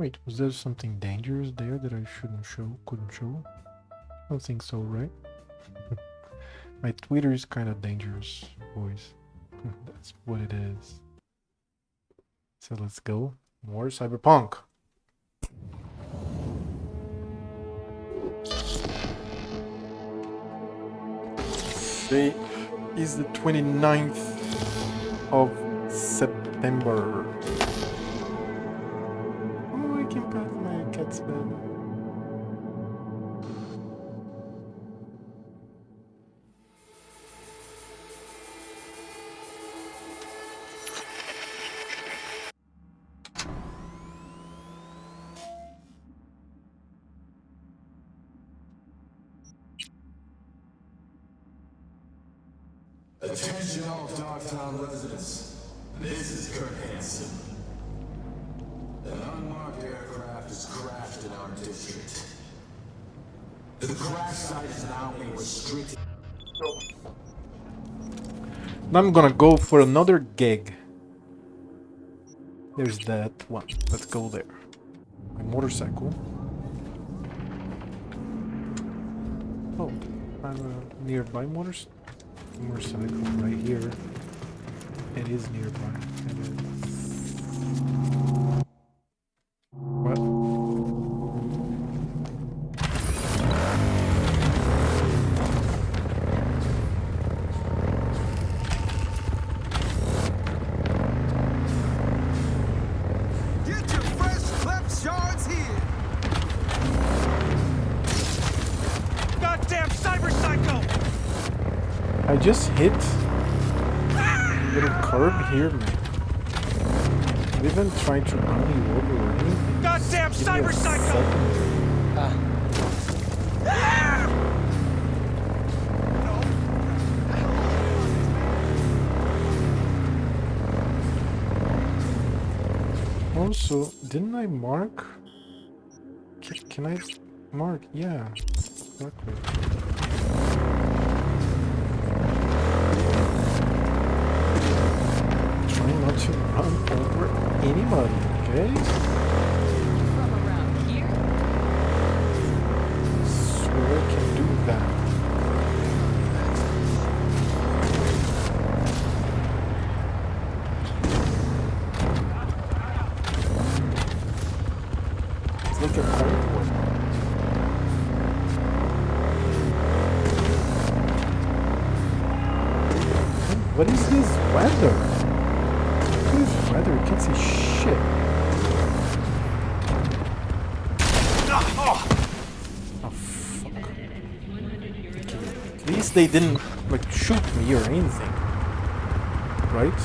Wait, was there something dangerous there that I couldn't show? I don't think so, right? My Twitter is kind of dangerous, boys. That's what it is. So let's go. More Cyberpunk. Today is the 29th of September. Oh, I can pat my cat's bed. Attention all Dogtown residents. This is Kurt Hansen. An unmarked aircraft has crashed in our district. The crash site is now being restricted. Now I'm gonna go for another gig. There's that one. Let's go there. My motorcycle. Oh, I have a nearby motorcycle right here. It is nearby. It is. What? Get your fresh clip shards here! Goddamn cyber psycho! I just hit a little curb here, man. I'm even trying to run you over or anything. Goddamn Just give me a cyber psycho! second. Also, didn't I mark? Can I mark? Yeah, exactly. Try not to run over anybody, okay? From around here? Swear I can do that. It's like a cold one. What is this weather? What is weather? You can't see shit. Oh fuck. At least they didn't like shoot me or anything. Right?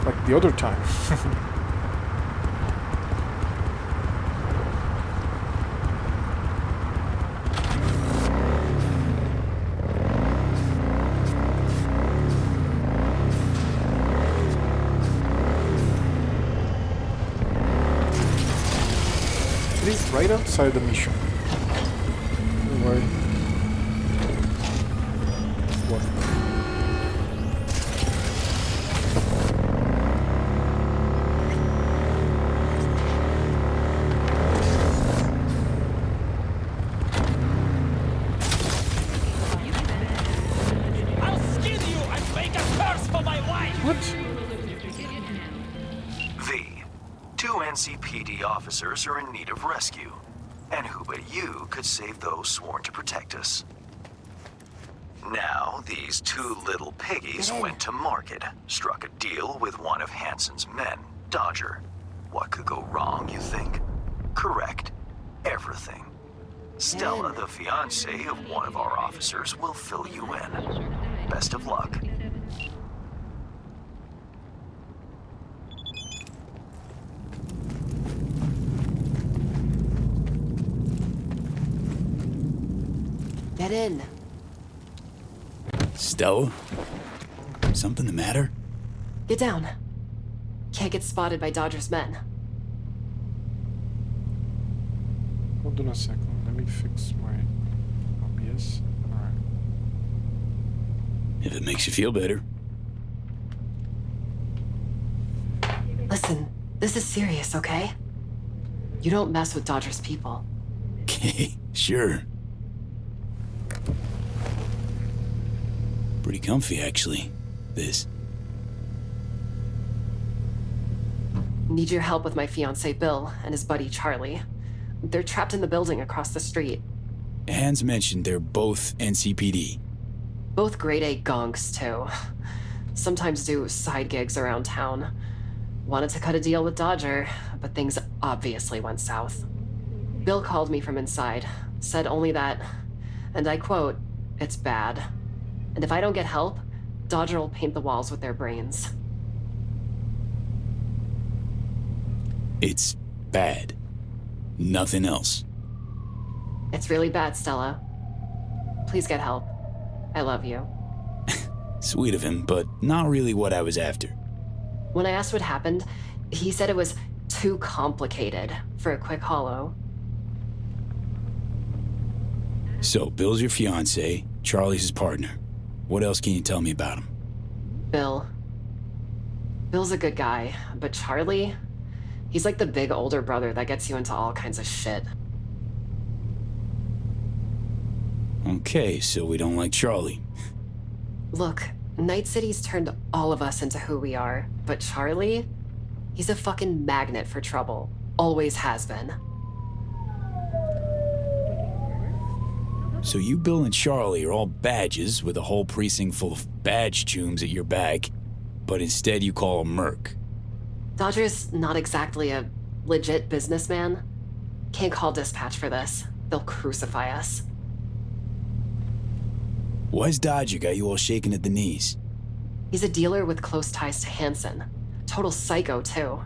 Like the other time. It is right outside the mission. Don't worry. What? I'll skin you and make a curse for my wife! What? V. Two NCPD officers are in need of rescue. And who but you could save those sworn to protect us? Now, these two little piggies went to market, struck a deal with one of Hansen's men, Dodger. What could go wrong, you think? Correct. Everything. Stella, the fiancée of one of our officers, will fill you in. Best of luck. Get in. Stella? Something the matter? Get down. Can't get spotted by Dodger's men. Hold on a second. Let me fix my OBS. Alright. If it makes you feel better. This is serious, okay? You don't mess with Dodger's people. Okay, sure. Pretty comfy, actually, this. Need your help with my fiancé Bill and his buddy Charlie. They're trapped in the building across the street. Hans mentioned they're both NCPD. Both grade A gonks, too. Sometimes do side gigs around town. Wanted to cut a deal with Dodger, but things obviously went south. Bill called me from inside, said only that, and I quote, "It's bad. And if I don't get help, Dodger will paint the walls with their brains." It's bad. Nothing else. It's really bad, Stella. Please get help. I love you. Sweet of him, but not really what I was after. When I asked what happened, he said it was too complicated for a quick holo. So, Bill's your fiancé, Charlie's his partner. What else can you tell me about him? Bill. Bill's a good guy, but Charlie? He's like the big older brother that gets you into all kinds of shit. Okay, so we don't like Charlie. Look, Night City's turned all of us into who we are, but Charlie? He's a fucking magnet for trouble. Always has been. So you, Bill, and Charlie are all badges with a whole precinct full of badge chooms at your back, but instead you call him Merc. Dodger's not exactly a legit businessman. Can't call dispatch for this. They'll crucify us. Why's Dodger got you all shaking at the knees? He's a dealer with close ties to Hansen. Total psycho, too.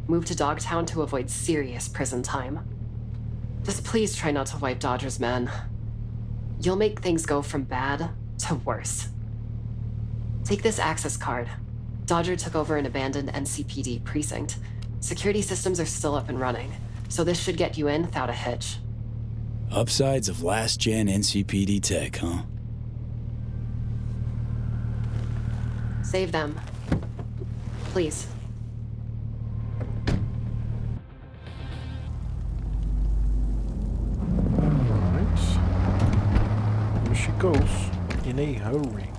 Moved to Dogtown to avoid serious prison time. Just please try not to wipe Dodger's men. You'll make things go from bad to worse. Take this access card. Dodger took over an abandoned NCPD precinct. Security systems are still up and running, so this should get you in without a hitch. Upsides of last-gen NCPD tech, huh? Save them. Please. Alright. Here she goes. In a hurry.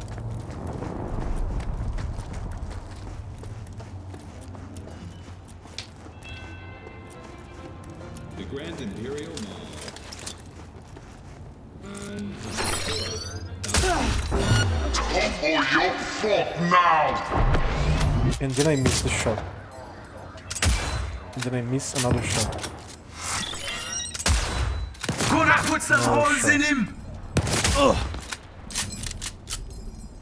The Grand Imperial Mall. Oh, you fuck now! And then I miss the shot. And then I miss another shot. Gonna put some holes in him!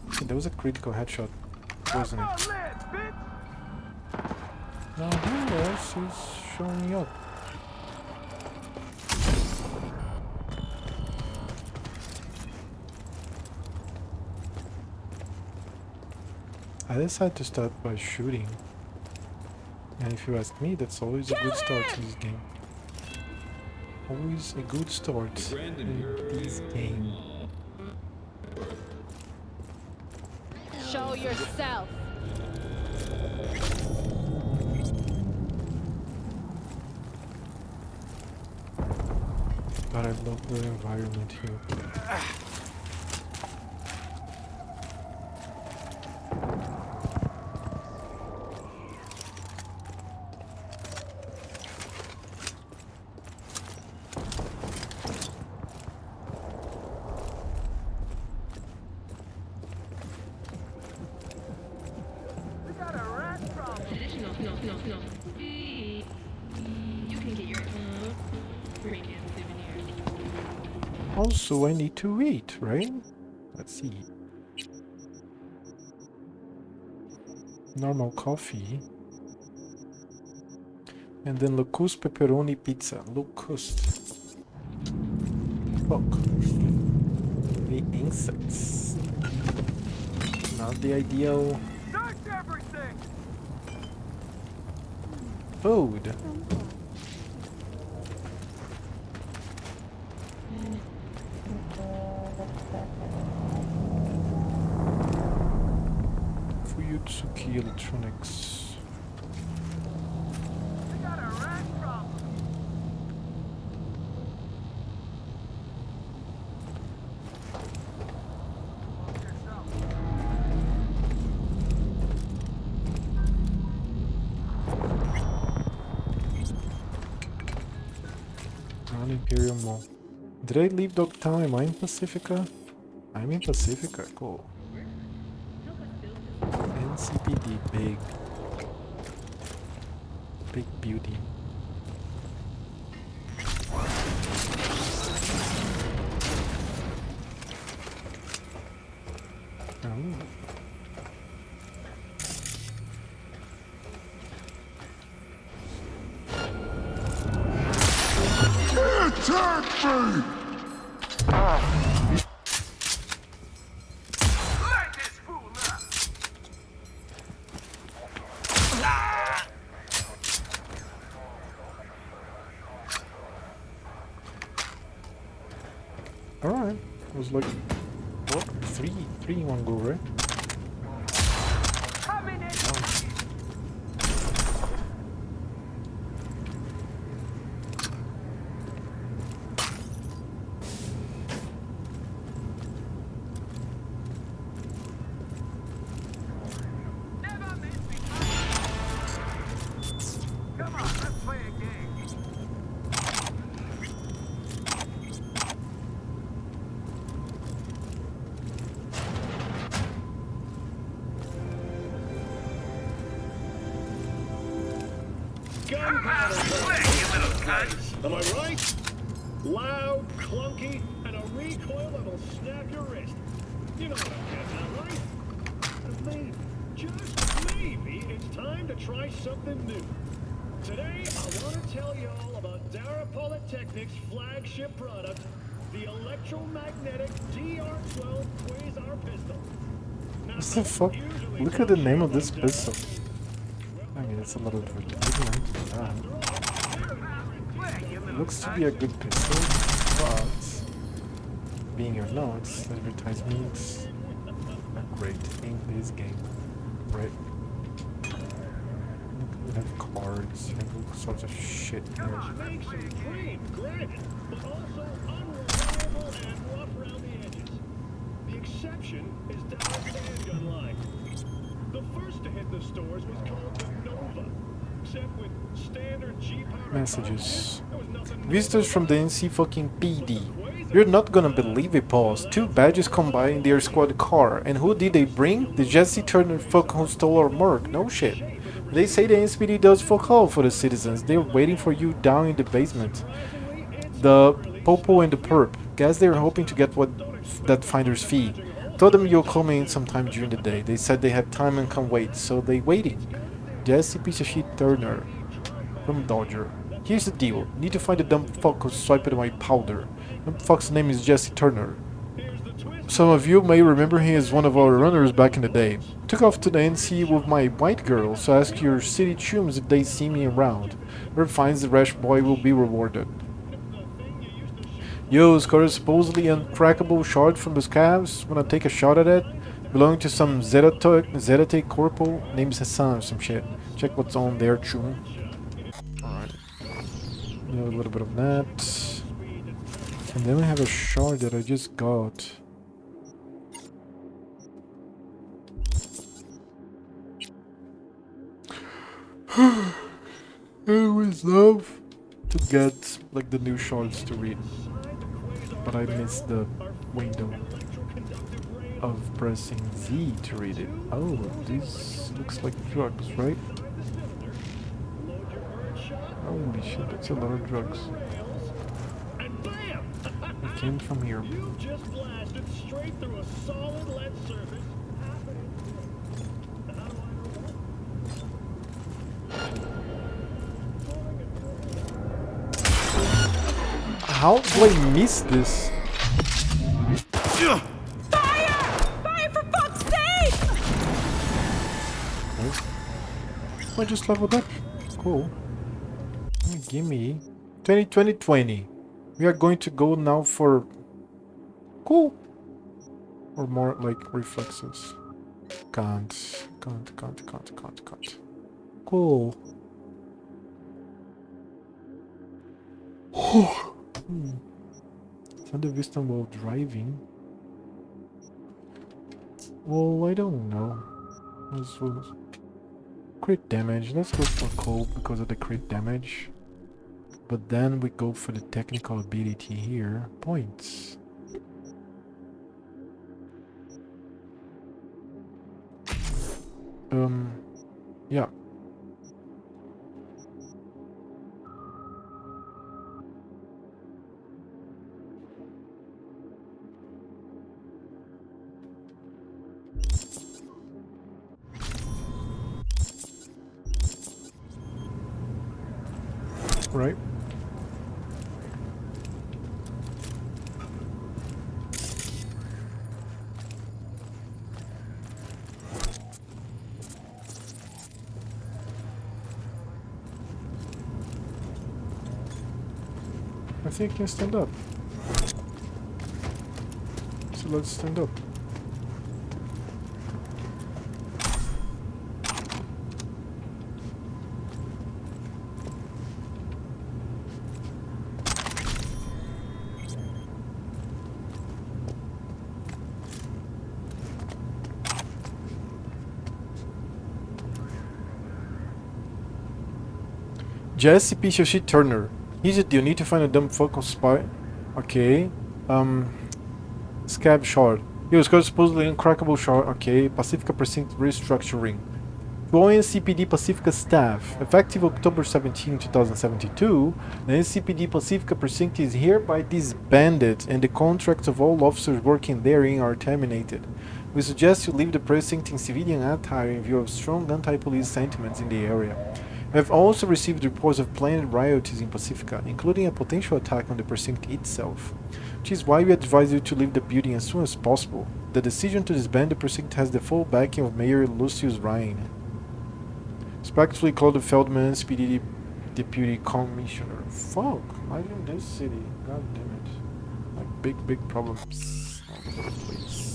Okay, that was a critical headshot, wasn't it? Now who else is showing up? I decided to start by shooting. And if you ask me, that's always a good start in this game. Always a good start in this game. Show yourself. But I love the environment here. Also, I need to eat, right? Let's see. Normal coffee. And then Locust pepperoni pizza. Locust. Fuck. The insects. Not the ideal food. Fuyutsuki Electronics. Imperial Mall. Did I leave Dogtown? Am I in Pacifica? I'm in Pacifica, cool. NCPD, big. Big beauty. Oh. Alright, it was like, what? Three in one go, right? Am I right? Loud, clunky, and a recoil that'll snap your wrist. You know what I'm getting at, right? And maybe, just maybe, it's time to try something new. Today, I want to tell you all about Dara Polytechnic's flagship product, the electromagnetic DR-12 Quasar pistol. Now, What the fuck? Look at the name of this pistol. I mean, it's a lot of advertisement. It looks to be a good pistol, but being or not, advertisements are great in this game, right? We have cards and all sorts of shit here. Make some cream, granted, but also unreliable and rough around the edges. The exception is Dara's handgun line. The first to hit the stores was called the Nova, except with standard G-power Messages. Visitors from the NC fucking PD. You're not gonna believe it, boss. 2 badges combined in their squad car. And who did they bring? The Jesse Turner fuck who stole our Merc. No shit. They say the NCPD does fuck all for the citizens. They're waiting for you down in the basement. The Popo and the Perp. Guess they're hoping to get that finder's fee. Told them you'll come in sometime during the day. They said they had time and can't wait, so they waiting. Jesse piece of shit Turner from Dodger. Here's the deal. Need to find the dumb fuck who swiped my powder. Dumb fuck's name is Jesse Turner. Some of you may remember him as one of our runners back in the day. Took off to the NC with my white girl, so ask your city chums if they see me around. Whoever finds the rash boy will be rewarded. Yo, scored a supposedly uncrackable shard from the scabs. Wanna take a shot at it? Belonging to some Zetate corporal named Hassan or some shit. Check what's on there, chum. Alright. A little bit of that. And then we have a shard that I just got. I always love to get like the new shards to read, but I missed the window of pressing Z to read it. Oh, this looks like drugs, right? Holy shit, that's a lot of drugs. It came from here. You just blasted straight through a solid lead surface. How do I miss this? Fire! Fire for fuck's sake! I just leveled up. Cool. Gimme. 20. We are going to go now for... Cool. Or more like reflexes. Can't. Cool. Thunder Vista while driving. Well, I don't know. This was crit damage. Let's go for cold because of the crit damage. But then we go for the technical ability here. Points. Yeah. Right. I think I can stand up. So let's stand up. Jesse piece of shit Turner. Here's the deal. Need to find a dumb fuck on spy. Okay. Scab shard. He was called supposedly uncrackable shard. Okay. Pacifica Precinct restructuring. To all NCPD Pacifica staff, effective October 17, 2072, the NCPD Pacifica Precinct is hereby disbanded and the contracts of all officers working therein are terminated. We suggest you leave the precinct in civilian attire in view of strong anti-police sentiments in the area. We have also received reports of planned riots in Pacifica, including a potential attack on the precinct itself, which is why we advise you to leave the building as soon as possible. The decision to disband the precinct has the full backing of Mayor Lucius Ryan. Respectfully, Claude Feldman, SPD Deputy Commissioner. Fuck, I live in this city. God damn it. Like big problems all over the place.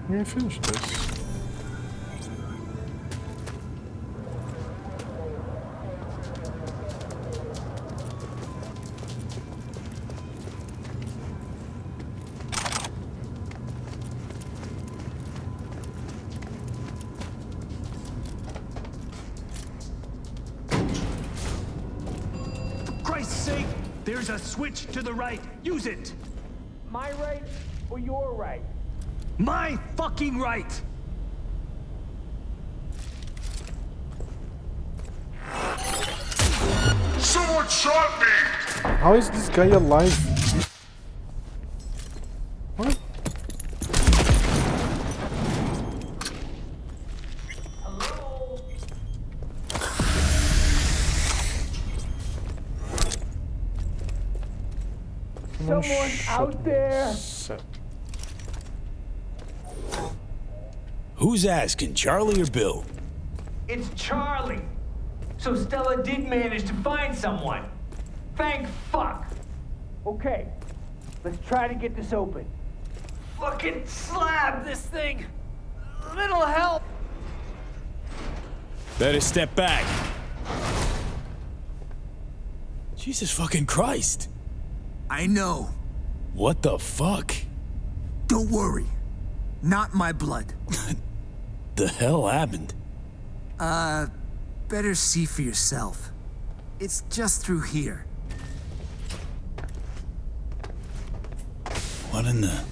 Let me finish this. For Christ's sake, there's a switch to the right. Use it. My right or your right? My fucking right! Someone shot me! How is this guy alive? What? Hello? Someone out there? Set. Who's asking, Charlie or Bill? It's Charlie. So Stella did manage to find someone. Thank fuck. Okay, let's try to get this open. Fucking slab this thing. A little help. Better step back. Jesus fucking Christ. I know. What the fuck? Don't worry. Not my blood. The hell happened? Better see for yourself. It's just through here. What in the...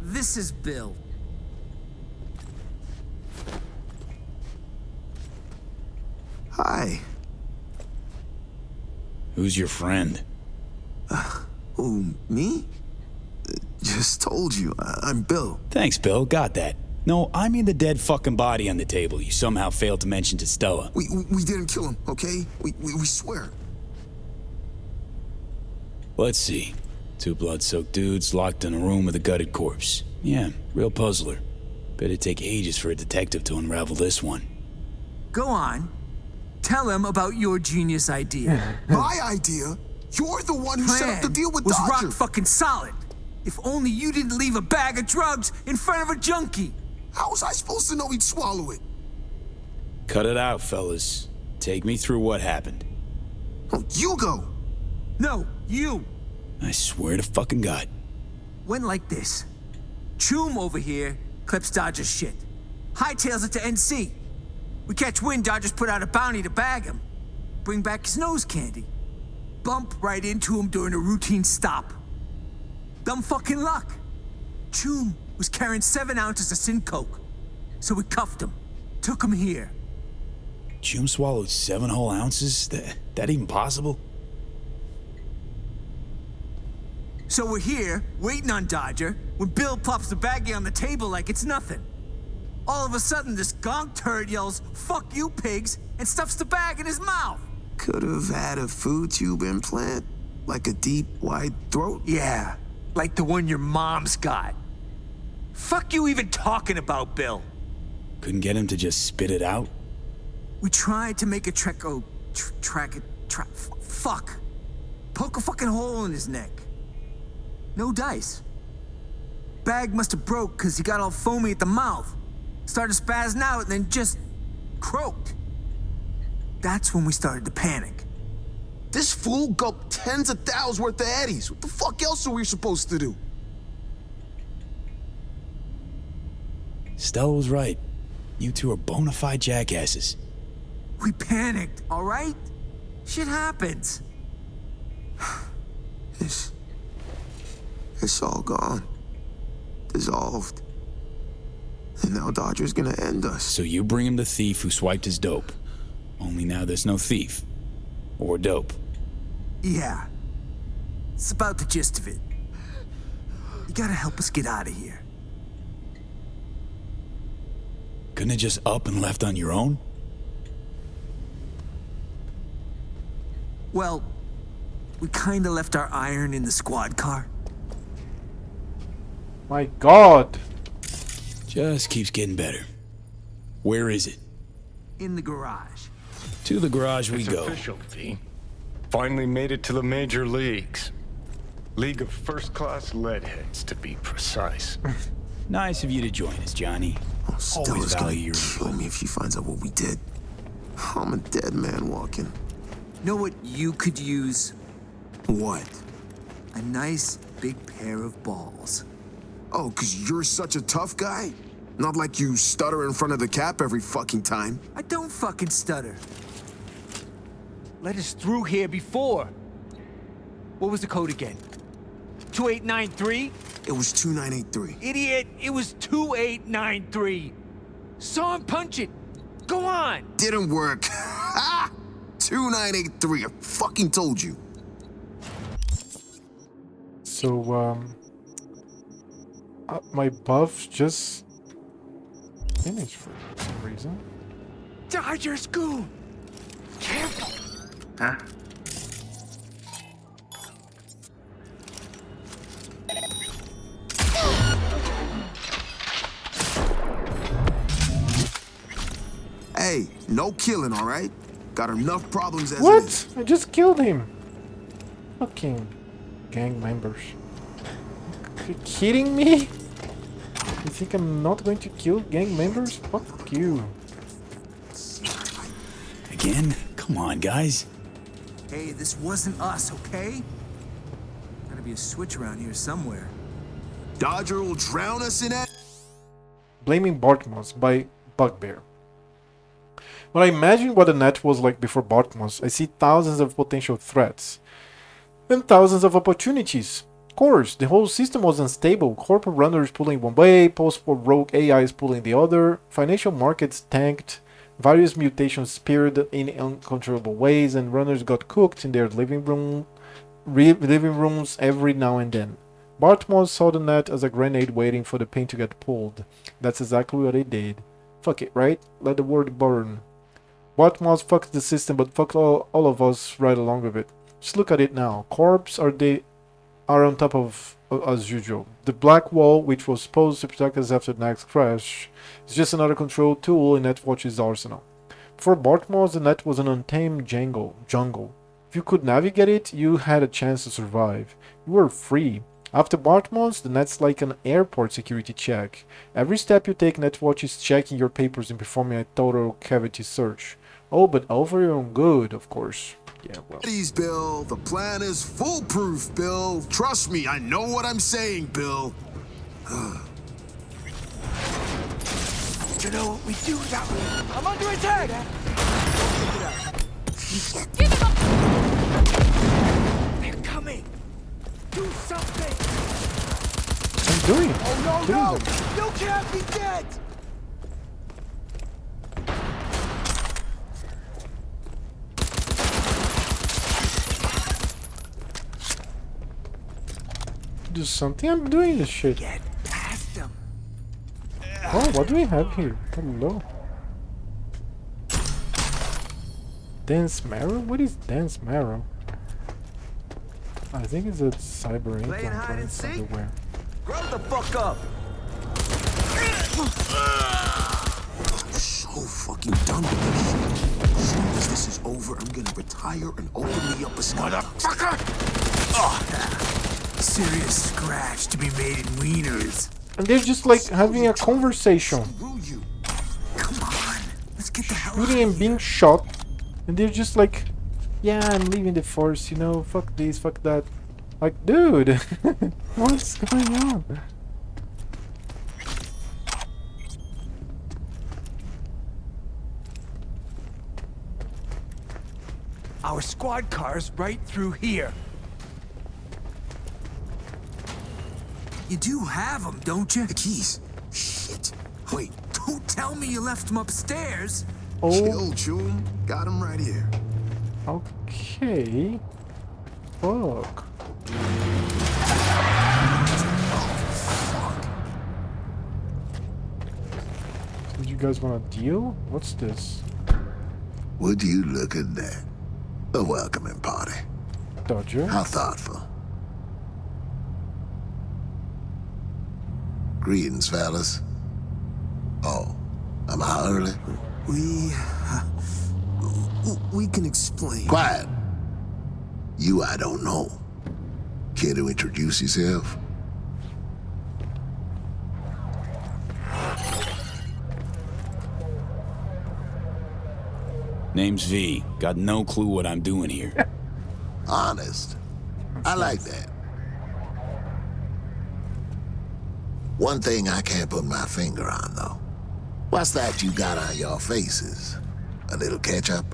This is Bill. Hi. Who's your friend? Who, me? Just told you, I'm Bill. Thanks, Bill. Got that. No, I mean the dead fucking body on the table you somehow failed to mention to Stella. We didn't kill him, okay? We swear. Let's see. Two blood-soaked dudes locked in a room with a gutted corpse. Yeah, real puzzler. Better take ages for a detective to unravel this one. Go on. Tell him about your genius idea. My idea? You're the one who set up the deal with was Dodger. rock fucking solid. If only you didn't leave a bag of drugs in front of a junkie. How was I supposed to know he'd swallow it? Cut it out, fellas. Take me through what happened. Oh, you go. No, you. I swear to fucking God. Went like this. Choom over here clips Dodger's shit. Hightails it to NC. We catch wind Dodgers put out a bounty to bag him. Bring back his nose candy. Bump right into him during a routine stop. Dumb fucking luck. Choom was carrying 7 ounces of sin coke. So we cuffed him. Took him here. Choom swallowed 7 whole ounces? That even possible? So we're here, waiting on Dodger, when Bill plops the baggie on the table like it's nothing. All of a sudden, this gonk turd yells, "Fuck you, pigs," and stuffs the bag in his mouth. Could have had a food tube implant? Like a deep, wide throat? Yeah, like the one your mom's got. Fuck you even talking about, Bill. Couldn't get him to just spit it out? We tried to make a fuck. Poke a fucking hole in his neck. No dice. Bag must have broke because he got all foamy at the mouth. Started spazzing out and then just croaked. That's when we started to panic. This fool gulped tens of thousands worth of Eddies. What the fuck else are we supposed to do? Stella was right. You two are bona fide jackasses. We panicked, all right? Shit happens. It's all gone. Dissolved. And now Dodger's gonna end us. So you bring him the thief who swiped his dope. Only now there's no thief. Or dope. Yeah. It's about the gist of it. You gotta help us get out of here. Couldn't have just up and left on your own? Well, we kinda left our iron in the squad car. My God. Just keeps getting better. Where is it? In the garage. To the garage we It's go. official, V. Finally made it to the major leagues. League of first-class leadheads, to be precise. Nice of you to join us, Johnny. Stella's Always gonna value your kill me if she finds out what we did. I'm a dead man walking. Know what you could use? What? A nice big pair of balls. Oh, 'cause you're such a tough guy? Not like you stutter in front of the cap every fucking time. I don't fucking stutter. Let us through here before. What was the code again? 2893? It was 2983. Idiot, it was 2893. Saw him punch it. Go on. Didn't work. Ha! 2983. I fucking told you. So, my buff just finished for some reason. Dodger School. Careful. Huh? Hey, no killing, all right? Got enough problems as it What? is. I just killed him. Fucking gang members. Are you kidding me? You think I'm not going to kill gang members? Fuck you. Again? Come on, guys. Hey, this wasn't us, okay? Gotta be a switch around here somewhere. Dodger will drown us in it. Blaming Bartmoss by Bugbear. When I imagine what the net was like before Bartmoss, I see thousands of potential threats. And thousands of opportunities. Of course, the whole system was unstable. Corporate runners pulling one way, post-war rogue AIs pulling the other, financial markets tanked, various mutations speared in uncontrollable ways, and runners got cooked in their living rooms every now and then. Bartmoss saw the net as a grenade waiting for the pin to get pulled. That's exactly what he did. Fuck it, right? Let the world burn. Bartmoss fucked the system, but fucked all of us right along with it. Just look at it now. Corps are on top of as usual. The black wall, which was supposed to protect us after the next crash, is just another control tool in Netwatch's arsenal. Before Bartmoss, the net was an untamed jungle. If you could navigate it, you had a chance to survive. You were free. After Bartmoss, the net's like an airport security check. Every step you take, Netwatch is checking your papers and performing a total cavity search. Oh, but all for your own good, of course. Yeah, well. Please, Bill. The plan is foolproof, Bill. Trust me, I know what I'm saying, Bill. You know what we do now? I'm under attack! Give him up! They're coming! Do something! I'm doing it. Oh, no, Killing no! them. You can't be dead! Do something. I'm doing this shit. Get past them! Oh, what do we have here? Hello. Dense marrow? What is dense marrow? I think it's a cyber Playing implant hide or and seek? underwear. Grow the fuck up! So fucking done with this shit. As soon as this is over, I'm gonna retire and open me up a motherfucker! Serious scratch to be made in wieners. And they're just like having a conversation. Come on, let's get the hell Shooting and being shot. And they're just like, yeah, I'm leaving the force, you know, fuck this, fuck that. Like, dude, what's going on? Our squad car's right through here. You do have them, don't you? The keys. Shit. Wait, don't tell me you left them upstairs. Oh, Chill, June. Got him right here. okay. Fuck. Did you guys want to deal? What's this? Would you look at that? A welcoming party. Dodger? How thoughtful. Greetings, fellas. Oh, am I early? We can explain. Quiet. You I don't know. Care to introduce yourself? Name's V. Got no clue what I'm doing here. Honest. I like that. One thing I can't put my finger on, though. What's that you got on your faces? A little ketchup?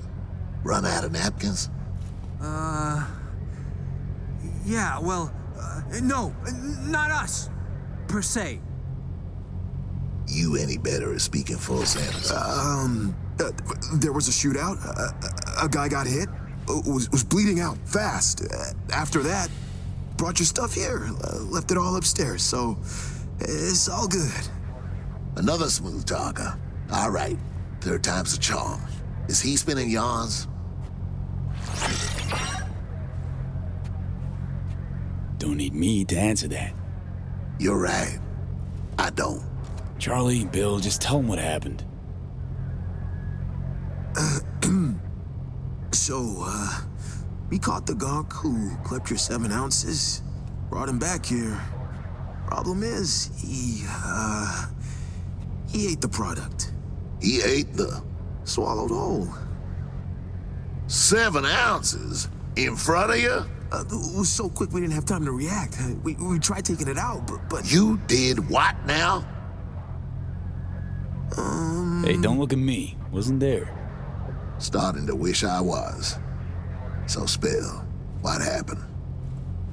Run out of napkins? Yeah, well, no, not us, per se. You any better at speaking full sentences? There was a shootout. A guy got hit. Was bleeding out fast. After that, brought your stuff here. Left it all upstairs. So it's all good. Another smooth talker. All right. Third time's a charm. Is he spinning yarns? Don't need me to answer that. You're right. I don't. Charlie, Bill, just tell them what happened. So, we caught the gonk who clipped your 7 ounces. Brought him back here. Problem is, he ate the product. He ate the... Swallowed whole. 7 ounces? In front of you? It was so quick we didn't have time to react. We tried taking it out, but... You did what now? Hey, don't look at me. Wasn't there. Starting to wish I was. So spill. What happened?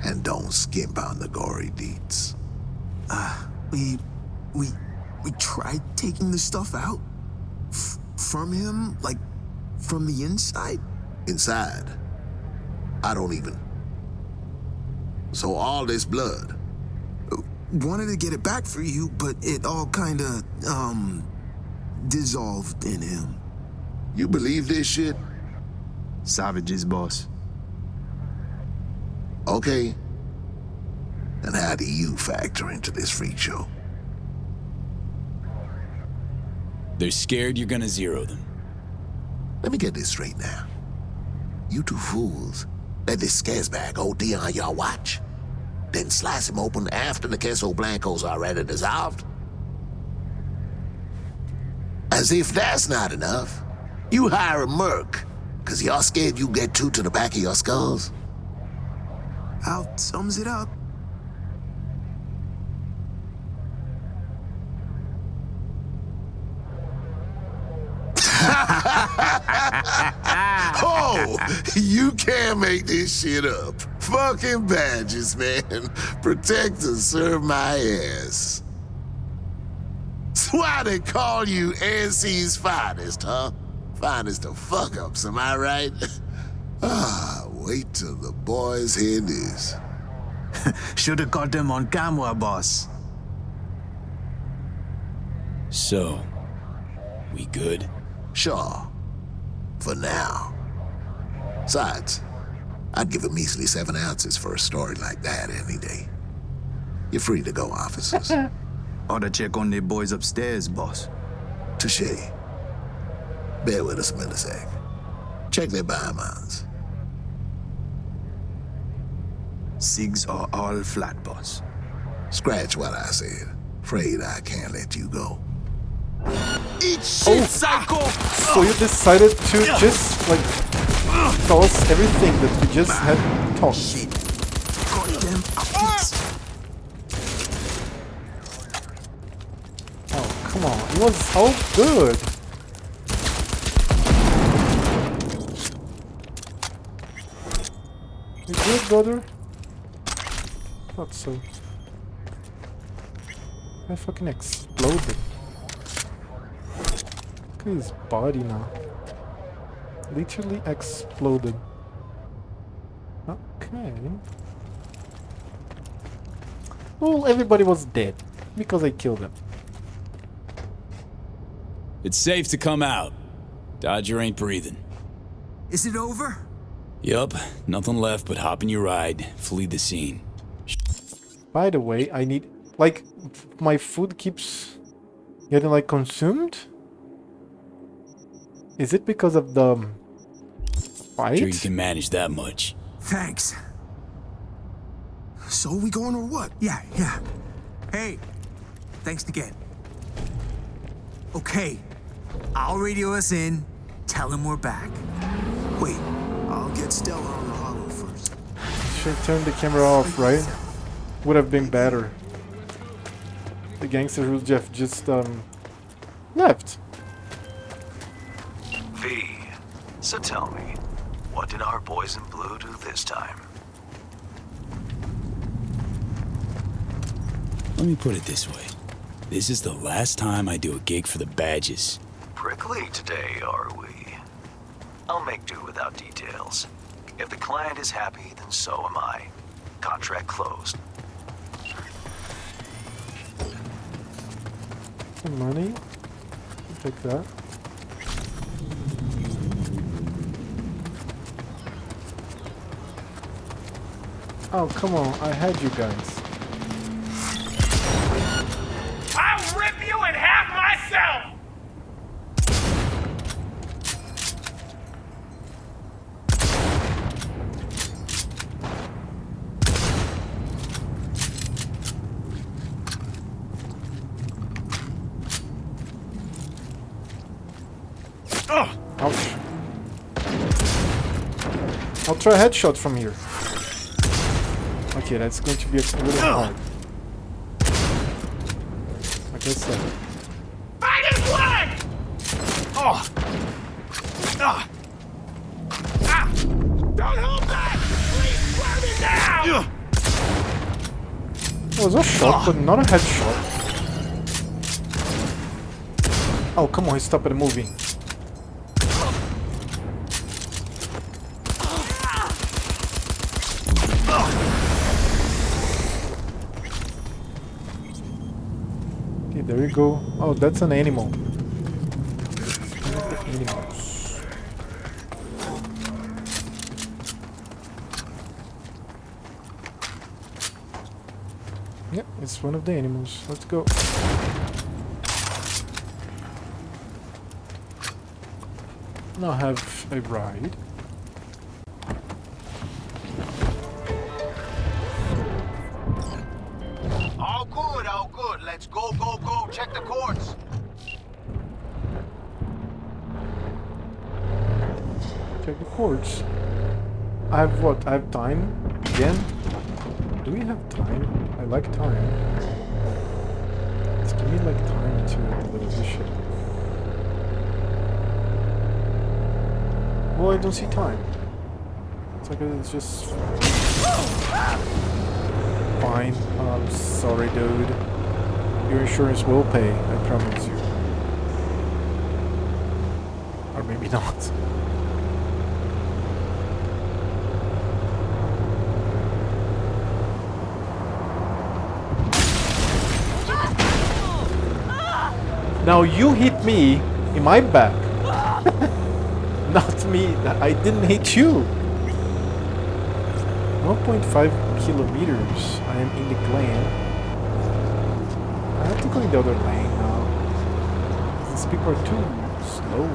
And don't skimp on the gory deeds. We tried taking the stuff out. From him? Like, from the inside? Inside? I don't even... So all this blood? Wanted to get it back for you, but it all kinda, dissolved in him. You believe this shit? Savages, boss. Okay. And how do you factor into this freak show? They're scared you're gonna zero them. Let me get this straight now. You two fools let this scazzbag OD on your watch? then slice him open after the queso blancos are already dissolved. As if that's not enough, you hire a merc, cause you're scared you get two to the back of your skulls. How sums it up? Oh, you can't make this shit up. Fucking badges, man. Protect and serve my ass. That's why they call you NC's finest, huh? Finest of fuck-ups, am I right? Ah, wait till the boys hear this. Should've got them on camera, boss. So, we good? Sure. For now. Besides, I'd give a measly 7 ounces for a story like that any day. You're free to go, officers. Ought to check on the boys upstairs, boss. Touché. Bear with us a millisec. Check their biomounts. SIGs are all flat, boss. Scratch what I said. Afraid I can't let you go. Eat shit, psycho! So you decided to just, like, tell us everything that we just had talked. Shit. Goddamn optics. Oh, come on. It was so good. You good, brother? Thought so. I fucking exploded. Look at his body now. Literally exploded. Okay. Well, everybody was dead because I killed them. It's safe to come out. Dodger ain't breathing. Is it over? Yup, nothing left but hop in your ride, flee the scene. By the way, I need, like, my food keeps getting, like, consumed? Is it because of the fight? Sure you can manage that much. Thanks. So we going or what? Yeah. Hey, thanks again. Okay, I'll radio us in, tell him we're back. Wait, I'll get Stella on the hollow first. Should turn the camera off, right? Would have been better. The gangster who just left. V, so tell me, what did our boys in blue do this time? Let me put it this way. This is the last time I do a gig for the badges. Prickly today, are we? I'll make do without details. If the client is happy, then so am I. Contract closed. Some money. Take that. Oh, come on. I had you guys. I'll rip you in half myself! Ouch. I'll try a headshot from here. Okay, that's going to be a little hard. Like I said. Find his leg! Don't hold back! Please slow me down! It was a shot, but not a headshot. Oh, come on, he stopped moving. Okay, there you go. Oh, that's an animal. One of the animals. Yep, it's one of the animals. Let's go. Now have a ride. Check the cords. Check the cords. I have what? I have time? Again? Do we have time? I like time. Let's give me like time to deliver this shit. Well, I don't see time. It's like it's just... Fine. I'm sorry, dude. Your insurance will pay, I promise you. Or maybe not. Now you hit me in my back. Not me. I didn't hit you. 1.5 kilometers. I am in the glen. I have to go in the other lane now. These people are too slow.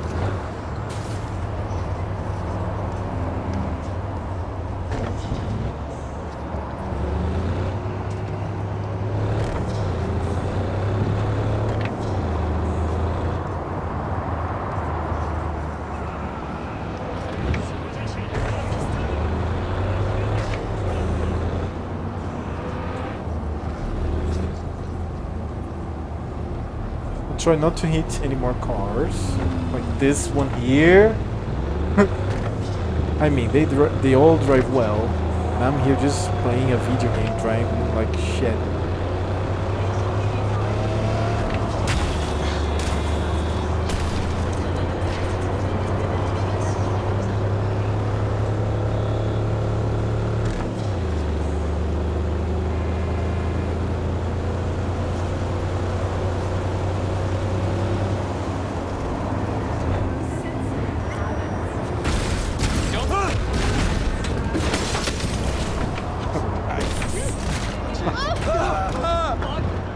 Try not to hit any more cars, like this one here. I mean, they all drive well, and I'm here just playing a video game, driving like shit.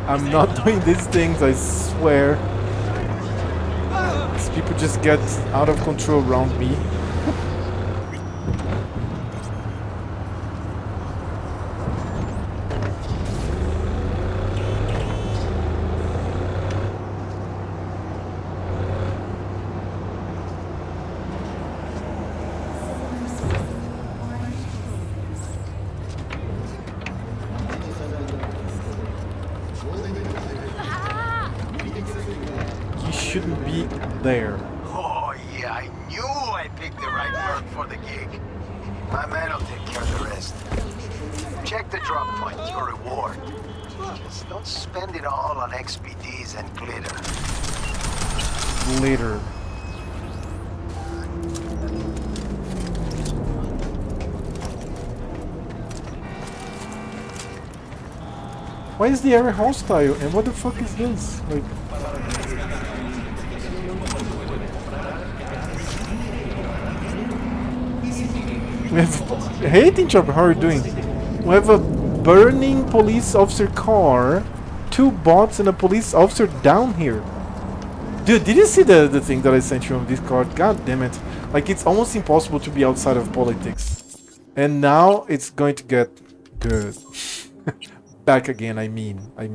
I'm not doing these things, I swear. These people just get out of control around me. Shouldn't be there. Oh, yeah, I knew I picked the right bird for the gig. My man will take care of the rest. Check the drop point, your reward. Just don't spend it all on XPDs and glitter. Glitter. Why is the area hostile? And what the fuck is this? Like... We have... Hey, Tinchop, how are you doing? We have a burning police officer car, 2 bots and a police officer down here. Dude, did you see the thing that I sent you on Discord? God damn it. Like, it's almost impossible to be outside of politics. And now it's going to get good. Back again, I mean. I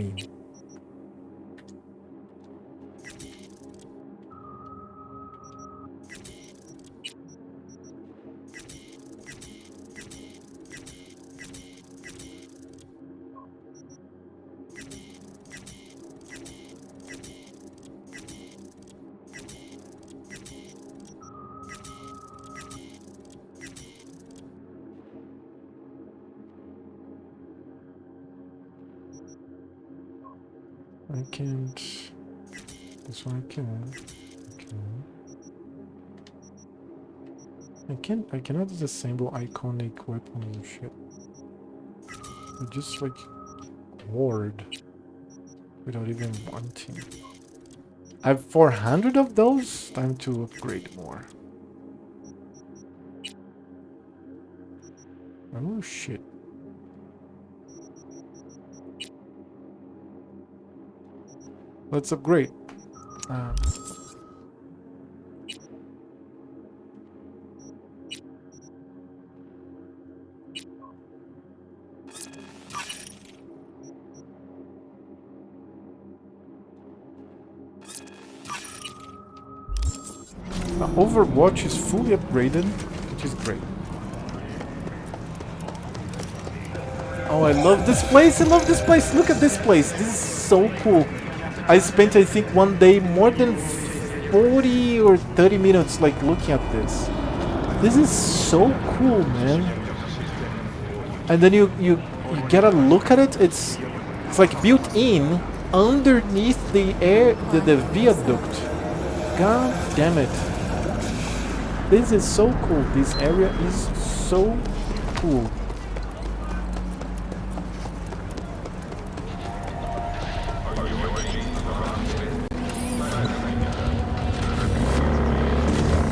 can't. This one I can. I cannot disassemble iconic weapon and shit. I just like hoard without even wanting. I have 400 of those. Time to upgrade more. Oh shit. Let's upgrade. Overwatch is fully upgraded, which is great. Oh, I love this place. I love this place. Look at this place. This is so cool. I spent, I think, one day more than 40 or 30 minutes like looking at this. This is so cool, man. And then you get a look at it. It's like built in underneath the viaduct. God damn it. This is so cool. This area is so cool.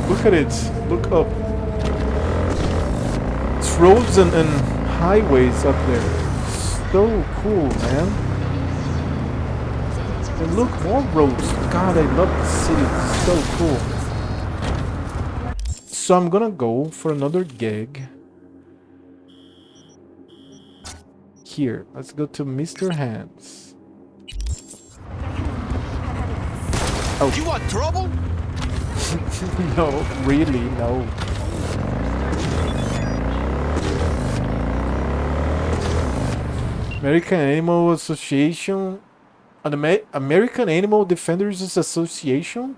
Look at it. Look up. It's roads and highways up there. So cool, man. And look, more roads. God, I love the city. It's so cool. So I'm gonna go for another gig. Here, let's go to Mr. Hands. Oh. You want trouble? No, really, no. American Animal Association, American Animal Defenders Association.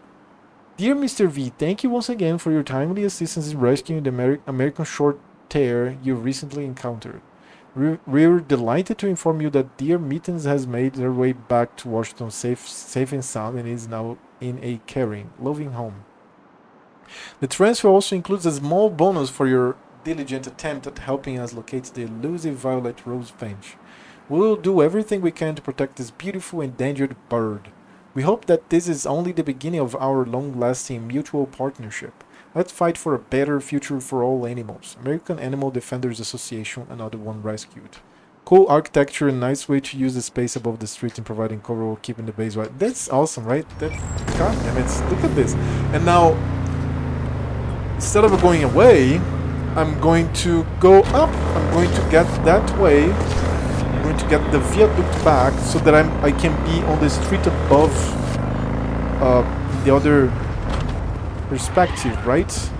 Dear Mr. V, thank you once again for your timely assistance in rescuing the American short hair you recently encountered. We're delighted to inform you that Dear Mittens has made their way back to Washington safe and sound and is now in a caring, loving home. The transfer also includes a small bonus for your diligent attempt at helping us locate the elusive Violet Rose Finch. We will do everything we can to protect this beautiful endangered bird. We hope that this is only the beginning of our long-lasting mutual partnership. Let's fight for a better future for all animals. American Animal Defenders Association, another one rescued. Cool architecture and nice way to use the space above the street in providing cover while keeping the base wide. That's awesome, right? God damn it, look at this. And now, instead of going away, I'm going to go up. I'm going to get that way. I'm going to get the viaduct back so that I can be on the street above the other perspective, right?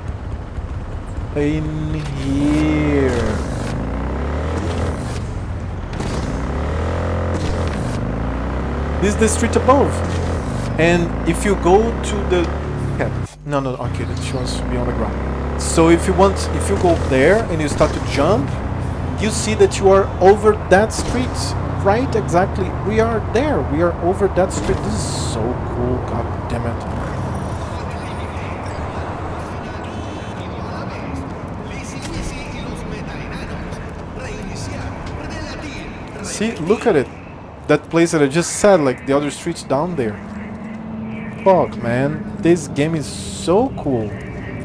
In here. This is the street above. And if you go to the... No, okay, that she wants to be on the ground. So if you go there and you start to jump, you see that you are over that street. Right, exactly. We are there. We are over that street. This is so cool, god damn it. See, look at it. That place that I just said, like the other streets down there. Fuck, man. This game is so cool.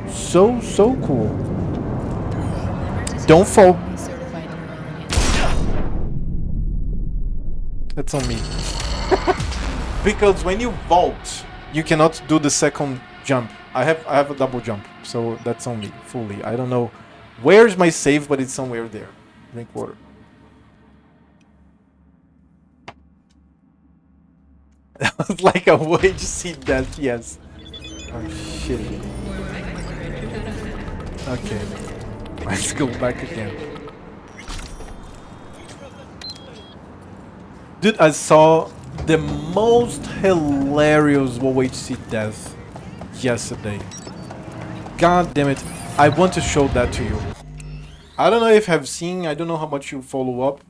So cool. Don't fall. That's on me. Because when you vault, you cannot do the second jump. I have a double jump, so that's on me fully. I don't know where's my save, but it's somewhere there. Drink water. That was like a way to see that, yes. Oh shit. Okay. Let's go back again. Dude, I saw the most hilarious way to see death yesterday. God damn it. I want to show that to you. I don't know if I've seen, I don't know how much you follow up,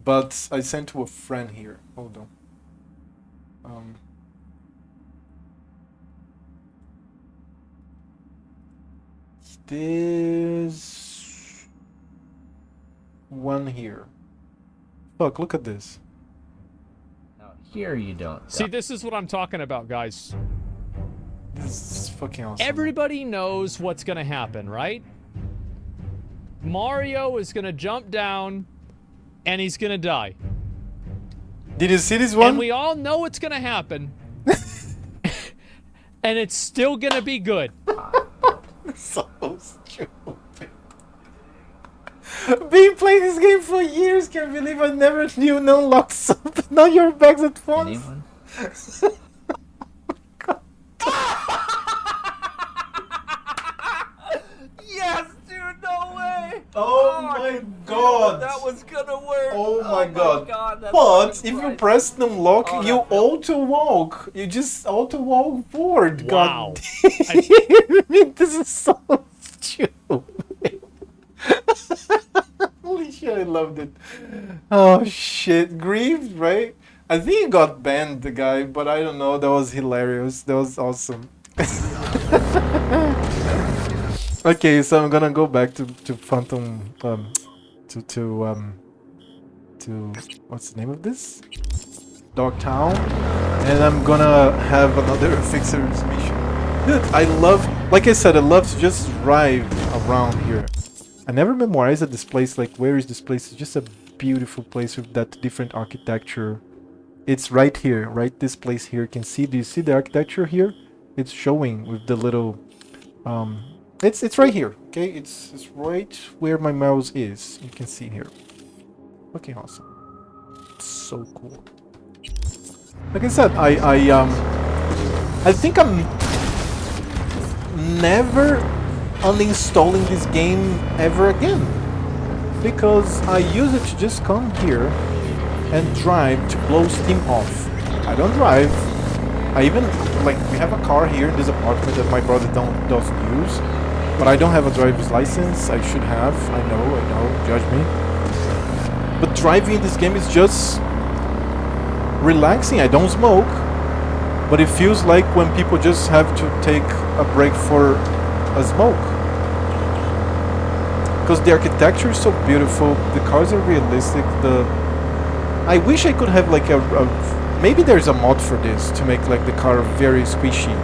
but I sent to a friend here. Hold on. This one here. Look at this. Now here you don't. See, this is what I'm talking about, guys. This is fucking awesome. Everybody knows what's gonna happen, right? Mario is gonna jump down and he's gonna die. Did you see this one? And we all know it's gonna happen. And it's still gonna be good. So stupid. Been playing this game for years, can't believe I never knew no unlock something. Now you're back at once. Anyone? god! That was gonna work. Oh my god! that's But so if you surprising. press them lock, Oh, you that auto walk. You just auto walk forward. Wow. God damn. This is so stupid. Holy shit, I loved it. Oh shit, Grieved, right? I think he got banned, the guy, but I don't know. That was hilarious. That was awesome. Okay, so I'm gonna go back to Phantom, to what's the name of this? Dogtown, and I'm gonna have another Fixer's mission. Dude, I love, like I said, I love to just drive around here. I never memorized this place. Like, where is this place? It's just a beautiful place with that different architecture. It's right here, right? This place here. You can see. Do you see the architecture here? It's showing with the little. It's right here. Okay, it's right where my mouse is. You can see here. Okay, awesome. It's so cool. Like I said, I think I'm never uninstalling this game ever again, because I use it to just come here and drive to blow steam off. I don't drive. I even, like, we have a car here in this apartment that my brother doesn't use, but I don't have a driver's license. I should have. I know, judge me. But driving in this game is just relaxing. I don't smoke, but it feels like when people just have to take a break for a smoke. Because the architecture is so beautiful, the cars are realistic. I wish I could have like maybe there's a mod for this to make like the car very squishy,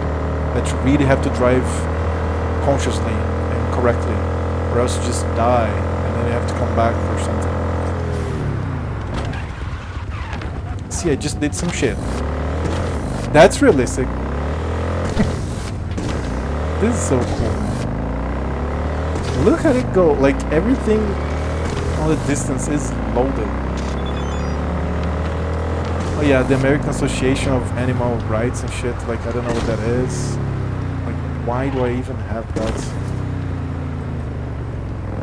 that you really have to drive consciously and correctly, or else you just die and then you have to come back or something. See, I just did some shit. That's realistic. This is so cool. Look at it go. Like, everything on the distance is loaded. Oh yeah, the American Association of Animal Rights and shit. Like, I don't know what that is. Like, why do I even have that?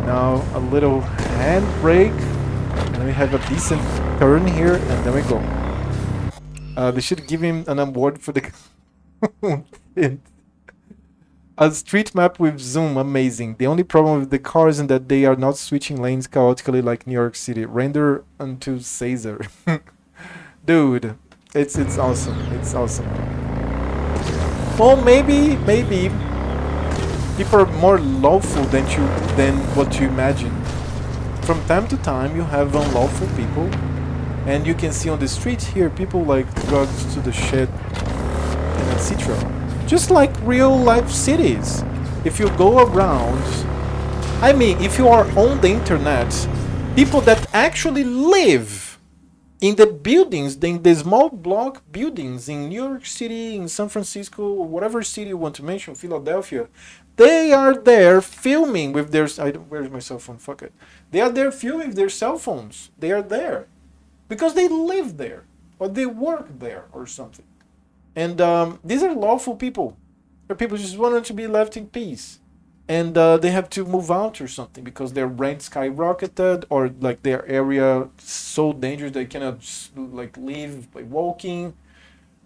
Now, a little handbrake. And then we have a decent turn here, and then we go. They should give him an award for the... A street map with zoom, amazing. The only problem with the cars is that they are not switching lanes chaotically like New York City. Render unto Caesar. Dude, it's awesome. It's awesome. Well, maybe people are more lawful than what you imagine. From time to time, you have unlawful people, and you can see on the street here people like drugs to the shit and etc. Just like real life cities. If you go around, I mean, if you are on the internet, people that actually live in the buildings, in the small block buildings in New York City, in San Francisco, or whatever city you want to mention, Philadelphia, they are there filming with their... where's my cell phone? Fuck it. They are there filming with their cell phones. They are there because they live there or they work there or something. And these are lawful people. They're people who just wanted to be left in peace. And they have to move out or something because their rent skyrocketed, or like their area is so dangerous they cannot like leave by walking.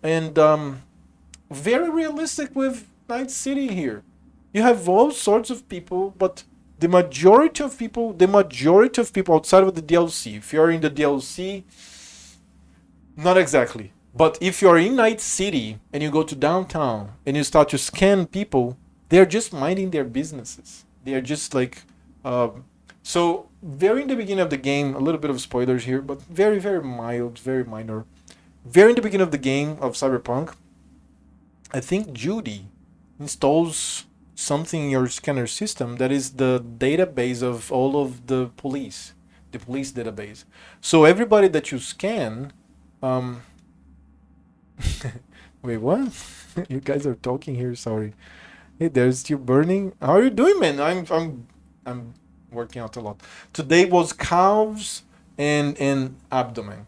And very realistic with Night City here. You have all sorts of people, but the majority of people outside of the DLC, if you're in the DLC, not exactly. But if you're in Night City and you go to downtown and you start to scan people, they're just minding their businesses. They are just like... so, very in the beginning of the game, a little bit of spoilers here, but very, very mild, very minor. Very in the beginning of the game of Cyberpunk, I think Judy installs something in your scanner system that is the database of all of the police database. So everybody that you scan... Wait, what? You guys are talking here, sorry. Hey, there's still burning. How are you doing, man? I'm working out a lot. Today was calves and abdomen.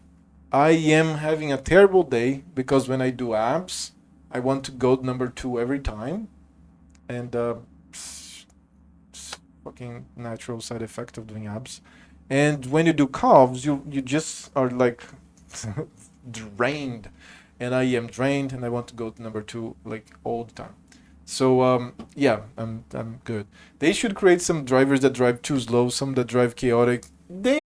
I am having a terrible day because when I do abs, I want to go number 2 every time. And fucking natural side effect of doing abs. And when you do calves, you just are like drained, and I am drained, and I want to go to number 2 like all the time. So yeah, I'm good. They should create some drivers that drive too slow, some that drive chaotic. They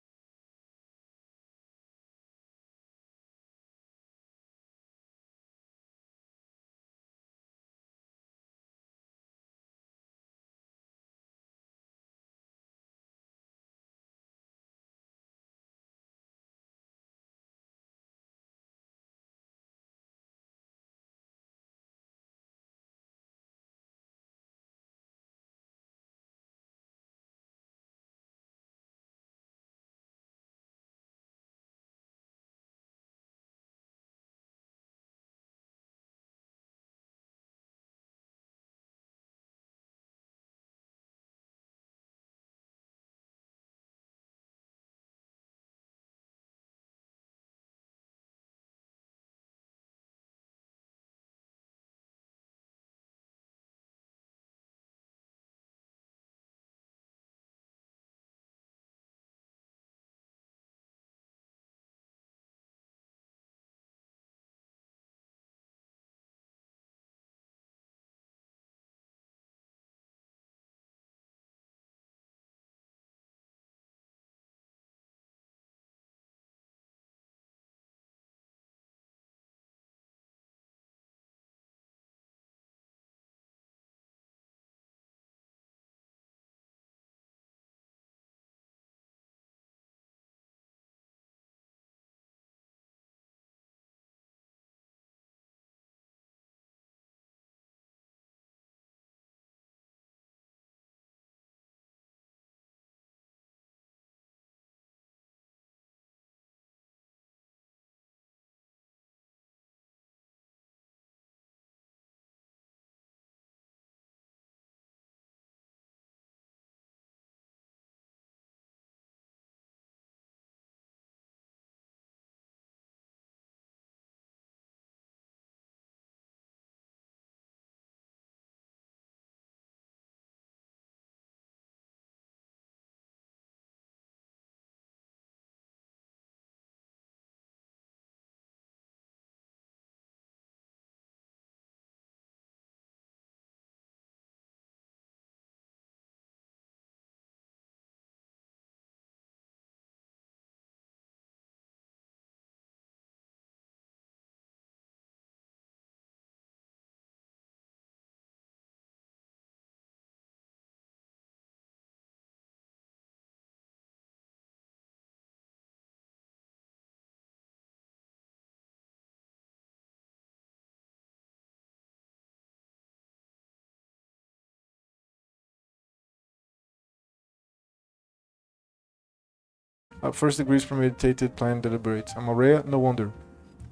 first degrees premeditated, planned, deliberate. A Marea, no wonder.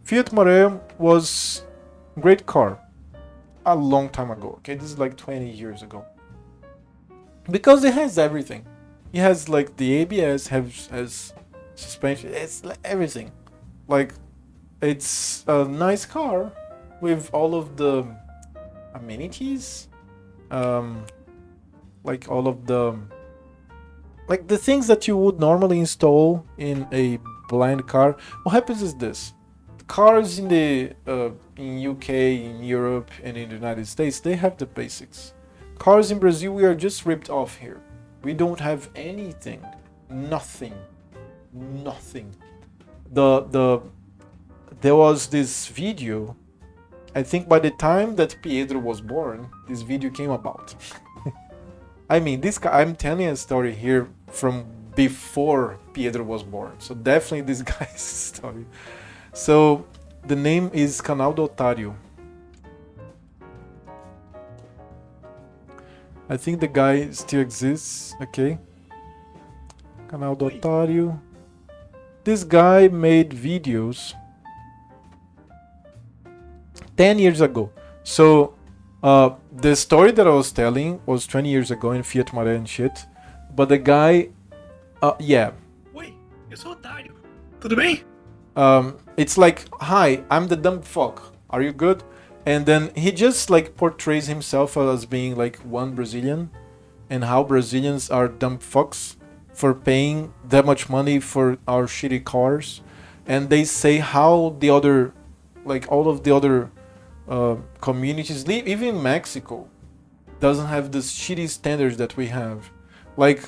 Fiat Marea was a great car a long time ago. Okay, this is like 20 years ago. Because it has everything. It has like the ABS, has suspension, it's like everything. Like, it's a nice car with all of the amenities, like all of the things that you would normally install in a blind car. What happens is this: cars in the in UK, in Europe, and in the United States, they have the basics. Cars in Brazil, we are just ripped off here. We don't have anything, nothing. There was this video. I think by the time that Pedro was born, this video came about. I mean, this guy, I'm telling a story here from before Pedro was born. So definitely this guy's story. So the name is Canal do Otário. I think the guy still exists. Okay. Canal do Otário. This guy made videos 10 years ago. So the story that I was telling was 20 years ago in Fiat Maré and shit. But the guy, yeah. Oi, eu sou otário. Tudo bem? It's like, hi, I'm the dumb fuck. Are you good? And then he just like portrays himself as being like one Brazilian and how Brazilians are dumb fucks. for paying that much money for our shitty cars, and they say how the other, like all of the other communities, even Mexico, doesn't have the shitty standards that we have. Like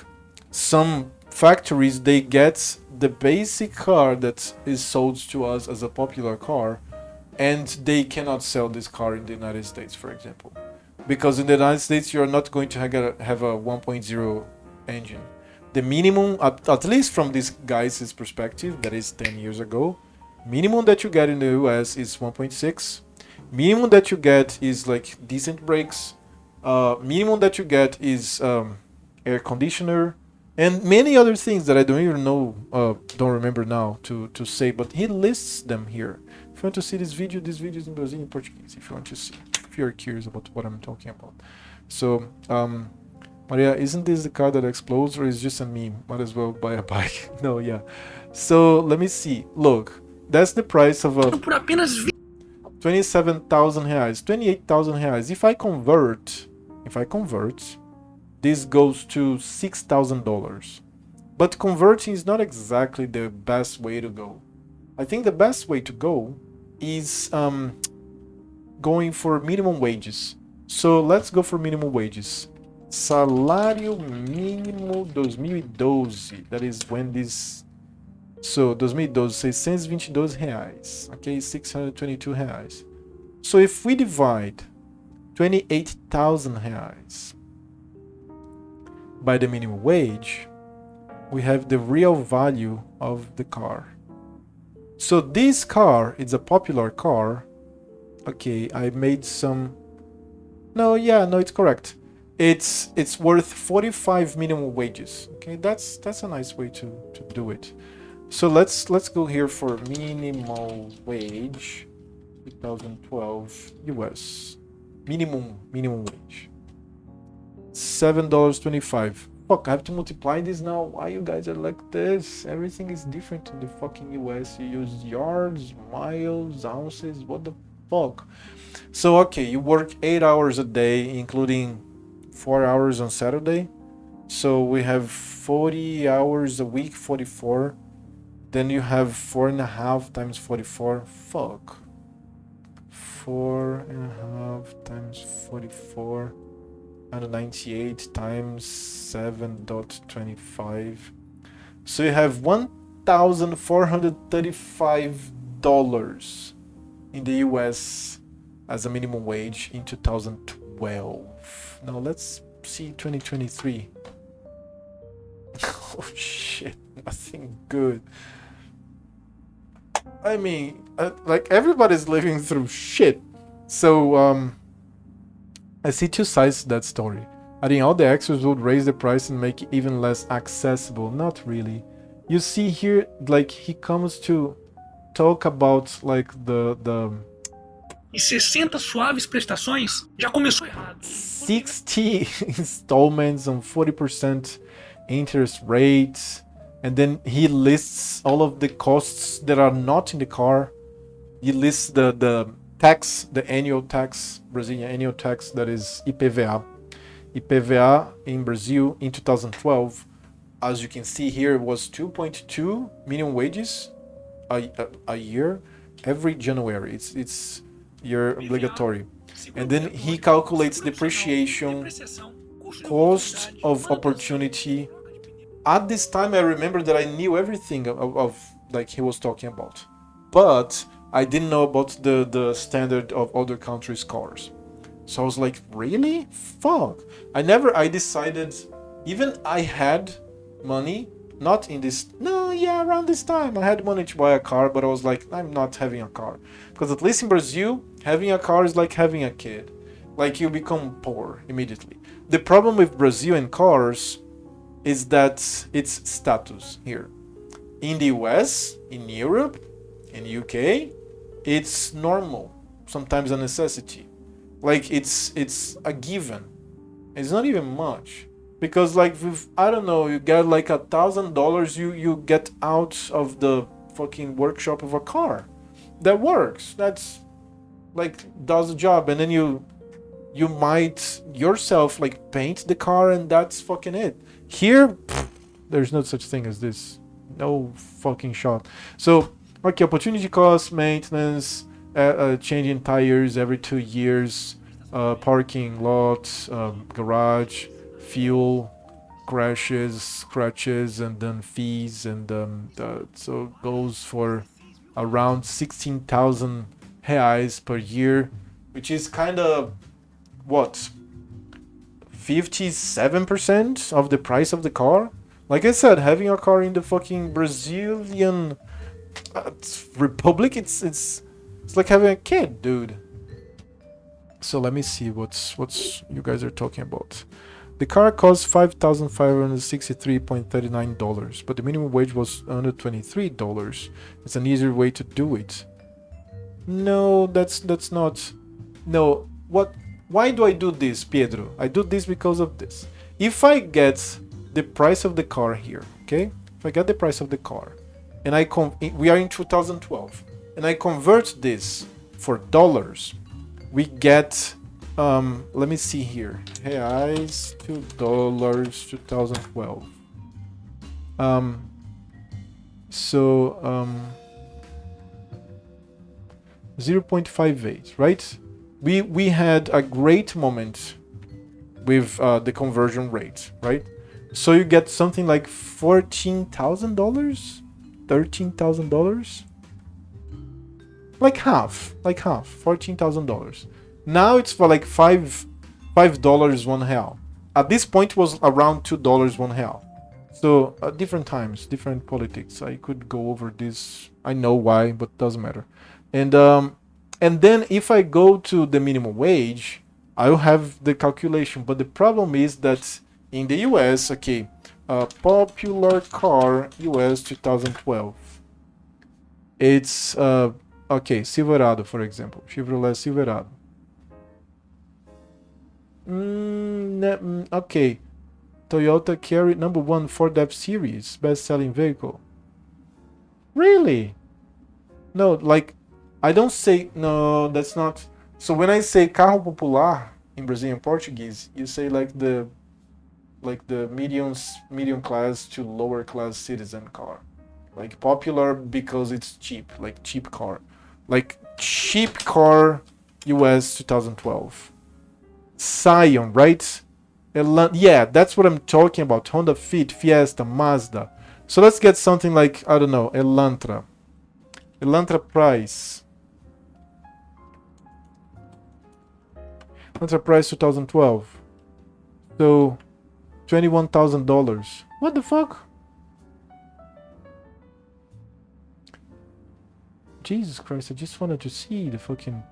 some factories, they get the basic car that is sold to us as a popular car, and they cannot sell this car in the United States, for example, because in the United States you're not going to have a 1.0 engine. The minimum, at least from this guy's perspective, that is 10 years ago, minimum that you get in the US is 1.6. Minimum that you get is like decent brakes. Minimum that you get is air conditioner and many other things that I don't even know, don't remember now to say, but he lists them here. If you want to see this video is in Brazilian Portuguese, if you want to see, if you're curious about what I'm talking about. So, Maria, isn't this the car that explodes, or is just a meme? Might as well buy a bike. No, yeah. So, let me see. Look, that's the price of a 27,000 reais, 28,000 reais. If I convert, this goes to $6,000. But converting is not exactly the best way to go. I think the best way to go is going for minimum wages. So let's go for minimum wages. Salário mínimo 2012. That is when this. So 2012, 622 reais. Okay, 622 reais. So if we divide 28,000 reais by the minimum wage, we have the real value of the car. So this car is a popular car. Okay, I made some. No, it's correct. It's worth 45 minimum wages. Okay, that's a nice way to do it. So let's go here for minimum wage 2012 US. Minimum wage. $7.25. Fuck, I have to multiply this now. Why you guys are like this? Everything is different in the fucking US. You use yards, miles, ounces. What the fuck? So okay, you work 8 hours a day, including 4 hours on Saturday. So we have 40 hours a week, 44. Then you have 4.5 times 44. Fuck. 4.5 times 44. 198 times $7.25. So you have $1,435 in the US as a minimum wage in 2012. Now let's see 2023. Oh shit, nothing good. I mean, like everybody's living through shit. So I see two sides to that story. I think all the extras would raise the price and make it even less accessible. Not really. You see here, like he comes to talk about like the E 60 suaves prestações já começou errado. 60 installments on 40% interest rates, and then he lists all of the costs that are not in the car. He lists the tax, the annual tax, Brazilian annual tax, that is IPVA. IPVA in Brazil in 2012, as you can see here, was 2.2 minimum wages a year every January. It's year obligatory. And then he calculates depreciation, cost of opportunity. At this time, I remember that I knew everything of like he was talking about, but I didn't know about the standard of other countries' cars. So I was like, really? Fuck. I decided, even I had money, not in this, no, yeah, around this time, I had money to buy a car, but I was like, I'm not having a car. Because at least in Brazil, having a car is like having a kid. Like you become poor immediately. The problem with Brazil and cars is that it's status here. In the US, in Europe, in UK, it's normal, sometimes a necessity. Like it's a given. It's not even much, because like with, I don't know, you get like $1,000, you get out of the fucking workshop of a car that works. That's like does the job, and then you might yourself like paint the car, and that's fucking it. Here, There's no such thing as this. No fucking shot. So, okay, opportunity cost, maintenance, changing tires every 2 years, parking lot, garage, fuel, crashes, scratches, and then fees, and so it goes for around 16,000 reais per year, which is kind of what, 57% of the price of the car. Like I said, having a car in the fucking Brazilian Republic, it's like having a kid, dude. So let me see what's you guys are talking about. The car costs $5,563.39, but the minimum wage was $123. It's an easier way to do it. No, that's not. No, what? Why do I do this, Pedro? I do this because of this. If I get the price of the car here, okay? If I get the price of the car, and we are in 2012, and I convert this for dollars, we get, let me see here, reais to dollars, 2012. So 0.58, right? We had a great moment with the conversion rate, right? So you get something like $14,000, $13,000, like half, $14,000. Now it's for like $5 1 real. At this point it was around $2 1 real. So different times, different politics. I could go over this. I know why, but doesn't matter. And then if I go to the minimum wage, I'll have the calculation. But the problem is that in the US, okay, popular car US 2012. It's okay, Silverado, for example, Chevrolet Silverado. Okay, Toyota Camry #1 Ford F Series, best-selling vehicle. Really? No, like I don't say no. That's not. So when I say carro popular in Brazilian Portuguese, you say like the medium class to lower class citizen car. Like popular because it's cheap, like cheap car. Like cheap car US 2012. Scion, right? Yeah, that's what I'm talking about. Honda Fit, Fiesta, Mazda. So let's get something like, I don't know, Elantra. Elantra price. Elantra price 2012. So $21,000. What the fuck? Jesus Christ, I just wanted to see the fucking...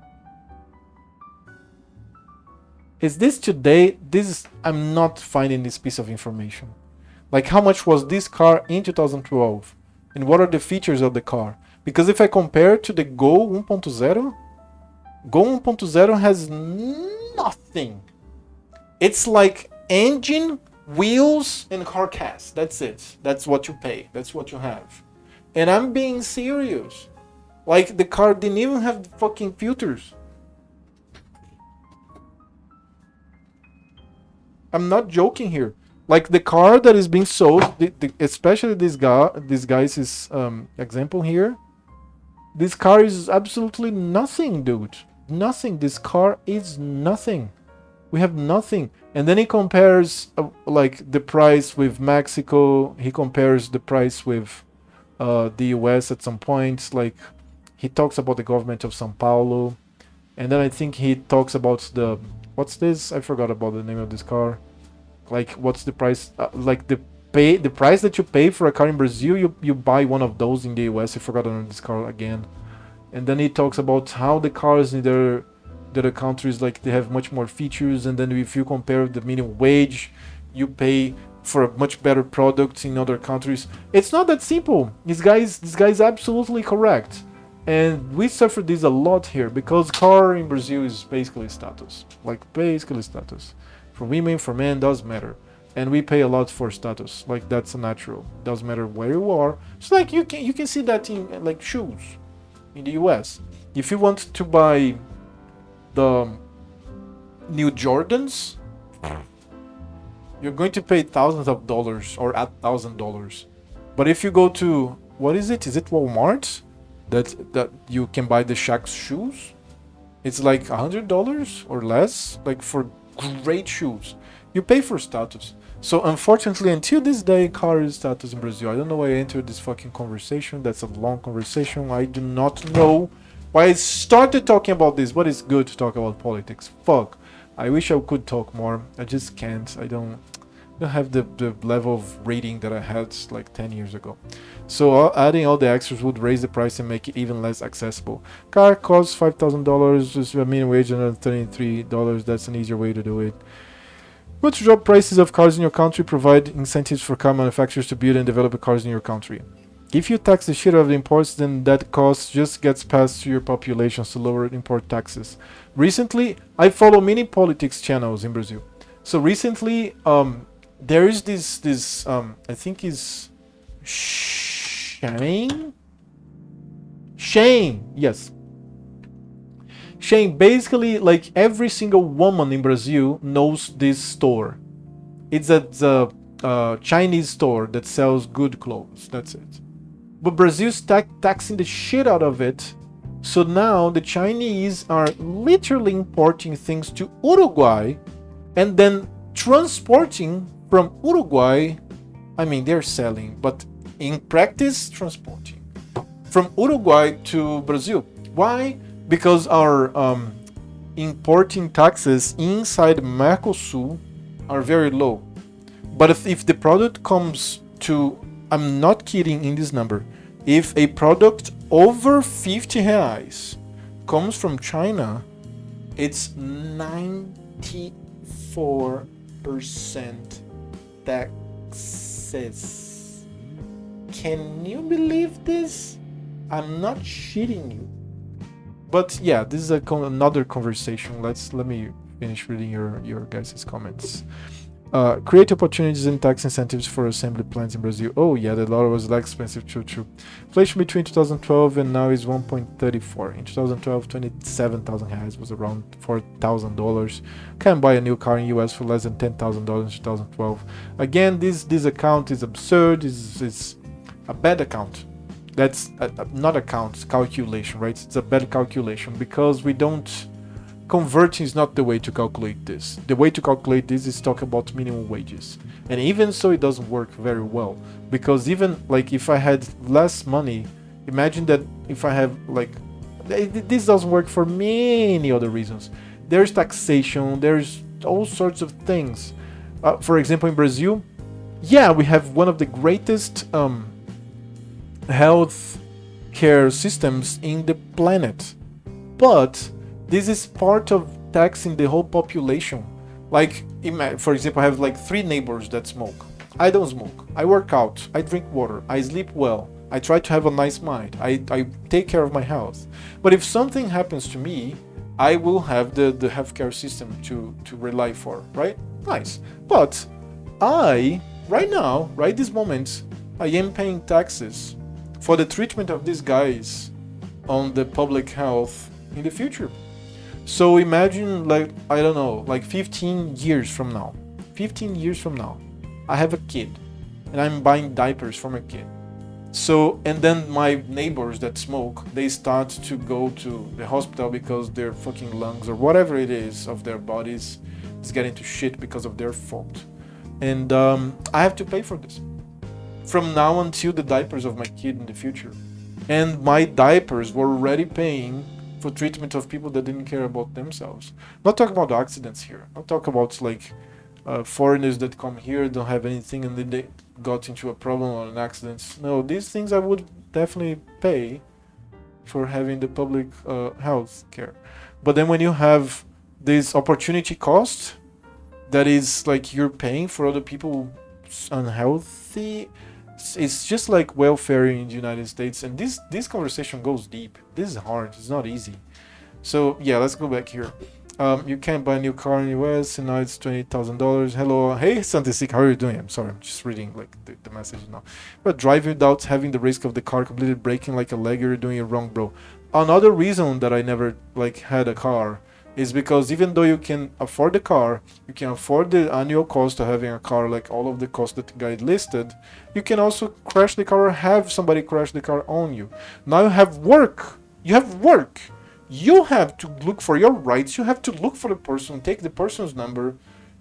Is this today? I'm not finding this piece of information. Like how much was this car in 2012? And what are the features of the car? Because if I compare to the Gol 1.0, Gol 1.0 has nothing. It's like engine, wheels, and carcass. That's it. That's what you pay. That's what you have. And I'm being serious. Like the car didn't even have fucking filters. I'm not joking here. Like the car that is being sold, especially this guy's example here. This car is absolutely nothing, dude. Nothing. This car is nothing. We have nothing. And then he compares like the price with Mexico. He compares the price with the US at some points. Like he talks about the government of São Paulo. And then I think he talks about the... What's this? I forgot about the name of this car. Like, what's the price? Like the price that you pay for a car in Brazil, you buy one of those in the US. I forgot on this car again. And then he talks about how the cars in the other countries, like they have much more features. And then if you compare the minimum wage, you pay for a much better product in other countries. It's not that simple. This guy's absolutely correct. And we suffer this a lot here because car in Brazil is basically status. Like basically status. For women, for men, doesn't matter. And we pay a lot for status. Like that's a natural. Doesn't matter where you are. It's like you can see that in like shoes in the US. If you want to buy the new Jordans, you're going to pay thousands of dollars or $1,000. But if you go to, what is it? Is it Walmart that you can buy the Shaq's shoes? It's like $100 or less, like for great shoes. You pay for status. So unfortunately, until this day, car is status in Brazil. I don't know why I entered this fucking conversation. That's a long conversation. I do not know why I started talking about this, but it's good to talk about politics. Fuck. I wish I could talk more. I just can't. I don't have the level of rating that I had like 10 years ago. So adding all the extras would raise the price and make it even less accessible. Car costs $5,000, just a minimum wage $133. That's an easier way to do it. But to drop prices of cars in your country, provide incentives for car manufacturers to build and develop cars in your country. If you tax the shit out of the imports, then that cost just gets passed to your populations to lower import taxes. Recently, I follow many politics channels in Brazil. So recently, there is this I think is Shane, yes. Shane, basically, like every single woman in Brazil knows this store. It's a Chinese store that sells good clothes. That's it. But Brazil's taxing the shit out of it. So now the Chinese are literally importing things to Uruguay and then transporting from Uruguay. I mean, they're selling, but in practice, transporting from Uruguay to Brazil. Why? Because our importing taxes inside Mercosul are very low. But if the product comes to, I'm not kidding in this number, if a product over 50 reais comes from China, it's 94% taxes. Can you believe this? I'm not shitting you. But yeah, this is another conversation. Let me finish reading your guys' comments. Create opportunities and tax incentives for assembly plants in Brazil. Oh yeah, the dollar was less expensive. True. Inflation between 2012 and now is 1.34. In 2012, 27,000 reais was around $4,000. Can buy a new car in US for less than $10,000 in 2012. Again, this account is absurd. It's a bad account. That's not account, calculation, right? It's a bad calculation because we don't. Converting is not the way to calculate this. The way to calculate this is talk about minimum wages. And even so, it doesn't work very well. Because even like if I had less money, imagine that if I have like, this doesn't work for many other reasons. There's taxation, there's all sorts of things. For example, in Brazil, yeah, we have one of the greatest health care systems in the planet. But this is part of taxing the whole population. Like, for example, I have like 3 neighbors that smoke. I don't smoke. I work out. I drink water. I sleep well. I try to have a nice mind. I take care of my health. But if something happens to me, I will have the healthcare system to rely for, right? Nice. But right now, right this moment, I am paying taxes for the treatment of these guys on the public health in the future. So imagine, like, I don't know, like 15 years from now, I have a kid and I'm buying diapers for my kid. So, and then my neighbors that smoke, they start to go to the hospital because their fucking lungs or whatever it is of their bodies is getting to shit because of their fault. And I have to pay for this from now until the diapers of my kid in the future. And my diapers were already paying for treatment of people that didn't care about themselves. Not talking about accidents here. Not talk about like foreigners that come here, don't have anything, and then they got into a problem or an accident. No, these things I would definitely pay for having the public health care. But then when you have this opportunity cost, that is like you're paying for other people unhealthy. It's just like welfare in the United States, and this conversation goes deep. This is hard. It's not easy. So yeah, let's go back here. You can't buy a new car in the US, and now it's $28,000. Hello, hey Santisik, how are you doing? I'm sorry, I'm just reading like the message now. But drive without having the risk of the car completely breaking like a leg, you're doing it wrong, bro. Another reason that I never like had a car is because even though you can afford the car, you can afford the annual cost of having a car, like all of the costs that the guy listed, you can also crash the car or have somebody crash the car on you. Now you have work. You have work. You have to look for your rights. You have to look for the person, take the person's number,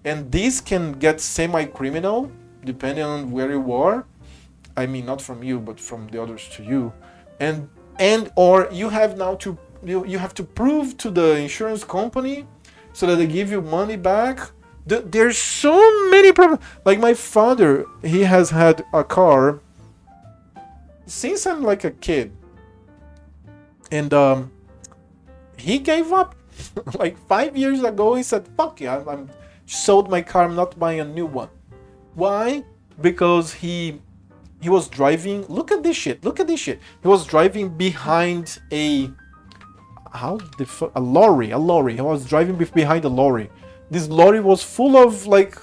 and this can get semi-criminal depending on where you are. I mean, not from you, but from the others to you. And or you have now to you have to prove to the insurance company so that they give you money back. There's so many problems. Like my father, he has had a car since I'm like a kid, and he gave up. Like 5 years ago, he said, "Fuck yeah, I'm sold my car. I'm not buying a new one." Why? Because he was driving. Look at this shit. Look at this shit. He was driving behind a lorry. He was driving behind a lorry. This lorry was full of like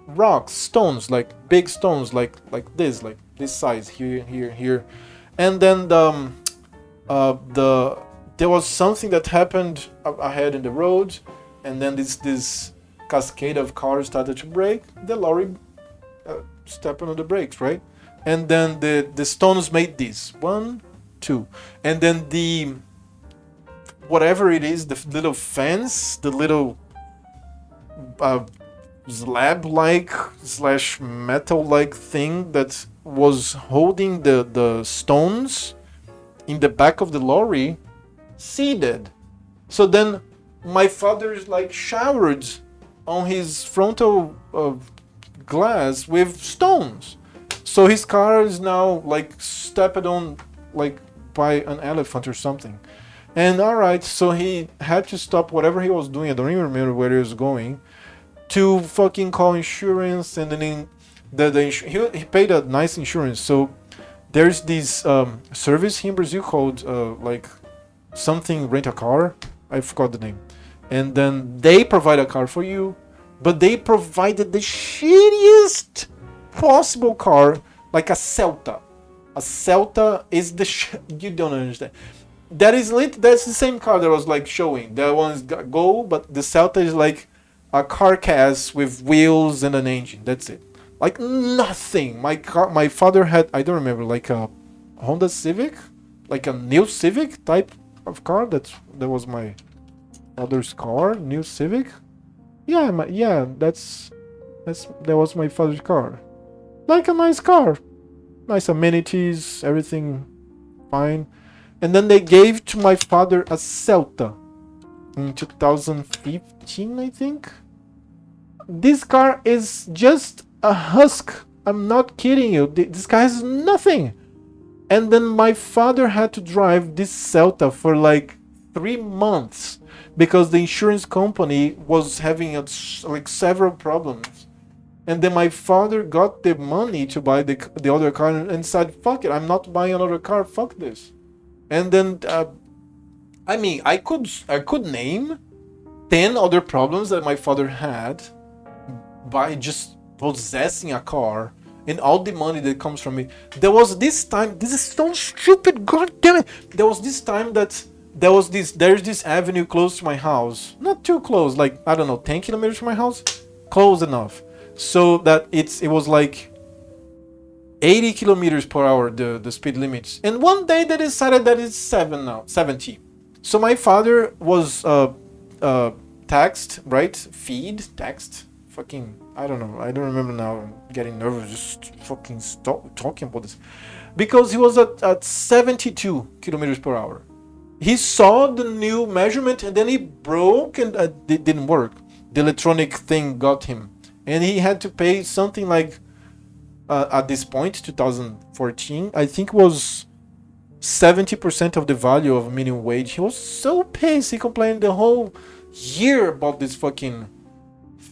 rocks, stones, like big stones, like this size here. And then there was something that happened ahead in the road, and then this cascade of cars started to brake. The lorry stepped on the brakes, right? And then the stones made this 1, 2, and then the whatever it is, the little fence, the little slab-like / metal-like thing that was holding the stones in the back of the lorry seeded. So then my father's like showered on his frontal glass with stones. So his car is now like stepped on like by an elephant or something. And alright, so he had to stop whatever he was doing, I don't even remember where he was going, to fucking call insurance, and then he paid a nice insurance. So there's this service here in Brazil called like something rent a car, I forgot the name. And then they provide a car for you, but they provided the shittiest possible car, like a Celta. A Celta is you don't understand. That's the same car that was like showing. That one's Go, but the Celta is like a carcass with wheels and an engine. That's it. Like nothing. My father had, I don't remember, like a Honda Civic, like a new Civic type of car. That was my father's car, new Civic. That was my father's car. Like a nice car, nice amenities, everything fine. And then they gave to my father a Celta in 2015, I think. This car is just a husk. I'm not kidding you. This car has nothing. And then my father had to drive this Celta for like 3 months because the insurance company was having like several problems. And then my father got the money to buy the other car and said, "Fuck it, I'm not buying another car. Fuck this." And then, I mean, I could name 10 other problems that my father had by just possessing a car and all the money that comes from it. There was this time, this is so stupid, god damn it. There was this time that there's this avenue close to my house. Not too close, like, I don't know, 10 kilometers from my house? Close enough. So that it was like 80 kilometers per hour, the speed limits. And one day they decided that it's 70. So my father was taxed, right? Taxed. Fucking, I don't know. I don't remember now. I'm getting nervous just fucking stop talking about this. Because he was at 72 kilometers per hour. He saw the new measurement and then he broke and it didn't work. The electronic thing got him. And he had to pay something like, at this point, 2014, I think was 70% of the value of minimum wage. He was so pissed. He complained the whole year about this fucking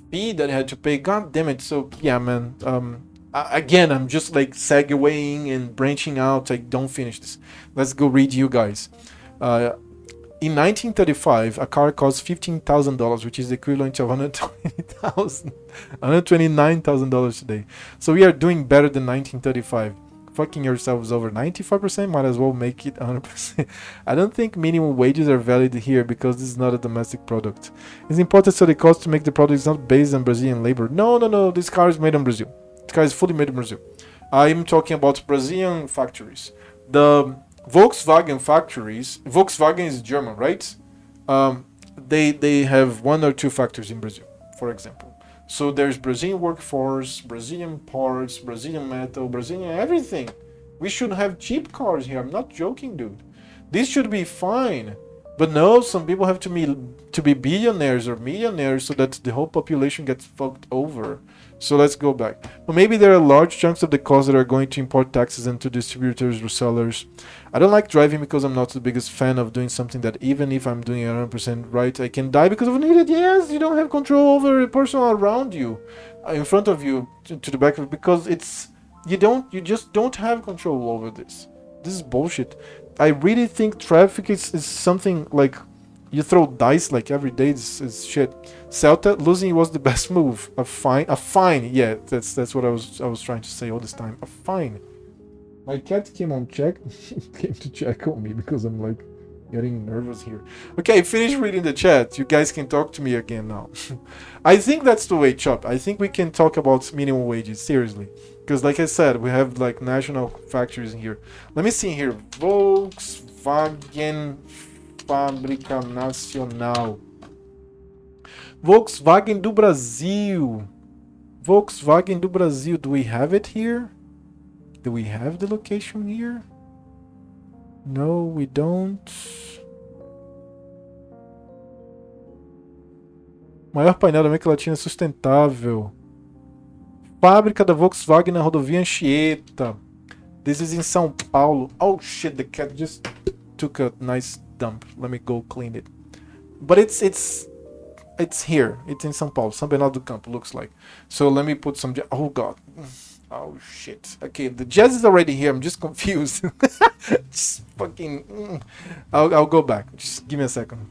fee that he had to pay. God damn it. So, yeah, man. Again, I'm just like segueing and branching out. I don't finish this. Let's go read you guys. In 1935, a car cost $15,000, which is the equivalent of $129,000 today. So we are doing better than 1935. fucking yourselves over 95%, might as well make it 100%. I don't think minimum wages are valid here because this is not a domestic product. It's important so the cost to make the product is not based on Brazilian labor. No, this car is made in Brazil. This car is fully made in Brazil. I'm talking about Brazilian factories. The Volkswagen factories, Volkswagen is German, right? They have 1 or 2 factories in Brazil, for example. So there's Brazilian workforce, Brazilian parts, Brazilian metal, Brazilian everything. We should have cheap cars here. I'm not joking, dude. This should be fine. But no, some people have to be billionaires or millionaires so that the whole population gets fucked over. So let's go back. But maybe there are large chunks of the cost that are going to import taxes and to distributors or sellers. I don't like driving because I'm not the biggest fan of doing something that even if I'm doing 100% right, I can die because of an idiot. Yes, you don't have control over the person around you, in front of you, to the back of it, because you just don't have control over this. This is bullshit. I really think traffic is something like you throw dice like every day. Is shit. Celta losing was the best move. A fine. Yeah, that's what I was trying to say all this time. A fine. My cat came to check on me because I'm like getting nervous here. Okay, finish reading the chat. You guys can talk to me again now. I think that's the way, Chop. I think we can talk about minimum wages seriously. Because like I said, we have like national factories in here. Let me see here. Volkswagen Fábrica Nacional. Volkswagen do Brasil. Volkswagen do Brasil. Do we have it here? Do we have the location here? No, we don't. Maior painel da América Latina sustentável. Fábrica da Volkswagen na rodovia Anchieta. This is in São Paulo. Oh shit, the cat just took a nice dump. Let me go clean it. But it's here. It's in São Paulo. São Bernardo do Campo looks like. So let me put some. Oh god. Oh shit. Okay, the jazz is already here. I'm just confused. Just fucking. I'll go back. Just give me a second.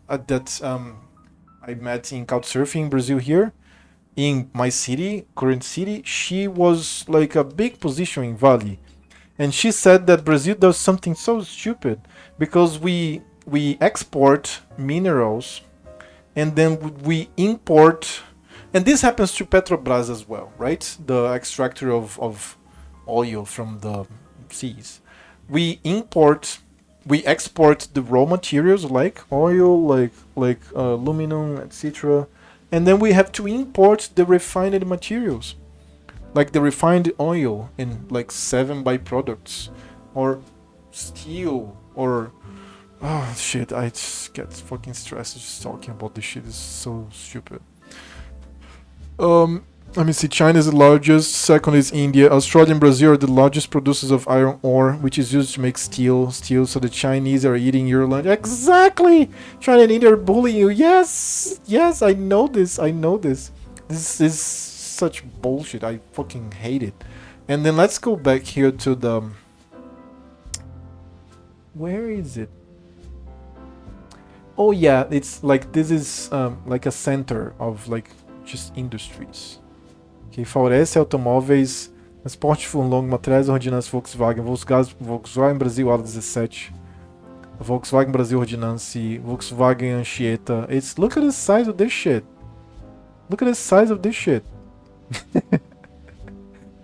that I met in Couchsurfing in Brazil here, in my city, current city, she was like a big position in Vale. And she said that Brazil does something so stupid because we export minerals and then we import, and this happens to Petrobras as well, right? The extractor of oil from the seas. We export the raw materials like oil, like aluminum, etc. And then we have to import the refined materials, like the refined oil and like 7 byproducts, or steel, or oh shit, I just get fucking stressed just talking about this shit. Is so stupid. Let me see. China is the largest. Second is India. Australia and Brazil are the largest producers of iron ore, which is used to make steel. So the Chinese are eating your lunch. Exactly. China and India are bullying you. Yes, I know this. This is such bullshit. I fucking hate it. And then let's go back here to the. Where is it? Oh yeah, it's like this is like a center of like just industries. Que favorece automóveis, transporte longo, materiais ordenança Volkswagen, Volkswagen Brasil ala 17, Volkswagen Brasil Ordinance, Volkswagen Anchieta. It's, look at the size of this shit. Look at the size of this shit.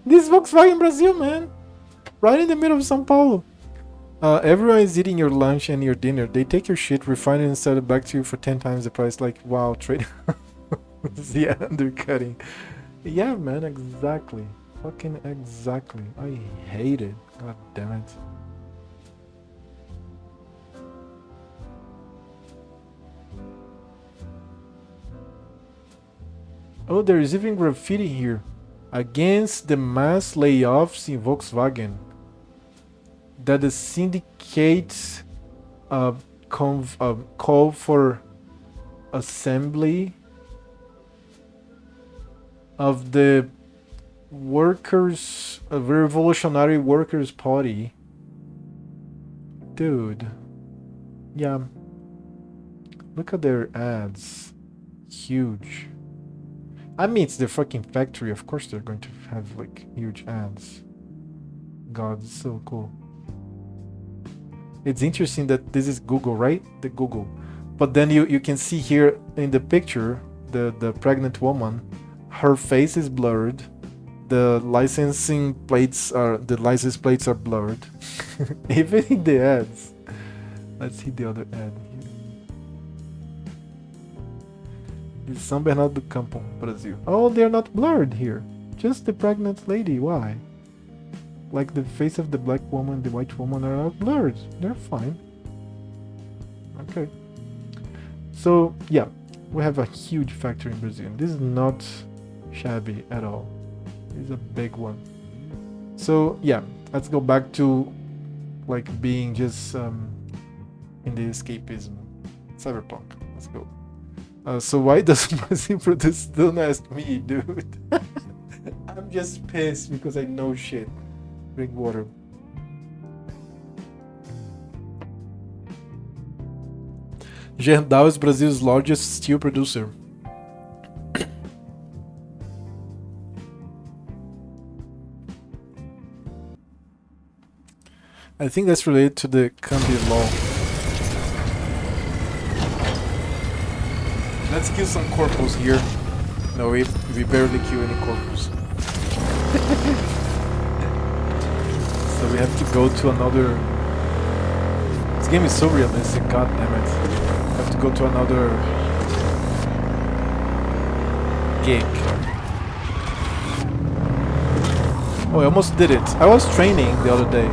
This Volkswagen Brazil, man, right in the middle of São Paulo. Everyone is eating your lunch and your dinner. They take your shit, refine it, and sell it back to you for 10 times the price. Like, wow, trade. Yeah, undercutting. Yeah, man, exactly. Fucking exactly. I hate it. God damn it. Oh, there is even graffiti here. Against the mass layoffs in Volkswagen. That the syndicates call for assembly of the workers, a Revolutionary Workers Party. Dude. Yeah. Look at their ads. Huge. I mean, it's their fucking factory. Of course they're going to have like huge ads. God, it's so cool. It's interesting that this is Google, right? The Google. But then you can see here in the picture, the pregnant woman, her face is blurred. The license plates are blurred. Even in the ads. Let's see the other ad here. This is São Bernardo do Campo, Brazil. Oh, they're not blurred here. Just the pregnant lady. Why? Like the face of the black woman, the white woman are not blurred. They're fine. Okay. So yeah, we have a huge factory in Brazil. This is not shabby at all. It's a big one. So yeah, let's go back to like being just in the escapism. Cyberpunk. Let's go. So why does Brazil produce? Don't ask me, dude. I'm just pissed because I know shit. Drink water. Gerdau is Brazil's largest steel producer. I think that's related to the Câmbio law. Let's kill some corpos here. No, we barely kill any corpos. So we have to go to another... This game is so realistic, god damn it. We have to go to another... gig. Oh, I almost did it. I was training the other day.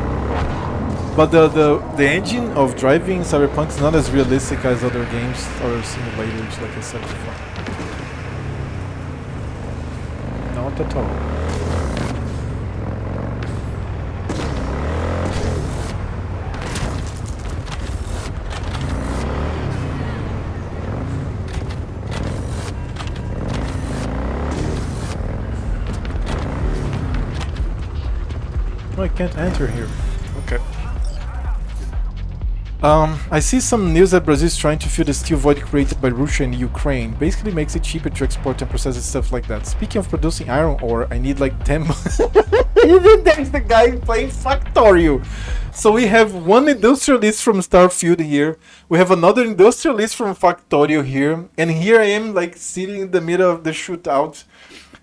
But the engine of driving Cyberpunk is not as realistic as other games or simulators, like I said before. Not at all. Oh, I can't enter here. Okay. I see some news that Brazil is trying to fill the steel void created by Russia and Ukraine. Basically makes it cheaper to export and process and stuff like that. Speaking of producing iron ore, I need like 10... There's the guy playing Factorio. So we have one industrialist from Starfield here. We have another industrialist from Factorio here. And here I am like sitting in the middle of the shootout.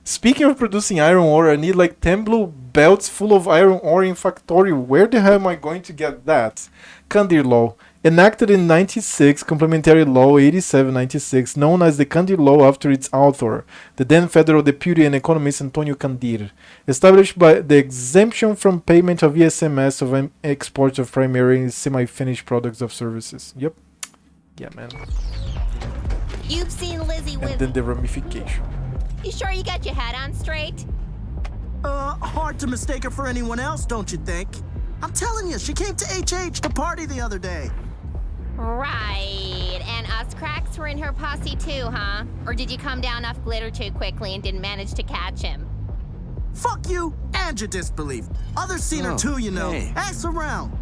Speaking of producing iron ore, I need like 10 blue belts full of iron ore in Factorio. Where the hell am I going to get that? Kandir Law. Enacted in 96, Complementary Law 8796, known as the Kandir Law after its author, the then federal deputy and economist Antonio Kandir. Established by the exemption from payment of ESMS of exports of primary and semi-finished products of services. Yep. Yeah, man. You've seen Lizzie with... And then the ramification. You sure you got your head on straight? Hard to mistake her for anyone else, don't you think? I'm telling you, she came to HH to party the other day. Right. And us cracks were in her posse too, huh? Or did you come down off glitter too quickly and didn't manage to catch him? Fuck you and your disbelief. Others seen her too, you know. Hey. Ask around.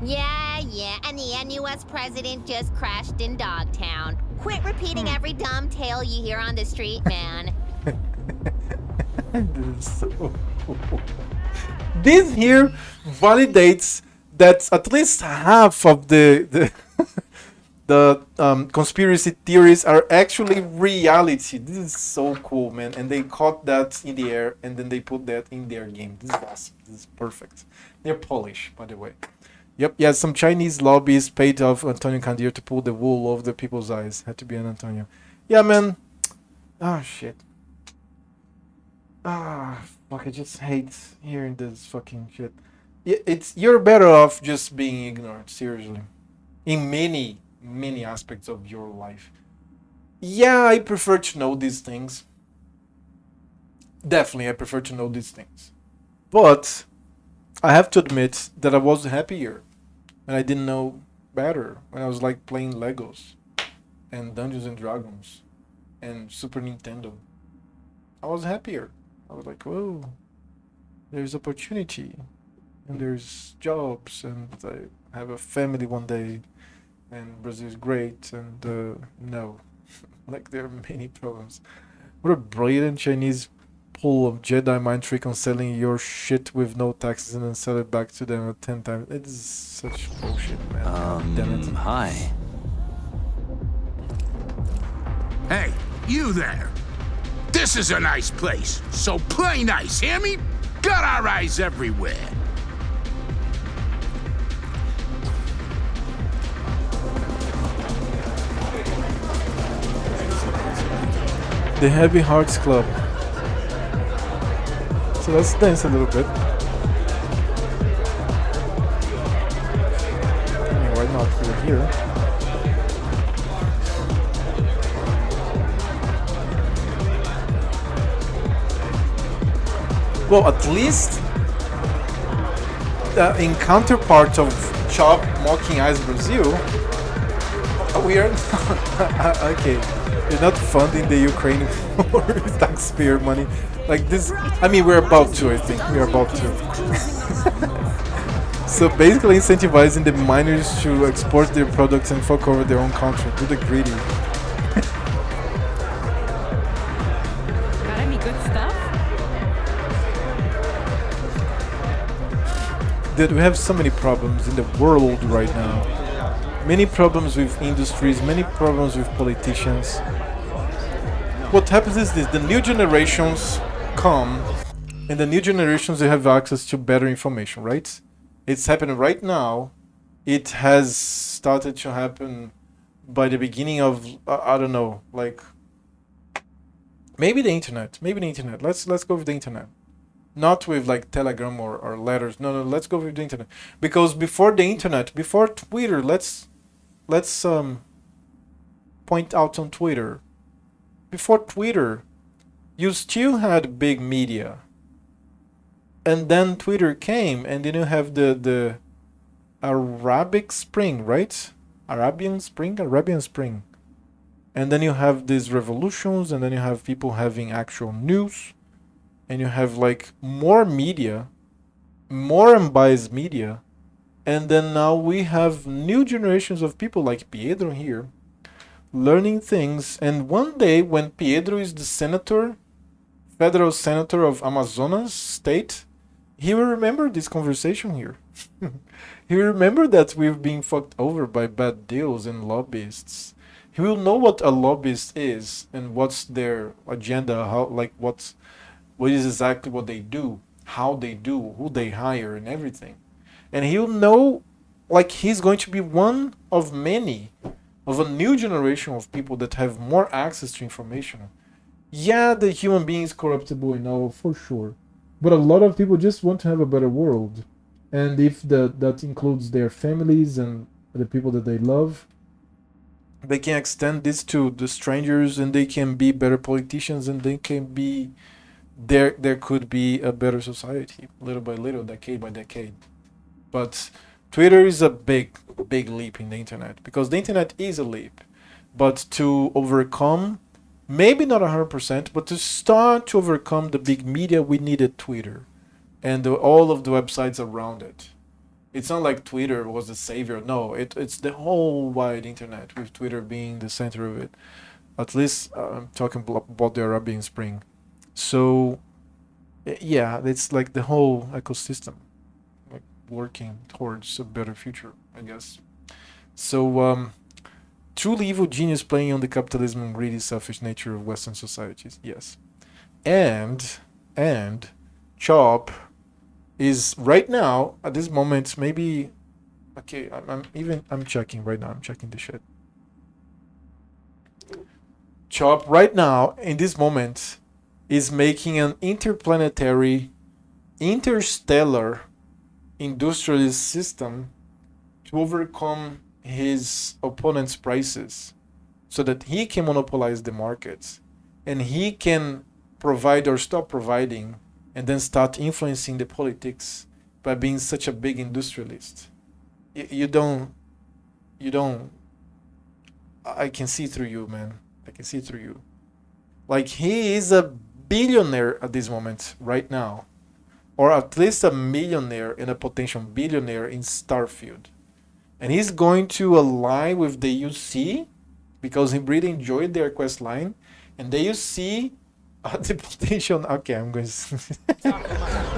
Yeah, and the NUS president just crashed in Dogtown. Quit repeating every dumb tale you hear on the street, man. This is so cool. This here validates that at least half of the conspiracy theories are actually reality. This is so cool, man. And they caught that in the air and then they put that in their game. This is awesome. This is perfect. They're Polish, by the way. Yep, yeah, some Chinese lobbyists paid off Antonio Candir to pull the wool over the people's eyes. Had to be an Antonio. Yeah, man. Oh, shit. Fuck, I just hate hearing this fucking shit. You're better off just being ignorant, seriously. In many aspects of your life. Yeah, I prefer to know these things. Definitely, I prefer to know these things. But I have to admit that I was happier when I didn't know better. When I was like playing Legos and Dungeons and Dragons and Super Nintendo. I was happier. I was like, whoa, there's opportunity and there's jobs and I have a family one day and Brazil is great and no, like there are many problems. What a brilliant Chinese pull of Jedi mind trick on selling your shit with no taxes and then sell it back to them at 10 times. It is such bullshit, man. Damn it. Hi. Hey, you there. This is a nice place, so play nice, hear me? Got our eyes everywhere. The Heavy Hearts Club. So let's dance a little bit. I mean, why not? We're here. Well, at least in counterpart of Chop mocking Ice Brazil, we are not, okay. You're not funding the Ukraine for taxpayer money like this. I mean, we're about to. I think we're about to. So basically, incentivizing the miners to export their products and fuck over their own country. Do the greedy. Got any good stuff? Dude, we have so many problems in the world right now. Many problems with industries, many problems with politicians. What happens is this, the new generations come, and the new generations, they have access to better information, right? It's happening right now. It has started to happen by the beginning of, I don't know, like, maybe the internet, Let's go with the internet. Not with like Telegram or letters. No, let's go with the internet. Because before the internet, before Twitter, let's point out on Twitter. Before Twitter, you still had big media. And then Twitter came, and then you have the Arabic Spring, right? Arabian Spring. And then you have these revolutions, and then you have people having actual news. And you have like more media, more unbiased media, And then now we have new generations of people like Pietro here learning things. And one day when Pietro is the senator, federal senator of Amazonas state, he will remember this conversation here. He will remember that we've been fucked over by bad deals and lobbyists. He will know what a lobbyist is and what's their agenda, how like what is exactly what they do, how they do, who they hire and everything. And he'll know, like, he's going to be one of many of a new generation of people that have more access to information. Yeah, the human being is corruptible and all, for sure. But a lot of people just want to have a better world. And if that includes their families and the people that they love, they can extend this to the strangers, and they can be better politicians, and they can be there could be a better society, little by little, decade by decade. But Twitter is a big leap in the internet, because the internet is a leap. But to overcome, maybe not 100%, but to start to overcome the big media, we needed Twitter and all of the websites around it. It's not like Twitter was the savior. No, it's the whole wide internet, with Twitter being the center of it. At least I'm talking about the Arabian Spring. So yeah, it's like the whole ecosystem, like working towards a better future, I guess. So truly evil genius playing on the capitalism and greedy, selfish nature of Western societies. Yes, and Chop is right now at this moment, maybe okay, I'm checking right now, I'm checking the shit. Chop right now in this moment is making an interplanetary, interstellar industrialist system to overcome his opponent's prices, so that he can monopolize the markets and he can provide or stop providing, and then start influencing the politics by being such a big industrialist. You don't. I can see through you, man. I can see through you. Like, he is a billionaire at this moment, right now, or at least a millionaire and a potential billionaire in Starfield, and he's going to align with the UC because he really enjoyed their quest line, and the UC. The potential. Okay, I'm going to.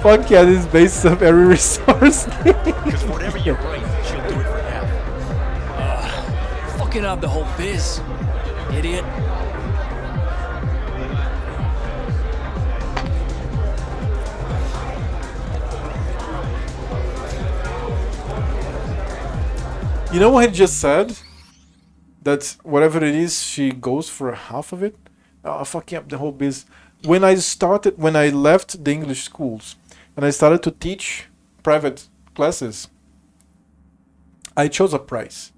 Fuck yeah, this is based on every resource. Because whatever you write, she'll do it for half. Fucking up the whole biz, idiot. You know what he just said? That whatever it is, she goes for half of it. Fucking up the whole biz. When I left the English schools and I started to teach private classes, I chose a price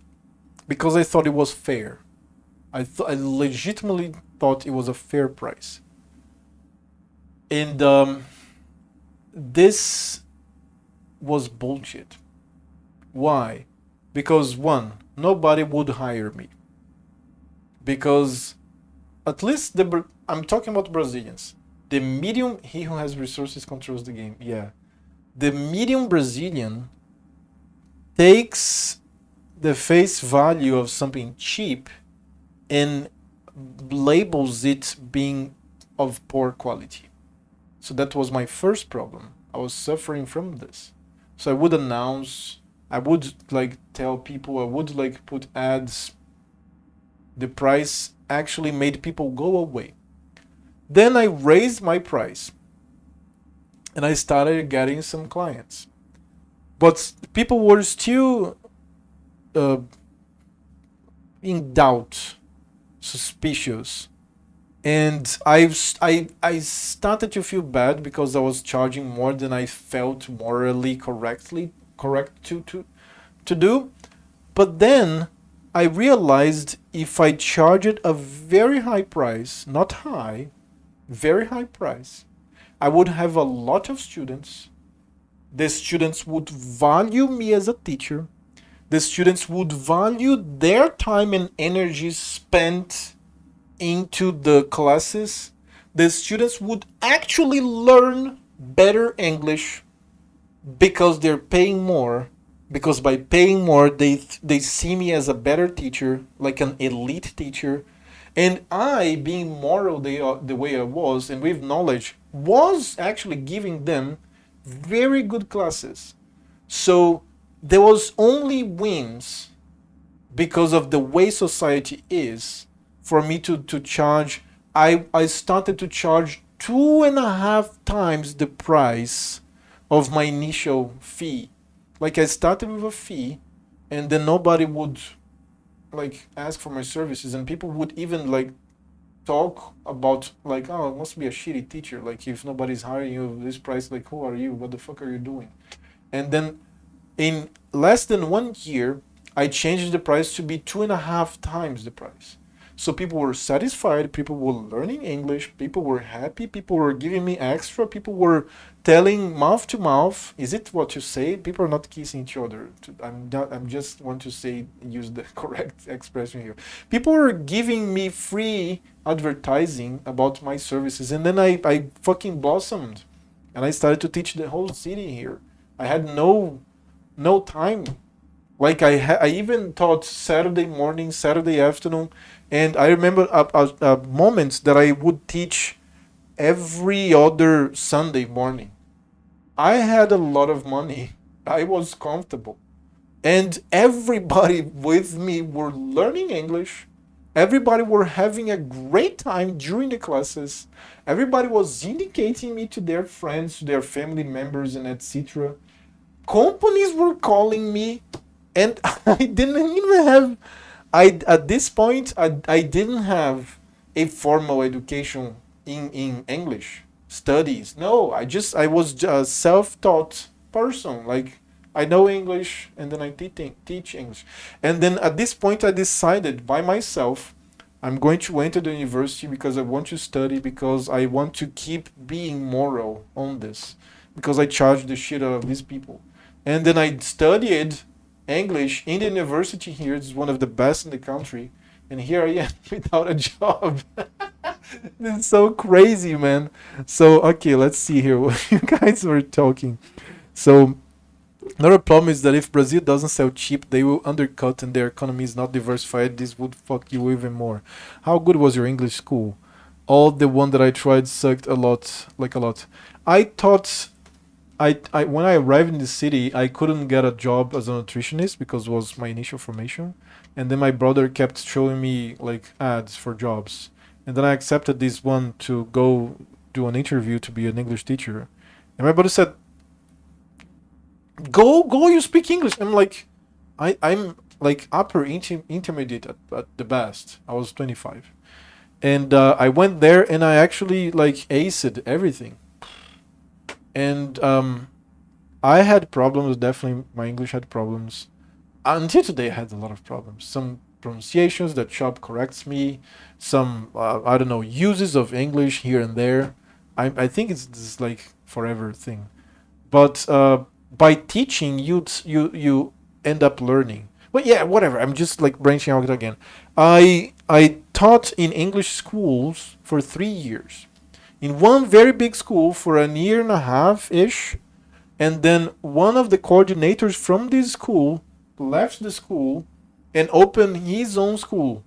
because I thought it was fair. I legitimately thought it was a fair price. And this was bullshit. Why? Because one, nobody would hire me. Because at least I'm talking about Brazilians. The medium, he who has resources controls the game. Yeah. The medium Brazilian takes the face value of something cheap and labels it being of poor quality. So that was my first problem. I was suffering from this. So I would announce, I would like tell people, I would like put ads. The price actually made people go away. Then I raised my price and I started getting some clients, but people were still in doubt, suspicious, and I started to feel bad because I was charging more than I felt morally correct to do. But then I realized if I charged a very high price, not high, very high price, I would have a lot of students. The students would value me as a teacher. The students would value their time and energy spent into the classes. The students would actually learn better English because they're paying more, because by paying more, they see me as a better teacher, like an elite teacher. And I, being moral the way I was, and with knowledge, was actually giving them very good classes. So there was only wins because of the way society is for me to charge. I started to charge 2.5 times the price of my initial fee. Like I started with a fee, and then nobody would like ask for my services, and people would even like talk about like, oh, it must be a shitty teacher. Like if nobody's hiring you this price, like who are you? What the fuck are you doing? And then in less than 1 year, I changed the price to be 2.5 times the price. So people were satisfied, people were learning English, people were happy, people were giving me extra, people were telling mouth to mouth, is it what you say? People are not kissing each other. I'm just want to say, use the correct expression here. People were giving me free advertising about my services, and then I fucking blossomed. And I started to teach the whole city here. I had no time. Like I even taught Saturday morning, Saturday afternoon, and I remember moments that I would teach every other Sunday morning. I had a lot of money. I was comfortable. And everybody with me were learning English. Everybody were having a great time during the classes. Everybody was indicating me to their friends, to their family members, and etc. Companies were calling me, and I didn't even have, at this point, I didn't have a formal education in English studies. No, I was a self-taught person. Like I know English, and then I teach English. And then at this point, I decided by myself, I'm going to enter the university because I want to study, because I want to keep being moral on this, because I charge the shit out of these people. And then I studied English in the university here. It's one of the best in the country. And here I am without a job. This is so crazy, man. So, okay, let's see here what you guys were talking. So, another problem is that if Brazil doesn't sell cheap, they will undercut, and their economy is not diversified. This would fuck you even more. How good was your English school? All the one that I tried sucked a lot, like a lot. I thought... when I arrived in the city, I couldn't get a job as a nutritionist because it was my initial formation. And then my brother kept showing me like ads for jobs. And then I accepted this one to go do an interview to be an English teacher. And my brother said, go, you speak English. I'm like, I'm like upper intermediate at the best. I was 25. And I went there and I actually like aced everything. And I had problems, definitely my English had problems. Until today I had a lot of problems. Some pronunciations that Shop corrects me, some, I don't know, uses of English here and there. I think it's this like forever thing. But by teaching, you end up learning. But yeah, whatever, I'm just like branching out again. I taught in English schools for 3 years. In one very big school for 1.5 years-ish, and then one of the coordinators from this school left the school and opened his own school,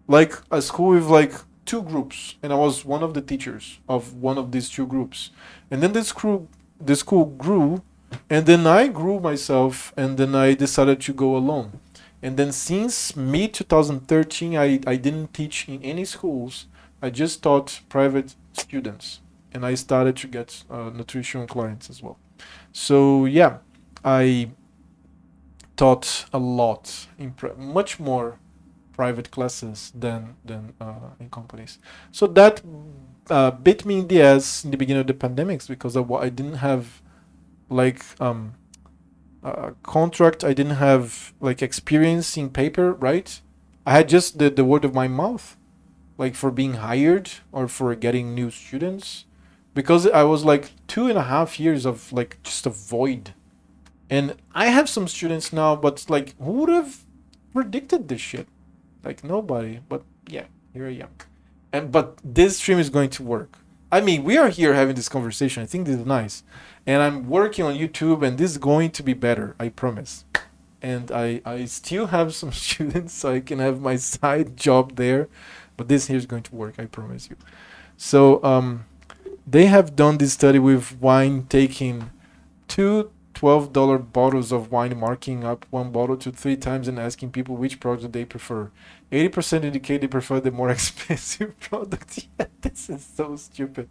like a school with like 2 groups, and I was one of the teachers of one of these 2 groups. And then the school grew, and then I grew myself, and then I decided to go alone. And then since mid-2013, I didn't teach in any schools. I just taught private students, and I started to get nutrition clients as well. So yeah, I taught a lot in much more private classes than in companies. So that bit me in the ass in the beginning of the pandemics, because I didn't have like a contract. I didn't have like experience in paper, right? I had just the word of my mouth, like for being hired or for getting new students, because I was like 2.5 years of like just a void. And I have some students now, but like, who would have predicted this shit? Like nobody. But yeah, here I am. But this stream is going to work. I mean, we are here having this conversation. I think this is nice. And I'm working on YouTube, and this is going to be better. I promise. and I still have some students, so I can have my side job there. But this here is going to work, I promise you. So they have done this study with wine, taking two $12 bottles of wine, marking up one bottle to 3 times and asking people which product they prefer. 80% indicate they prefer the more expensive product. Yeah, this is so stupid.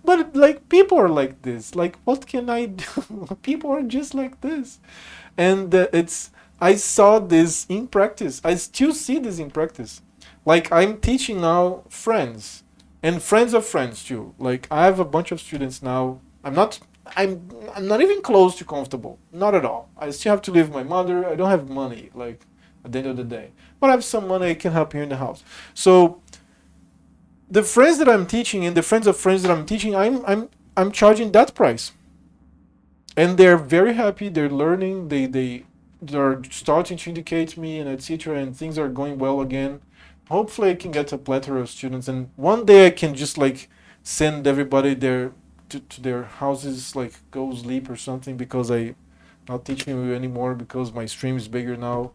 But like, people are like this. Like, what can I do? People are just like this. And I saw this in practice. I still see this in practice. Like, I'm teaching now friends and friends of friends too. Like, I have a bunch of students now. I'm not even close to comfortable. Not at all. I still have to live with my mother. I don't have money, like, at the end of the day. But I have some money I can help here in the house. So the friends that I'm teaching and the friends of friends that I'm teaching, I'm charging that price. And they're very happy. They're learning. They're starting to indicate me and etc. And things are going well again. Hopefully I can get a plethora of students, and one day I can just like send everybody there to their houses, like go sleep or something, because I'm not teaching you anymore because my stream is bigger now.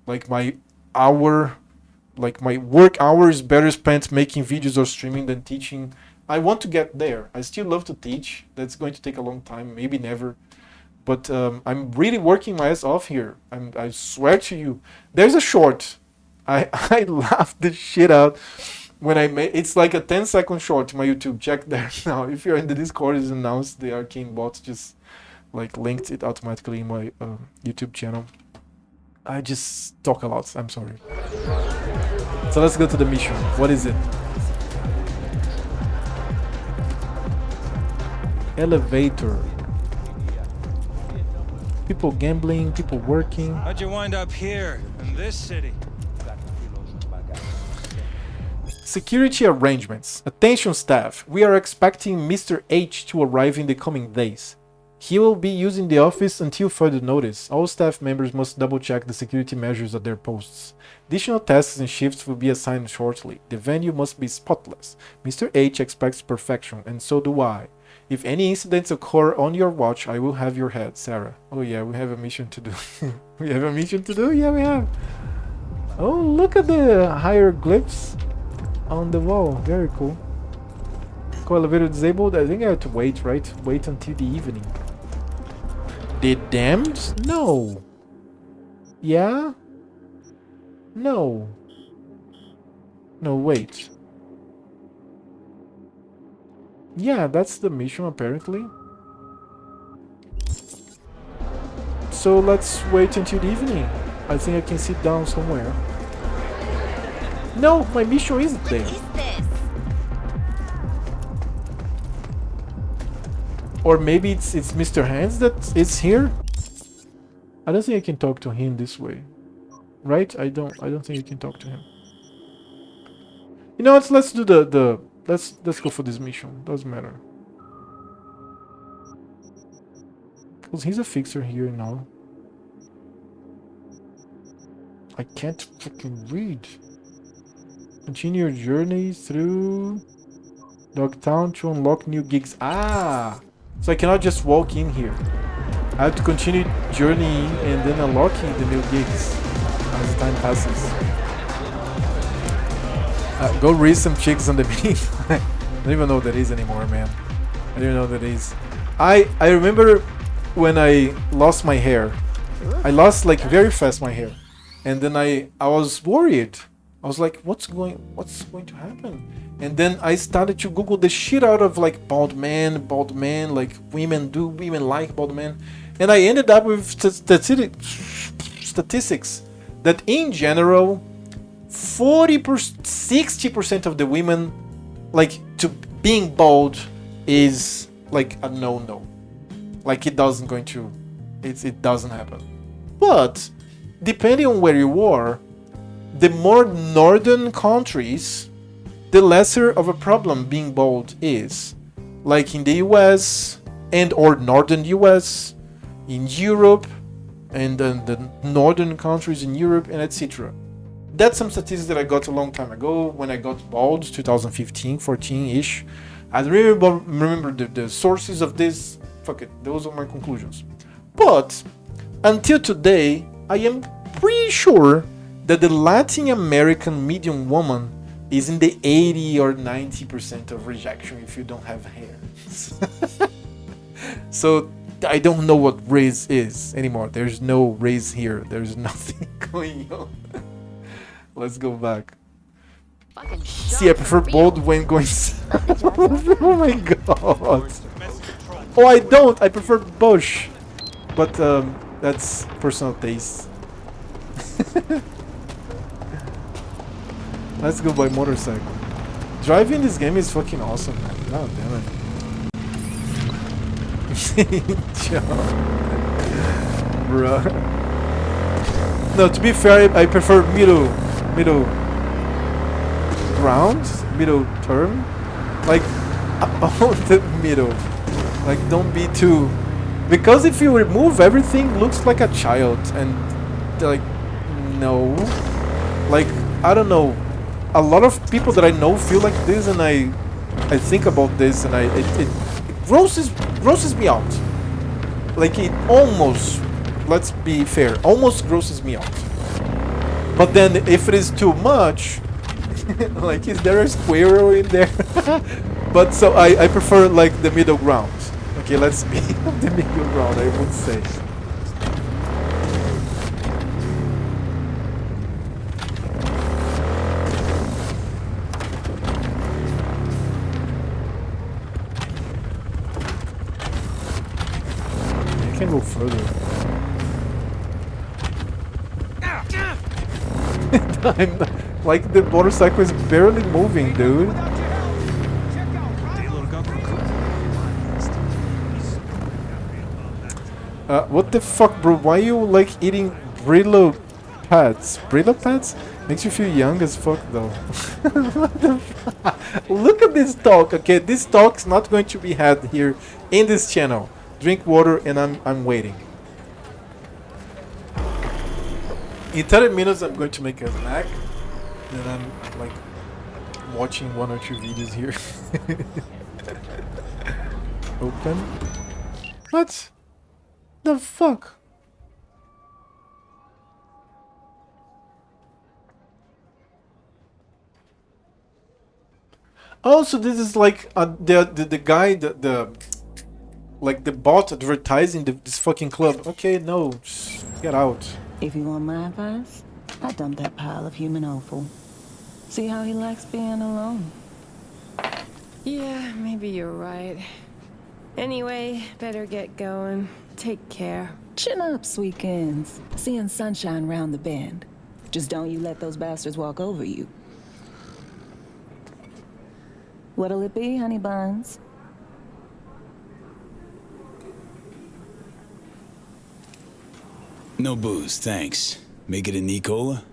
Like my work hour is better spent making videos or streaming than teaching. I want to get there. I still love to teach. That's going to take a long time, maybe never. But I'm really working my ass off here. I swear to you. There's a short. I laughed the shit out when I made. It's like a 10-second short to my YouTube. Check there now. If you're in the Discord, it's announced. The Arcane bot just like linked it automatically in my YouTube channel. I just talk a lot. I'm sorry. So let's go to the mission. What is it? Elevator. People gambling, people working. How'd you wind up here in this city? Security arrangements. Attention staff, we are expecting Mr. H to arrive in the coming days. He will be using the office until further notice. All staff members must double check the security measures at their posts. Additional tasks and shifts will be assigned shortly. The venue must be spotless. Mr. H expects perfection, and so do I. If any incidents occur on your watch, I will have your head, Sarah. Oh yeah, we have a mission to do. We have a mission to do? Yeah, we have. Oh, look at the hieroglyphs on the wall. Very cool. Co-elevator disabled. I think I have to wait, right? Wait until the evening. The damned? No. Yeah? No. No, wait. Yeah, that's the mission apparently. So let's wait until the evening. I think I can sit down somewhere. No, my mission isn't there. What is this? Or maybe it's Mr. Hands that is here. I don't think I can talk to him this way, right? I don't think you can talk to him. You know what? Let's do let's go for this mission. Doesn't matter. Because he's a fixer here now. I can't fucking read. Continue your journey through Dogtown to unlock new gigs. Ah! So I cannot just walk in here. I have to continue journeying and then unlocking the new gigs as time passes. Go read some chicks on the beat. I don't even know what that is anymore, man. I don't even know what that is. I remember when I lost my hair. I lost like very fast my hair. And then I was worried. I was like, what's going to happen? And then I started to Google the shit out of like bald man, like women like bald men. And I ended up with statistics that in general 60% of the women, like, to being bald is like a no. Like it doesn't happen. But depending on where you are, the more northern countries, the lesser of a problem being bald is. Like in the US and or northern US, in Europe, and then the northern countries in Europe, and etc. That's some statistics that I got a long time ago when I got bald, 2015, 14-ish. I don't remember the sources of this. Fuck it, those are my conclusions. But until today, I am pretty sure that the Latin American medium woman is in the 80 or 90% of rejection if you don't have hair. So I don't know what race is anymore. There's no race here. There's nothing going on. Let's go back. See, I prefer bold when going south. Oh my god. Oh, I don't. I prefer bush. But that's personal taste. Let's go by motorcycle. Driving this game is fucking awesome, man. God damn it. Bruh. No, to be fair, I prefer middle ground, middle term. Like, about the middle. Like, don't be too... Because if you remove everything, looks like a child. And, like, no. Like, I don't know. A lot of people that I know feel like this, and I think about this, and it grosses me out. Like, it almost, let's be fair, almost grosses me out. But then if it is too much, like, is there a squirrel in there? But so I prefer like the middle ground. Okay, let's be on the middle ground, I would say. I can go further. Like, the motorcycle is barely moving, dude. What the fuck, bro? Why you like eating Brillo pads? Brillo pads? Makes you feel young as fuck, though. What the fuck? Look at this talk, okay? This talk's not going to be had here in this channel. Drink water, and I'm waiting. In 30 minutes, I'm going to make a snack. Then I'm like watching 1 or 2 videos here. Open. What? The fuck? Oh, so this is like the guy, the like the bot advertising this fucking club. Okay, no, just get out. If you want my advice, I dump that pile of human offal. See how he likes being alone. Yeah, maybe you're right. Anyway, better get going. Take care. Chin up, Sweekends. Seeing sunshine round the bend. Just don't you let those bastards walk over you. What'll it be, honey buns? No booze, thanks. Make it a Nicola?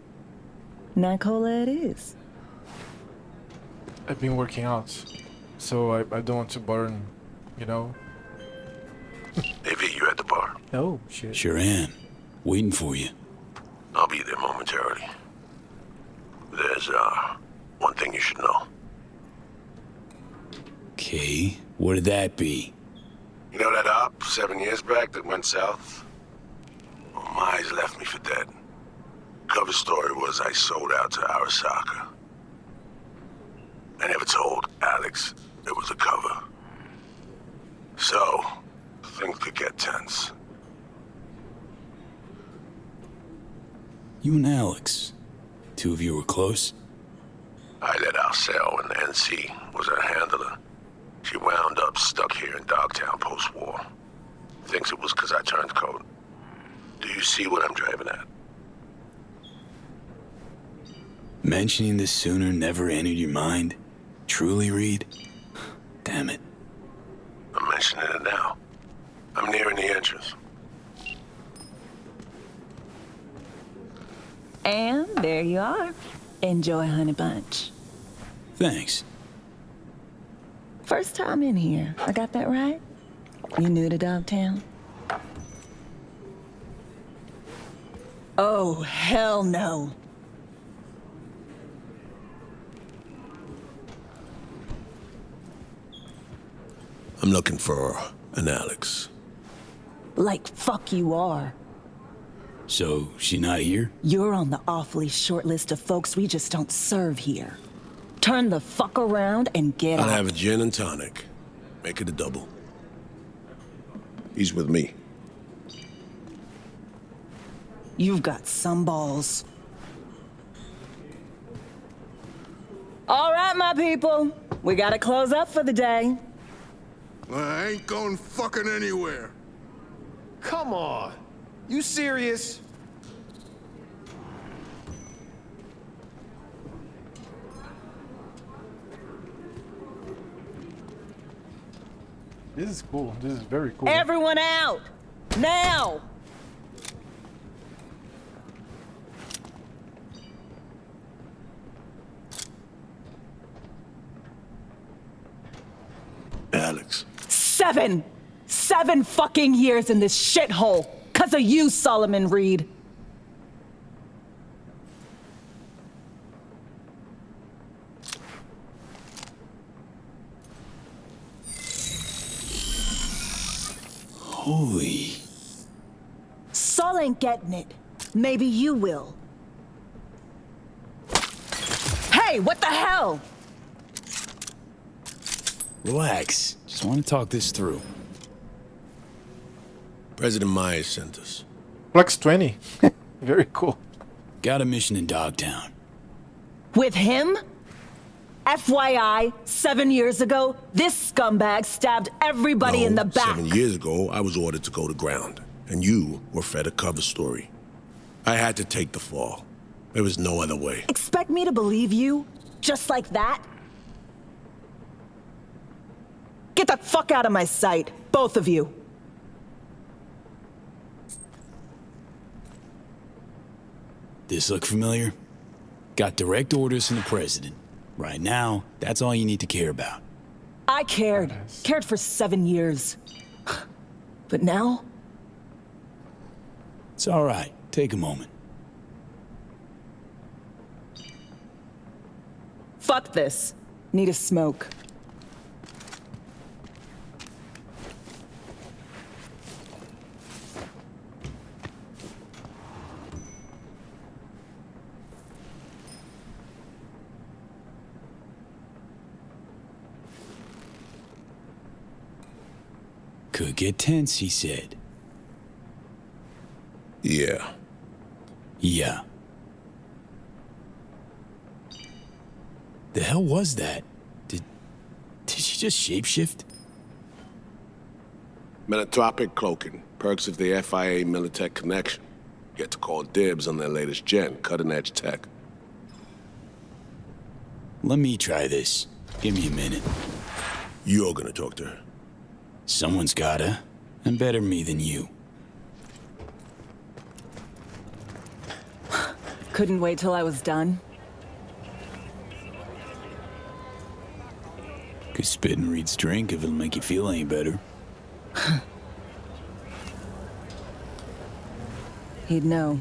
Nicola it is. I've been working out, so I don't want to burn, you know? Maybe you at the bar. Oh, shit. Sure am. Waiting for you. I'll be there momentarily. There's, one thing you should know. Okay, what'd that be? You know that op 7 years back that went south? Well, Mize left me for dead. Cover story was I sold out to Arasaka. I never told Alex it was a cover. So, things could get tense. You and Alex, two of you were close? I let Arcel when the NC was her handler. She wound up stuck here in Dogtown post-war. Thinks it was because I turned coat. Do you see what I'm driving at? Mentioning this sooner never entered your mind? Truly, Reed? Damn it. I'm mentioning it now. I'm nearing the entrance. And there you are. Enjoy, honey bunch. Thanks. First time in here. I got that right? You new to Dogtown? Oh, hell no. I'm looking for an Alex. Like fuck you are. So, she not here? You're on the awfully short list of folks we just don't serve here. Turn the fuck around and get out. I'll have a gin and tonic. Make it a double. He's with me. You've got some balls. All right, my people. We gotta close up for the day. I ain't going fucking anywhere. Come on. You serious? This is cool. This is very cool. Everyone out! Now! Alex. 7 fucking years in this shithole. 'Cause of you, Solomon Reed. Holy. Sol ain't getting it. Maybe you will. Hey, what the hell? Relax. Just want to talk this through. President Myers sent us. Flex 20. Very cool. Got a mission in Dogtown. With him? FYI, 7 years ago, this scumbag stabbed everybody in the back. 7 years ago, I was ordered to go to ground, and you were fed a cover story. I had to take the fall. There was no other way. Expect me to believe you? Just like that? Get the fuck out of my sight, both of you. This look familiar? Got direct orders from the president. Right now, that's all you need to care about. I cared. Cared for 7 years. But now? It's all right. Take a moment. Fuck this. Need a smoke. Could get tense, he said. Yeah. Yeah. The hell was that? Did she just shapeshift? Metatropic cloaking. Perks of the FIA Militech connection. Get to call dibs on their latest gen, cutting-edge tech. Let me try this. Give me a minute. You're gonna talk to her. Someone's gotta. And better me than you. Couldn't wait till I was done. Could spit in Reed's drink if it'll make you feel any better. He'd know.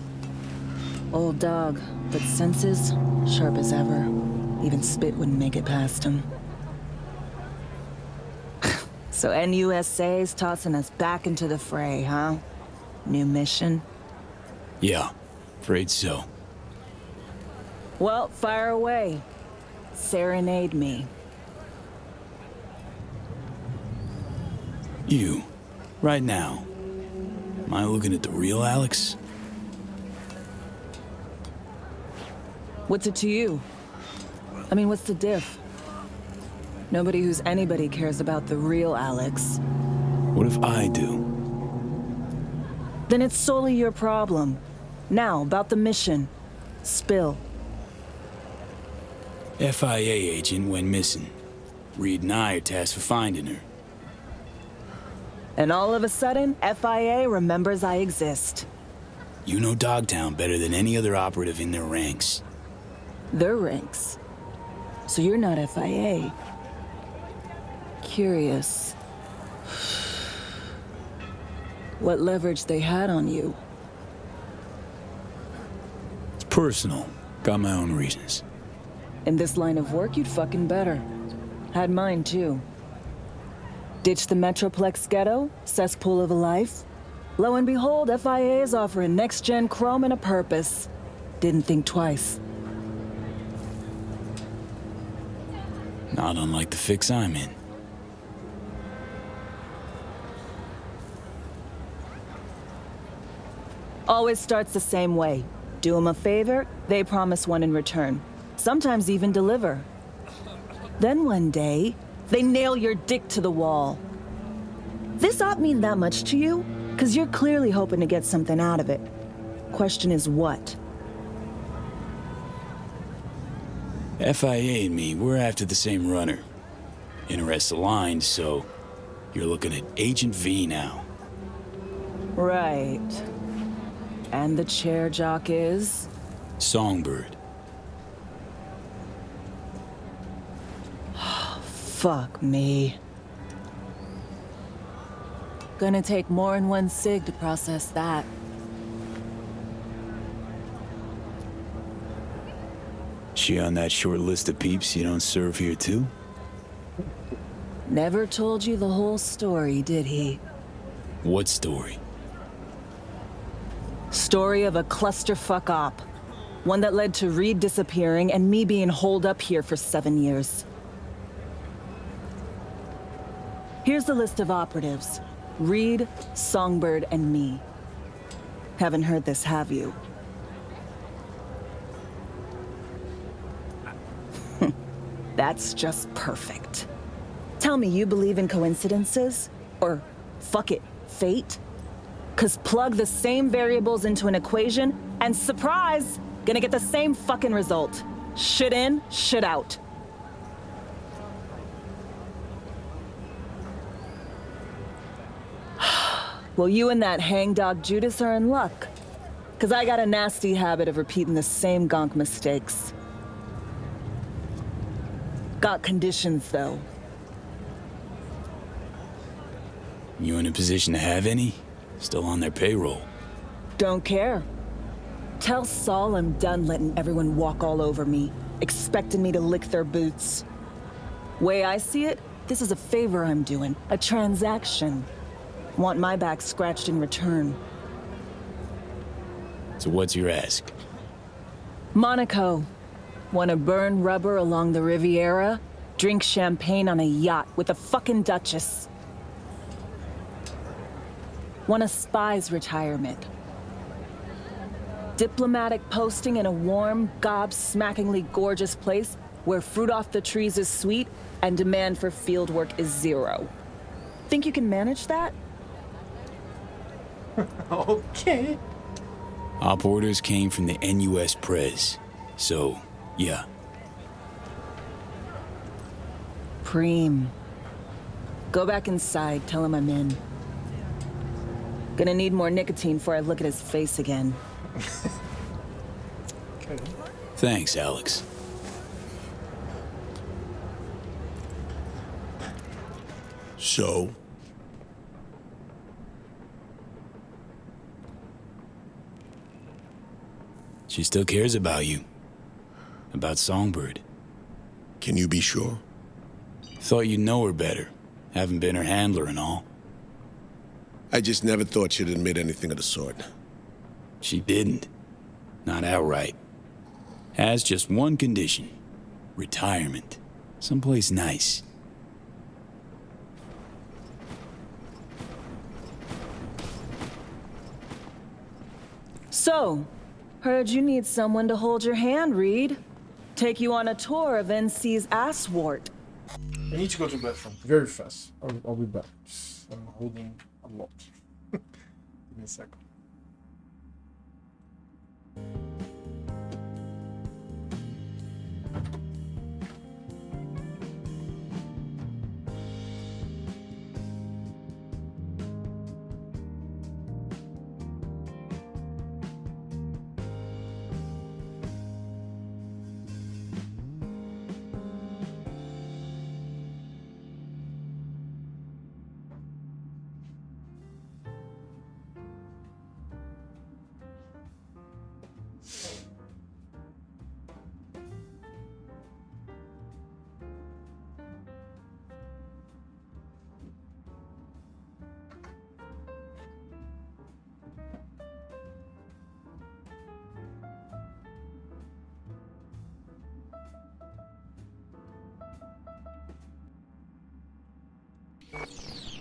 Old dog, but senses sharp as ever. Even spit wouldn't make it past him. So NUSA's tossing us back into the fray, huh? New mission? Yeah, afraid so. Well, fire away. Serenade me. You, right now. Am I looking at the real Alex? What's it to you? I mean, what's the diff? Nobody who's anybody cares about the real Alex. What if I do? Then it's solely your problem. Now, about the mission. Spill. FIA agent went missing. Reed and I are tasked for finding her. And all of a sudden, FIA remembers I exist. You know Dogtown better than any other operative in their ranks. Their ranks? So you're not FIA. Curious. What leverage they had on you? It's personal. Got my own reasons. In this line of work, you'd fucking better. Had mine, too. Ditch the Metroplex ghetto, cesspool of a life. Lo and behold, FIA is offering next-gen chrome and a purpose. Didn't think twice. Not unlike the fix I'm in. Always starts the same way. Do them a favor, they promise one in return. Sometimes even deliver. Then one day, they nail your dick to the wall. This ought mean that much to you? Because you're clearly hoping to get something out of it. Question is what? FIA and me, we're after the same runner. Interests aligned, so you're looking at Agent V now. Right. And the chair jock is? Songbird. Fuck me. Gonna take more than one cig to process that. She on that short list of peeps you don't serve here too? Never told you the whole story, did he? What story? Story of a clusterfuck op. One that led to Reed disappearing and me being holed up here for 7 years. Here's the list of operatives. Reed, Songbird, and me. Haven't heard this, have you? That's just perfect. Tell me you believe in coincidences? Or, fuck it, fate? 'Cause plug the same variables into an equation, and surprise! Gonna get the same fucking result. Shit in, shit out. Well, you and that hangdog Judas are in luck. 'Cause I got a nasty habit of repeating the same gonk mistakes. Got conditions, though. You in a position to have any? Still on their payroll. Don't care. Tell Saul I'm done letting everyone walk all over me, expecting me to lick their boots. Way I see it, this is a favor I'm doing, a transaction. Want my back scratched in return. So what's your ask? Monaco. Wanna burn rubber along the Riviera? Drink champagne on a yacht with a fucking duchess? Want a spy's retirement? Diplomatic posting in a warm, gobsmackingly gorgeous place where fruit off the trees is sweet and demand for fieldwork is zero. Think you can manage that? Okay. Op orders came from the NUS Prez. So, yeah. Preem. Go back inside, tell him I'm in. Gonna need more nicotine before I look at his face again. Okay. Thanks, Alex. So? She still cares about you. About Songbird. Can you be sure? Thought you'd know her better. Haven't been her handler and all. I just never thought she'd admit anything of the sort. She didn't. Not outright. Has just one condition. Retirement. Someplace nice. So, heard you need someone to hold your hand, Reed. Take you on a tour of NC's asswart. I need to go to the bathroom very fast. I'll be back. I'm holding a lot. Give me a second.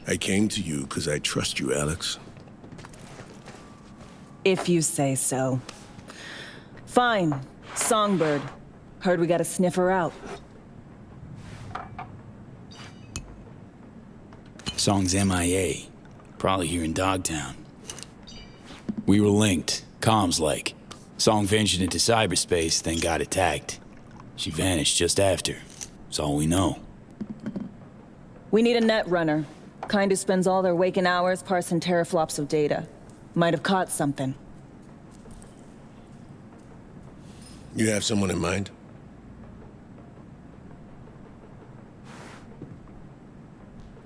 I came to you because I trust you, Alex. If you say so. Fine. Songbird. Heard we got a sniffer out. Song's MIA. Probably here in Dogtown. We were linked, comms like. Song ventured into cyberspace, then got attacked. She vanished just after. That's all we know. We need a net runner. Kind who spends all their waking hours parsing teraflops of data. Might have caught something. You have someone in mind?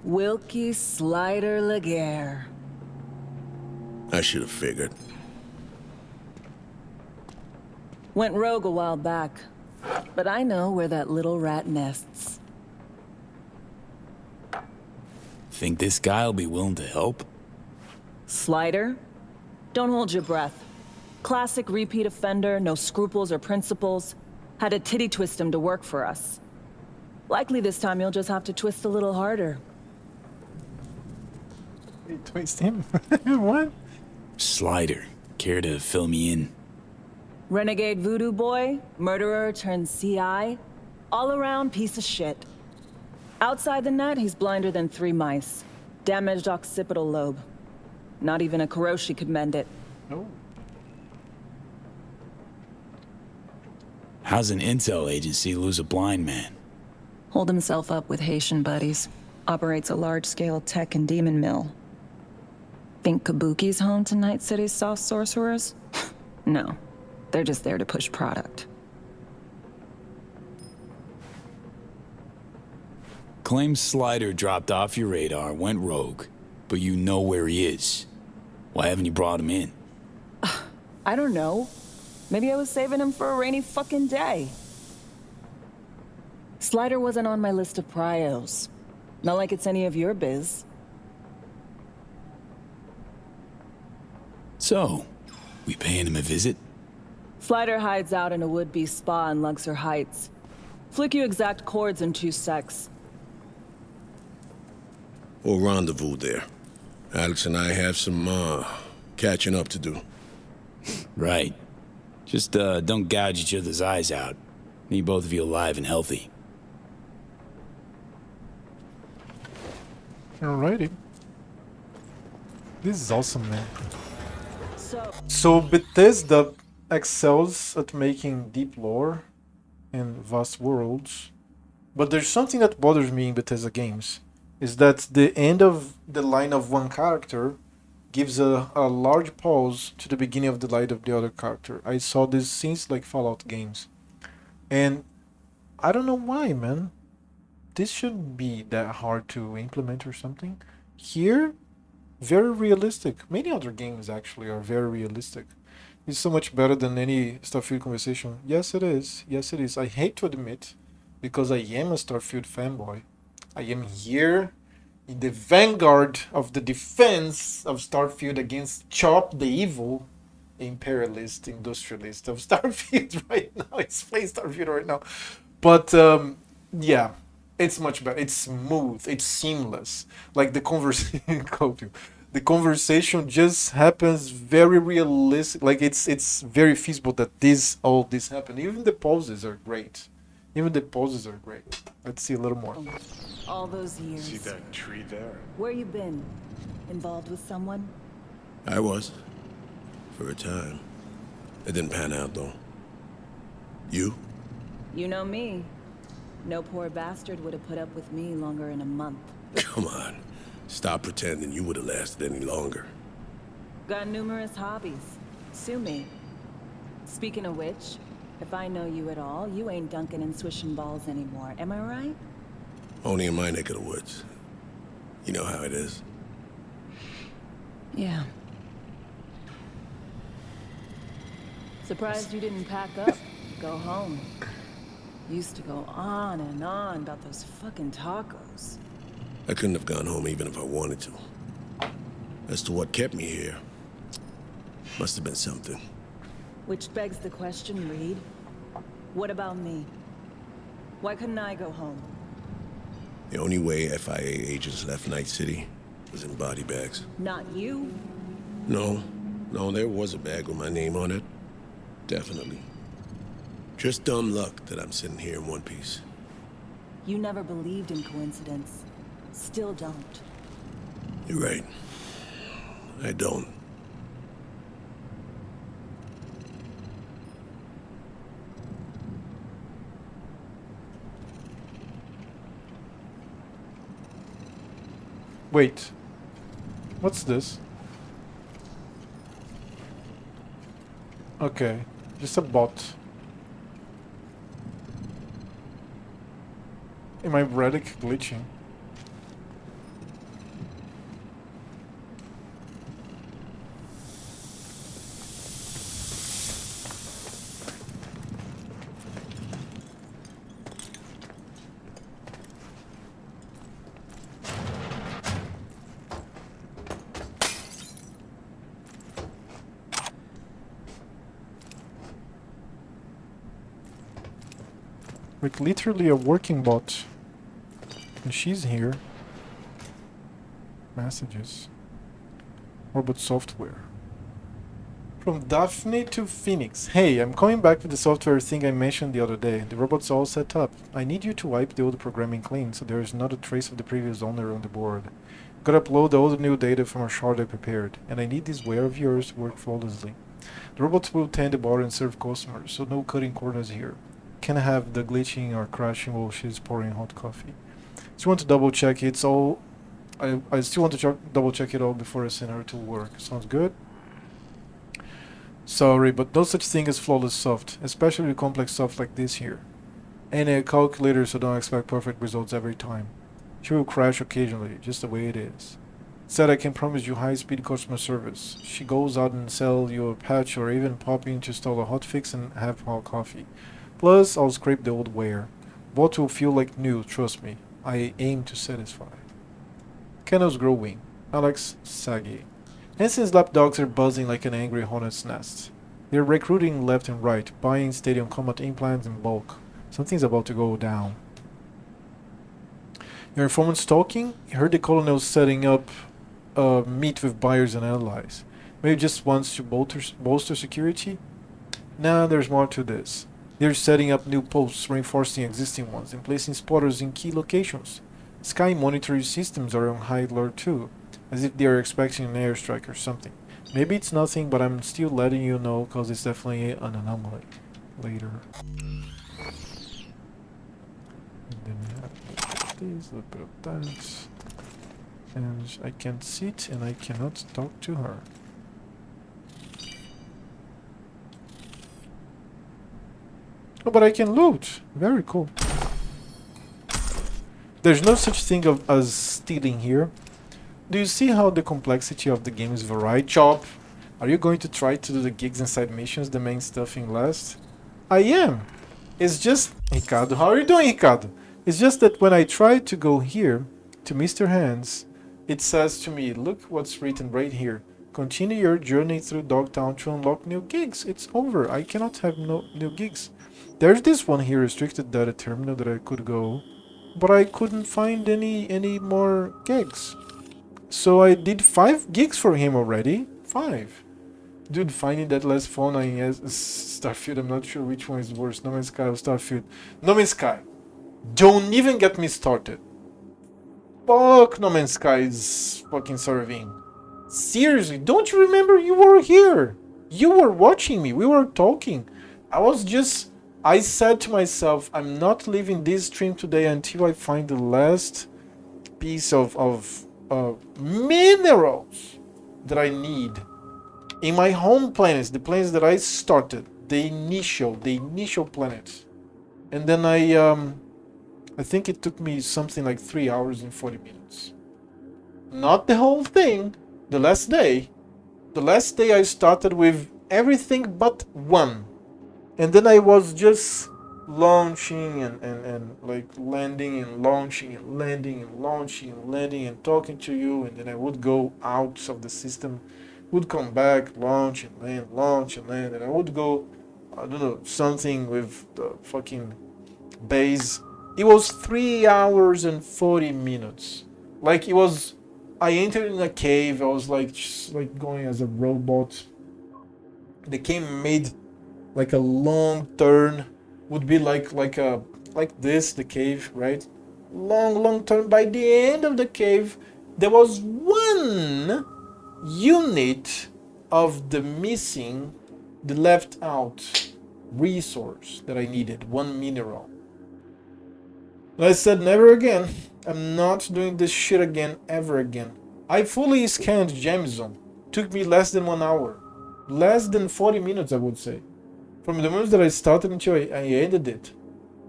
Wilkie Slider Laguerre. I should have figured. Went rogue a while back. But I know where that little rat nests. Think this guy'll be willing to help? Slider? Don't hold your breath. Classic repeat offender, no scruples or principles. Had to titty twist him to work for us. Likely this time you'll just have to twist a little harder. Twist him? What? Slider. Care to fill me in? Renegade voodoo boy, murderer turned CI, all-around piece of shit. Outside the net, he's blinder than 3 mice. Damaged occipital lobe. Not even a Kuroshi could mend it. Oh. How's an intel agency lose a blind man? Hold himself up with Haitian buddies. Operates a large-scale tech and demon mill. Think Kabuki's home to Night City's soft sorcerers? No. They're just there to push product. Claims Slider dropped off your radar, went rogue, but you know where he is. Why haven't you brought him in? I don't know. Maybe I was saving him for a rainy fucking day. Slider wasn't on my list of prios. Not like it's any of your biz. So, we paying him a visit? Slider hides out in a would-be spa in Luxor Heights. Flick you exact chords in 2 secs. We'll rendezvous there. Alex and I have some, catching up to do. Right. Just, don't gouge each other's eyes out. Need both of you alive and healthy. Alrighty. This is awesome, man. So Bethesda excels at making deep lore and vast worlds, but there's something that bothers me in Bethesda games, is that the end of the line of one character gives a large pause to the beginning of the line of the other character. I saw this since like Fallout games, and I don't know why, man. This shouldn't be that hard to implement or something. Here, very realistic. Many other games actually are very realistic. It's so much better than any Starfield conversation. Yes, it is. Yes, it is. I hate to admit, because I am a Starfield fanboy. I am here in the vanguard of the defense of Starfield against Chop the evil imperialist industrialist of Starfield right now. It's playing Starfield right now. But yeah, it's much better. It's smooth. It's seamless. Like the conversation. The conversation just happens very realistic. Like it's very feasible that all this happened. Even the poses are great. Let's see a little more. All those years. See that tree there? Where you been? Involved with someone? I was. For a time. It didn't pan out, though. You? You know me. No poor bastard would have put up with me longer in a month. Come on. Stop pretending you would have lasted any longer. Got numerous hobbies. Sue me. Speaking of which, if I know you at all, you ain't dunking and swishing balls anymore. Am I right? Only in my neck of the woods. You know how it is. Yeah. Surprised you didn't pack up, go home. Used to go on and on about those fucking tacos. I couldn't have gone home even if I wanted to. As to what kept me here, must have been something. Which begs the question, Reed. What about me? Why couldn't I go home? The only way FIA agents left Night City was in body bags. Not you. No, there was a bag with my name on it. Definitely. Just dumb luck that I'm sitting here in one piece. You never believed in coincidence. Still don't. You're right. I don't. Wait. What's this? Okay. Just a bot. Am I Redick glitching? With literally a working bot. And she's here. Messages. Robot software. From Daphne to Phoenix. Hey, I'm coming back with the software thing I mentioned the other day. The robot's all set up. I need you to wipe the old programming clean so there is not a trace of the previous owner on the board. Gotta upload all the new data from a shard I prepared. And I need this ware of yours to work flawlessly. The robots will tend the bar and serve customers, so no cutting corners here. Can't have the glitching or crashing while she's pouring hot coffee. Just want to double check it's all. I still want to double check it all before I send her to work. Sounds good? Sorry, but no such thing as flawless soft, especially with complex stuff like this here. Ain't a calculator, so don't expect perfect results every time. She will crash occasionally, just the way it is. Said I can promise you high-speed customer service. She goes out and sell you a patch or even pop in to install a hotfix and have hot coffee. Plus, I'll scrape the old ware. Bot will feel like new, trust me. I aim to satisfy. Kennels growing. Alex Sagi. Hansen's lapdogs are buzzing like an angry hornet's nest. They're recruiting left and right, buying Stadium Combat implants in bulk. Something's about to go down. Your informant's talking? He heard the colonel's setting up a meet with buyers and allies. Maybe just wants to bolster security? Nah, there's more to this. They're setting up new posts, reinforcing existing ones, and placing spotters in key locations. Sky monitoring systems are on high alert too, as if they are expecting an airstrike or something. Maybe it's nothing, but I'm still letting you know because it's definitely an anomaly. Later. And then we have this, a little bit of that. And I can't sit and I cannot talk to her. Oh, but I can loot. Very cool. There's no such thing as stealing here. Do you see how the complexity of the game is varied? Chop, are you going to try to do the gigs and side missions, the main stuff in last? I am. It's just... Ricardo, how are you doing, Ricardo? It's just that when I try to go here, to Mr. Hands, it says to me, look what's written right here. Continue your journey through Dogtown to unlock new gigs. It's over. I cannot have no new gigs. There's this one here, restricted data terminal, that I could go, but I couldn't find any more gigs. So I did 5 gigs for him already. 5. Dude, finding that last phone I has Starfield, I'm not sure which one is worse. No Man's Sky or Starfield. No Man's Sky. Don't even get me started. Fuck No Man's Sky's fucking serving. Seriously, don't you remember you were here? You were watching me. We were talking. I said to myself, I'm not leaving this stream today until I find the last piece of minerals that I need in my home planets, the planets that I started, the initial planets. And then I think it took me something like 3 hours and 40 minutes. Not the whole thing, the last day. The last day I started with everything but one. And then I was just launching and like landing and launching and landing and launching and landing and talking to you, and then I would go out of the system, would come back, launch and land, and I would go, I don't know, something with the fucking base, It was 3 hours and 40 minutes. Like it was, I entered in a cave. I was like just like going as a robot. The game made like a long turn. Would be like this, the cave, right? Long turn. By the end of the cave, there was one unit of the missing, the left out resource that I needed, one mineral. And I said, never again. I'm not doing this shit again, ever again. I fully scanned Gem Zone. Took me less than 1 hour. Less than 40 minutes, I would say. From the moment that I started until I ended it.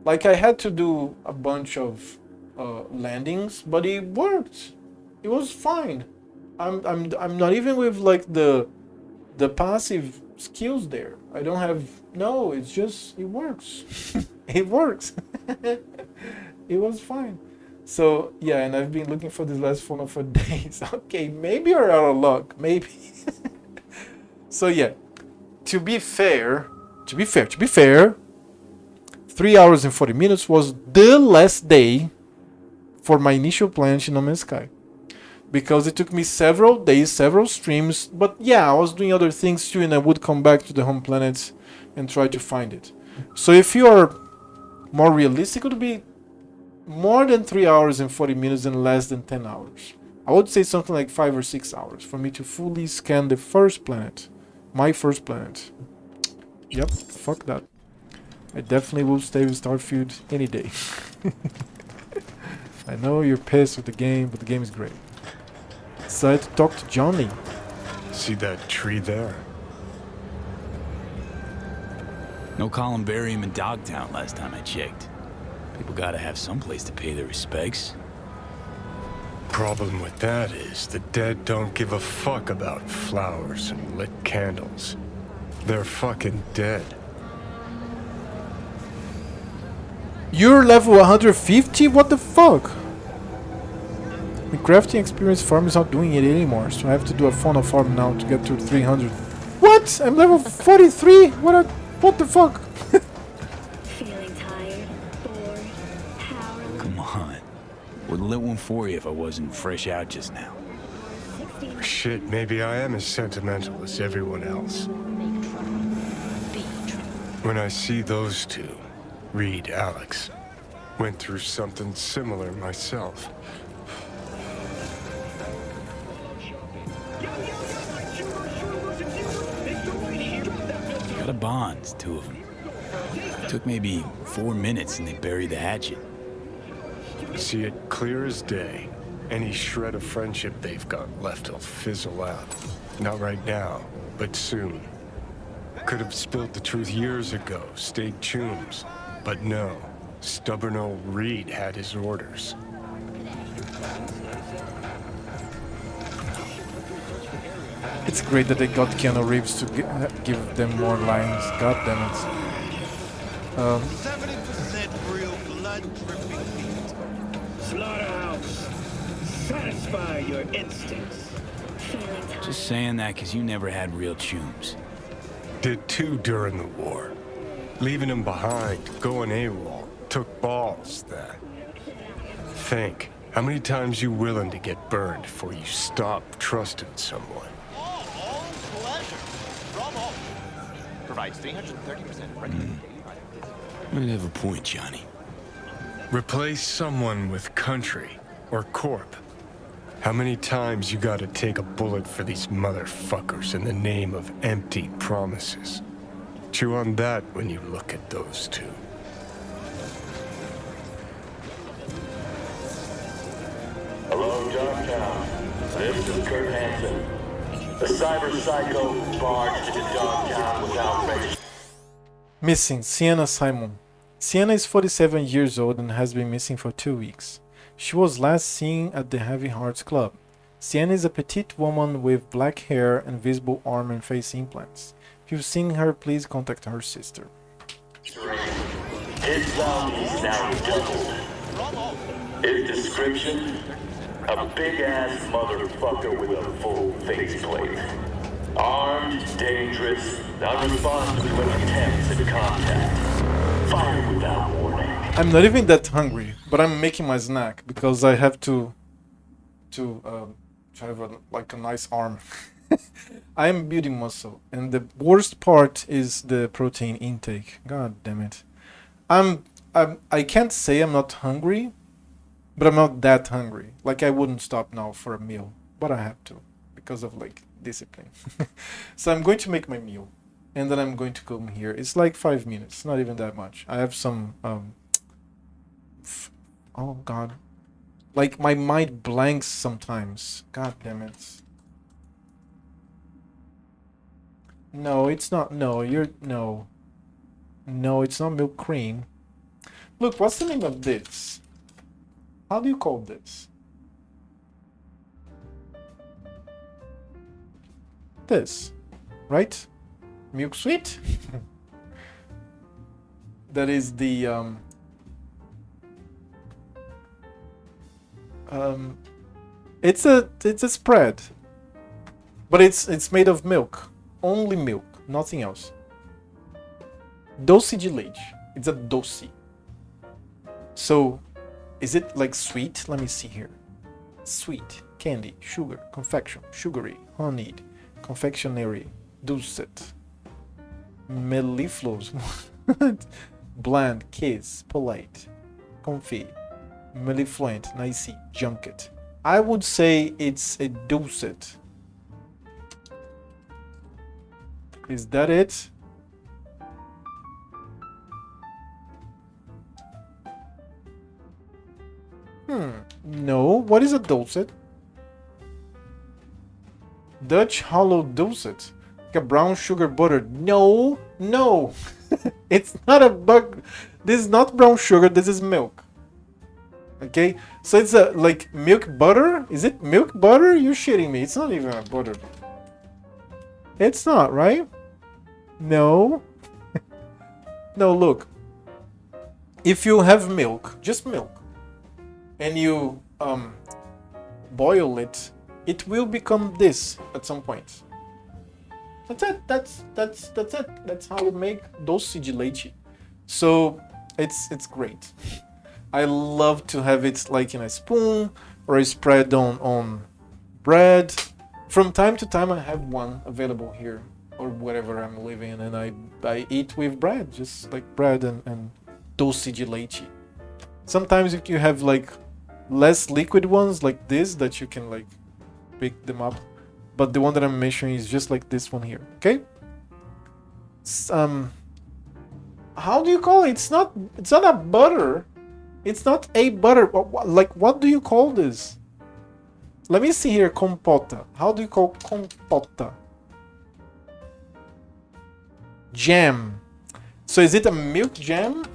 Like I had to do a bunch of landings, but it worked. It was fine. I'm not even with like the passive skills there. I don't have, no, it's just, it works. It works. It was fine. So yeah, and I've been looking for this last funnel for days. Okay, maybe you're out of luck, maybe. So yeah, to be fair, 3 hours and 40 minutes was the last day for my initial plan in No Man's Sky. Because it took me several days, several streams, but yeah, I was doing other things too, and I would come back to the home planet and try to find it. So if you are more realistic, it would be more than 3 hours and 40 minutes and less than 10 hours. I would say something like 5 or 6 hours for me to fully scan the first planet. My first planet. Yep, fuck that. I definitely will stay with Starfield any day. I know you're pissed with the game, but the game is great. So I had to talk to Johnny. See that tree there? No columbarium in Dogtown last time I checked. People gotta have some place to pay their respects. Problem with that is the dead don't give a fuck about flowers and lit candles. They're fucking dead. You're level 150? What the fuck? The crafting experience farm is not doing it anymore, so I have to do a fauna farm now to get to 300. What? I'm level 43? What the fuck? Feeling tired, bored, powerless. Come on. Wouldn't lit one for you if I wasn't fresh out just now. Shit, maybe I am as sentimental as everyone else. When I see those two, Reed, Alex, went through something similar myself. Got a bond, two of them. Took maybe 4 minutes and they buried the hatchet. See it clear as day. Any shred of friendship they've got left will fizzle out. Not right now, but soon. Could have spilled the truth years ago, stayed chums. But no, stubborn old Reed had his orders. It's great that they got Keanu Reeves to give them more lines. God damn it. 70% real blood dripping meat. Slaughterhouse. Satisfy your instincts. Just saying that because you never had real chums. Did too during the war. Leaving him behind, going AWOL, took balls, that. Think, how many times you willing to get burned before you stop trusting someone? All pleasure. Bravo. Provides 330% recommendation. Might have a point, Johnny. Replace someone with country or corp. How many times you gotta take a bullet for these motherfuckers in the name of empty promises? Chew on that when you look at those two. Hello, Dogtown. This is Kurt Hansen. The cyber psycho barged into Dogtown without race. Missing Sienna Simon. Sienna is 47 years old and has been missing for 2 weeks. She was last seen at the Heavy Hearts Club. Sienna is a petite woman with black hair and visible arm and face implants. If you've seen her, please contact her sister. His bounty's now doubled. His description? A big-ass motherfucker with a full faceplate. Armed, dangerous, unresponsive to any attempts at contact. Fired without warning. I'm not even that hungry, but I'm making my snack because I have to have like a nice arm. I am building muscle, and the worst part is the protein intake. God damn it. I can't say I'm not hungry, but I'm not that hungry. Like I wouldn't stop now for a meal, but I have to because of like discipline. So I'm going to make my meal, and then I'm going to come here. It's like 5 minutes, not even that much. I have some oh god. Like my mind blanks sometimes. God damn it. No, it's not. No, you're no. No, it's not milk cream. Look, what's the name of this? How do you call this? This, right? Milk sweet? That is the it's a spread, but it's made of milk, only milk, nothing else. Doce de leite. It's a doce. So, is it like sweet? Let me see here. Sweet, candy, sugar, confection, sugary, honeyed, confectionery, dulcet, mellifluous, bland, kiss, polite, comfy, mellifluent, nicey, junket. I would say it's a dulcet. Is that it? No. What is a dulcet? Dutch hollow dulcet. Like a brown sugar butter. No. No. It's not a bug. This is not brown sugar. This is milk. Okay. So it's a like milk butter. Is it milk butter? You're shitting me. It's not even a butter. It's not, right? No. No, look. If you have milk, just milk, and you boil it, it will become this at some point. That's it. That's it. That's how you make doce de leite. So it's great. I love to have it like in a spoon or spread on bread. From time to time I have one available here or wherever I'm living, and I eat with bread, just like bread and doce de leite. Sometimes if you have like less liquid ones like this that you can like pick them up, but the one that I'm mentioning is just like this one here. Okay. How do you call it? It's not a butter. It's not a butter. Like what do you call this? Let me see here. Compota. How do you call compota? Jam. So is it a milk jam?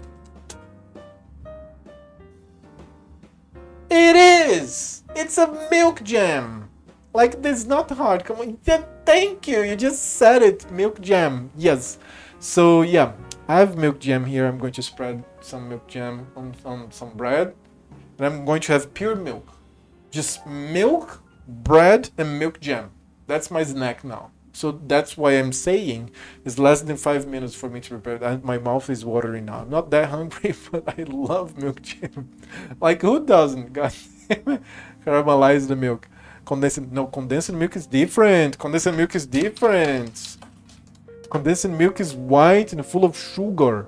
It is! It's a milk jam! Like, this is not hard. Come on. Yeah, thank you! You just said it. Milk jam. Yes. So, yeah. I have milk jam here. I'm going to spread some milk jam on some bread. And I'm going to have pure milk. Just milk, bread, and milk jam. That's my snack now. So that's why I'm saying it's less than 5 minutes for me to prepare. And my mouth is watering now. I'm not that hungry, but I love milk jam. Like, who doesn't? God damn it. Caramelize the milk. Condensed milk is different. Condensed milk is different. Condensed milk is white and full of sugar.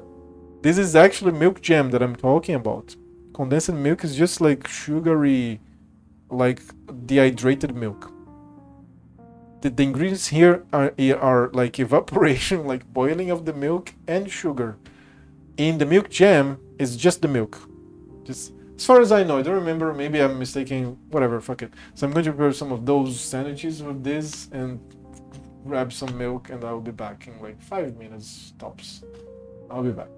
This is actually milk jam that I'm talking about. Condensed milk is just like sugary, like dehydrated milk. The ingredients here are like evaporation, like boiling of the milk and sugar. In the milk jam, it's just the milk. Just as far as I know, I don't remember. Maybe I'm mistaken. Whatever, fuck it. So I'm going to prepare some of those sandwiches with this and grab some milk, and I'll be back in like 5 minutes tops. I'll be back.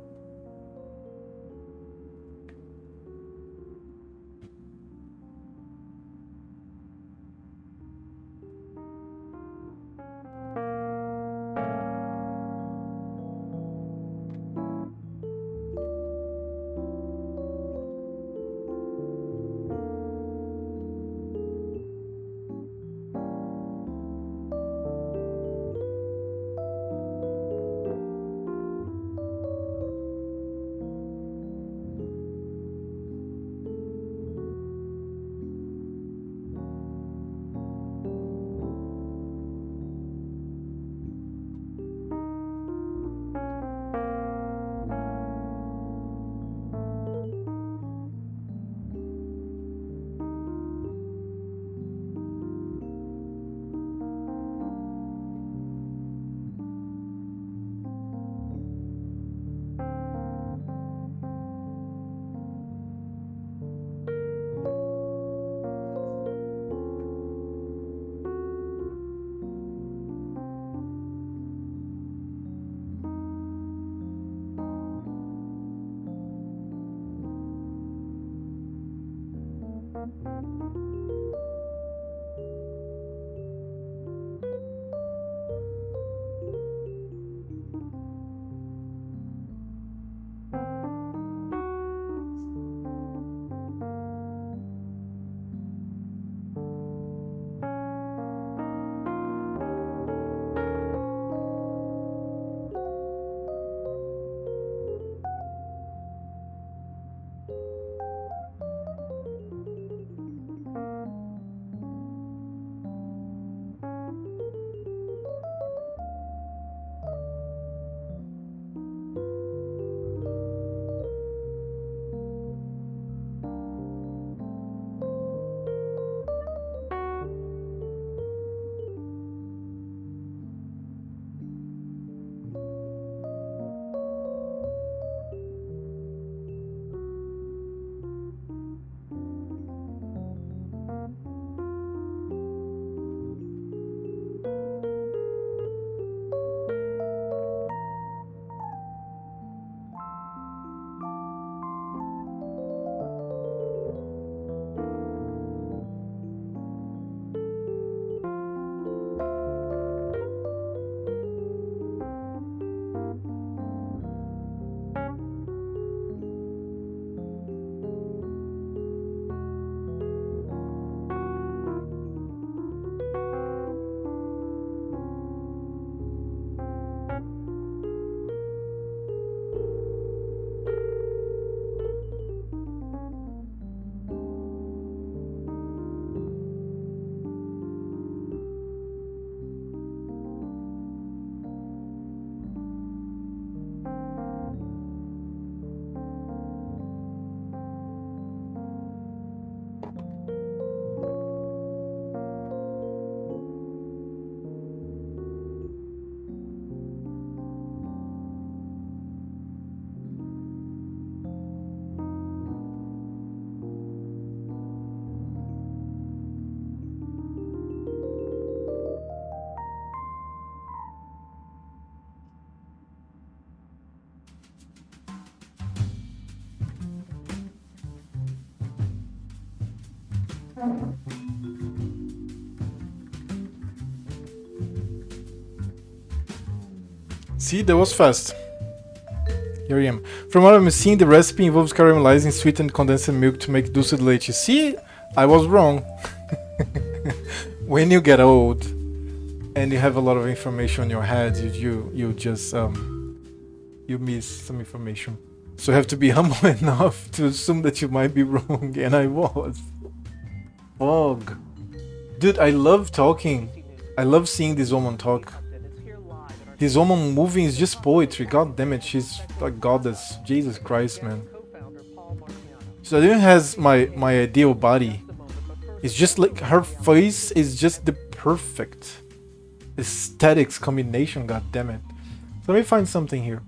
See, that was fast. Here I am. From what I'm seeing, the recipe involves caramelizing sweetened condensed milk to make dulce de leche. See, I was wrong. When you get old and you have a lot of information in your head, you just you miss some information. So you have to be humble enough to assume that you might be wrong, and I was. Fog. Dude, I love talking. I love seeing this woman talk. This woman moving is just poetry. God damn it, she's a goddess. Jesus Christ, man. So Adrian has my ideal body. It's just like her face is just the perfect aesthetics combination. God damn it. So let me find something here.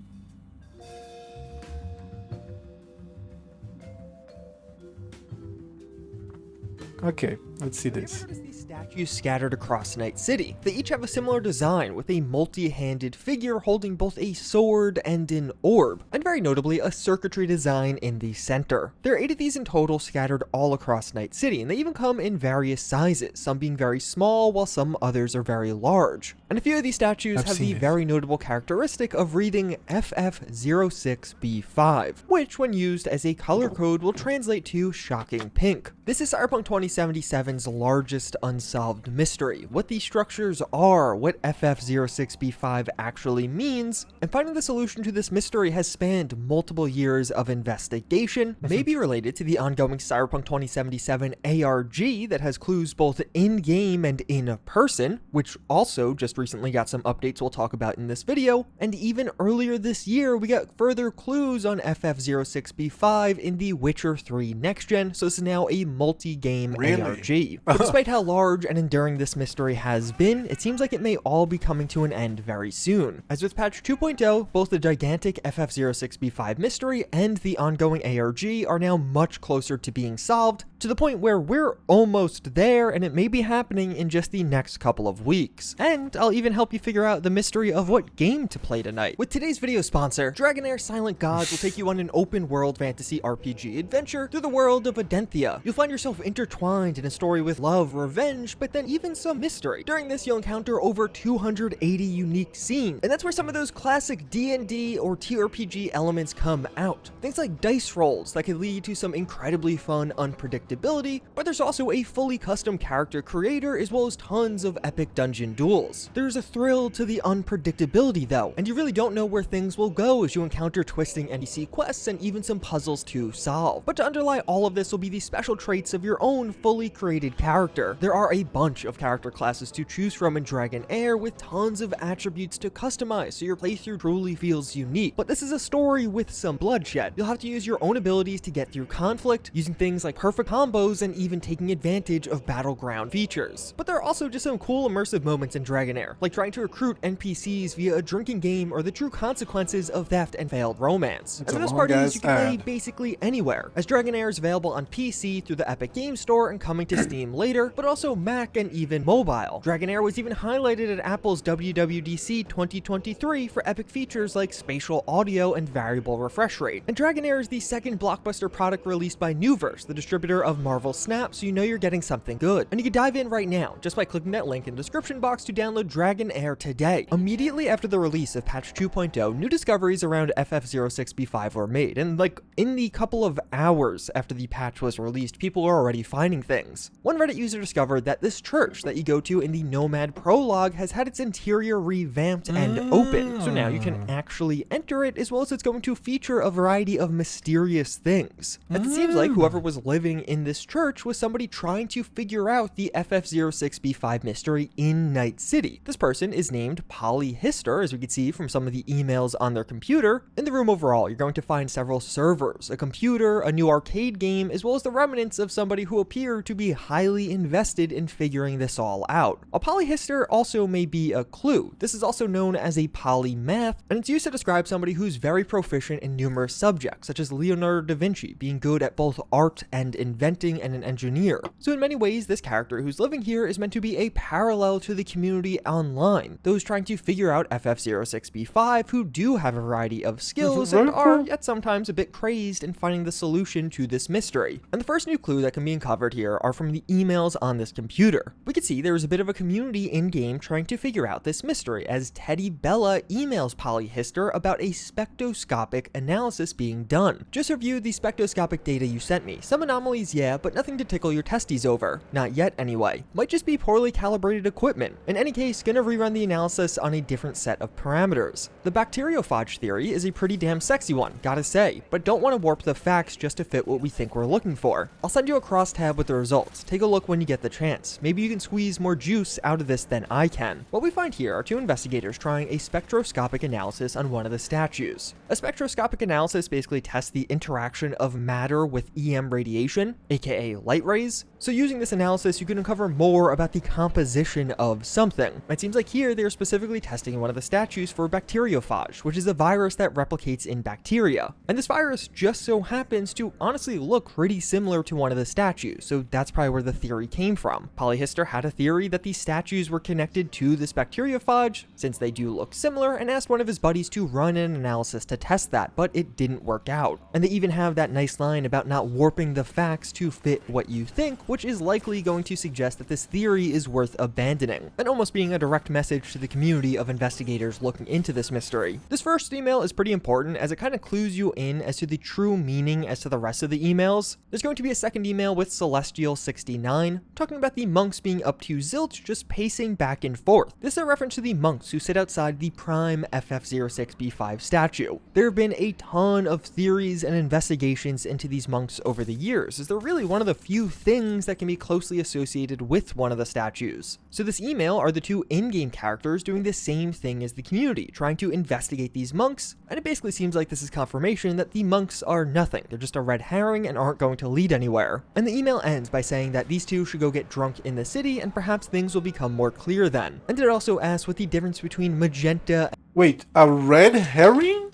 Okay, let's see this. Statues scattered across Night City. They each have a similar design, with a multi-handed figure holding both a sword and an orb, and very notably a circuitry design in the center. There are 8 of these in total scattered all across Night City, and they even come in various sizes, some being very small while some others are very large. And a few of these statues have the very notable characteristic of reading FF06B5, which when used as a color code will translate to shocking pink. This is Cyberpunk 2077's largest unsolved mystery, what these structures are, what FF06B5 actually means, and finding the solution to this mystery has spanned multiple years of investigation, maybe related to the ongoing Cyberpunk 2077 ARG that has clues both in-game and in-person, which also just recently got some updates we'll talk about in this video, and even earlier this year we got further clues on FF06B5 in the Witcher 3 Next Gen, so this is now a multi-game Really? ARG. But despite how large and enduring this mystery has been, it seems like it may all be coming to an end very soon. As with patch 2.0, both the gigantic FF06B5 mystery and the ongoing ARG are now much closer to being solved, to the point where we're almost there and it may be happening in just the next couple of weeks. And I'll even help you figure out the mystery of what game to play tonight. With today's video sponsor, Dragonair Silent Gods will take you on an open world fantasy RPG adventure through the world of Adenthia. You'll find yourself intertwined in a story with love, revenge, but then even some mystery. During this, you'll encounter over 280 unique scenes, and that's where some of those classic D&D or TRPG elements come out. Things like dice rolls that can lead to some incredibly fun unpredictability, but there's also a fully custom character creator as well as tons of epic dungeon duels. There's a thrill to the unpredictability though, and you really don't know where things will go as you encounter twisting NPC quests and even some puzzles to solve. But to underlie all of this will be the special traits of your own fully created character. There are a bunch of character classes to choose from in Dragonair with tons of attributes to customize so your playthrough truly feels unique. But this is a story with some bloodshed. You'll have to use your own abilities to get through conflict, using things like perfect combos and even taking advantage of battleground features. But there are also just some cool immersive moments in Dragonair, like trying to recruit NPCs via a drinking game or the true consequences of theft and failed romance. And the best part is you can play basically anywhere, as Dragonair is available on PC through the Epic Games Store and coming to Steam later, but also Mac and even mobile. Dragonair was even highlighted at Apple's WWDC 2023 for epic features like spatial audio and variable refresh rate. And Dragonair is the second blockbuster product released by Nuverse, the distributor of Marvel Snap, so you know you're getting something good. And you can dive in right now just by clicking that link in the description box to download Dragonair today. Immediately after the release of patch 2.0, new discoveries around FF06B5 were made, and like in the couple of hours after the patch was released, people were already finding things. One Reddit user discovered that this church that you go to in the Nomad prologue has had its interior revamped and open, so now you can actually enter it, as well as it's going to feature a variety of mysterious things. And it seems like whoever was living in this church was somebody trying to figure out the FF06B5 mystery in Night City. This person is named Polyhister, as we can see from some of the emails on their computer. In the room overall, you're going to find several servers, a computer, a new arcade game, as well as the remnants of somebody who appear to be highly invested in figuring this all out. A polyhister also may be a clue. This is also known as a polymath, and it's used to describe somebody who's very proficient in numerous subjects, such as Leonardo da Vinci, being good at both art and inventing and an engineer. So in many ways, this character who's living here is meant to be a parallel to the community online, those trying to figure out FF06B5 who do have a variety of skills and are yet sometimes a bit crazed in finding the solution to this mystery. And the first new clue that can be uncovered here are from the emails on this computer. We can see there is a bit of a community in-game trying to figure out this mystery, as Teddy Bella emails Polyhister about a spectroscopic analysis being done. Just review the spectroscopic data you sent me. Some anomalies, yeah, but nothing to tickle your testes over. Not yet, anyway. Might just be poorly calibrated equipment. In any case, gonna rerun the analysis on a different set of parameters. The bacteriophage theory is a pretty damn sexy one, gotta say, but don't want to warp the facts just to fit what we think we're looking for. I'll send you a crosstab with the results. Take a look when you get the chance. Maybe you can squeeze more juice out of this than I can. What we find here are two investigators trying a spectroscopic analysis on one of the statues. A spectroscopic analysis basically tests the interaction of matter with EM radiation, aka light rays. So using this analysis, you can uncover more about the composition of something. It seems like here they're specifically testing one of the statues for bacteriophage, which is a virus that replicates in bacteria. And this virus just so happens to honestly look pretty similar to one of the statues, so that's probably where the theory came from. Polyhister had a theory that these statues were connected to this bacteriophage, since they do look similar, and asked one of his buddies to run an analysis to test that, but it didn't work out. And they even have that nice line about not warping the facts to fit what you think, which is likely going to suggest that this theory is worth abandoning, and almost being a direct message to the community of investigators looking into this mystery. This first email is pretty important as it kind of clues you in as to the true meaning as to the rest of the emails. There's going to be a second email with Celestial69 talking about the monks being up to zilch, just pacing back and forth. This is a reference to the monks who sit outside the prime FF06B5 statue. There have been a ton of theories and investigations into these monks over the years, as they're really one of the few things names that can be closely associated with one of the statues. So this email are the two in-game characters doing the same thing as the community, trying to investigate these monks, and it basically seems like this is confirmation that the monks are nothing. They're just a red herring and aren't going to lead anywhere. And the email ends by saying that these two should go get drunk in the city and perhaps things will become more clear then. And it also asks what the difference between magenta... Wait, a red herring?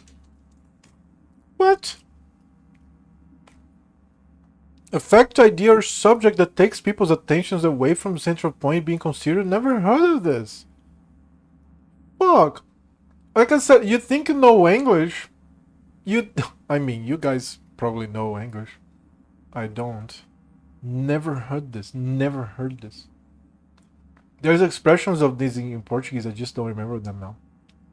What? Effect, idea, or subject that takes people's attentions away from the central point being considered? Never heard of this. Fuck. Like I said, you think you know English. I mean, you guys probably know English. I don't. Never heard this. Never heard this. There's expressions of these in Portuguese, I just don't remember them now.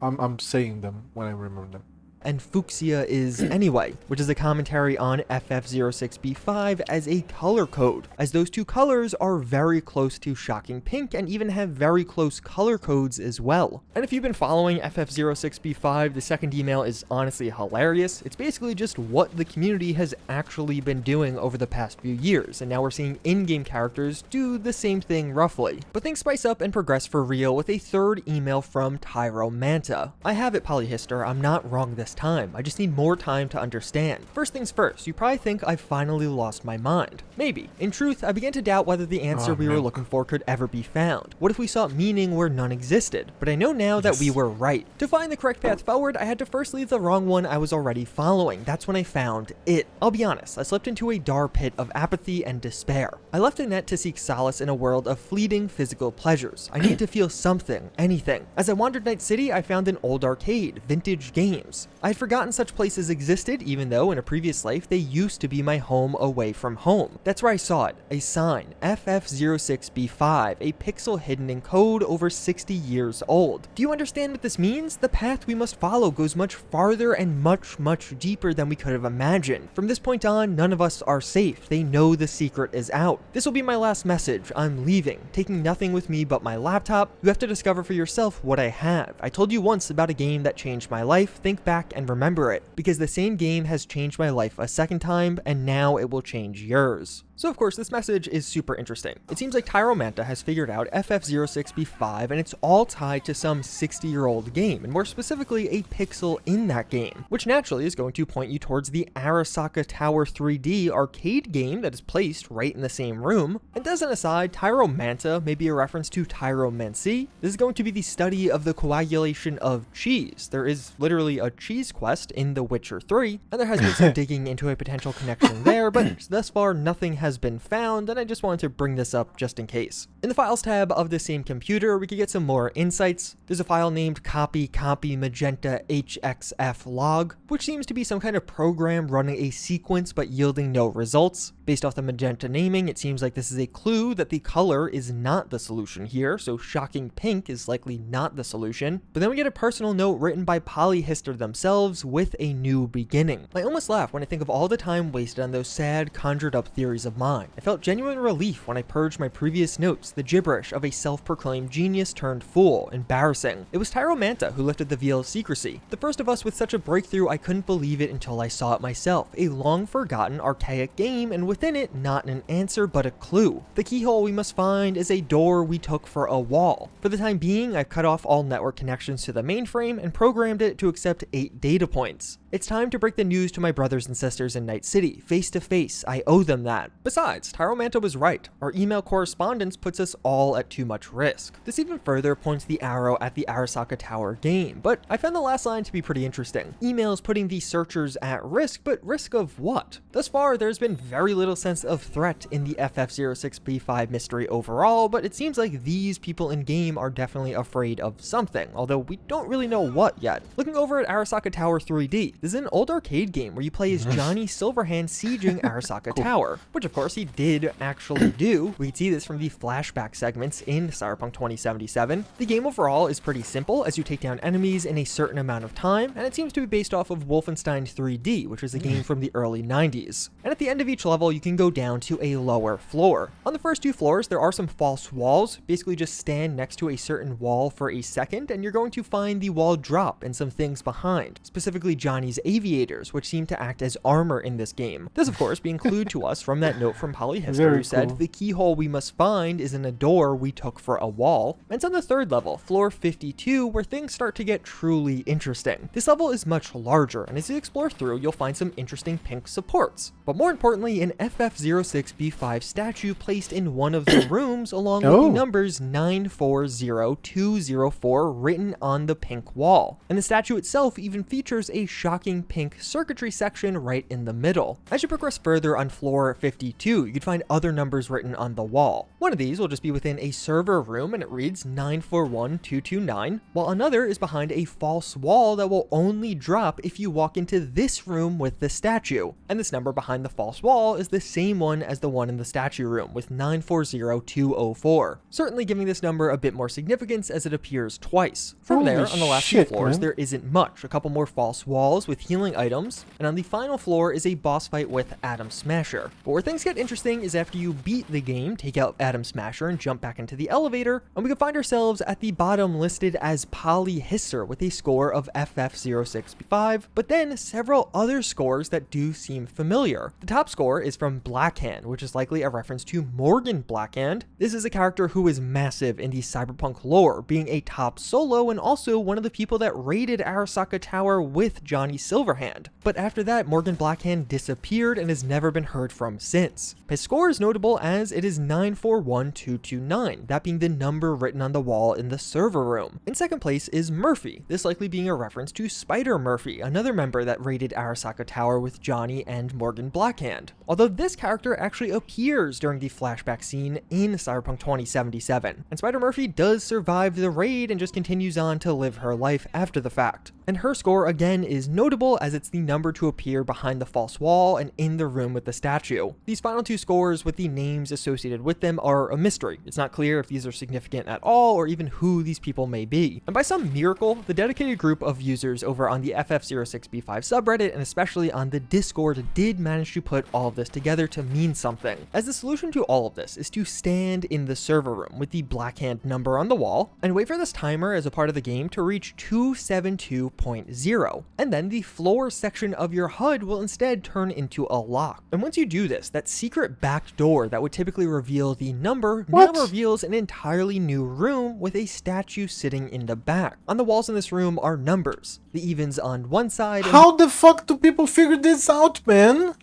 I'm saying them when I remember them. And fuchsia is anyway, which is a commentary on FF06B5 as a color code, as those two colors are very close to Shocking Pink and even have very close color codes as well. And if you've been following FF06B5, the second email is honestly hilarious. It's basically just what the community has actually been doing over the past few years, and now we're seeing in-game characters do the same thing roughly. But things spice up and progress for real with a third email from Tyro Manta. I have it, Polyhister, I'm not wrong this time. I just need more time to understand. First things first, you probably think I've finally lost my mind. Maybe. In truth, I began to doubt whether the answer we were looking for could ever be found. What if we sought meaning where none existed? But I know now that we were right. To find the correct path forward, I had to first leave the wrong one I was already following. That's when I found it. I'll be honest, I slipped into a dark pit of apathy and despair. I left Annette to seek solace in a world of fleeting physical pleasures. I needed to feel something, anything. As I wandered Night City, I found an old arcade, vintage games. I had forgotten such places existed, even though in a previous life they used to be my home away from home. That's where I saw it, a sign, FF06B5, a pixel hidden in code over 60 years old. Do you understand what this means? The path we must follow goes much farther and much deeper than we could have imagined. From this point on, none of us are safe. They know the secret is out. This will be my last message. I'm leaving, taking nothing with me but my laptop. You have to discover for yourself what I have. I told you once about a game that changed my life. Think back and remember it, because the same game has changed my life a second time, and now it will change yours. So of course, this message is super interesting. It seems like Tyro Manta has figured out FF06B5, and it's all tied to some 60-year-old game, and more specifically, a pixel in that game, which naturally is going to point you towards the Arasaka Tower 3D arcade game that is placed right in the same room. And as an aside, Tyro Manta may be a reference to Tyromancy. This is going to be the study of the coagulation of cheese. There is literally a cheese quest in The Witcher 3, and there has been some digging into a potential connection there, but thus far nothing has been found, and I just wanted to bring this up just in case. In the Files tab of the same computer, we could get some more insights. There's a file named copy magenta hxf log, which seems to be some kind of program running a sequence but yielding no results. Based off the magenta naming, it seems like this is a clue that the color is not the solution here, so Shocking Pink is likely not the solution. But then we get a personal note written by Polyhister themselves with a new beginning. I almost laugh when I think of all the time wasted on those sad, conjured up theories of mine. I felt genuine relief when I purged my previous notes, the gibberish of a self-proclaimed genius turned fool. Embarrassing. It was Tyro Manta who lifted the veil of secrecy. The first of us with such a breakthrough, I couldn't believe it until I saw it myself. A long-forgotten, archaic game, and within it, not an answer but a clue. The keyhole we must find is a door we took for a wall. For the time being, I've cut off all network connections to the mainframe and programmed it to accept 8 data points. It's time to break the news to my brothers and sisters in Night City, face to face. I owe them that. Besides, Tyro Manta was right. Our email correspondence puts us all at too much risk. This even further points the arrow at the Arasaka Tower game, but I found the last line to be pretty interesting. Emails putting the searchers at risk, but risk of what? Thus far, there's been very little sense of threat in the FF06B5 mystery overall, but it seems like these people in-game are definitely afraid of something, although we don't really know what yet. Looking over at Arasaka Tower 3D, this is an old arcade game where you play as Johnny Silverhand sieging Arasaka Tower, which of course he did actually do. We see this from the flashback segments in Cyberpunk 2077. The game overall is pretty simple as you take down enemies in a certain amount of time, and it seems to be based off of Wolfenstein 3D, which was a game from the early 90s. And at the end of each level, you can go down to a lower floor. On the first 2 floors, there are some false walls. Basically just stand next to a certain wall for a second, and you're going to find the wall drop and some things behind, specifically Johnny's aviators, which seem to act as armor in this game. This, of course, being clued to us from that note from Polyhistory who said, the keyhole we must find is in a door we took for a wall. And it's on the 3rd level, floor 52, where things start to get truly interesting. This level is much larger, and as you explore through, you'll find some interesting pink supports. But more importantly, an FF06B5 statue placed in one of the rooms along with the numbers 940204 written on the pink wall. And the statue itself even features a shocking pink circuitry section right in the middle. As you progress further on floor 52, you can find other numbers written on the wall. One of these will just be within a server room and it reads 941229, while another is behind a false wall that will only drop if you walk into this room with the statue. And this number behind the false wall is the same one as the one in the statue room with 940204, certainly giving this number a bit more significance as it appears twice. From there, on the last 2 floors, there isn't much. A couple more false walls with healing items, and on the final floor is a boss fight with Atom Smasher. But where things get interesting is after you beat the game, take out Atom Smasher and jump back into the elevator, and we can find ourselves at the bottom listed as Polyhistor with a score of FF06B5, but then several other scores that do seem familiar. The top score is from Blackhand, which is likely a reference to Morgan Blackhand. This is a character who is massive in the cyberpunk lore, being a top solo and also one of the people that raided Arasaka Tower with Johnny Silverhand. But after that, Morgan Blackhand disappeared and has never been heard from since. His score is notable as it is 941229, that being the number written on the wall in the server room. In second place is Murphy, this likely being a reference to Spider Murphy, another member that raided Arasaka Tower with Johnny and Morgan Blackhand. Although this character actually appears during the flashback scene in Cyberpunk 2077, and Spider Murphy does survive the raid and just continues on to live her life after the fact. And her score again is notable as it's the number to appear behind the false wall and in the room with the statue. These final 2 scores with the names associated with them are a mystery. It's not clear if these are significant at all or even who these people may be. And by some miracle, the dedicated group of users over on the FF06B5 subreddit and especially on the Discord did manage to put all of this together to mean something. As the solution to all of this is to stand in the server room with the Blackhand number on the wall and wait for this timer as a part of the game to reach 272.0, and then the floor section of your HUD will instead turn into a lock. And once you do this, that secret back door that would typically reveal the number now reveals an entirely new room with a statue sitting in the back. On the walls in this room are numbers, the evens on one side. How the fuck do people figure this out, man?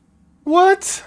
What?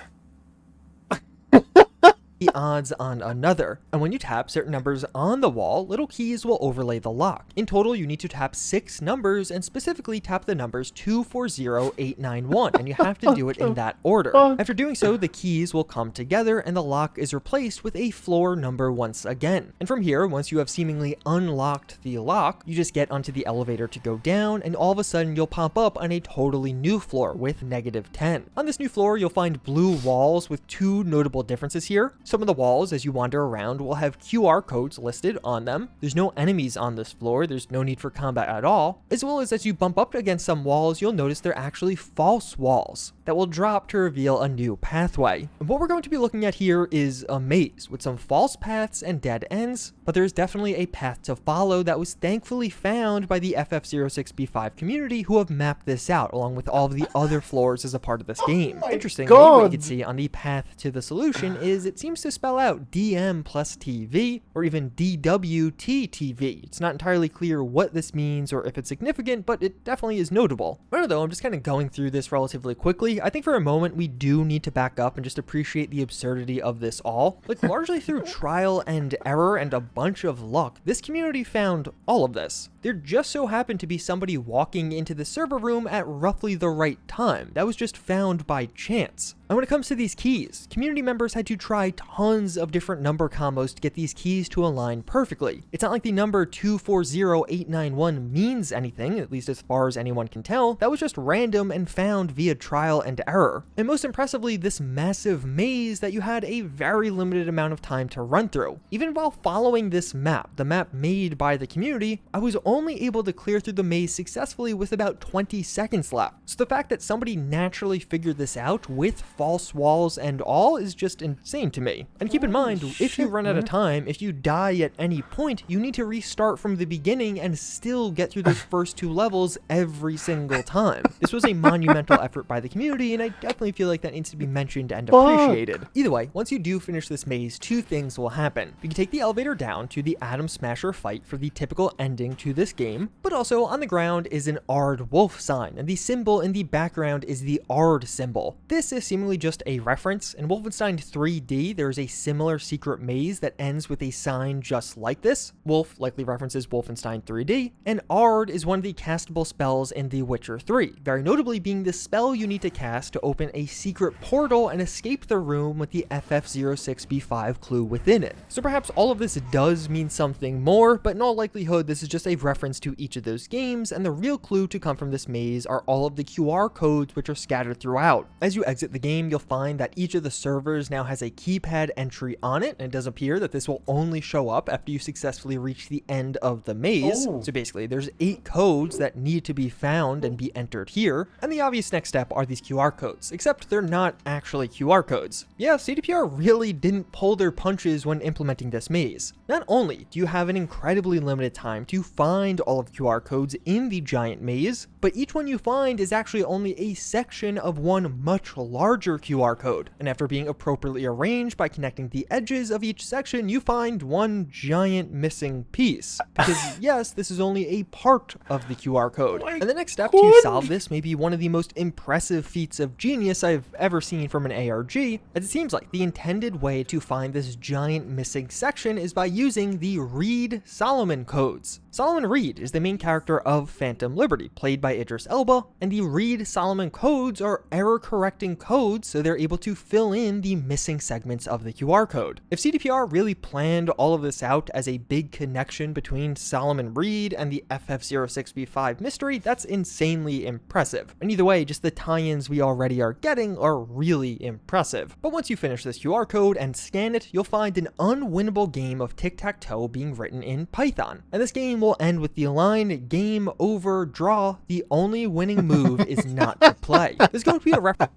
The odds on another, and when you tap certain numbers on the wall, little keys will overlay the lock. In total, you need to tap 6 numbers and specifically tap the numbers 240891, and you have to do it in that order. After doing so, the keys will come together and the lock is replaced with a floor number once again. And from here, once you have seemingly unlocked the lock, you just get onto the elevator to go down, and all of a sudden you'll pop up on a totally new floor with -10. On this new floor, you'll find blue walls with 2 notable differences here. Some of the walls, as you wander around, will have QR codes listed on them. There's no enemies on this floor, there's no need for combat at all. As well as you bump up against some walls, you'll notice they're actually false walls that will drop to reveal a new pathway. And what we're going to be looking at here is a maze with some false paths and dead ends, but there's definitely a path to follow that was thankfully found by the FF06B5 community who have mapped this out along with all of the other floors as a part of this game. Interestingly, what you can see on the path to the solution is it seems to spell out DM plus TV or even DWT-TV. It's not entirely clear what this means or if it's significant, but it definitely is notable. I don't know, I'm just kind of going through this relatively quickly. I think for a moment we do need to back up and just appreciate the absurdity of this all. Like, largely through trial and error and a bunch of luck, this community found all of this. There just so happened to be somebody walking into the server room at roughly the right time. That was just found by chance. And when it comes to these keys, community members had to try tons of different number combos to get these keys to align perfectly. It's not like the number 240891 means anything, at least as far as anyone can tell. That was just random and found via trial and error. And most impressively, this massive maze that you had a very limited amount of time to run through. Even while following this map, the map made by the community, I was only able to clear through the maze successfully with about 20 seconds left. So the fact that somebody naturally figured this out with false walls and all is just insane to me. And keep in mind, if you run out of time, if you die at any point, you need to restart from the beginning and still get through those first 2 levels every single time. This was a monumental effort by the community, and I definitely feel like that needs to be mentioned and appreciated. Either way, once you do finish this maze, 2 things will happen. You can take the elevator down to the Atom Smasher fight for the typical ending to this game, but also on the ground is an Ard wolf sign, and the symbol in the background is the Ard symbol. This is seemingly just a reference. In Wolfenstein 3D, there is a similar secret maze that ends with a sign just like this. Wolf likely references Wolfenstein 3D, and Ard is one of the castable spells in The Witcher 3, very notably being the spell you need to cast to open a secret portal and escape the room with the FF06B5 clue within it. So perhaps all of this does mean something more, but in all likelihood this is just a reference to each of those games, and the real clue to come from this maze are all of the QR codes which are scattered throughout. As you exit the game, you'll find that each of the servers now has a keypad entry on it, and it does appear that this will only show up after you successfully reach the end of the maze. So basically, there's 8 codes that need to be found and be entered here, and the obvious next step are these QR codes, except they're not actually QR codes. Yeah, CDPR really didn't pull their punches when implementing this maze. Not only do you have an incredibly limited time to find all of the QR codes in the giant maze, but each one you find is actually only a section of one much larger QR code, and after being appropriately arranged by connecting the edges of each section, you find one giant missing piece. Because yes, this is only a part of the QR code. And the next step to solve this may be one of the most impressive feats of genius I've ever seen from an ARG, as it seems like the intended way to find this giant missing section is by using the Reed-Solomon codes. Solomon Reed is the main character of Phantom Liberty, played by Idris Elba, and the Reed-Solomon codes are error-correcting codes, so they're able to fill in the missing segments of the QR code. If CDPR really planned all of this out as a big connection between Solomon Reed and the FF06B5 mystery, that's insanely impressive. And either way, just the tie-ins we already are getting are really impressive. But once you finish this QR code and scan it, you'll find an unwinnable game of tic-tac-toe being written in Python. And this game will end with the line, "Game over, draw, the only winning move is not to play." There's going to be a reference.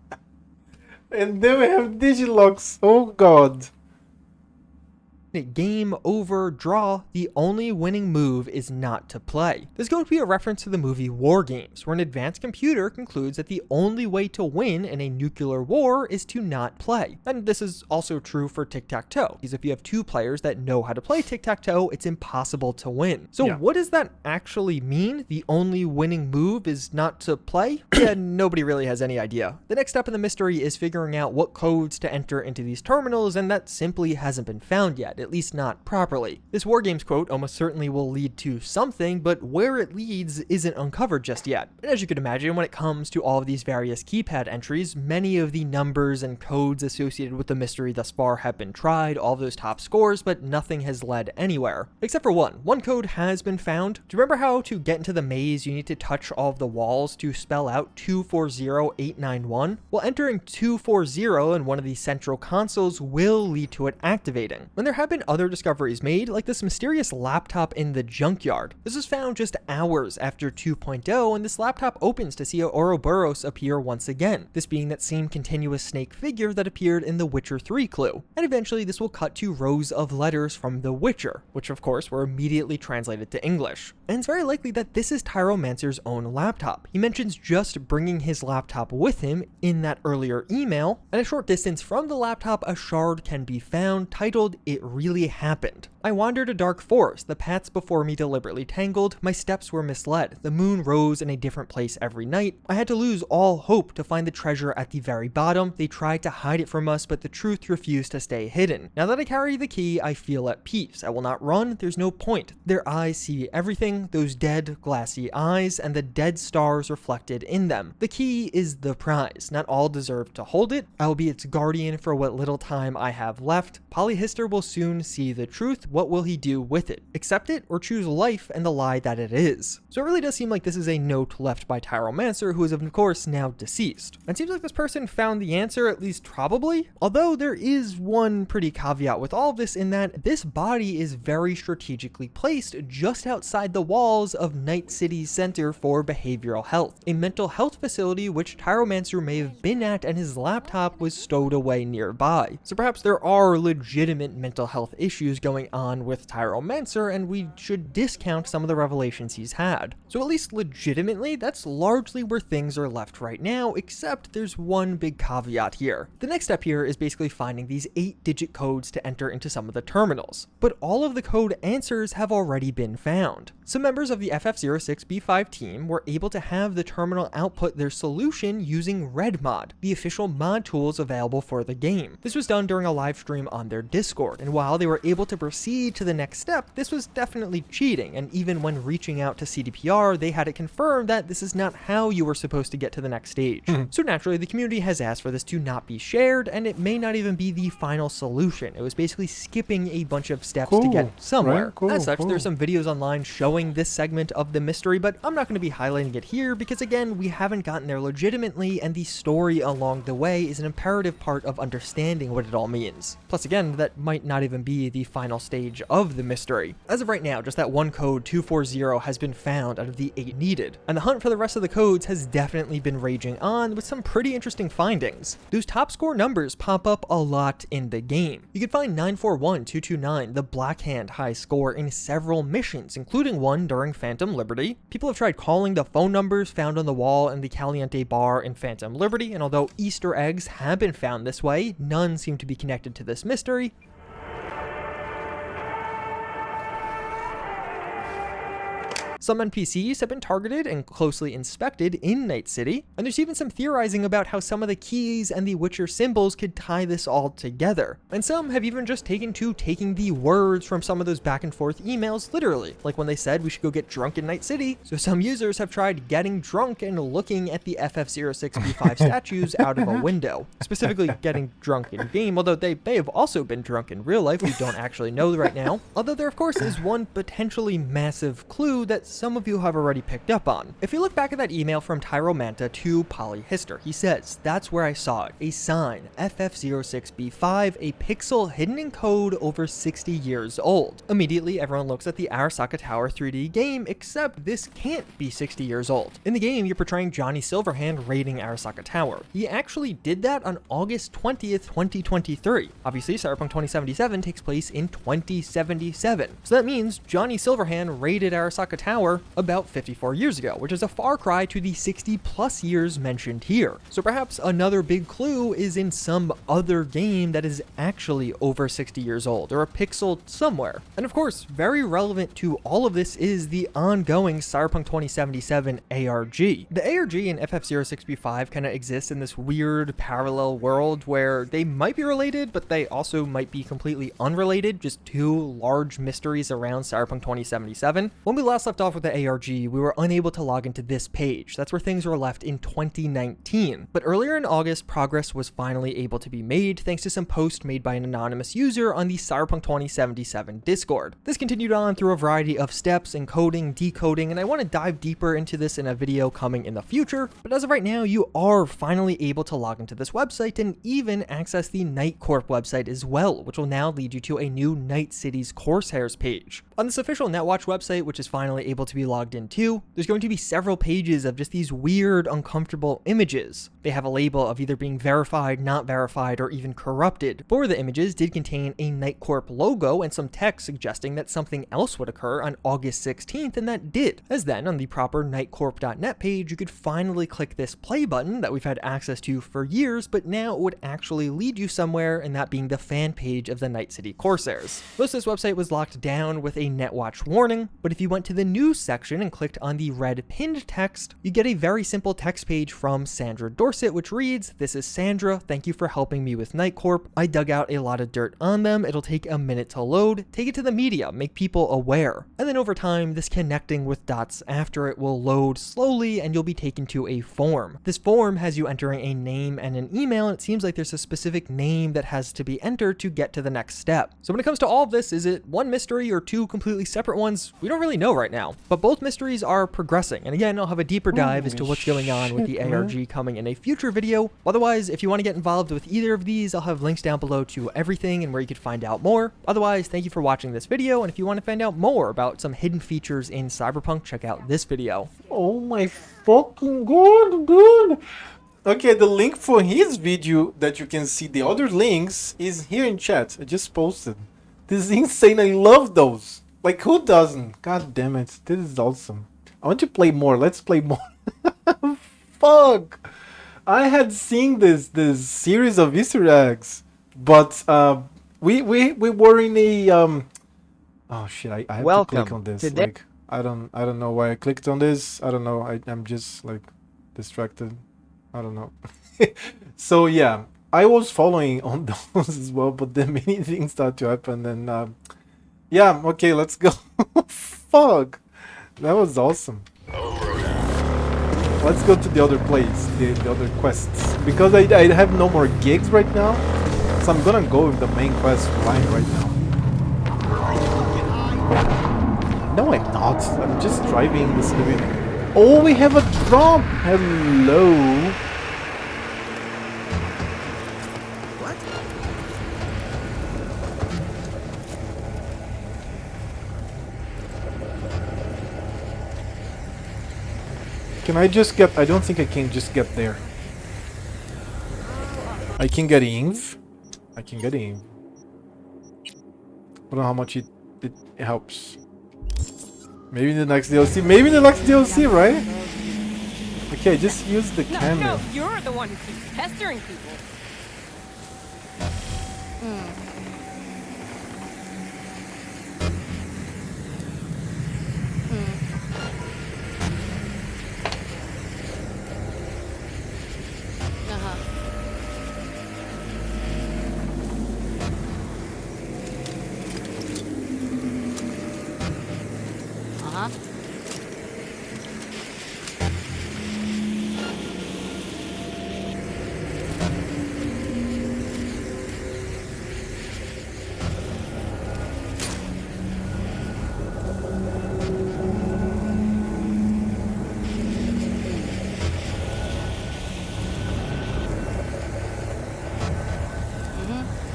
And then we have Digilocks. Oh god. Game over, draw, the only winning move is not to play. There's going to be a reference to the movie War Games, where an advanced computer concludes that the only way to win in a nuclear war is to not play. And this is also true for tic-tac-toe, because if you have 2 players that know how to play tic-tac-toe, it's impossible to win. So what does that actually mean? The only winning move is not to play? Yeah, nobody really has any idea. The next step in the mystery is figuring out what codes to enter into these terminals, and that simply hasn't been found yet, at least not properly. This War Games quote almost certainly will lead to something, but where it leads isn't uncovered just yet. And as you could imagine, when it comes to all of these various keypad entries, many of the numbers and codes associated with the mystery thus far have been tried, all those top scores, but nothing has led anywhere. Except for one. One code has been found. Do you remember how to get into the maze you need to touch all of the walls to spell out 240891? Well, entering 240 in one of the central consoles will lead to it activating. When there have been other discoveries made, like this mysterious laptop in the junkyard. This was found just hours after 2.0, and this laptop opens to see Ouroboros appear once again, this being that same continuous snake figure that appeared in the Witcher 3 clue. And eventually this will cut to rows of letters from The Witcher, which of course were immediately translated to English. And it's very likely that this is Tyromancer's own laptop. He mentions just bringing his laptop with him in that earlier email, and a short distance from the laptop a shard can be found titled "It Really Happened." I wandered a dark forest, the paths before me deliberately tangled, my steps were misled, the moon rose in a different place every night, I had to lose all hope to find the treasure at the very bottom, they tried to hide it from us, but the truth refused to stay hidden. Now that I carry the key, I feel at peace, I will not run, there's no point. Their eyes see everything, those dead, glassy eyes, and the dead stars reflected in them. The key is the prize, not all deserve to hold it, I will be its guardian for what little time I have left. Polyhistor will soon soon see the truth. What will he do with it? Accept it or choose life and the lie that it is? So it really does seem like this is a note left by Tyromancer, who is of course now deceased. And it seems like this person found the answer, at least probably. Although there is one pretty caveat with all of this, in that this body is very strategically placed just outside the walls of Night City's Center for Behavioral Health, a mental health facility which Tyromancer may have been at, and his laptop was stowed away nearby. So perhaps there are legitimate mental health issues going on with Tyromancer, and we should discount some of the revelations he's had. So at least legitimately, that's largely where things are left right now, except there's one big caveat here. The next step here is basically finding these 8-digit codes to enter into some of the terminals, but all of the code answers have already been found. Some members of the FF06B5 team were able to have the terminal output their solution using RedMod, the official mod tools available for the game. This was done during a live stream on their Discord, and while they were able to proceed to the next step, this was definitely cheating, and even when reaching out to CDPR, they had it confirmed that this is not how you were supposed to get to the next stage. So naturally, the community has asked for this to not be shared, and it may not even be the final solution. It was basically skipping a bunch of steps to get somewhere. Right? Cool, As such, cool. there's some videos online showing this segment of the mystery, but I'm not going to be highlighting it here because again, we haven't gotten there legitimately, and the story along the way is an imperative part of understanding what it all means. Plus again, that might not even be the final stage of the mystery. As of right now, just that one code 240 has been found out of the 8 needed, and the hunt for the rest of the codes has definitely been raging on with some pretty interesting findings. Those top score numbers pop up a lot in the game. You can find 941229, the Black Hand high score, in several missions, including one during Phantom Liberty. People have tried calling the phone numbers found on the wall in the Caliente bar in Phantom Liberty, and although Easter eggs have been found this way, none seem to be connected to this mystery. Some NPCs have been targeted and closely inspected in Night City, and there's even some theorizing about how some of the keys and the Witcher symbols could tie this all together. And some have even just taken to taking the words from some of those back and forth emails literally, like when they said we should go get drunk in Night City. So some users have tried getting drunk and looking at the FF06B5 statues out of a window, specifically getting drunk in game, although they may have also been drunk in real life. We don't actually know right now. Although there of course is one potentially massive clue that some of you have already picked up on. If you look back at that email from Tyromanta to Polyhister, he says, "That's where I saw it. A sign, FF06B5, a pixel hidden in code over 60 years old." Immediately, everyone looks at the Arasaka Tower 3D game, except this can't be 60 years old. In the game, you're portraying Johnny Silverhand raiding Arasaka Tower. He actually did that on August 20th, 2023. Obviously, Cyberpunk 2077 takes place in 2077. So that means Johnny Silverhand raided Arasaka Tower about 54 years ago, which is a far cry to the 60 plus years mentioned here. So perhaps another big clue is in some other game that is actually over 60 years old, or a pixel somewhere. And of course, very relevant to all of this is the ongoing Cyberpunk 2077 ARG. The ARG and FF06B5 kind of exist in this weird parallel world where they might be related, but they also might be completely unrelated, just two large mysteries around Cyberpunk 2077. When we last left off with the ARG, we were unable to log into this page. That's where things were left in 2019. But earlier in August, progress was finally able to be made thanks to some posts made by an anonymous user on the Cyberpunk 2077 Discord. This continued on through a variety of steps, encoding, decoding, and I want to dive deeper into this in a video coming in the future. But as of right now, you are finally able to log into this website and even access the Night Corp website as well, which will now lead you to a new Night City's Corsairs page. On this official Netwatch website, which is finally able to be logged into, there's going to be several pages of just these weird, uncomfortable images. They have a label of either being verified, not verified, or even corrupted. 4 of the images did contain a Night Corp logo and some text suggesting that something else would occur on August 16th, and that did. As then, on the proper nightcorp.net page, you could finally click this play button that we've had access to for years, but now it would actually lead you somewhere, and that being the fan page of the Night City Corsairs. Most of this website was locked down with a Netwatch warning, but if you went to the news news section and clicked on the red pinned text, you get a very simple text page from Sandra Dorset, which reads, "This is Sandra. Thank you for helping me with Night Corp. I dug out a lot of dirt on them. It'll take a minute to load. Take it to the media. Make people aware." And then over time, this connecting with dots after it will load slowly and you'll be taken to a form. This form has you entering a name and an email, and it seems like there's a specific name that has to be entered to get to the next step. So when it comes to all of this, is it one mystery or two completely separate ones? We don't really know right now, but both mysteries are progressing. And again, I'll have a deeper dive as to what's going on with the ARG coming in a future video. Otherwise, if you want to get involved with either of these, I'll have links down below to everything and where you could find out more. Otherwise, thank you for watching this video, and if you want to find out more about some hidden features in Cyberpunk, check out this video. Oh my fucking god, dude! Okay, the link for his video that you can see the other links is here in chat. I just posted. This is insane. I love those. Like, who doesn't? God damn it. This is awesome. I want to play more. Let's play more. Fuck! I had seen this series of Easter eggs, but we were in a oh shit! I have to click on this. Like, I don't know why I clicked on this. I don't know. I'm just like distracted. I don't know. So yeah, I was following on those as well, but then many things start to happen, and yeah, okay, let's go. Fuck, that was awesome. Let's go to the other place, the other quests, because I have no more gigs right now, so I'm gonna go with the main quest line right now. No, I'm not. I'm just driving this living. Oh, we have a drop! Hello! What? Can I just get... I don't think I can just get there. I can get Inv. I can get Inv. I don't know how much it helps. Maybe in the next DLC. Maybe in the next DLC, right? Okay, just use the camera. No, you're the one who keeps pestering people.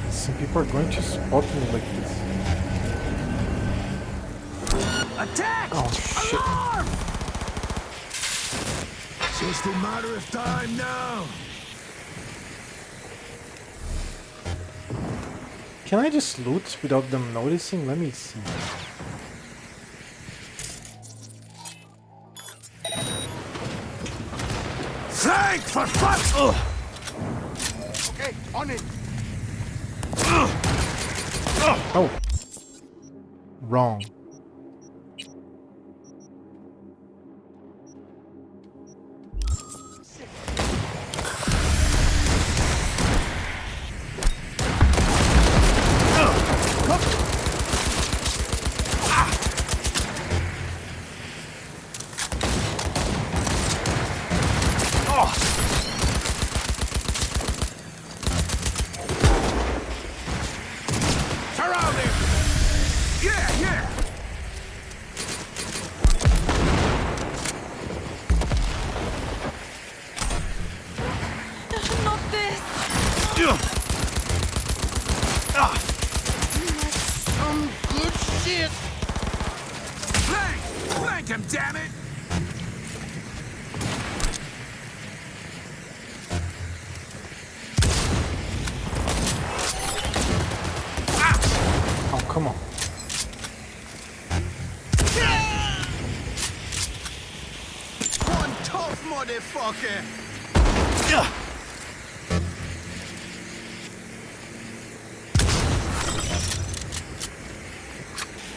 Some people are going to spot me like this. Attack! Oh shit. Alarm! Just a matter of time now. Can I just loot without them noticing? Let me see. Thank for fuck! Okay, on it. Oh. Wrong. Flank him, damn it! Oh, come on. One tough motherfucker!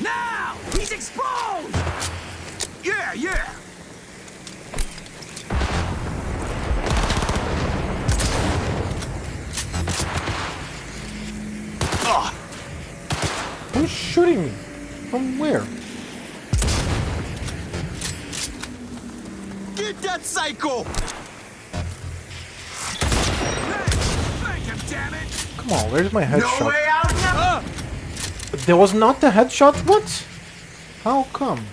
Now! He's exposed! yeah! Who's shooting me? From where? Get that psycho! Thank him, damn it! Come on, where's my headshot? No way out now! There was not the headshot? What? How come?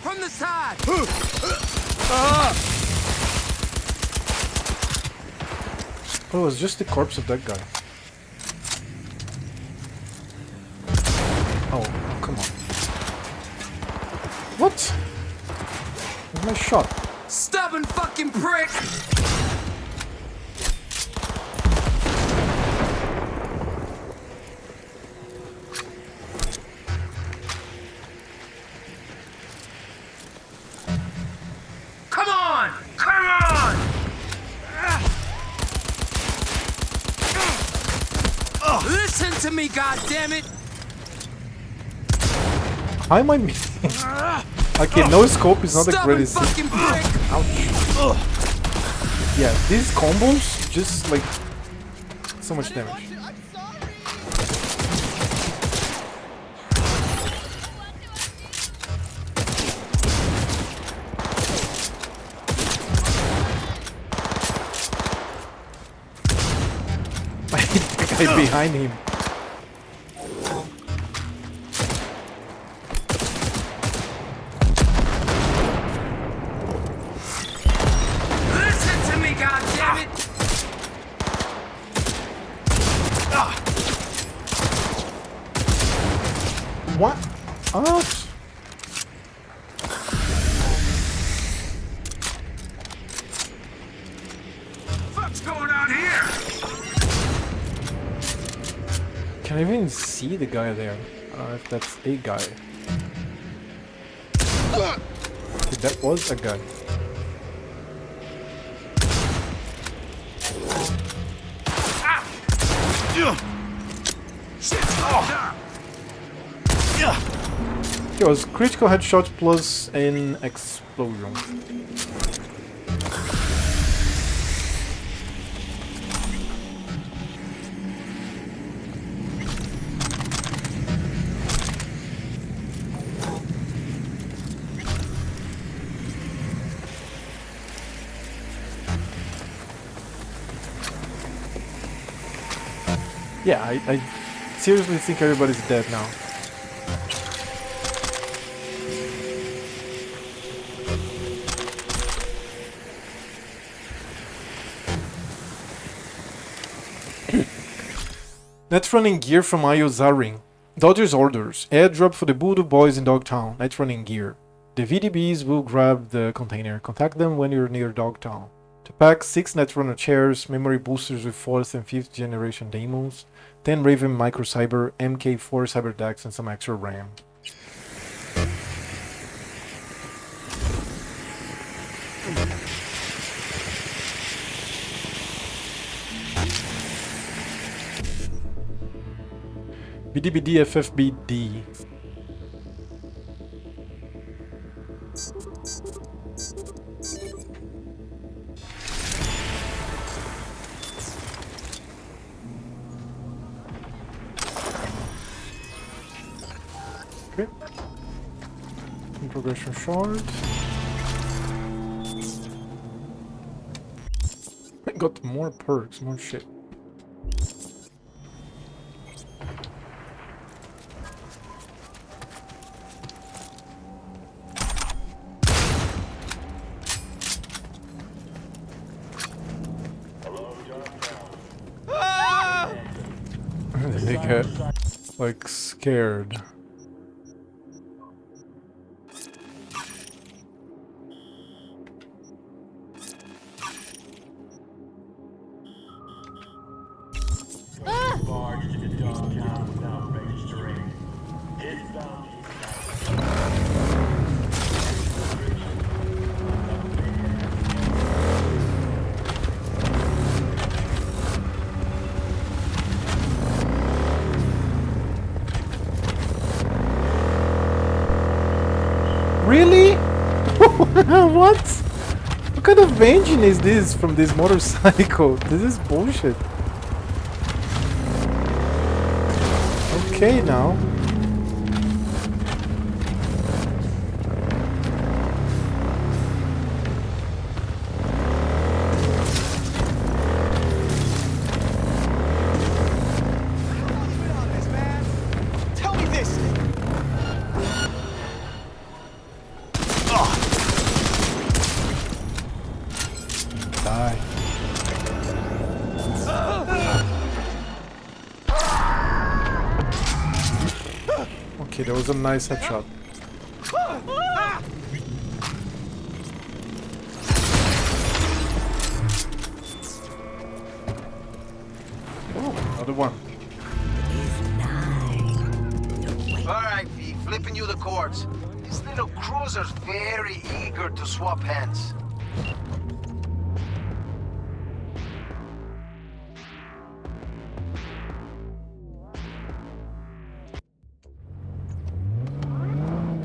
From the side! Oh, it was just the corpse of that guy. Oh, come on. What? Where's my shot? Stubborn fucking prick! Come on! Come on! Listen to me, goddammit! How am I missing? Okay, no scope is not the Stubborn greatest. fucking prick! Ouch. Yeah, these combos just like so much damage. I hit the guy behind him. Listen to me, goddammit! What? Ouch. What's going on here? Can I even see the guy there? If that's a guy. Okay, that was a guy. It was critical headshot plus an explosion. Yeah, I seriously think everybody's dead now. Net running gear from Ayo Zaring. Dodger's orders. Airdrop for the Voodoo Boys in Dogtown. Net running gear. The VDBs will grab the container. Contact them when you're near Dogtown. To pack 6 Netrunner chairs, memory boosters with 4th and 5th generation Daemons, 10 Raven Microcyber, MK4 Cyberdex, and some extra RAM. BDBD FFBD. Okay. Progression shard. I got more perks, more shit. They get like scared. What? What kind of engine is this from this motorcycle? This is bullshit. Okay, now. Tell me this. Die. Okay, that was a nice headshot. Oh, another one. Alright, V, flipping you the cords. This little cruiser's very eager to swap hands.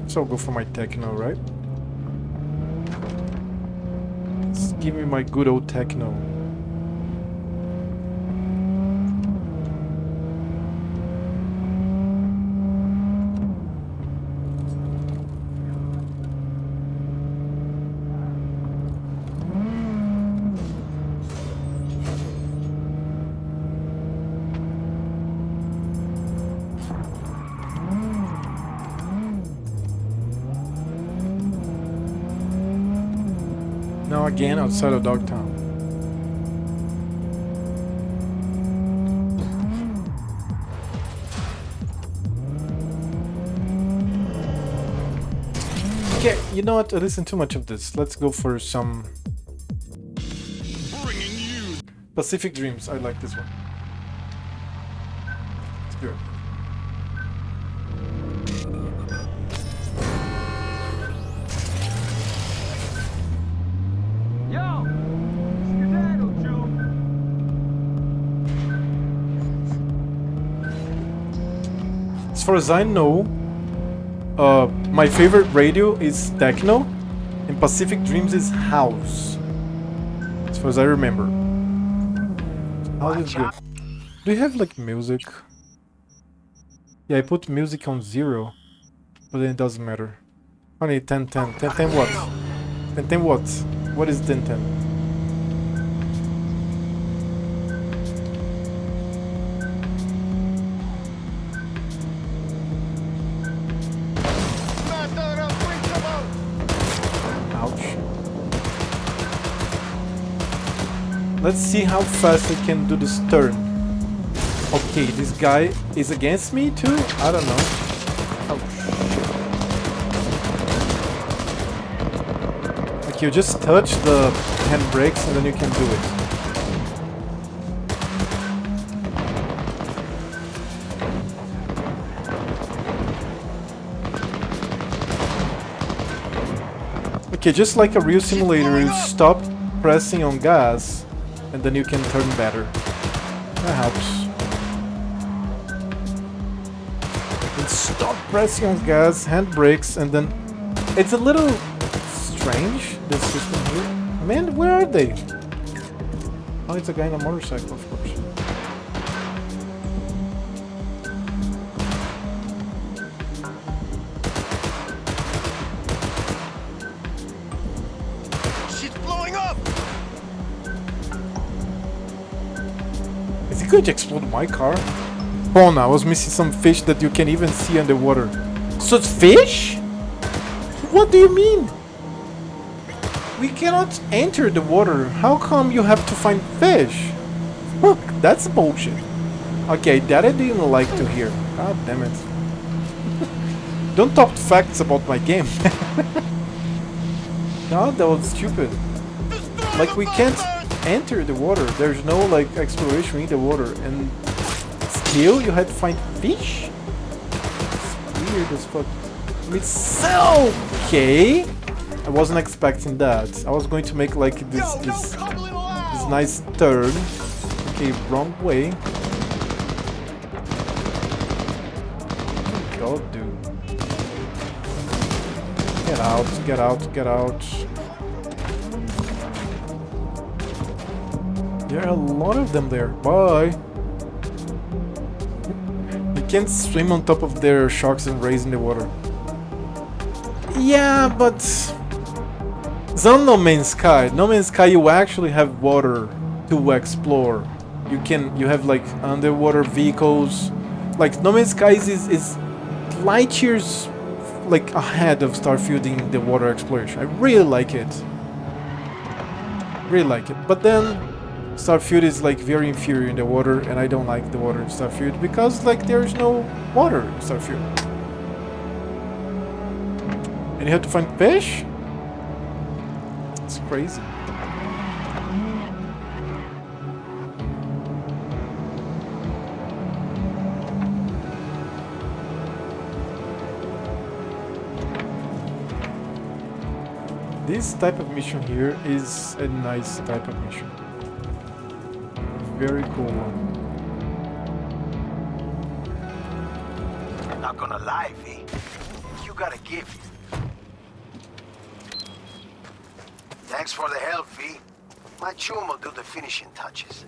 So I'll go for my techno, right? Just give me my good old techno. Now again outside of Dogtown. Okay, you know what? I listen too much of this. Let's go for some Pacific Dreams. I like this one. It's good. As far as I know, my favorite radio is techno, and Pacific Dreams is house. As far as I remember. House is good. Do you have like music? Yeah, I put music on 0, but then it doesn't matter. Only 1010. 1010 what? 1010 what? What is 1010? Let's see how fast I can do this turn. Okay, this guy is against me too? I don't know. Oh, shit. Okay, you just touch the handbrakes and then you can do it. Okay, just like a real simulator, you stop pressing on gas and then you can turn better. That helps. And stop pressing on gas, handbrakes, and then it's a little strange, this system here. Man, where are they? Oh, it's a guy on a motorcycle, of course. Is he going to explode my car? Oh no, I was missing some fish that you can even see underwater. So it's fish? What do you mean? We cannot enter the water. How come you have to find fish? Look, that's bullshit. Okay, that I didn't like to hear. God damn it. Don't talk facts about my game. No, that was stupid. Like, we can't enter the water. There's no like exploration in the water, and still you had to find fish. It's weird as fuck. It's so okay. I wasn't expecting that. I was going to make like this nice turn. Okay, wrong way. God, dude. Get out, get out, get out. There are a lot of them there. Bye. You can't swim on top of their sharks and raise in the water. Yeah, but it's on No Man's Sky. No Man's Sky, you actually have water to explore. You have like underwater vehicles. Like No Man's Sky is light years like ahead of Starfield in the water exploration. I really like it. Really like it. But then Starfield is like very inferior in the water, and I don't like the water in Starfield because like there is no water in Starfield. And you have to find fish? It's crazy. This type of mission here is a nice type of mission. Very cool one. Not gonna lie, V. You gotta give. Thanks for the help, V. My chum will do the finishing touches.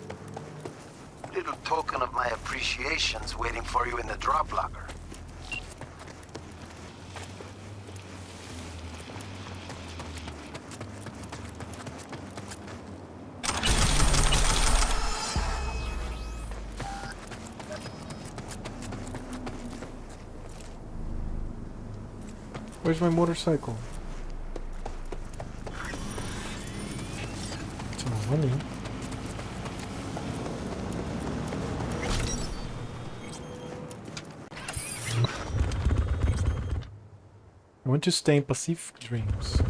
Little token of my appreciation's waiting for you in the drop locker. Where's my motorcycle? It's my money. I want to stay in Pacific Dreams.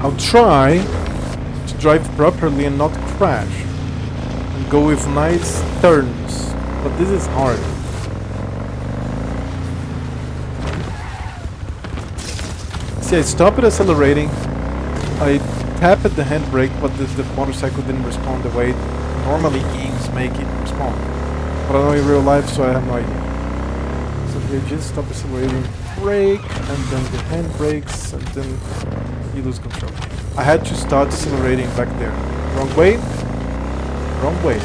I'll try to drive properly and not crash, and go with nice turns, but this is hard. See, I stopped accelerating, I tapped the handbrake, but the motorcycle didn't respond the way normally games make it respond. But I know in real life, so I have no idea. So here, just stop accelerating, brake, and then the handbrakes, and then you lose control. I had to start accelerating back there. Wrong way. Wrong way.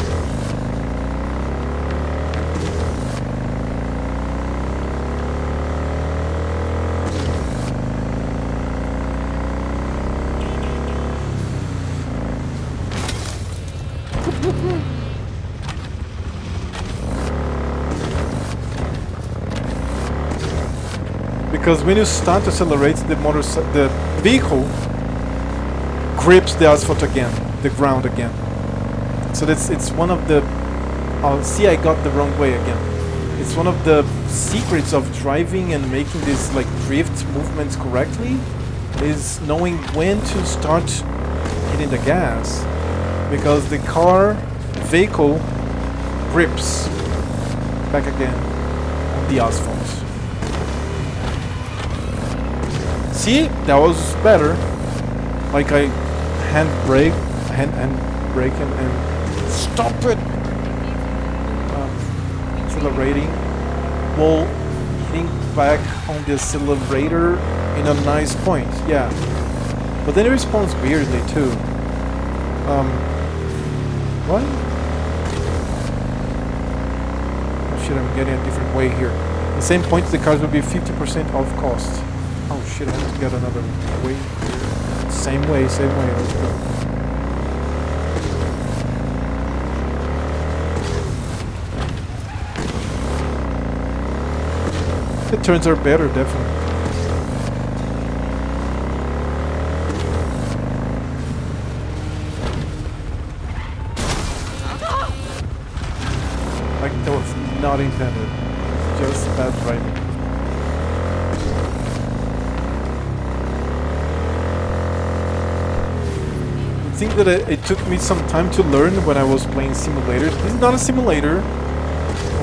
Because when you start to accelerate, the vehicle grips the asphalt again, the ground again. So it's one of the... Oh, see, I got the wrong way again. It's one of the secrets of driving and making these like drift movements correctly, is knowing when to start hitting the gas, because the vehicle grips back again on the asphalt. See, that was better. Like I hand brake and stop it. Accelerating while hitting back on the accelerator in a nice point. Yeah, but then it responds weirdly too. What? Oh shit! I'm getting a different way here. At the same point, the cars will be 50% off cost. Oh shit, I have to get another way. Same way, let's go. The turns are better, definitely. Like, that was not intended. It's just bad driving. I think that it took me some time to learn when I was playing simulators. This is not a simulator.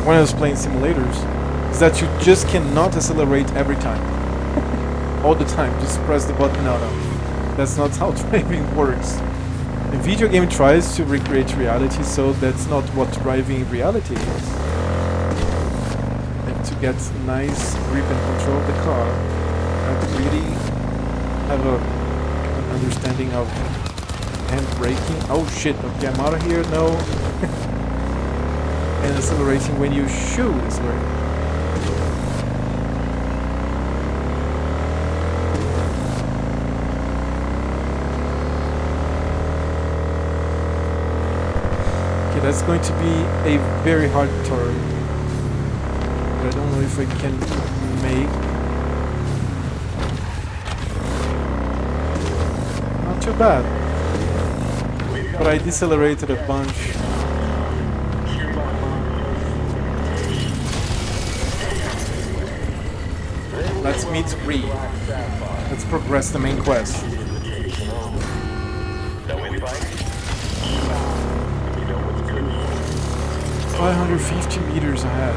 When I was playing simulators, is that you just cannot accelerate every time. All the time, just press the button. No. That's not how driving works. The video game tries to recreate reality, so that's not what driving in reality is. And to get nice grip and control of the car, you have to really have an understanding of hand braking. Oh shit, okay, I'm out of here, no. And accelerating when you should accelerate. That's going to be a very hard turn. But I don't know if I can make. Not too bad. But I decelerated a bunch. Let's meet Reed. Let's progress the main quest. 550 meters ahead.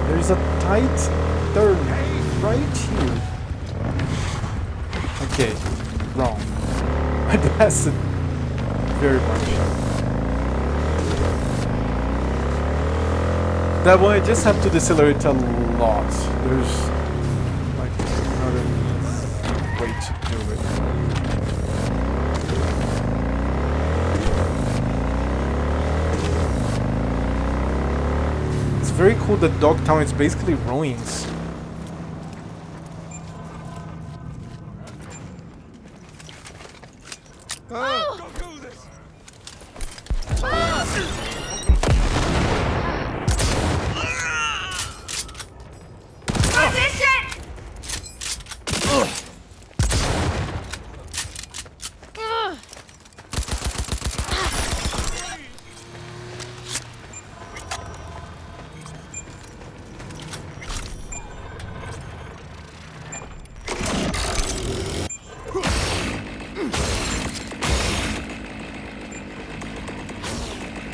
There's a tight turn right here. Okay, wrong. I blasted very much. That one I just have to decelerate a lot. There's like another way to do it. It's very cool that Dogtown is basically ruins.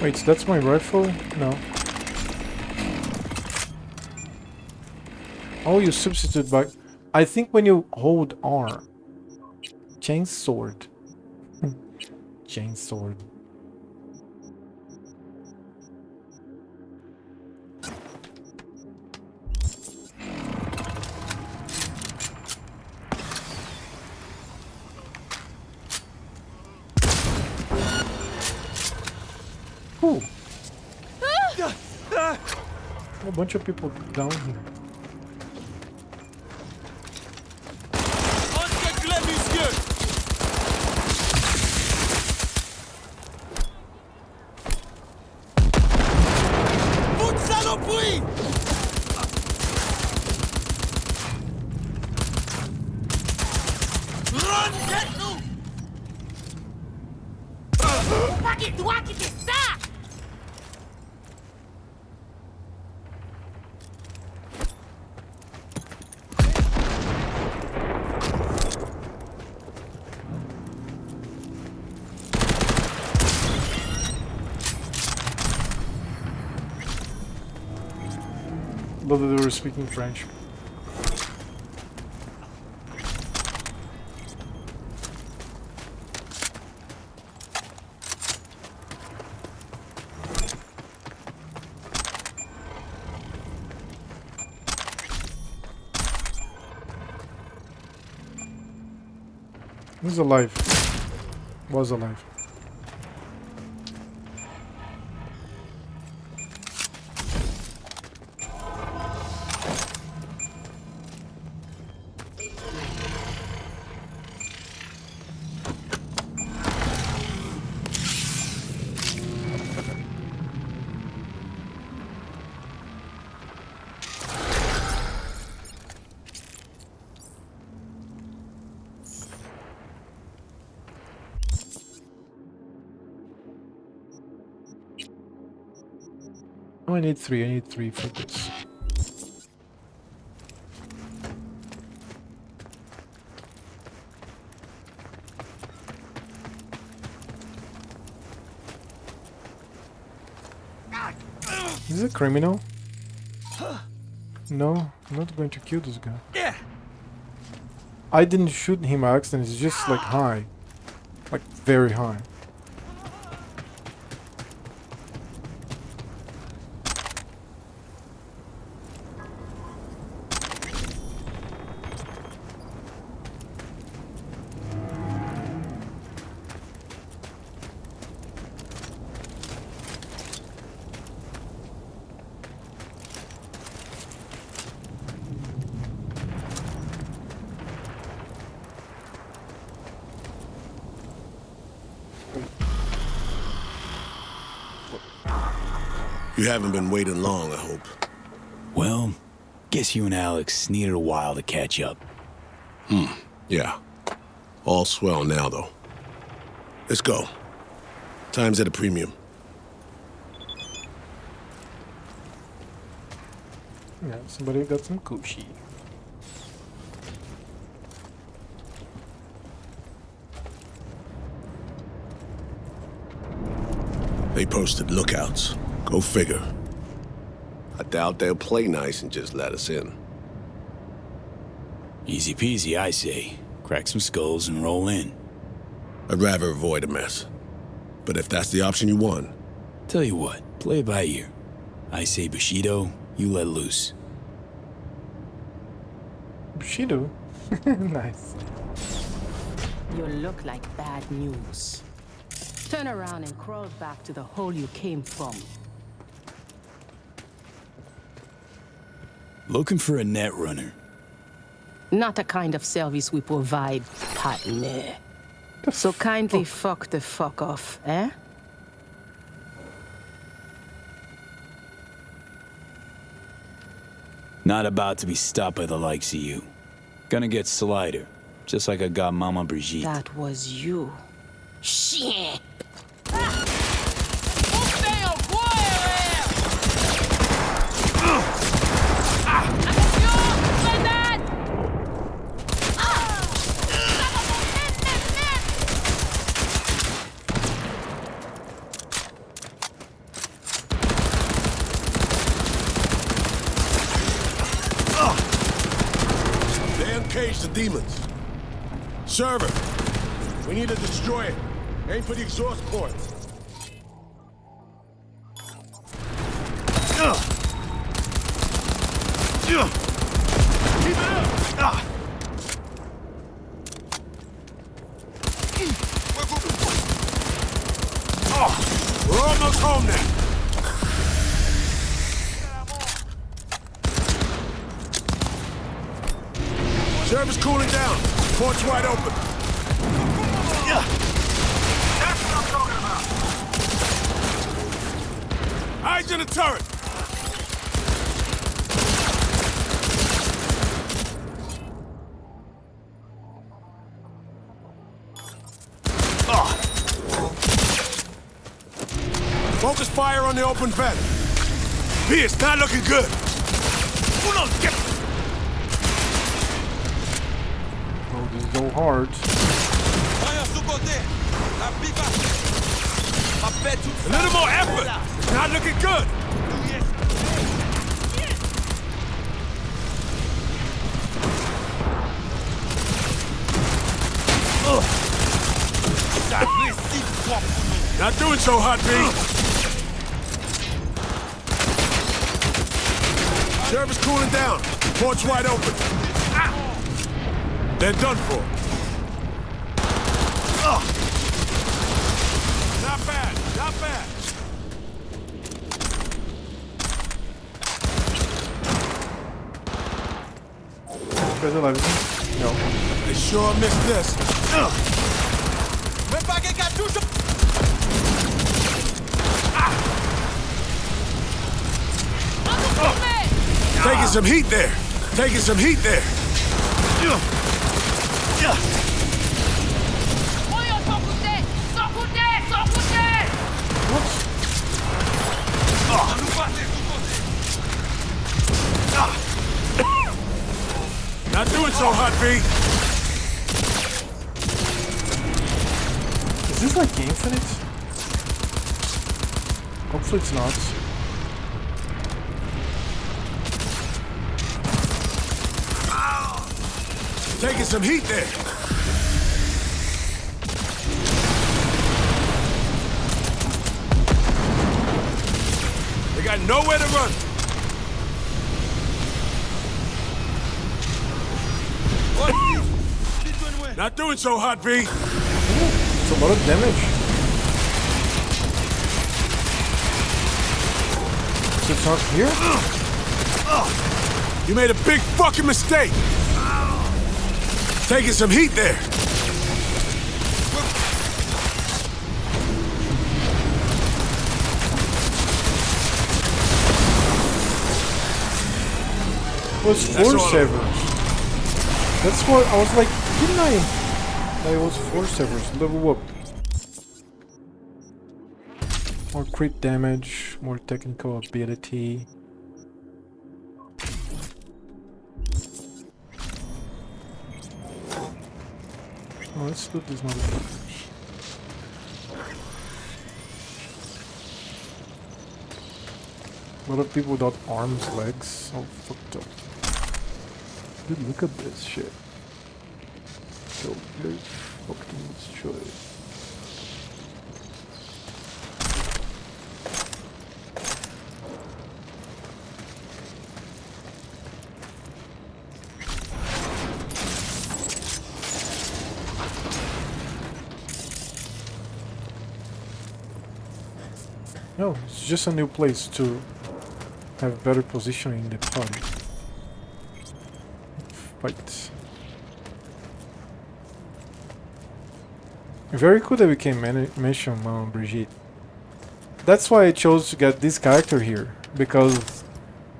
Wait, so that's my rifle? No. Oh, you substitute by... I think when you hold R. Chainsword. Chainsword. Ooh. A bunch of people down here. Love that they were speaking French. Who's alive? Was alive. Oh, I need three for this. Is he a criminal? No, I'm not going to kill this guy. Yeah. I didn't shoot him by accident, it's just like high. Like very high. You haven't been waiting long, I hope. Well, guess you and Alex needed a while to catch up. Yeah. All swell now, though. Let's go. Time's at a premium. Yeah, somebody got some coochie. They posted lookouts. Go figure. I doubt they'll play nice and just let us in. Easy peasy, I say. Crack some skulls and roll in. I'd rather avoid a mess. But if that's the option you want... Tell you what, play it by ear. I say Bushido, you let loose. Bushido? Nice. You look like bad news. Turn around and crawl back to the hole you came from. Looking for a net runner. Not the kind of service we provide, partner. So kindly fuck the fuck off, eh? Not about to be stopped by the likes of you. Gonna get Slider, just like I got Mama Brigitte. That was you. Shit! Cage the demons. Server, we need to destroy it. Aim for the exhaust port. Keep it up! We're almost home now. Server's cooling down. Port's wide open. Yeah. That's what I'm talking about. Eyes in the turret. Focus fire on the open vent. B, it's not looking good. Get Go hard. A little more effort! It's not looking good! Not doing so hot, B! Server's cooling down. Port's wide open. They're done for. Not bad, not bad. No. They sure missed this. Taking some heat there. Taking some heat there. Not doing so hot, B. Is this like Infinite? Hopefully it's not. Taking some heat there. They got nowhere to run. Not doing so hot, B. It's a lot of damage. So it's not here? You made a big fucking mistake. Taking some heat there. It was Force Severs. That's what I was like, didn't I? It was Force Severs. Level up. More crit damage, more technical ability. Oh, let's do this motherfuckers. A lot of people without arms, legs, all fucked up. Dude, look at this shit. Shoulders fucking destroyed. No, it's just a new place to have better positioning in the party. Fight. Very cool that we can mention Brigitte. That's why I chose to get this character here, because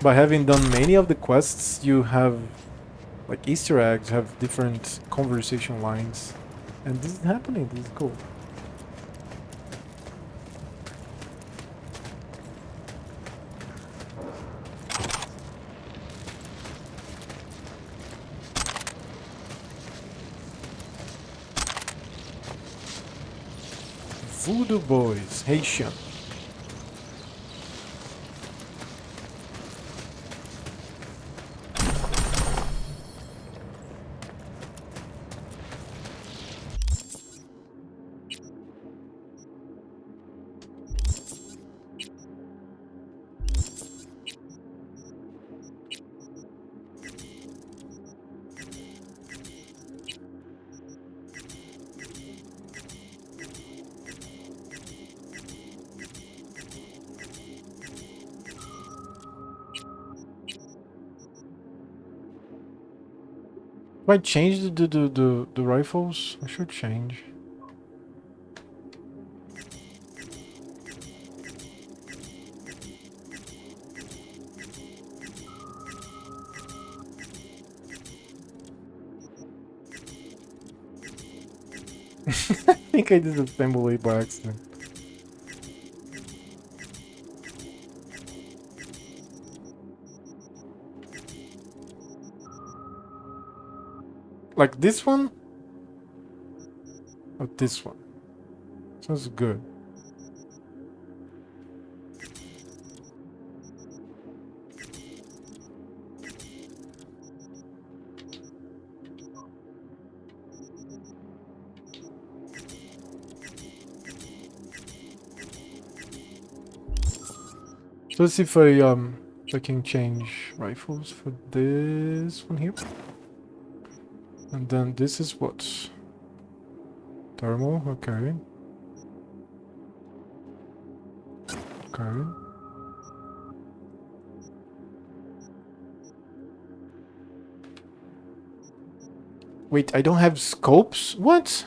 by having done many of the quests, you have like Easter eggs, have different conversation lines, and this is happening. This is cool. Voodoo Boys, Haitian. If I change the rifles, I should change. I think I disassembled it by accident. Like this one? Or this one? Sounds good. So let's see if I can change rifles for this one here. And then this is what? Thermal, okay. Okay. Wait, I don't have scopes? What?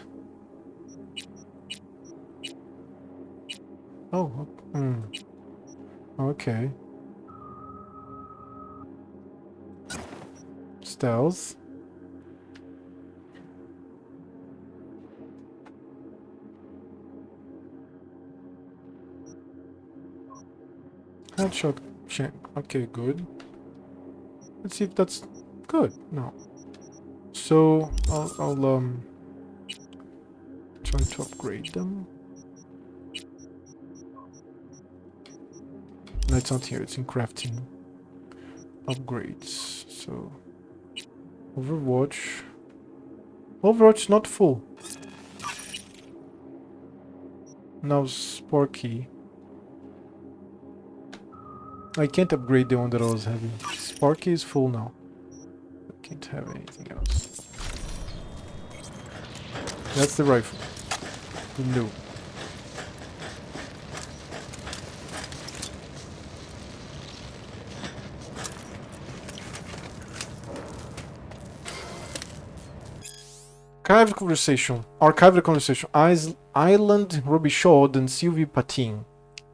Oh, okay. Stealth. Headshot check. Okay, good. Let's see if that's good. No. So I'll try to upgrade them. No, it's not here. It's in crafting. Upgrades. So Overwatch. Overwatch not full. Now Sparky. I can't upgrade the one that I was having. Sparky is full now. I can't have anything else. That's the rifle. No. Archived conversation. Archived conversation. Island Robichaud and Sylvie Patin.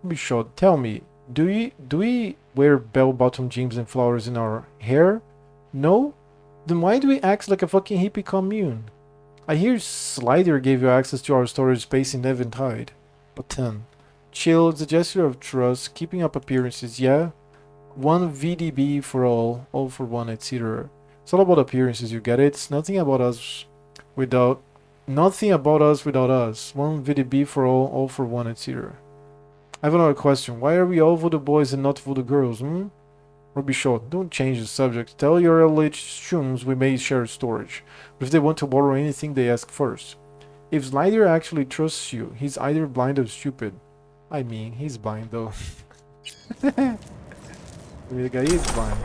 Robichaud, tell me, do we wear bell-bottom jeans and flowers in our hair? No? Then why do we act like a fucking hippie commune? I hear Slider gave you access to our storage space in Eventide. Patin. Chill, it's a gesture of trust, keeping up appearances, yeah? One VDB for all for one, etc. It's all about appearances, you get it? It's nothing about us without us. One VDB for all for one, etc. I have another question. Why are we all voodoo boys and not voodoo girls, Robichaud, don't change the subject. Tell your LH shums we may share storage. But if they want to borrow anything, they ask first. If Slider actually trusts you, he's either blind or stupid. I mean, he's blind though. The guy is blind.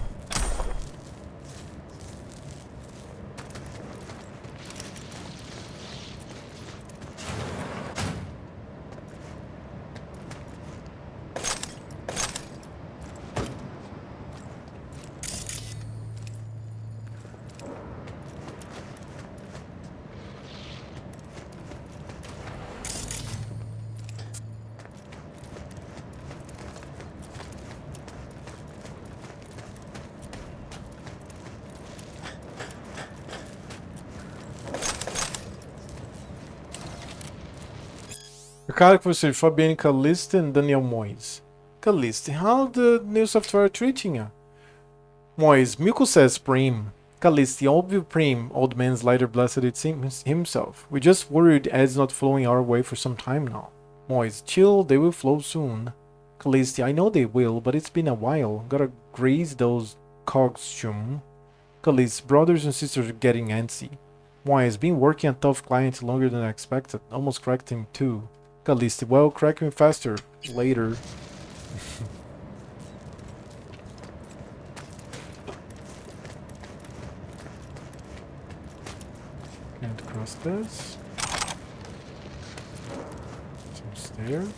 Ricardo Conselho, Fabienne Caliste and Daniel Moyes. Caliste, how the new software treating you? Moyes, Milko says Prim. Caliste, óbvio Prim, old man Slider blessed it himself. We just worried ads not flowing our way for some time now. Moyes, chill, they will flow soon. Caliste, I know they will, but it's been a while. Gotta grease those cogs, chum. Caliste, brothers and sisters are getting antsy. Moyes, been working a tough client longer than I expected. Almost cracked him too. Caliste, well, crack him faster. Later. Can't cross this. Some stairs.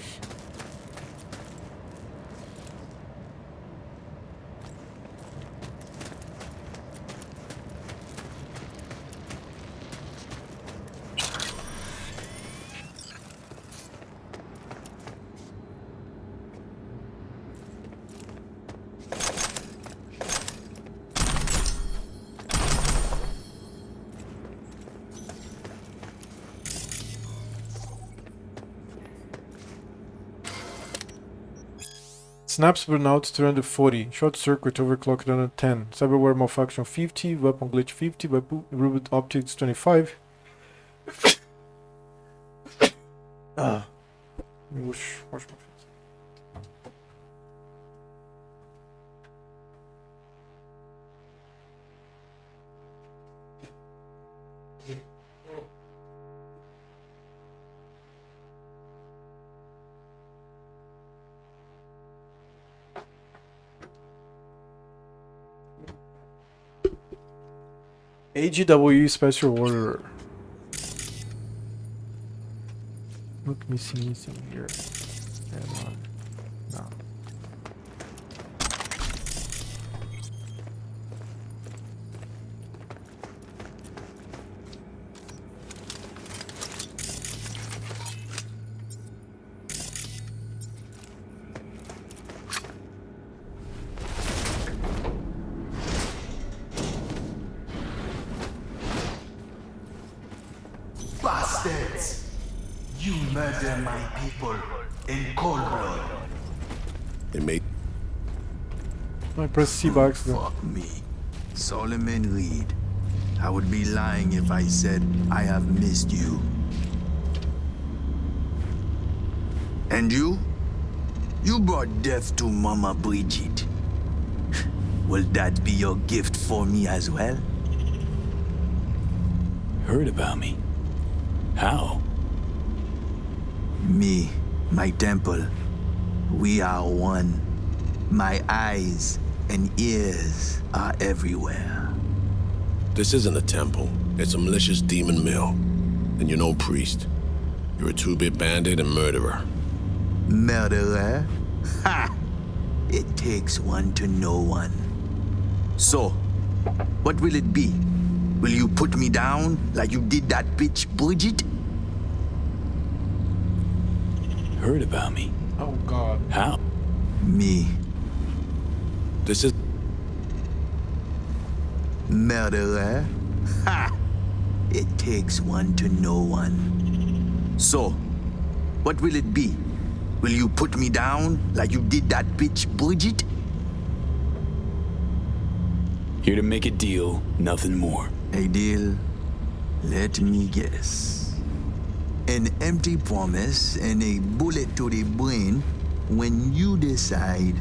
Snaps burnout 340, short circuit overclocked 110, cyberware malfunction 50, weapon glitch 50, weapon root optics 25. Let me wash my face. AGW special order. Not missing anything here. No. Bastards! You murder my people in cold blood. They made. I press C by accident. Fuck me. Solomon Reed. I would be lying if I said I have missed you. And you? You brought death to Mama Bridget. Will that be your gift for me as well? Heard about me? How? Me, my temple, we are one. My eyes and ears are everywhere. This isn't a temple. It's a malicious demon mill. And you're no priest. You're a two-bit bandit and murderer. Murderer? Ha! It takes one to know one. So, what will it be? Will you put me down like you did that bitch Bridget? Heard about me? Oh God. How? Me. This is... Murderer? Ha! It takes one to know one. So, what will it be? Will you put me down like you did that bitch Bridget? Here to make a deal, nothing more. A deal? Let me guess. An empty promise and a bullet to the brain when you decide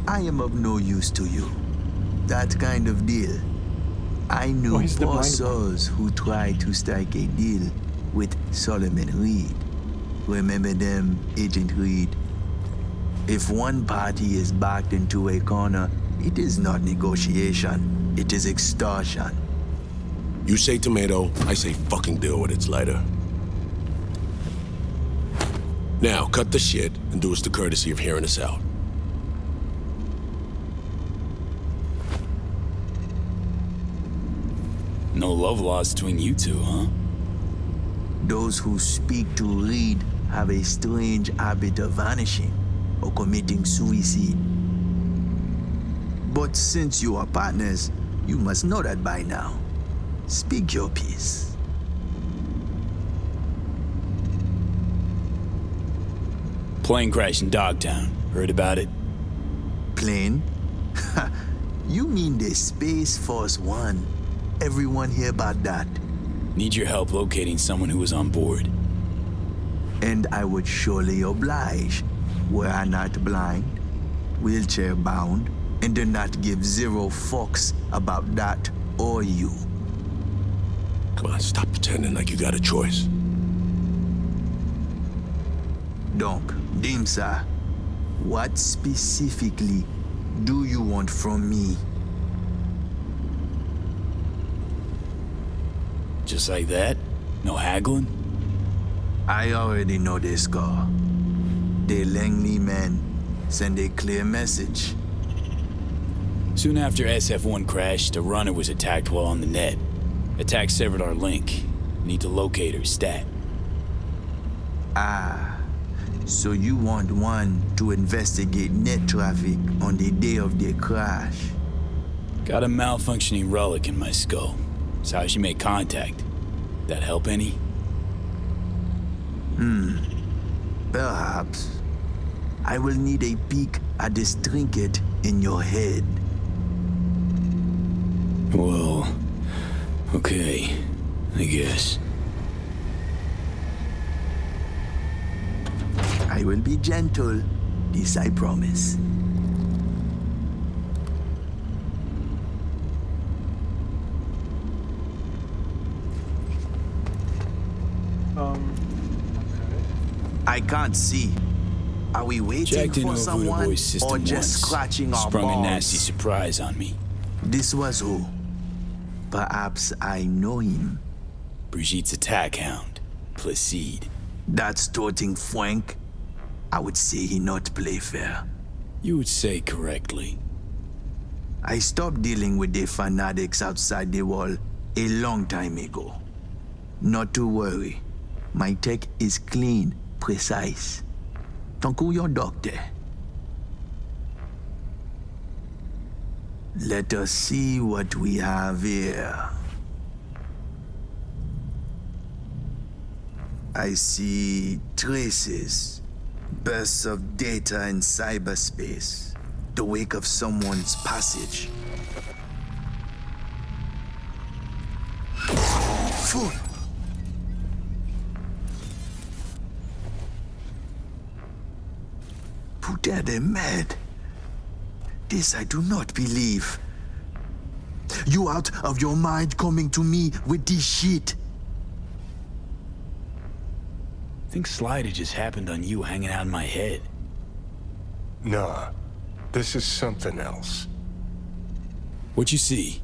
I am of no use to you. That kind of deal. I knew poor souls who tried to strike a deal with Solomon Reed. Remember them, Agent Reed? If one party is backed into a corner, it is not negotiation. It is extortion. You say tomato, I say fucking deal with it, Slider. Now, cut the shit and do us the courtesy of hearing us out. No love lost between you two, huh? Those who speak to Reed have a strange habit of vanishing or committing suicide. But since you are partners, you must know that by now. Speak your piece. Plane crash in Dogtown. Heard about it? Plane? You mean the Space Force One? Everyone hear about that? Need your help locating someone who was on board. And I would surely oblige, were I not blind, wheelchair bound, and do not give zero fucks about that or you. Come on, stop pretending like you got a choice. Donc, Dimsa, what specifically do you want from me? Just like that? No haggling? I already know the score. The Langley men send a clear message. Soon after SF-1 crashed, a runner was attacked while on the net. Attack severed our link. Need to locate her stat. Ah, so you want one to investigate net traffic on the day of the crash? Got a malfunctioning relic in my skull. That's how she made contact. That help any? Perhaps. I will need a peek at this trinket in your head. Well, okay, I guess. I will be gentle, this I promise. I can't see. Are we waiting Checked in for over someone the voice system or just once. scratching our Sprung balls? a nasty surprise on me. This was who? Perhaps I know him. Brigitte's attack hound, Placide. That's toting Frank. I would say he not play fair. You would say correctly. I stopped dealing with the fanatics outside the wall a long time ago. Not to worry. My tech is clean, precise. Tankou your doctor. Let us see what we have here. I see traces, bursts of data in cyberspace, the wake of someone's passage. Fool! Puta de mad. This I do not believe. You out of your mind coming to me with this shit? think Slider just happened on you hanging out in my head. Nah, this is something else. What you see?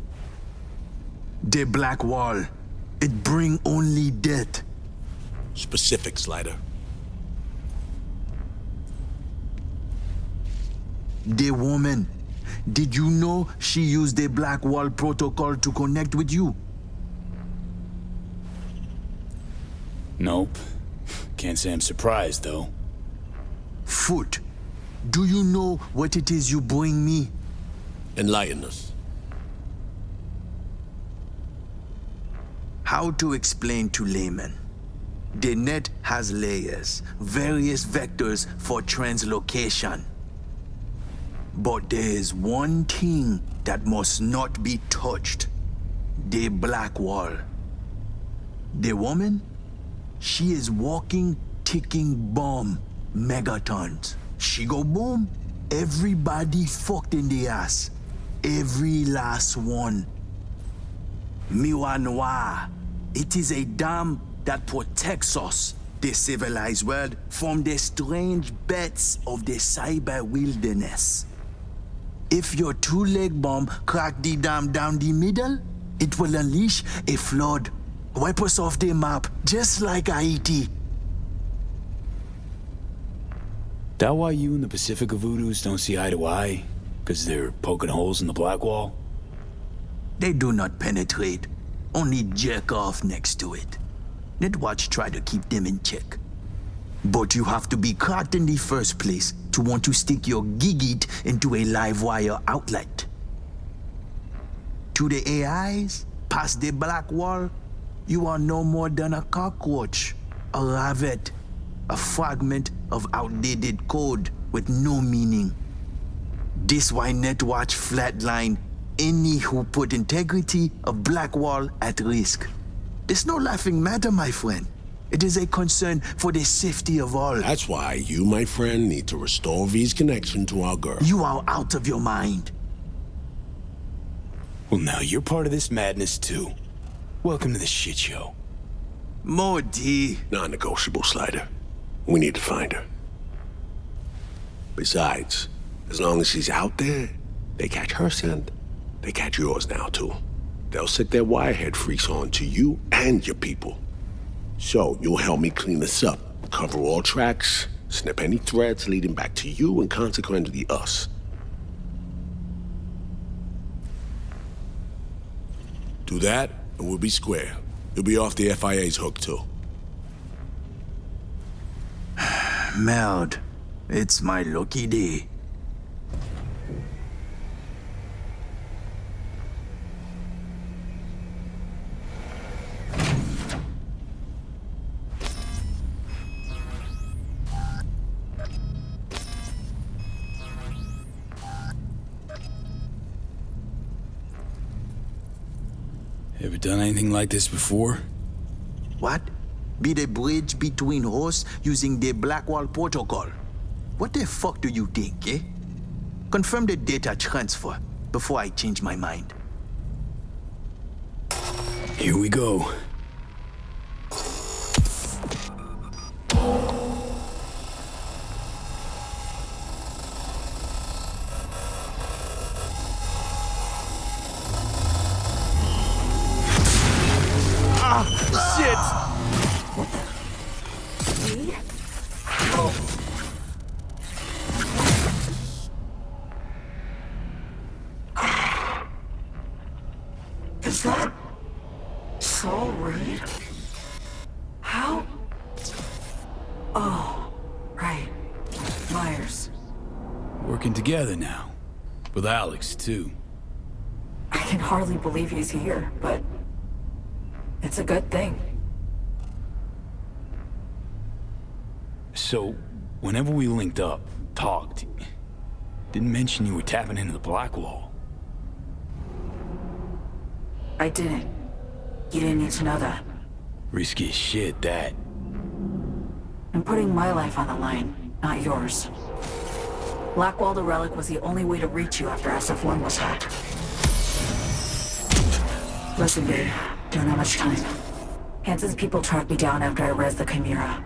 The Black Wall. It bring only death. Specific, Slider. The woman. Did you know she used the Black Wall protocol to connect with you? Nope. Can't say I'm surprised, though. Foot, do you know what it is you bring me? Enlighten us. How to explain to laymen? The net has layers, various vectors for translocation. But there is one thing that must not be touched. The Black Wall. The woman? She is walking, ticking bomb, megatons. She go boom, everybody fucked in the ass. Every last one. Miwa Noir. It is a dam that protects us, the civilized world, from the strange bets of the cyber wilderness. If your two-leg bomb crack the dam down the middle, it will unleash a flood. Wipe us off the map, just like Haiti. That why you and the Pacifica Voodoos don't see eye to eye? Because they're poking holes in the Black Wall? They do not penetrate, only jerk off next to it. Netwatch try to keep them in check. But you have to be caught in the first place to want to stick your gigit into a live wire outlet. To the AIs, past the Black Wall, you are no more than a cockroach, a rabbit, a fragment of outdated code with no meaning. This why Netwatch flatline any who put integrity of Black Wall at risk. It's no laughing matter, my friend. It is a concern for the safety of all. That's why you, my friend, need to restore V's connection to our girl. You are out of your mind. Well, now you're part of this madness, too. Welcome to the shit show. Morty. Non-negotiable, Slider. We need to find her. Besides, as long as she's out there, they catch her scent, they catch yours now, too. They'll set their wirehead freaks on to you and your people. So, you'll help me clean this up, cover all tracks, snip any threads leading back to you and consequently us. Do that, and we'll be square. You'll be off the FIA's hook, too. Meld, it's my lucky day. Ever done anything like this before? What? Be the bridge between hosts using the Black Wall protocol. What the fuck do you think, eh? Confirm the data transfer before I change my mind. Here we go. Shit! Is that Saul Reed? How? Oh, right. Myers. Working together now. With Alex, too. I can hardly believe he's here, but it's a good thing. So, whenever we linked up, talked, didn't mention you were tapping into the Black Wall. I didn't. You didn't need to know that. Risky as shit, that. I'm putting my life on the line, not yours. Blackwall the Relic was the only way to reach you after SF-1 was hacked. Listen, babe. Don't have much time. Hansen's people tracked me down after I rezzed the Chimera.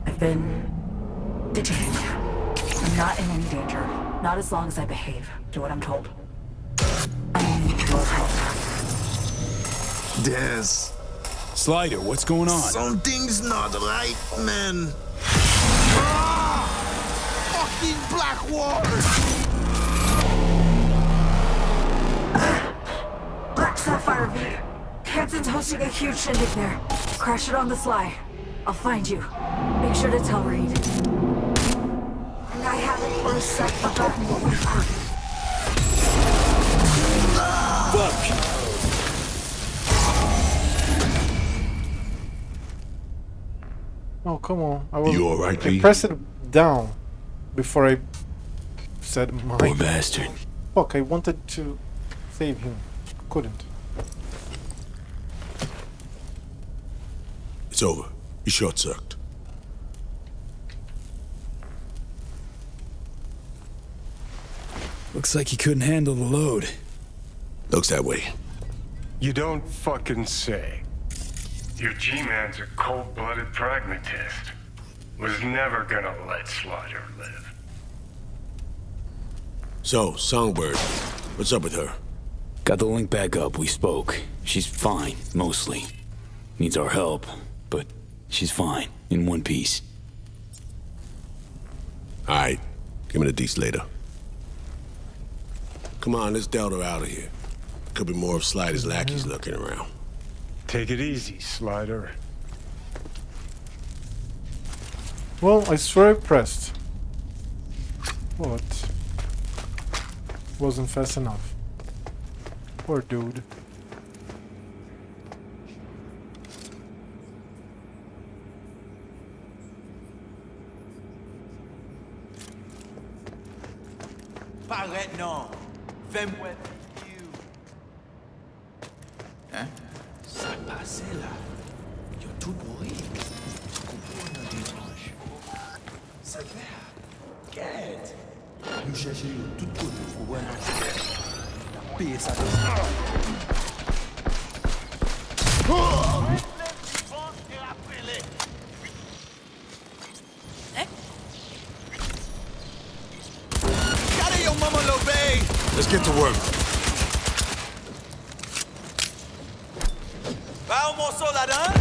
I've been detained. I'm not in any danger. Not as long as I behave. Do what I'm told. I need your help. Des. Slider, what's going on? Something's not right, man. Fucking Blackwater! Black Sapphire V. Hanson's hosting a huge shindig there. Crash it on the sly. I'll find you. Make sure to tell Reed. And I haven't for a sec forgotten what we've heard. Fuck! Oh, come on. I was, You alright, I P? pressed it down before I said my... Poor bastard. Fuck, I wanted to save him. Couldn't. It's over. You short-circuited. Looks like he couldn't handle the load. Looks that way. You don't fucking say. Your G-Man's a cold-blooded pragmatist. Was never gonna let Slaughter live. So, Songbird, what's up with her? Got the link back up, we spoke. She's fine, mostly. Needs our help, but she's fine, in one piece. Alright, give me the deets later. Come on, let's Delta her out of here. Could be more of Slider's lackeys lurking around. Take it easy, Slider. Well, I swear I pressed. What? Wasn't fast enough. Poor dude. Paraît non. Fais-moi you. Hein? Ça passe là. Y'a tout pourri. Tu comprends notre dimanche? C'est clair. Quête. Nous cherchons tout côté pour voir la paix ça. Let's get to work. Va au morceau là-dedans.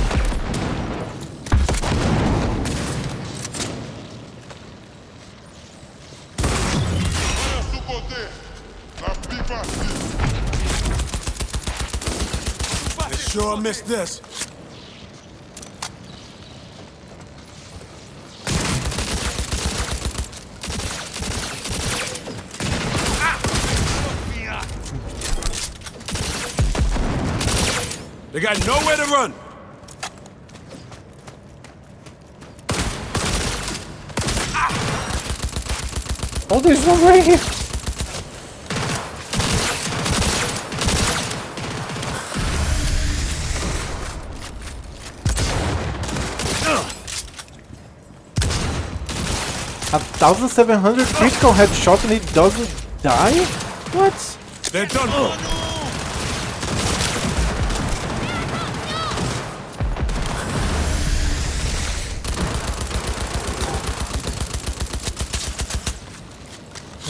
They sure missed this. They got nowhere to run. Oh, there's one right here. A 1,700 critical headshot and it doesn't die? What? They're done for.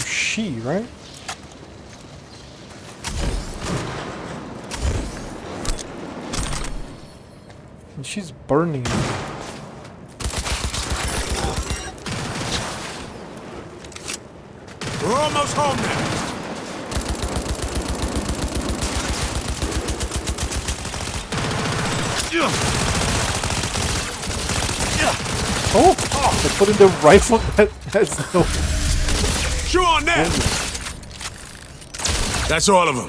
She, right? And she's burning. We're almost home now. Oh, they put in the rifle that has no... Chew on that! That's all of them.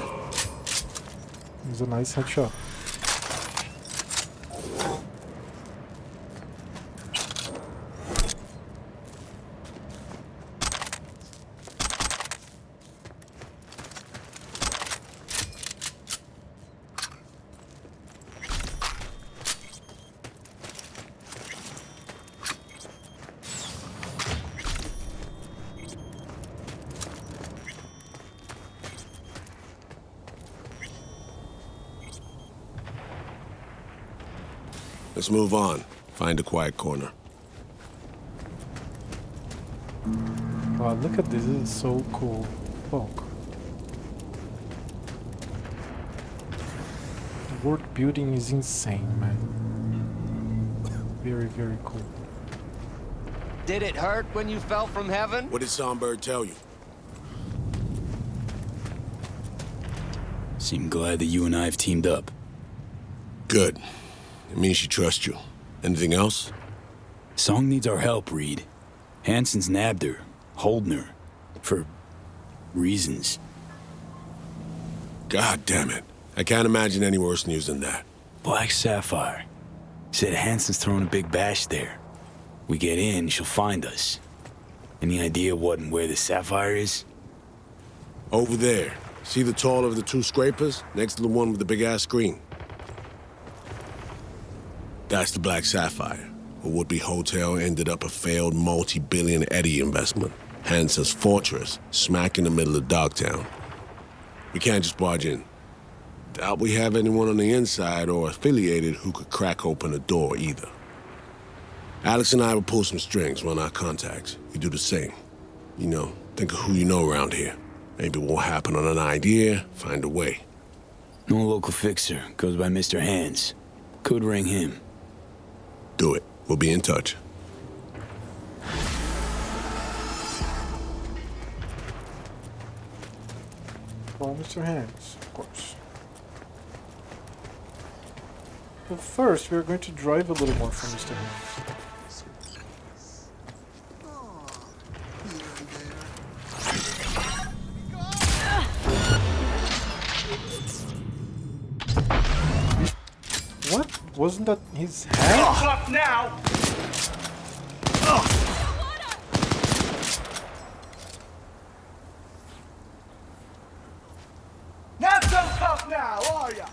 It was a nice headshot. Let's move on. Find a quiet corner. Wow, look at this. This is so cool. Fuck. The world building is insane, man. Very, very cool. Did it hurt when you fell from heaven? What did Songbird tell you? Seem glad that you and I have teamed up. Good. It means she trusts you. Anything else? Song needs our help, Reed. Hansen's nabbed her, holding her, for reasons. God damn it. I can't imagine any worse news than that. Black Sapphire. Said Hansen's throwing a big bash there. We get in, she'll find us. Any idea what and where the Sapphire is? Over there. See the taller of the two scrapers? Next to the one with the big-ass screen. That's the Black Sapphire. A would-be hotel ended up a failed multi-billion Eddie investment. Hansen's fortress, smack in the middle of Dogtown. We can't just barge in. Doubt we have anyone on the inside or affiliated who could crack open the door either. Alex and I will pull some strings, run our contacts. You do the same. You know, think of who you know around here. Maybe it won't happen on an idea, find a way. No local fixer, goes by Mr. Hands. Could ring him. Do it. We'll be in touch. Well, Mr. Hands, of course. But first, we're going to drive a little more for Mr. Hands. What? Wasn't that his hand? Up now! Not so tough now, are ya?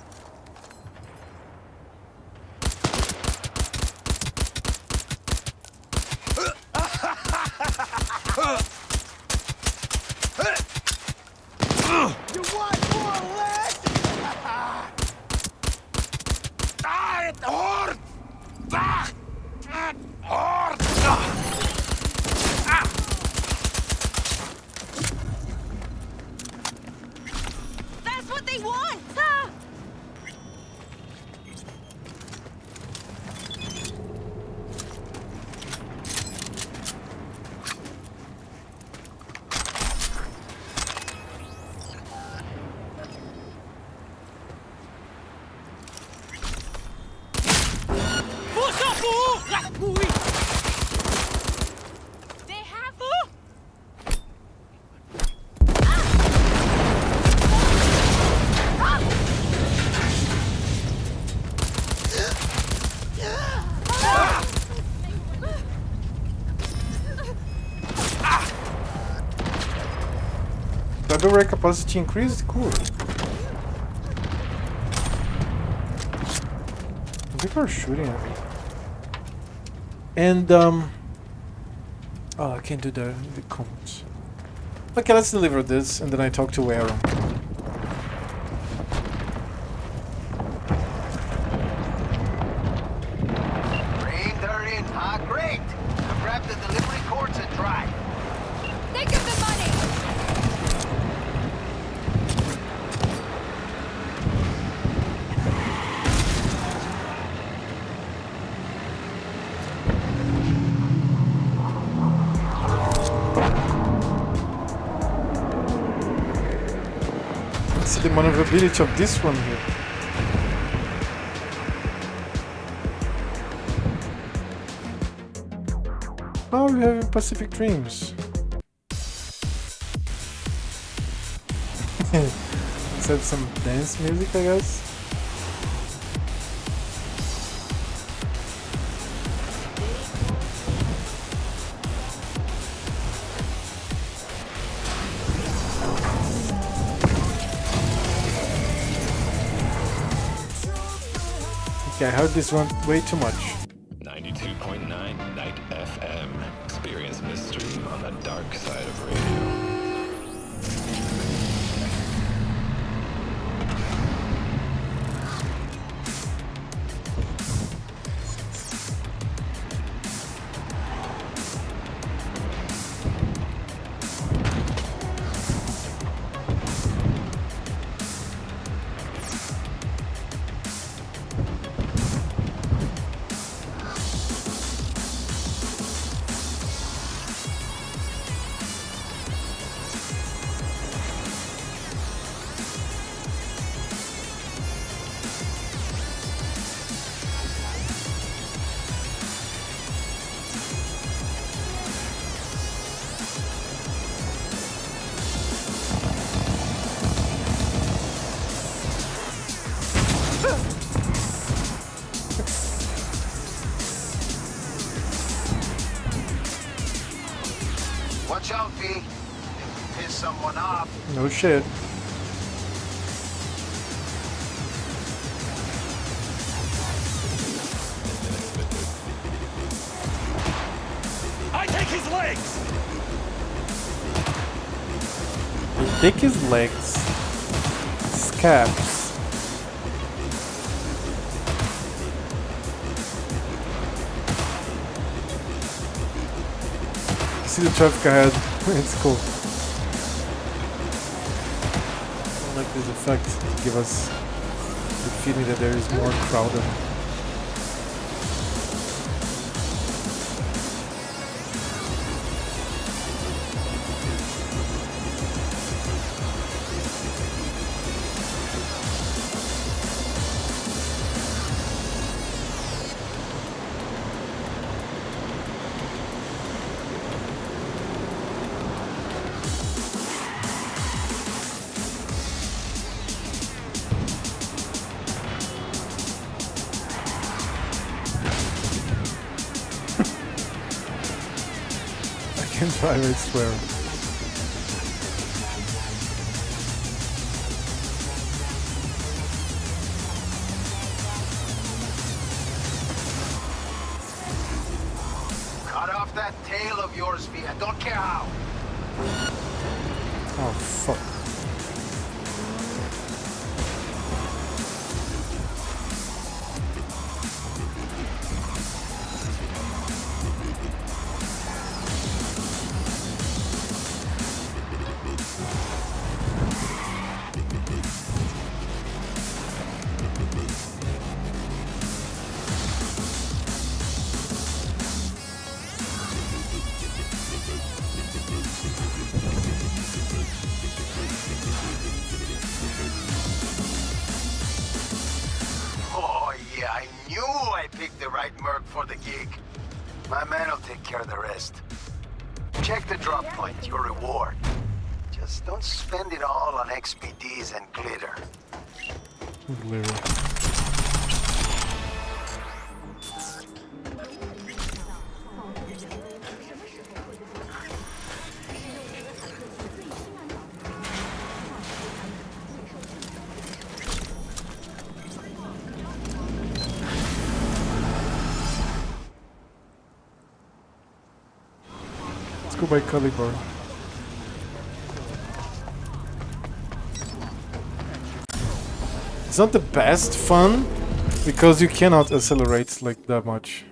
You want more lead? Ah, it hurts! Ah, it hurts! Ah. That's what they want! Ah. They have... The door capacity increased? Cool. People are shooting at me. And, oh, I can't do that in the comments. Okay, let's deliver this, and then I talk to Aaron. Bring her in, huh? Great! Now grab the delivery cords and drive. Think of the money! Let's see the maneuverability of this one here. Oh, we have Pacific Dreams. Let's have some dance music, I guess. Okay, I heard this one way too much. 92.9 Night FM. Experience mystery on the dark side of radio. Watch out, V. If we piss someone off. No shit. I take his legs! You take his legs. Scabs. See the traffic ahead. It's cool. I like this effect to give us the feeling that there is more crowded. I swear. Cut off that tail of yours, V. I don't care how. Oh, fuck. Oh, yeah, I knew I picked the right merc for the gig. My man will take care of the rest. Check the drop point, your reward. Just don't spend it all on XPDs and glitter. Let's go by Calibar. It's not the best fun because you cannot accelerate like that much.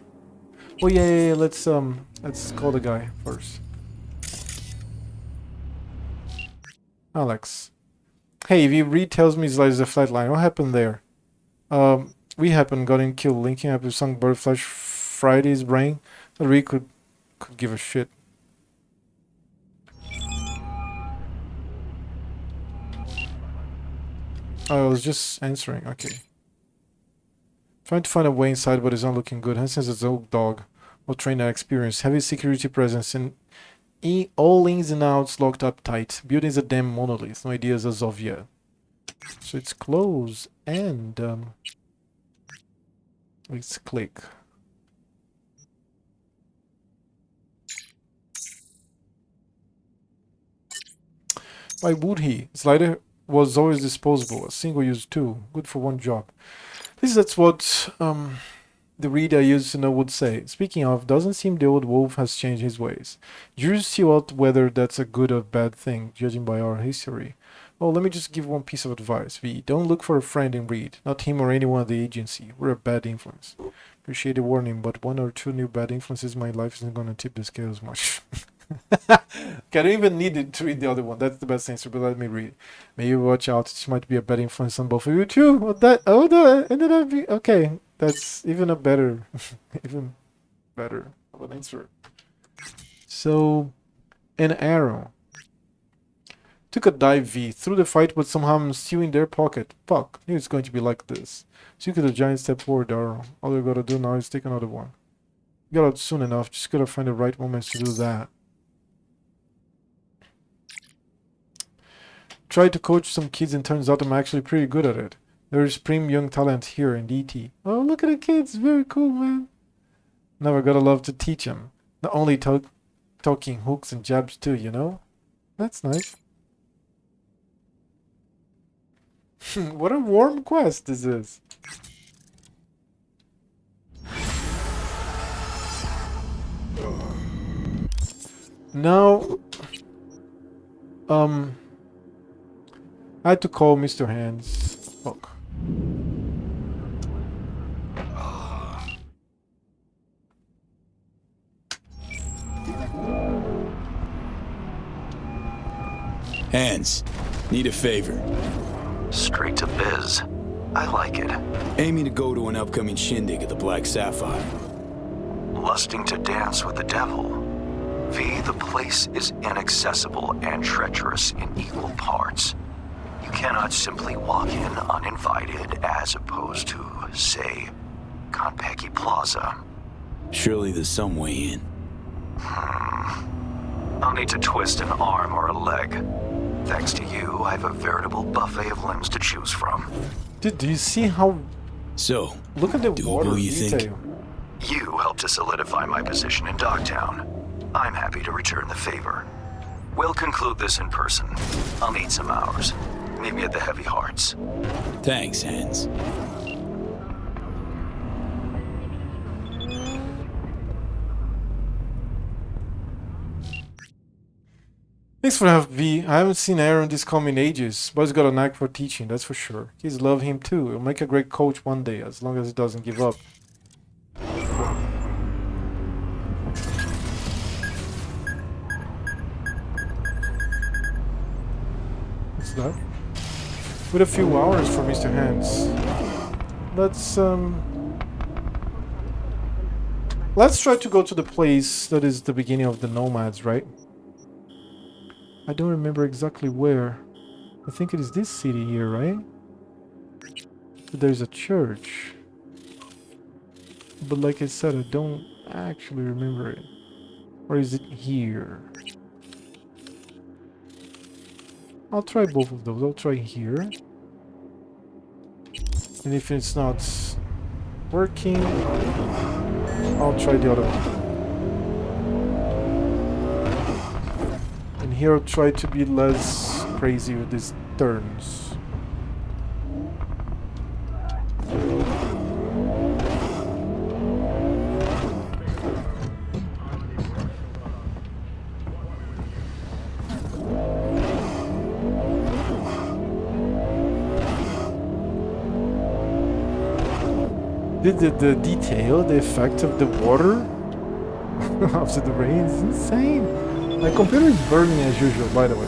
Oh yeah, let's call the guy first. Alex. Hey, if he retells me he's the flight line, what happened there? We happened, got in killed, linking up with some bird flesh Friday's brain. That we could give a shit. Oh, I was just answering, okay. Trying to find a way inside, but it's not looking good. Hansen's a old dog. Well trained and experienced. Heavy security presence and all ins and outs locked up tight. Building's a damn monolith. No ideas as of yet. So it's close and let's click. Why would he? Slider was always disposable, a single-use tool, good for one job. At least that's what the reader I used to know would say. Speaking of, doesn't seem the old wolf has changed his ways. You see out whether that's a good or bad thing, judging by our history. Well, let me just give one piece of advice. V, don't look for a friend in Reed, not him or anyone at the agency. We're a bad influence. Appreciate the warning, but 1 or 2 new bad influences in my life isn't gonna tip the scales much. Okay, I don't even need to read the other one. That's the best answer, but let me read. May you watch out. It might be a bad influence on both of you too. What that? Oh, that ended up being okay. That's even a better, even better of an answer. So, an arrow. Took a dive V through the fight, but somehow I'm still in their pocket. Fuck, knew it's going to be like this. So you could a giant step forward, arrow. All you gotta do now is take another one. Got out soon enough. Just gotta find the right moments to do that. Tried to coach some kids and turns out I'm actually pretty good at it. There's prim young talent here in DT. Oh, look at the kids. Very cool, man. Never gotta love to teach them. Not only taught talking hooks and jabs too, you know? That's nice. What a warm quest this is. Now, I had to call Mr. Hands. Fuck. Hands, need a favor. Straight to biz. I like it. Aiming to go to an upcoming shindig at the Black Sapphire. Lusting to dance with the devil. V, the place is inaccessible and treacherous in equal parts. You cannot simply walk in uninvited as opposed to, say, Konpeki Plaza. Surely there's some way in. I'll need to twist an arm or a leg. Thanks to you, I have a veritable buffet of limbs to choose from. Dude, do you see how... So, look at the water you detail. think? You helped to solidify my position in Dogtown. I'm happy to return the favor. We'll conclude this in person. I'll need some hours. Meet me at the Heavy Hearts. Thanks, Hands. Thanks for the help, V. I haven't seen Aaron this calm in ages, but he's got a knack for teaching, that's for sure. Kids love him too. He'll make a great coach one day, as long as he doesn't give up. What's that? With a few hours for Mr. Hands. Let's try to go to the place that is the beginning of the Nomads, right? I don't remember exactly where. I think it is this city here, right? There's a church. But like I said, I don't actually remember it. Or is it here? I'll try both of those. I'll try here. And if it's not working, I'll try the other one. And here I'll try to be less crazy with these turns. The detail, the effect of the water after the rain is insane. My computer is burning as usual, by the way.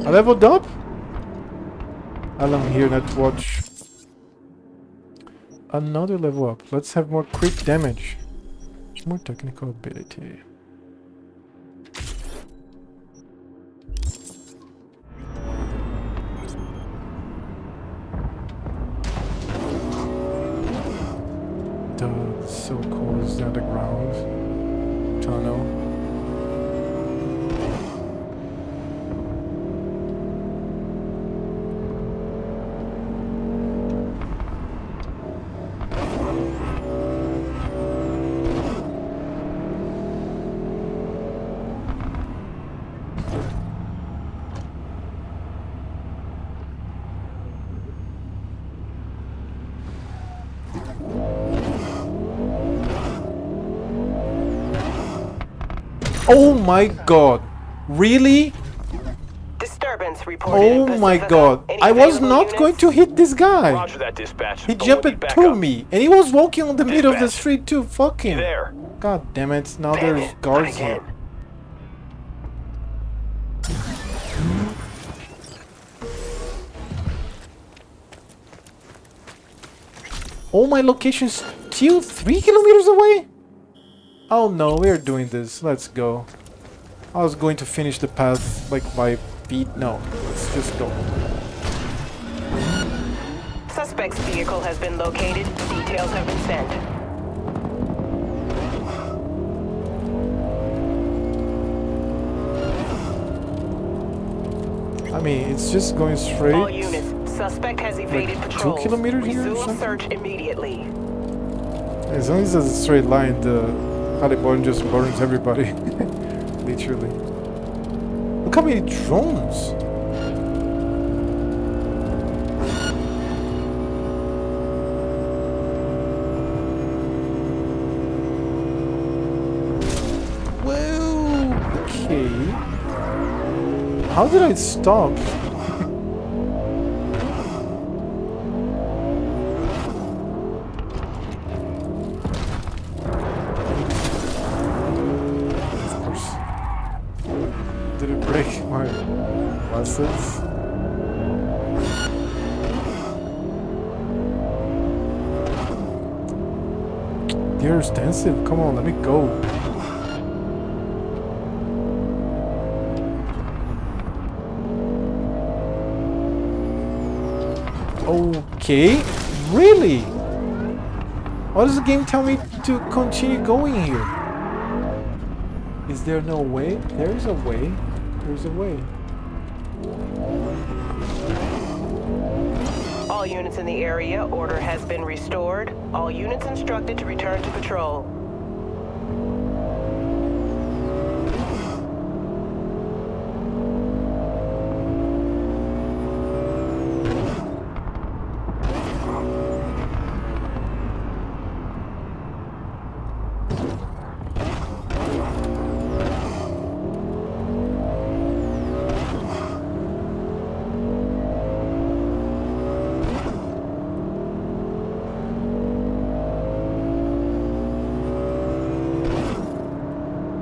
I leveled up? I'm here not to watch another level up. Let's have more crit damage. More technical ability. The so-called is underground tunnel. Oh my god. Really? Disturbance reported. Oh my god. I was not going to hit this guy. Roger that, dispatch. He jumped to me. And he was walking on the middle of the street too. Fuck him. There. God damn it. Now there's guards here. Oh, my location's still 3 kilometers away? Oh no, we're doing this. Let's go. I was going to finish the path like by feet. No, let's just go. Suspect's vehicle has been located. Details have been sent. I mean, it's just going straight. All units, suspect has evaded like patrol. 2 kilometers here or Resume something? search immediately. As long as it's a straight line, the Taliban just burns everybody. literally. Look how many drones. Well, okay. How did I stop? They're extensive. Come on, let me go. Okay, really? Why does the game tell me to continue going here? Is there no way? There is a way. There's a way. All units in the area, order has been restored. All units instructed to return to patrol.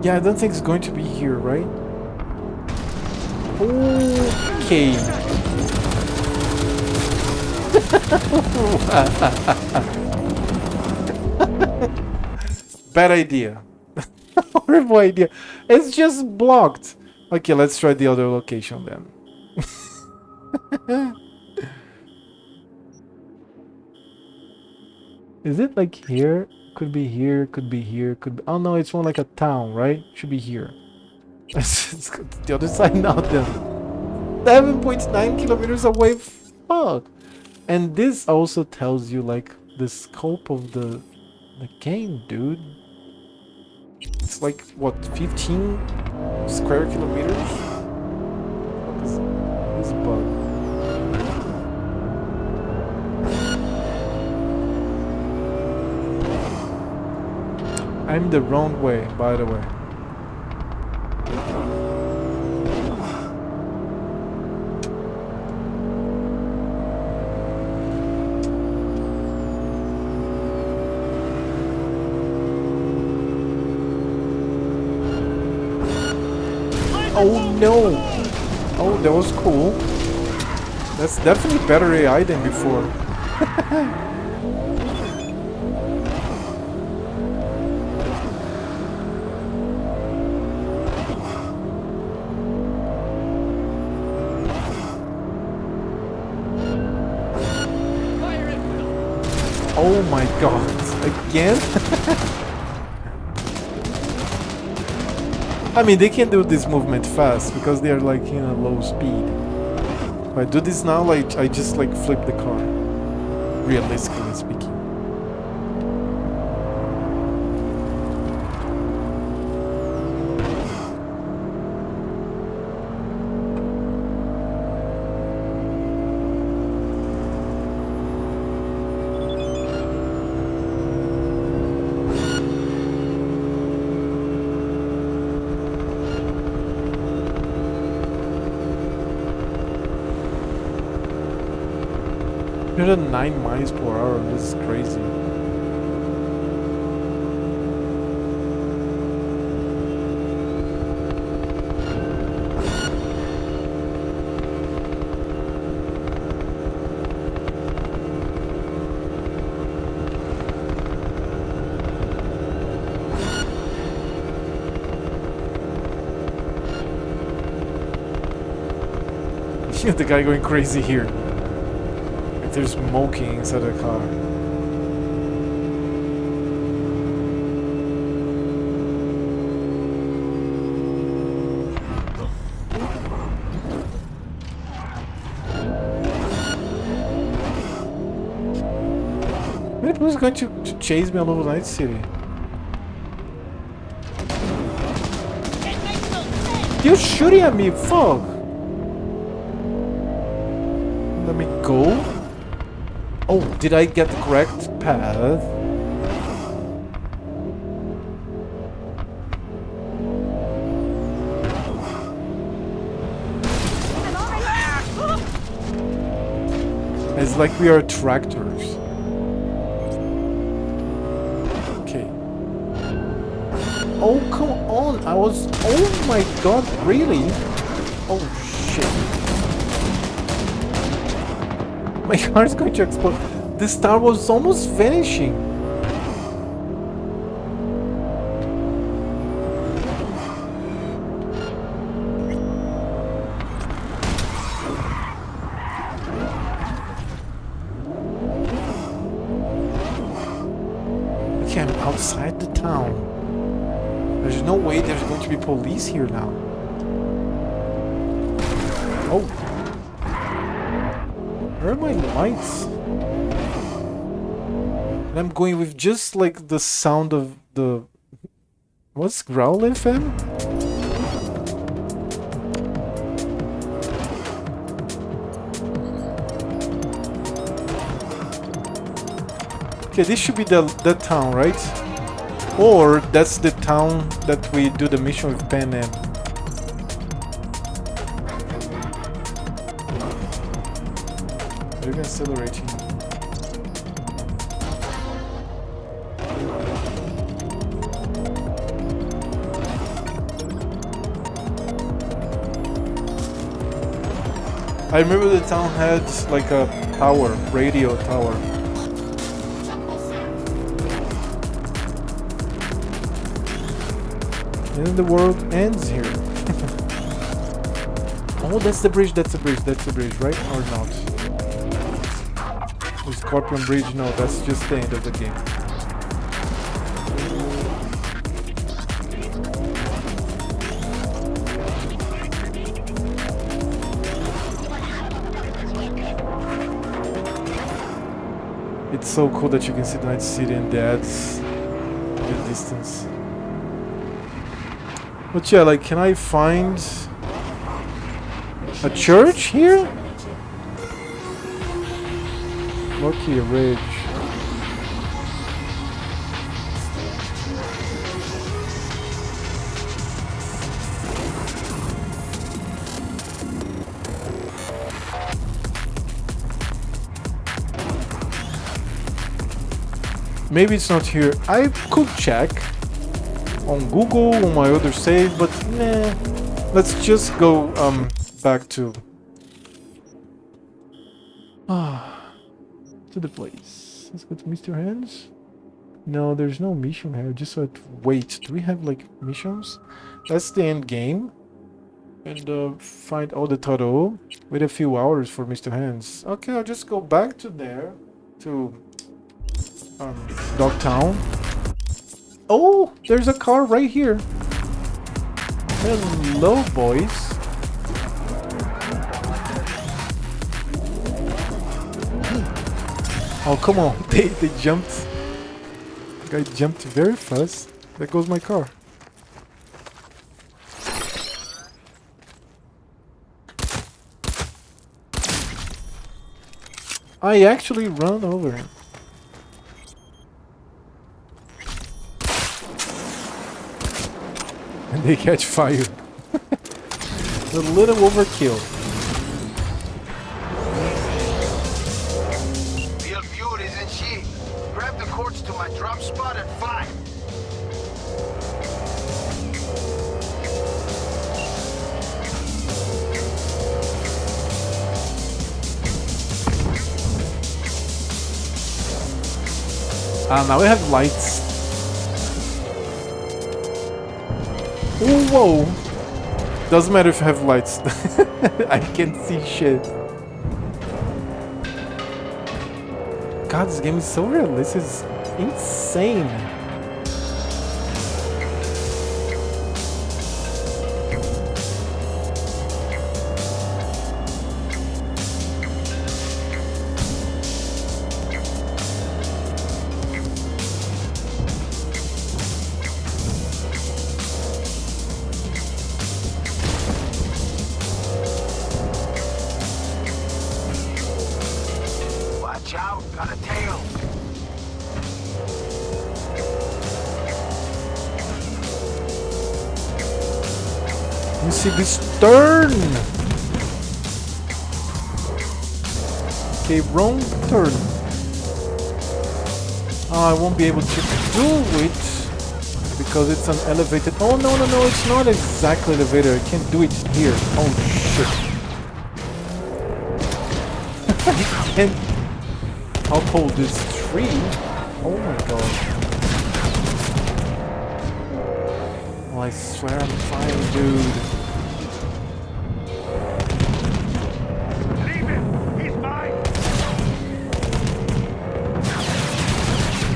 Yeah, I don't think it's going to be here, right? Okay. Bad idea. Horrible idea. It's just blocked. Okay, let's try the other location then. Is it like here? Could be here, could be here, could be... Oh no, it's more like a town, right? Should be here. It's the other side now then. 7.9 kilometers away. Fuck. And this also tells you like the scope of the game, dude. It's like what, 15 square kilometers? What is this bug? I'm the wrong way, by the way. Oh no! Oh, that was cool. That's definitely better AI than before. Oh my god, again? I mean, they can do this movement fast because they are like in a low speed. If I do this now, like I just like flip the car. Realistically speaking. You're at 9 miles per hour, this is crazy. The guy going crazy here. There's smoking inside the car. Wait, who's going to chase me all over Night City? It makes no still shooting at me. Fuck. Let me go. Oh, did I get the correct path? It's like we are tractors. Okay. Oh, come on. I was... Oh my god, really? Oh, shit. My car is going to explode. This star was almost vanishing. Okay, I'm outside the town. There's no way there's going to be police here now. Oh. Where are my lights? And I'm going with just like the sound of the... What's Growl FM? Okay, this should be the town, right? Or that's the town that we do the mission with Pan Am. We're accelerating. I remember the town had like a tower, radio tower. And then the world ends here. Oh, that's the bridge, that's the bridge, that's the bridge, right? Or not? The Scorpion Bridge, no, that's just the end of the game. It's so cool that you can see the Night City and that's in the distance. But yeah, like, can I find a church here? Lucky Ridge. Maybe it's not here. I could check on Google, on my other save, but nah. Let's just go back to the place. Let's go to Mr. Hands. No, there's no mission here. Just wait. Do we have like missions? That's the end game. And find all the Taro. Wait a few hours for Mr. Hands. Okay, I'll just go back to there to Dogtown. Oh, there's a car right here. Hello, boys. Oh, come on. They jumped. The guy jumped very fast. There goes my car. I actually run over him. And they catch fire. A little overkill. Real beauty, isn't she? Grab the cords to my drop spot and fire. Now we have lights. Ooh, whoa. Doesn't matter if I have lights. I can't see shit. God, this game is so realistic. It's insane. now. Got a tail. Let me see this turn. Okay, wrong turn. I won't be able to do it because it's an elevated. Oh no, it's not exactly elevator. I can't do it here. Oh shit. I can't uphold this tree. Oh my god. Well, I swear I'm trying, dude. Leave him! He's mine!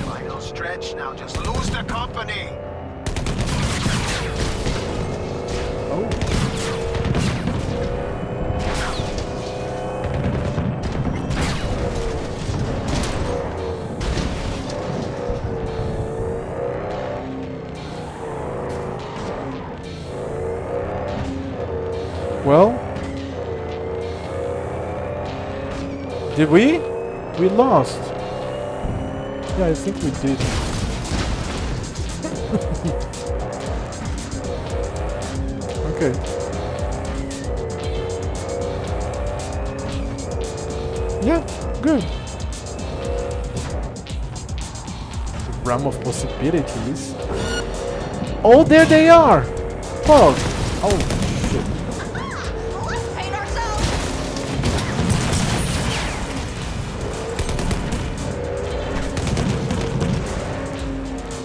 Final stretch now. Just lose the company. Oh. Well, did we? We lost. Yeah, I think we did. Okay. Yeah, good. The realm of possibilities. Oh, there they are! Fuck! Oh, shit.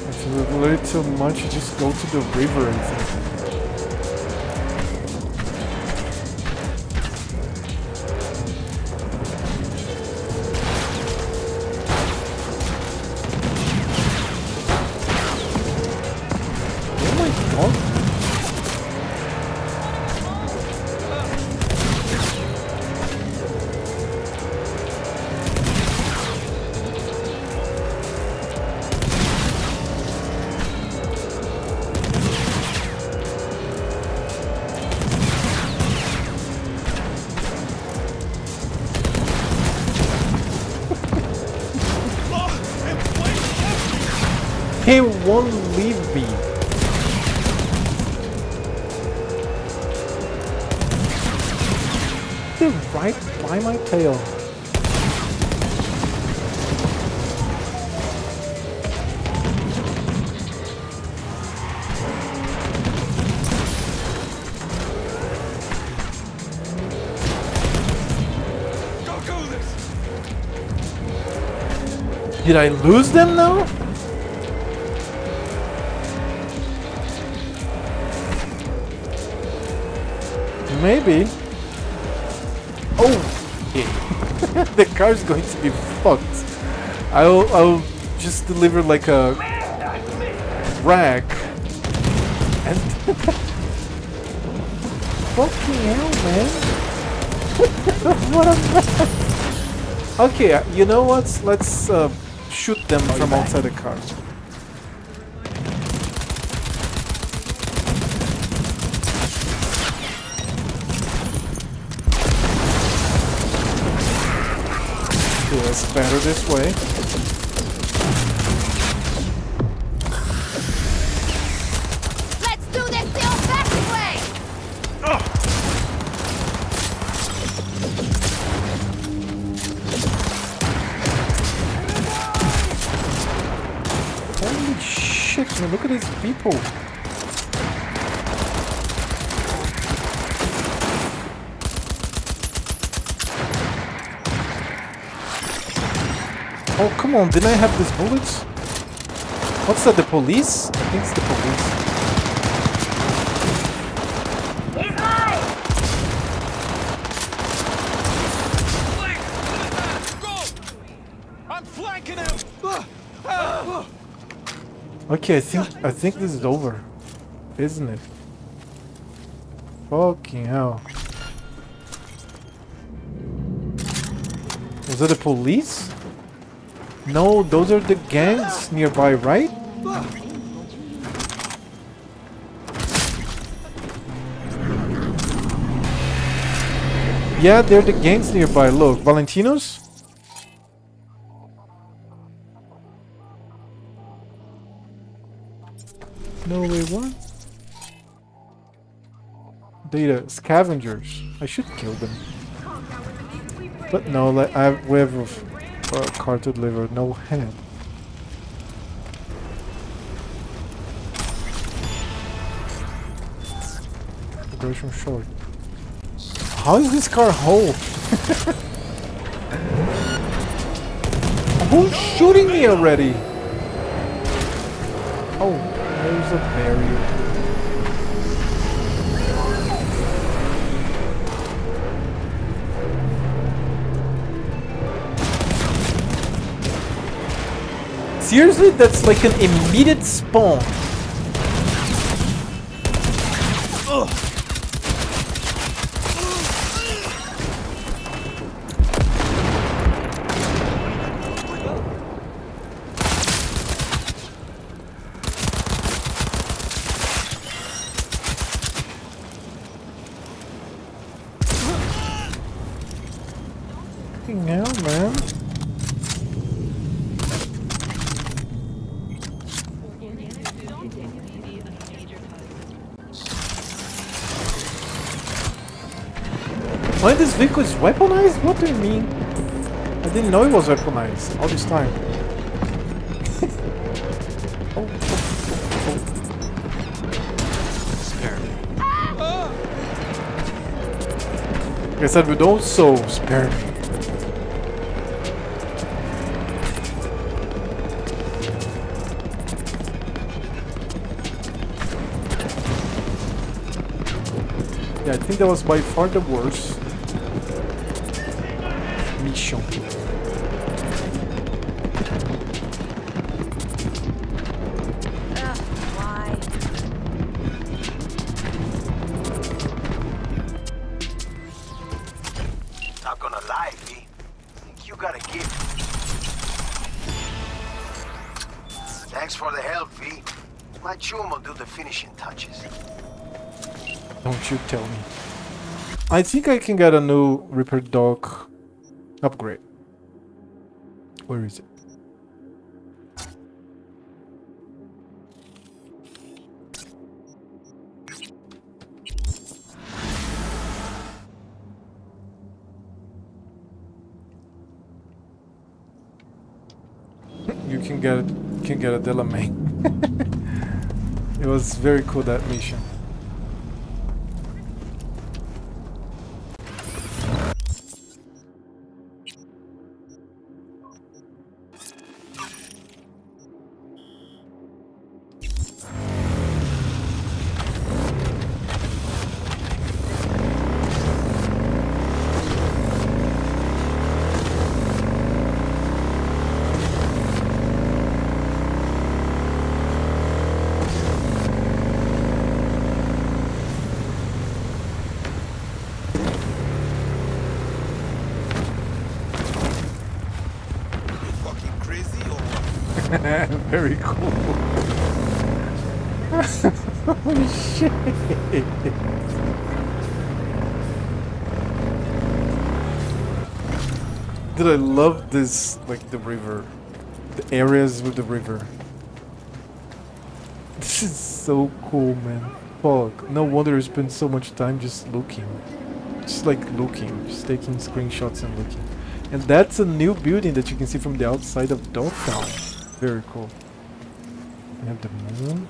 If you relate too much, you just go to the river and something. He won't leave me. They're right by my tail. Did I lose them now? Maybe. Oh, yeah. The car's going to be fucked. I'll just deliver like a rack and fucking hell, man. What a mess. Okay, you know what? Let's shoot them from outside the car. It's better this way. Let's do this the old-fashioned way! Holy shit, man, look at these people. Oh, come on, didn't I have these bullets? What's that, the police? I think it's the police. He's mine! Go! I'm flanking him! Okay, I think this is over. Isn't it? Fucking hell. Was it the police? No, those are the gangs nearby, right? Yeah, they're the gangs nearby. Look, Valentinos? No way, what? Data scavengers. I should kill them. But no, like we have a car to deliver, no head. Progression short. How is this car whole? Who's shooting me already? Oh, there's a barrier. Seriously, that's like an immediate spawn. Ugh. Fucking hell, man. Why this vehicle is weaponized? What do you mean? I didn't know it was weaponized all this time. Like I said, but also spare me. Yeah, I think that was by far the worst mission. Not gonna lie, V. Think you got a gift. Thanks for the help, V. My chum will do the finishing touches. Don't you tell me. I think I can get a new Reaper Dog upgrade. Where is it? You can get a Delamain. It was very cool, that mission. Very cool. Holy shit. Dude, I love this, like the river. The areas with the river. This is so cool, man. Fuck. No wonder I spent so much time just looking. Just like looking. Just taking screenshots and looking. And that's a new building that you can see from the outside of Dogtown. Very cool. We have the moon.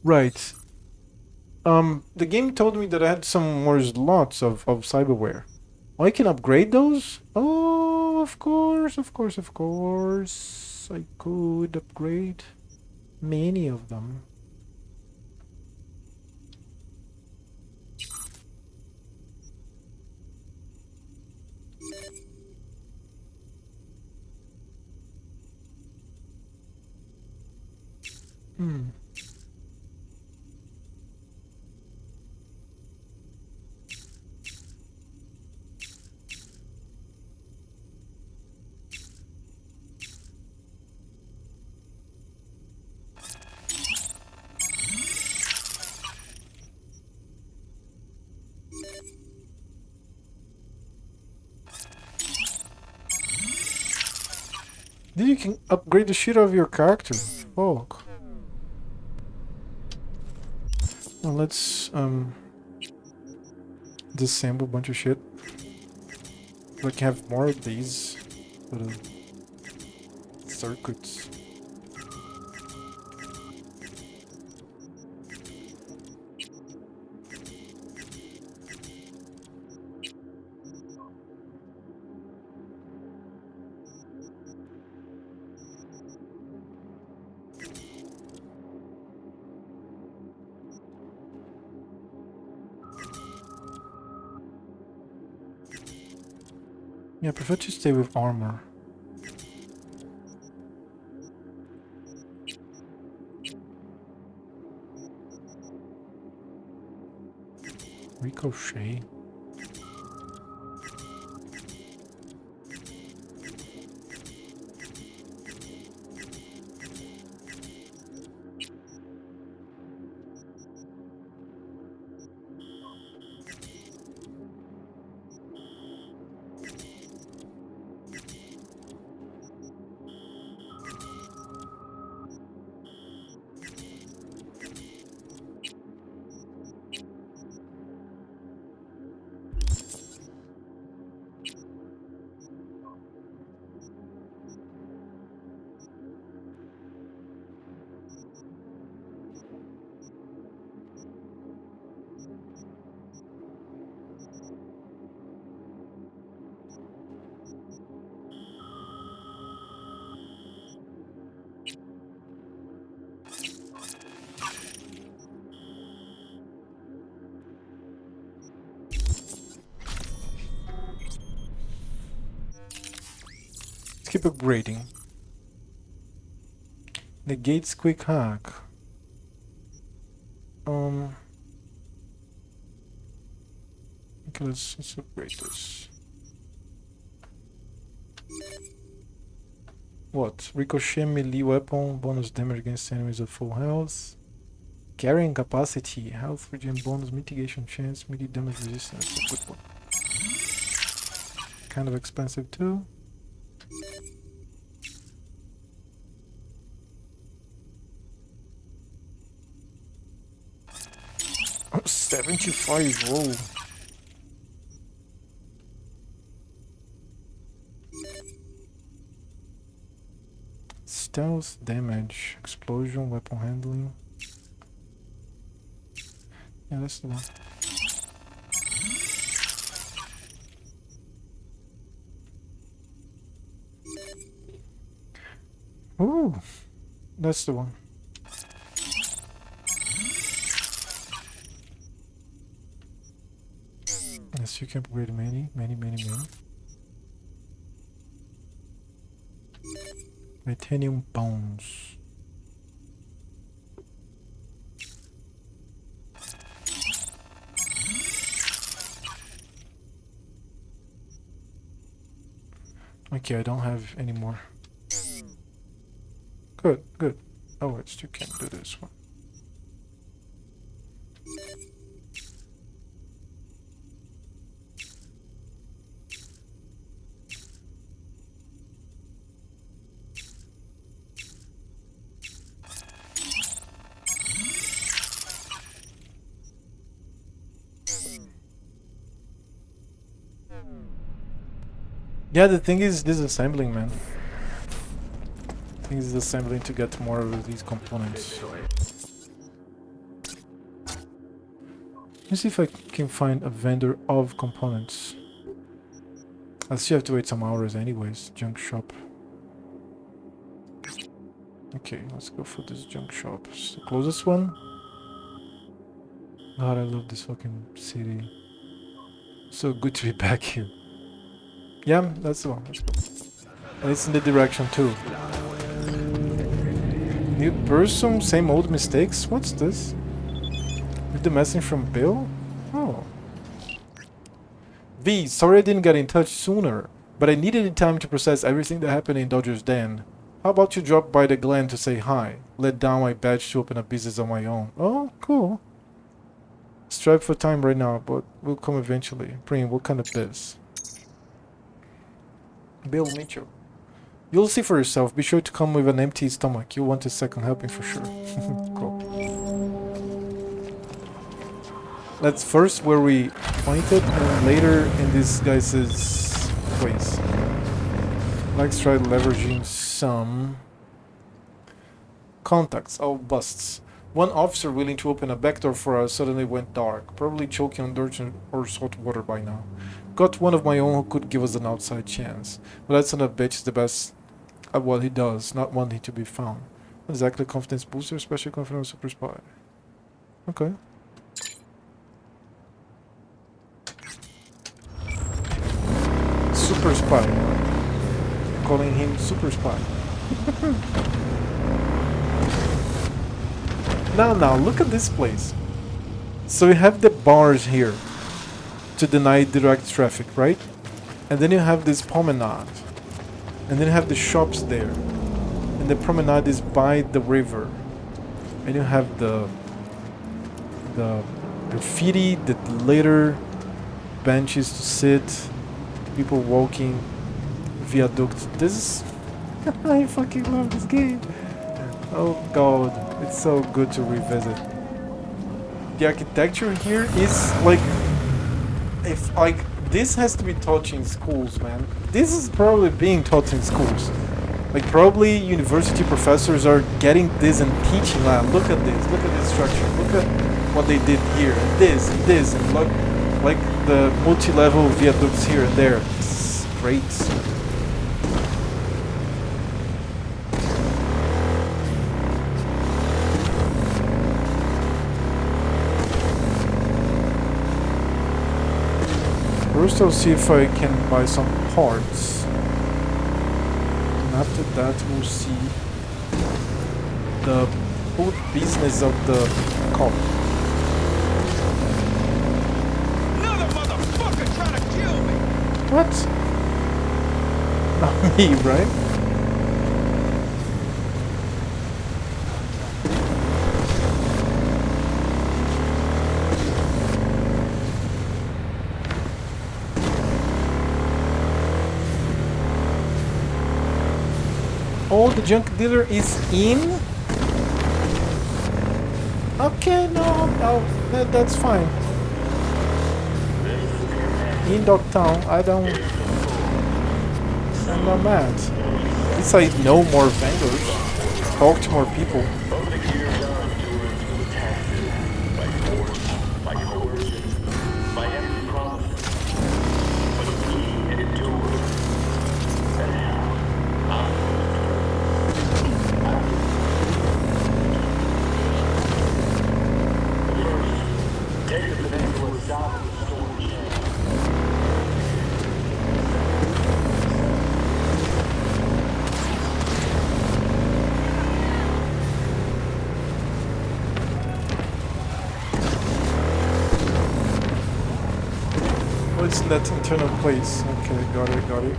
Right. The game told me that I had some more slots of cyberware. Oh, I can upgrade those? Oh, of course. I could upgrade many of them. Dude, you can upgrade the shit out of your character. Fuck. Well, let's disassemble a bunch of shit. Like have more of these little circuits. Yeah, I prefer to stay with armor. Ricochet. Keep upgrading. Negates quick hack. Okay, let's upgrade this. What? Ricochet melee weapon, bonus damage against enemies at full health. Carrying capacity, health regen bonus, mitigation chance, melee damage resistance. A good one. Kind of expensive too. Oh, 75 roll. Stealth damage, explosion, weapon handling. Yeah, that's the one. Ooh, that's the one. Yes, you can upgrade many. Titanium bones. Okay, I don't have any more. Good. Oh, I still can't do this one. Yeah, the thing is disassembling, man. The thing is disassembling to get more of these components. Let's see if I can find a vendor of components. I'll still have to wait some hours anyways. Junk shop. Okay, let's go for this junk shop. It's the closest one. God, I love this fucking city. So good to be back here. Yeah, that's the one. Let's go. And it's in the direction too. New person, same old mistakes? What's this? With the message from Bill? Oh. V, sorry I didn't get in touch sooner, but I needed time to process everything that happened in Dodger's Den. How about you drop by the Glen to say hi? Let down my badge to open a business on my own. Oh, cool. Strive for time right now, but we'll come eventually. Prim, what kind of biz? Bill Mitchell. You'll see for yourself. Be sure to come with an empty stomach. You'll want a second helping for sure. Cool. That's first where we pointed, and later in this guy's place. Let's try leveraging some contacts. Oh, busts. One officer willing to open a back door for us suddenly went dark, probably choking on dirt or salt water by now. Got one of my own who could give us an outside chance, but that son of a bitch is the best at what he does, not wanting to be found. Not exactly confidence booster, especially confidence super spy. Okay. Super spy. Calling him super spy. Now, look at this place. So you have the bars here to deny direct traffic, right? And then you have this promenade. And then you have the shops there. And the promenade is by the river. And you have the graffiti, the litter, benches to sit, people walking, viaduct. This is... I fucking love this game. Oh god, it's so good to revisit. The architecture here is like... If like this has to be taught in schools, man. This is probably being taught in schools. Like probably university professors are getting this and teaching. Look at this structure. Look at what they did here, and this, and look like the multi-level viaducts here and there. It's great. First I'll see if I can buy some parts, and after that we'll see the whole business of the cop. Another motherfucker trying to kill me! What? Not me, right? Oh, the junk dealer is in? Okay, no, that's fine. In Dogtown, I'm not mad. At least I know more vendors, talk to more people. What's in that internal place? Okay, got it.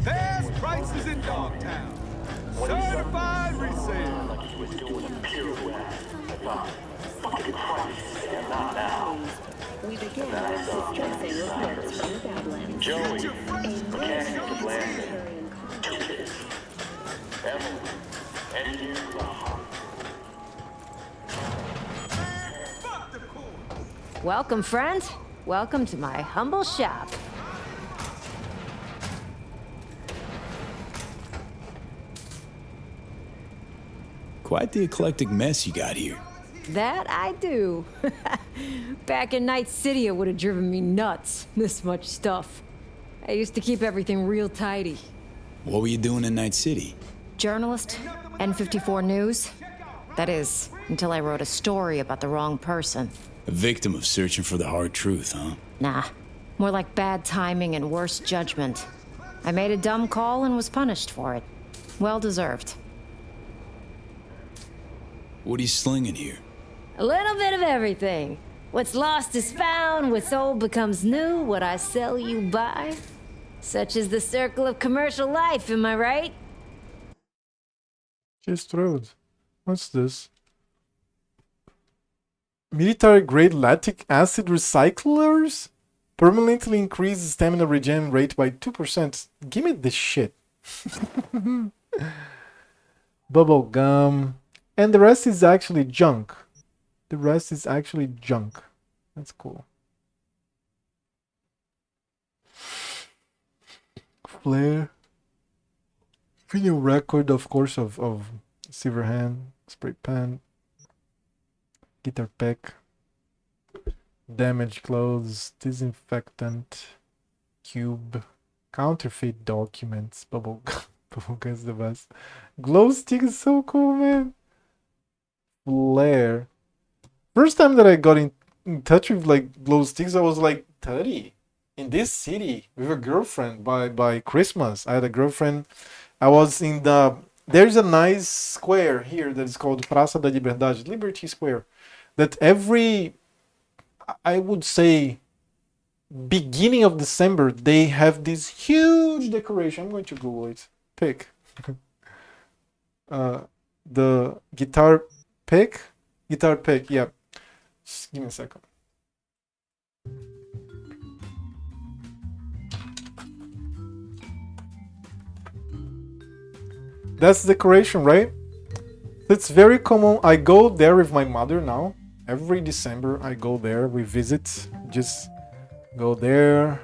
Fast prices in Dogtown. Certified resale. We begin with distressing reports from the Badlands. Joey, mechanic of landing. 2 kids. Emily, engineer of the heart. Welcome, friend. Welcome to my humble shop. Quite the eclectic mess you got here. That I do. Back in Night City, it would have driven me nuts. This much stuff. I used to keep everything real tidy. What were you doing in Night City? Journalist, N54 News. That is, until I wrote a story about the wrong person. A victim of searching for the hard truth, huh? Nah, more like bad timing and worse judgment. I made a dumb call and was punished for it. Well deserved. What are you slinging here? A little bit of everything. What's lost is found, what's old becomes new, what I sell you buy. Such is the circle of commercial life, am I right? Just road. What's this? Military grade lactic acid recyclers? Permanently increase stamina regen rate by 2%. Give me this shit. Bubble gum. And the rest is actually junk. The rest is actually junk. That's cool. Flare. Vinyl record, of course, of Silverhand. Spray pan. Guitar pick. Damaged clothes. Disinfectant. Cube. Counterfeit documents. Bubble gum. Bubble gum is the best. Glow stick is so cool, man. Flare. First time that I got in touch with like glow sticks, I was like 30 in this city with a girlfriend by Christmas. I had a girlfriend. I was in there's a nice square here that is called Praça da Liberdade, Liberty Square, that every, I would say, beginning of December, they have this huge decoration. I'm going to Google it. Pick. The guitar pick, yeah. Just give me a second. That's the decoration, right? It's very common. I go there with my mother now. Every December I go there. We visit. Just go there.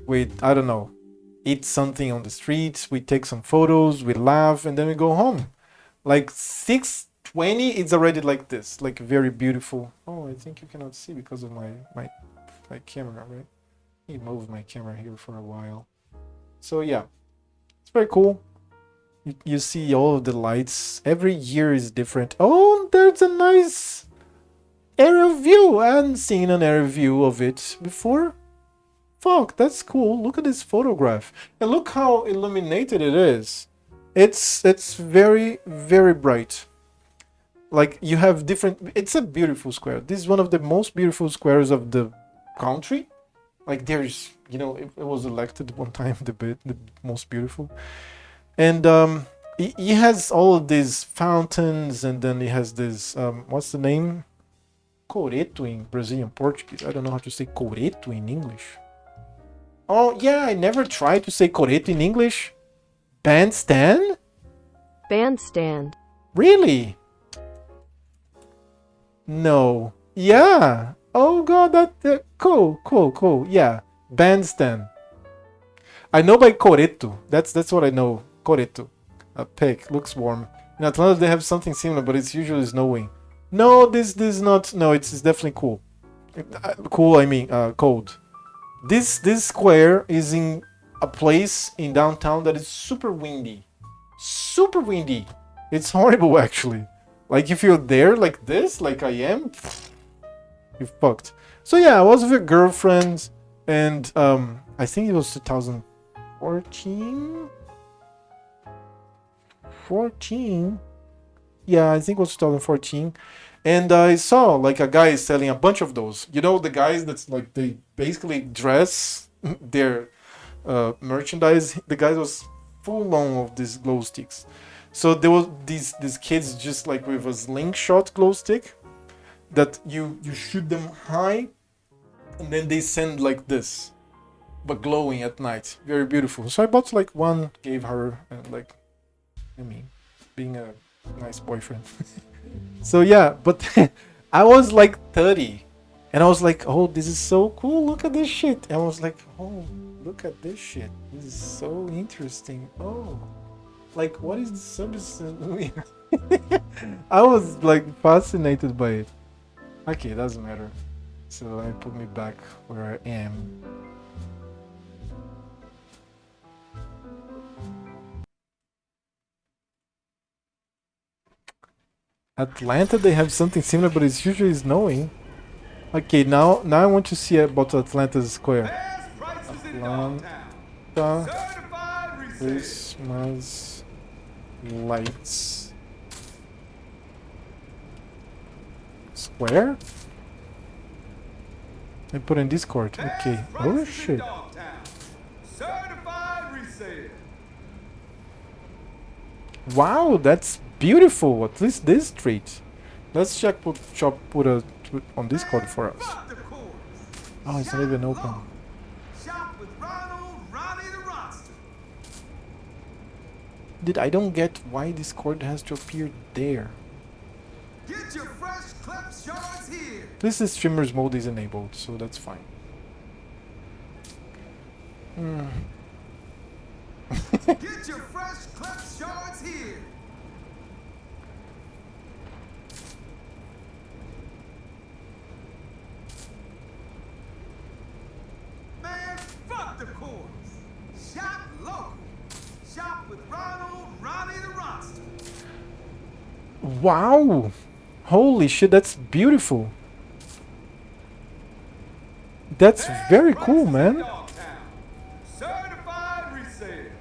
We, I don't know, eat something on the streets. We take some photos. We laugh, and then we go home. Like 6:20, it's already like this, like very beautiful. Oh, I think you cannot see because of my camera, right? He moved my camera here for a while. So yeah, it's very cool. You see all of the lights. Every year is different. Oh, there's a nice aerial view. I hadn't seen an aerial view of it before. Fuck, that's cool. Look at this photograph. And look how illuminated it is. It's very, very bright. Like you have different, it's a beautiful square. This is one of the most beautiful squares of the country. Like there's, you know, it was elected one time the most beautiful. And he has all of these fountains, and then he has this, what's the name? Coreto in Brazilian Portuguese. I don't know how to say coreto in English. Oh yeah, I never tried to say coreto in English. Bandstand? Bandstand. Really? No. Yeah. Oh god, that cool. Yeah. Bandstand. I know by coreto. That's what I know. Coreto. A pig. Looks warm. In Atlanta they have something similar, but it's usually snowing. No, this is not. No, it's definitely cool. Cool, I mean, cold. This square is in a place in downtown that is super windy. Super windy. It's horrible, actually. Like, if you're there like this, like I am, you're fucked. So yeah, I was with a girlfriend, and I think it was 2014? 14? Yeah, I think it was 2014. And I saw like a guy selling a bunch of those. You know, the guys that's like, they basically dress their merchandise. The guy was full on of these glow sticks. So there was these kids just like with a slingshot glow stick that you shoot them high, and then they send like this, but glowing at night. Very beautiful. So I bought like one, gave her, and like, I mean, being a nice boyfriend. So yeah, but I was like 30, and I was like, oh, this is so cool. Look at this shit. And I was like, oh, look at this shit. This is so interesting. Oh, like, what is the substance? I was like fascinated by it. Okay, it doesn't matter. So I put me back where I am. Atlanta, they have something similar, but it's usually snowing. Okay, now I want to see about Atlanta Square. Atlanta Christmas lights square. I put in Discord. Okay. Oh shit. Wow, that's beautiful. At least this street. Let's check put on Discord for us. Oh, it's not even open. I don't get why Discord has to appear there. Get your fresh clips shards here. This is streamers mode is enabled, so that's fine. Get your fresh clips shards here. Man, fuck the course. Shop local. Shop with Ronnie the Roster. Wow! Holy shit, that's beautiful. That's very cool, man.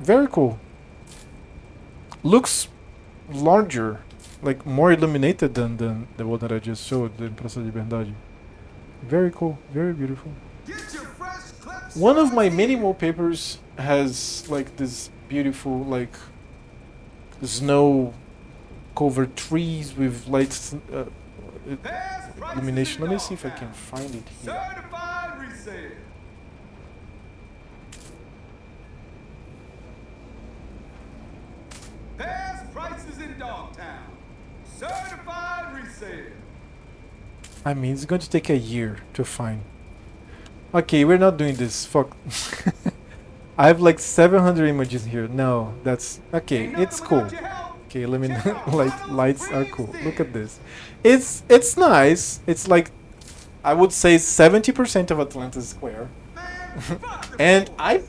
Very cool. Looks larger, like more illuminated than the one that I just showed, the Praça da Liberdade. Very cool, very beautiful. One of my many wallpapers has like this beautiful like snow covered trees with lights illumination. Let me see if I can find it here. Best prices in Dogtown. Certified resale. I mean, it's going to take a year to find. Okay, we're not doing this. Fuck. I have like 700 images here. No, that's okay. It's cool. Okay, let me lights are cool. Look at this. It's nice. It's like I would say 70% of Atlanta Square. And I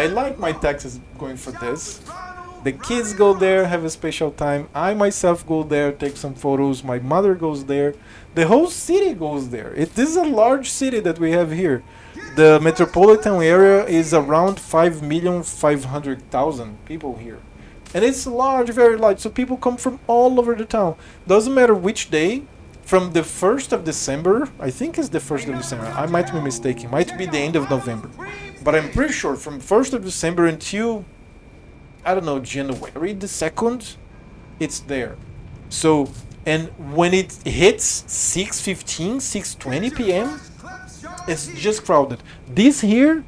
like my taxes going for this. The kids go there, have a special time. I myself go there, take some photos. My mother goes there. The whole city goes there. This is a large city that we have here. The metropolitan area is around 5,500,000 people here. And it's large, very large. So people come from all over the town. Doesn't matter which day. From the 1st of December, I think it's the 1st of December. I might be mistaken. Might be the end of November. But I'm pretty sure from 1st of December until, I don't know, January the 2nd, it's there. So, and when it hits 6:15, 6:20 p.m., it's just crowded. This here,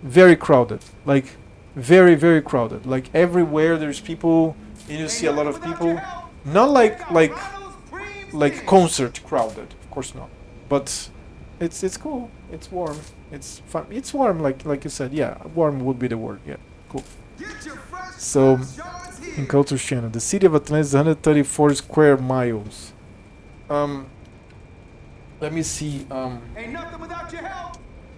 very crowded. Like, very, very crowded. Like, everywhere there's people, and you see a lot of people. Not like concert crowded, of course not. But it's cool. It's warm. It's fun. It's warm, like you said. Yeah, warm would be the word. Yeah, cool. So, in Culture's channel, the city of Atlanta is 134 square miles. Let me see.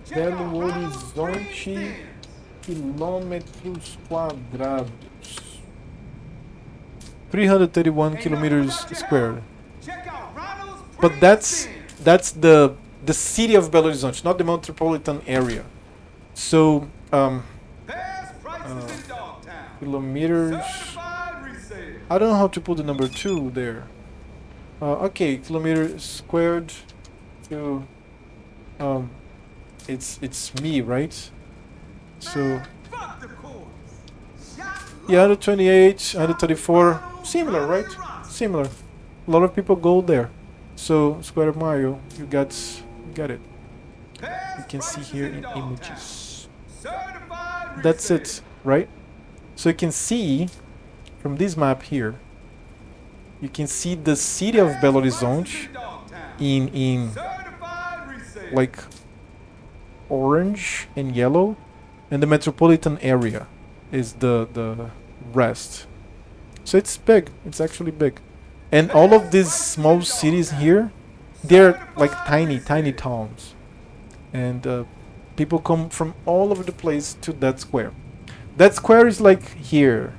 Belo Horizonte, quilômetros quadrados. 331 kilometers square. But that's the city of Belo Horizonte, not the metropolitan area. So kilometers. I don't know how to put the number 2 there. Okay, kilometers squared to it's me, right? So yeah, 128, 134, similar, right? Similar. A lot of people go there. So square mile, you got it. You can see here in images. That's it, right? So you can see from this map here, you can see the city of Belo Horizonte in like orange and yellow, and the metropolitan area is the rest. So it's big. It's actually big. And all of these small cities here, they're like tiny towns. And people come from all over the place to that square. That square is like here,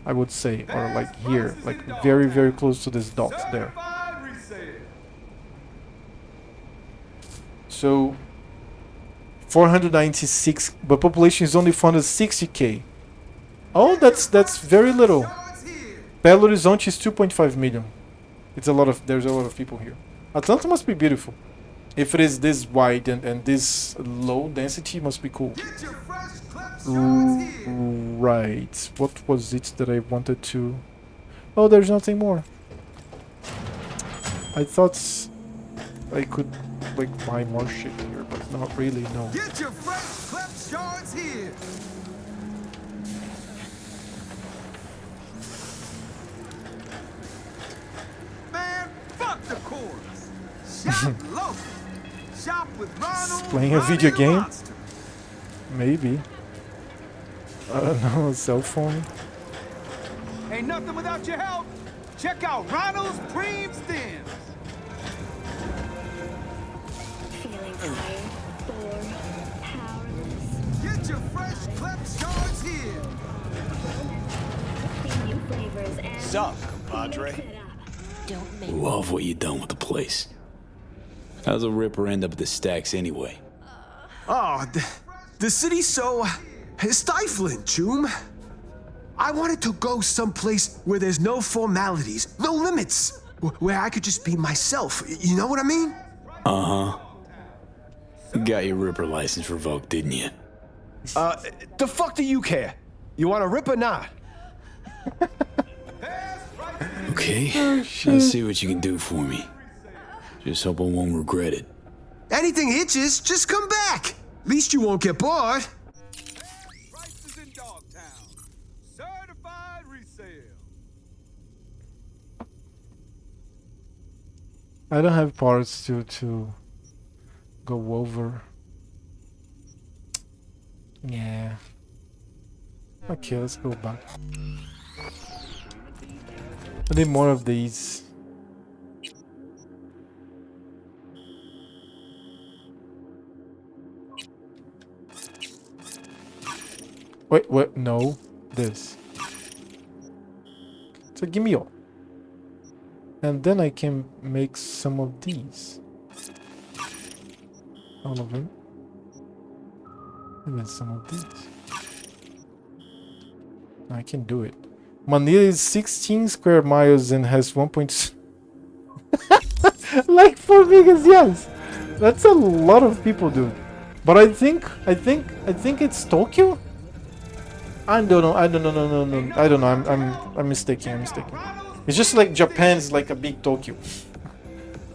I would say, or like here, like very, very close to this dot there. So 496, but population is only 460k. Oh, that's very little. Belo Horizonte is 2.5 million. There's a lot of people here. Atlanta must be beautiful. If it is this wide and this low density, it must be cool. Right. What was it that I wanted to... Oh, there's nothing more. I thought I could like buy more shit here, but not really, no. Get your fresh clipped shards here. Man, fuck the chorus. Shop local. Shop with Ronald. Playing a video game? Maybe. I don't know, a cell phone. Ain't nothing without your help. Check out Ronald's Preem Stems. Feeling tired, bored, powerless. Get your fresh clipped shards here. New flavors and Sup, compadre? don't make Love what you done with the place. How's a Ripper end up at the stacks anyway? Oh, the city's so stifling, Choom. I wanted to go someplace where there's no formalities, no limits, where I could just be myself. You know what I mean? Uh-huh. You got your Ripper license revoked, didn't you? The fuck do you care? You want to rip or not? Okay, let's see what you can do for me. Just hope I won't regret it. Anything hitches, just come back. At least you won't get bored. Prices in Dogtown. Certified resale. I don't have parts to go over. Yeah. Okay, let's go back. I need more of these. Wait, what? No. This. So give me all. And then I can make some of these. All of them. And then some of these. I can do it. Manila is 16 square miles and has 1. Like 4 Vegas, yes. That's a lot of people, dude. But I think it's Tokyo. I don't know. I don't know. I'm mistaken. It's just like Japan's like a big Tokyo.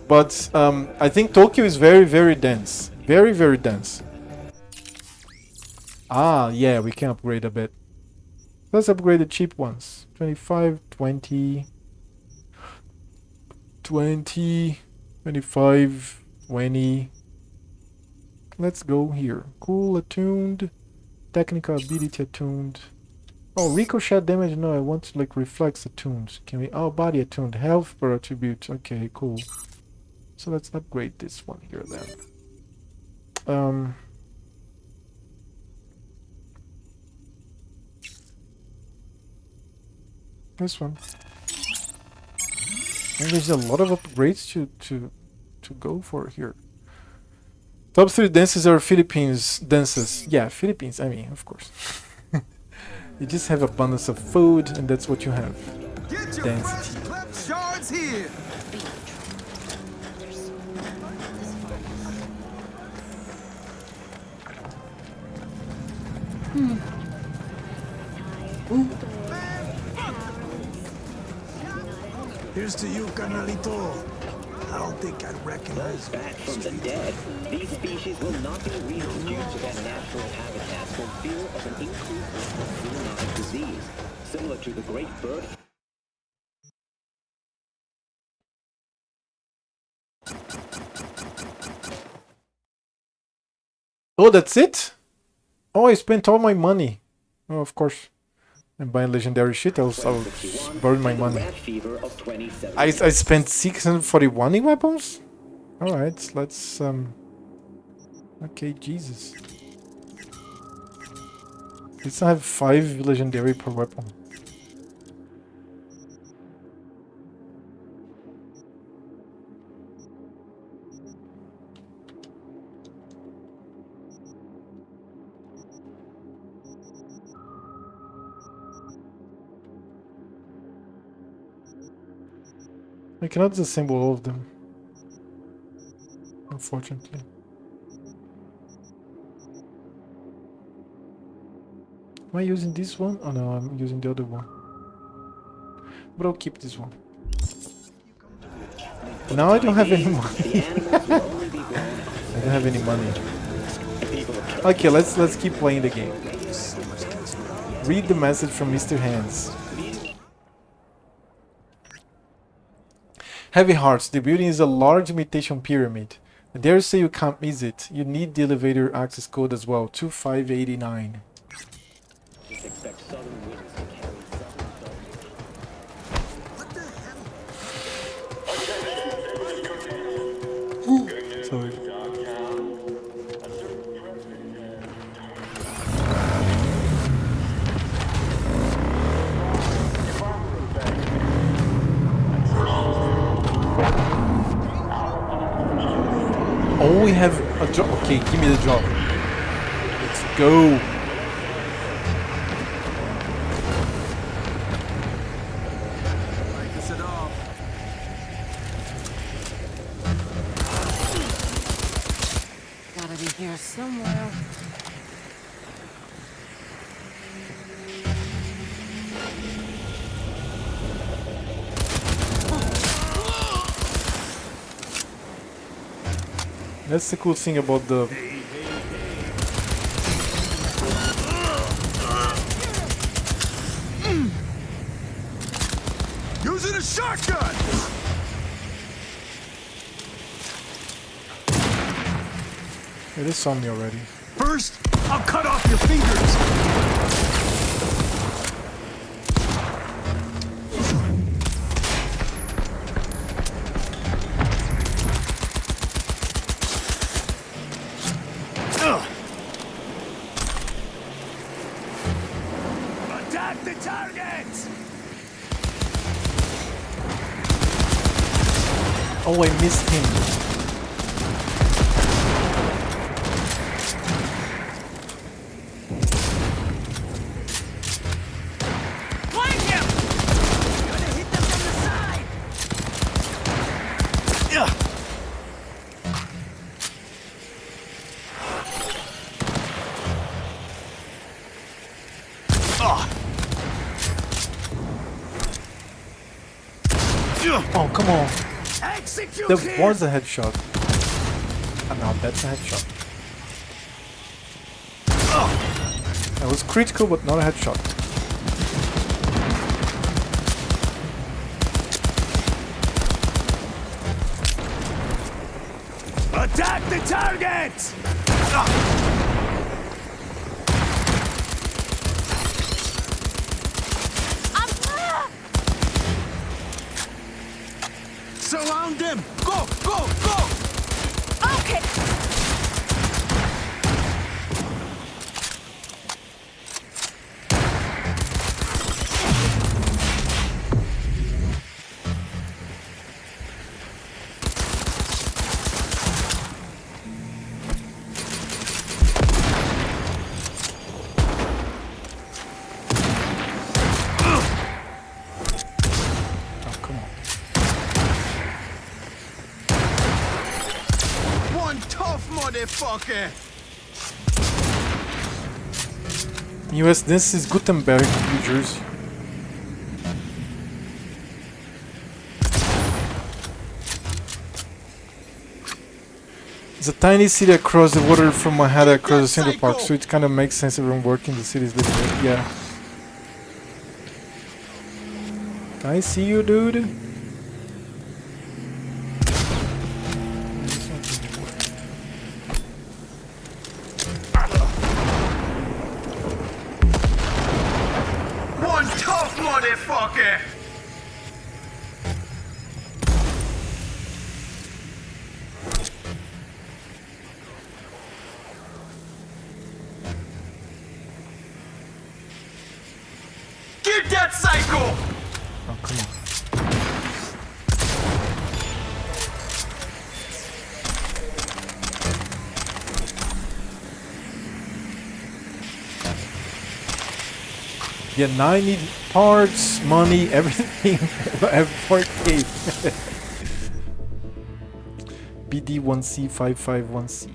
But I think Tokyo is very, very dense. Very, very dense. Ah, yeah, we can upgrade a bit. Let's upgrade the cheap ones. 25, 20, 20, 25, 20. Let's go here. Cool, attuned. Technical ability attuned. Oh, ricochet damage. No, I want to like reflex attuned. Can we? Oh, body attuned. Health per attribute. Okay, cool. So let's upgrade this one here then. This one. And there's a lot of upgrades to go for here. Top 3 dances are Philippines dances. Yeah, Philippines, I mean, of course. You just have abundance of food and that's what you have. Get your Density. fresh clipped shards here. Here's to you, Carnalito. I don't think I'd recognize Back from the dead, these species will not be reintroduced to their natural habitats for fear of an increased risk of zoonotic disease, similar to the great bird. Oh, that's it? Oh, I spent all my money. Oh, of course. I'm buying legendary shit. I'll burn my money. I spent 641 in weapons? Alright, let's okay, Jesus. Let's have 5 legendary per weapon. I cannot disassemble all of them, unfortunately. Am I using this one? Oh no, I'm using the other one. But I'll keep this one. Now I don't have any money. I don't have any money. Okay, let's keep playing the game. Read the message from Mr. Hands. Heavy Hearts. The building is a large imitation pyramid. I dare say you can't miss it. You need the elevator access code as well. 2589. Sorry. Oh, we have a job. Okay, give me the job. Let's go. Gotta be here somewhere. That's the cool thing about the... Using a shotgun! Yeah, they saw me already. First, I'll cut off your fingers! Attack the targets! Oh, I missed him. Flank him! Gonna hit them from the side! Oh, come on. Execute There here! was a headshot. And now that's a headshot. That was critical, but not a headshot. Attack the targets! Surround them! Go, go, go! Okay! Motherfucker! US, this is Gutenberg, New Jersey. It's a tiny city across the water from Manhattan across the Central Park, so it kind of makes sense everyone working in the city is living there. Yeah. I see you, dude. One tough motherfucker! Get that psycho! Oh, come on. Yeah, now I need parts, money, everything. I have 4K. BD1C551C.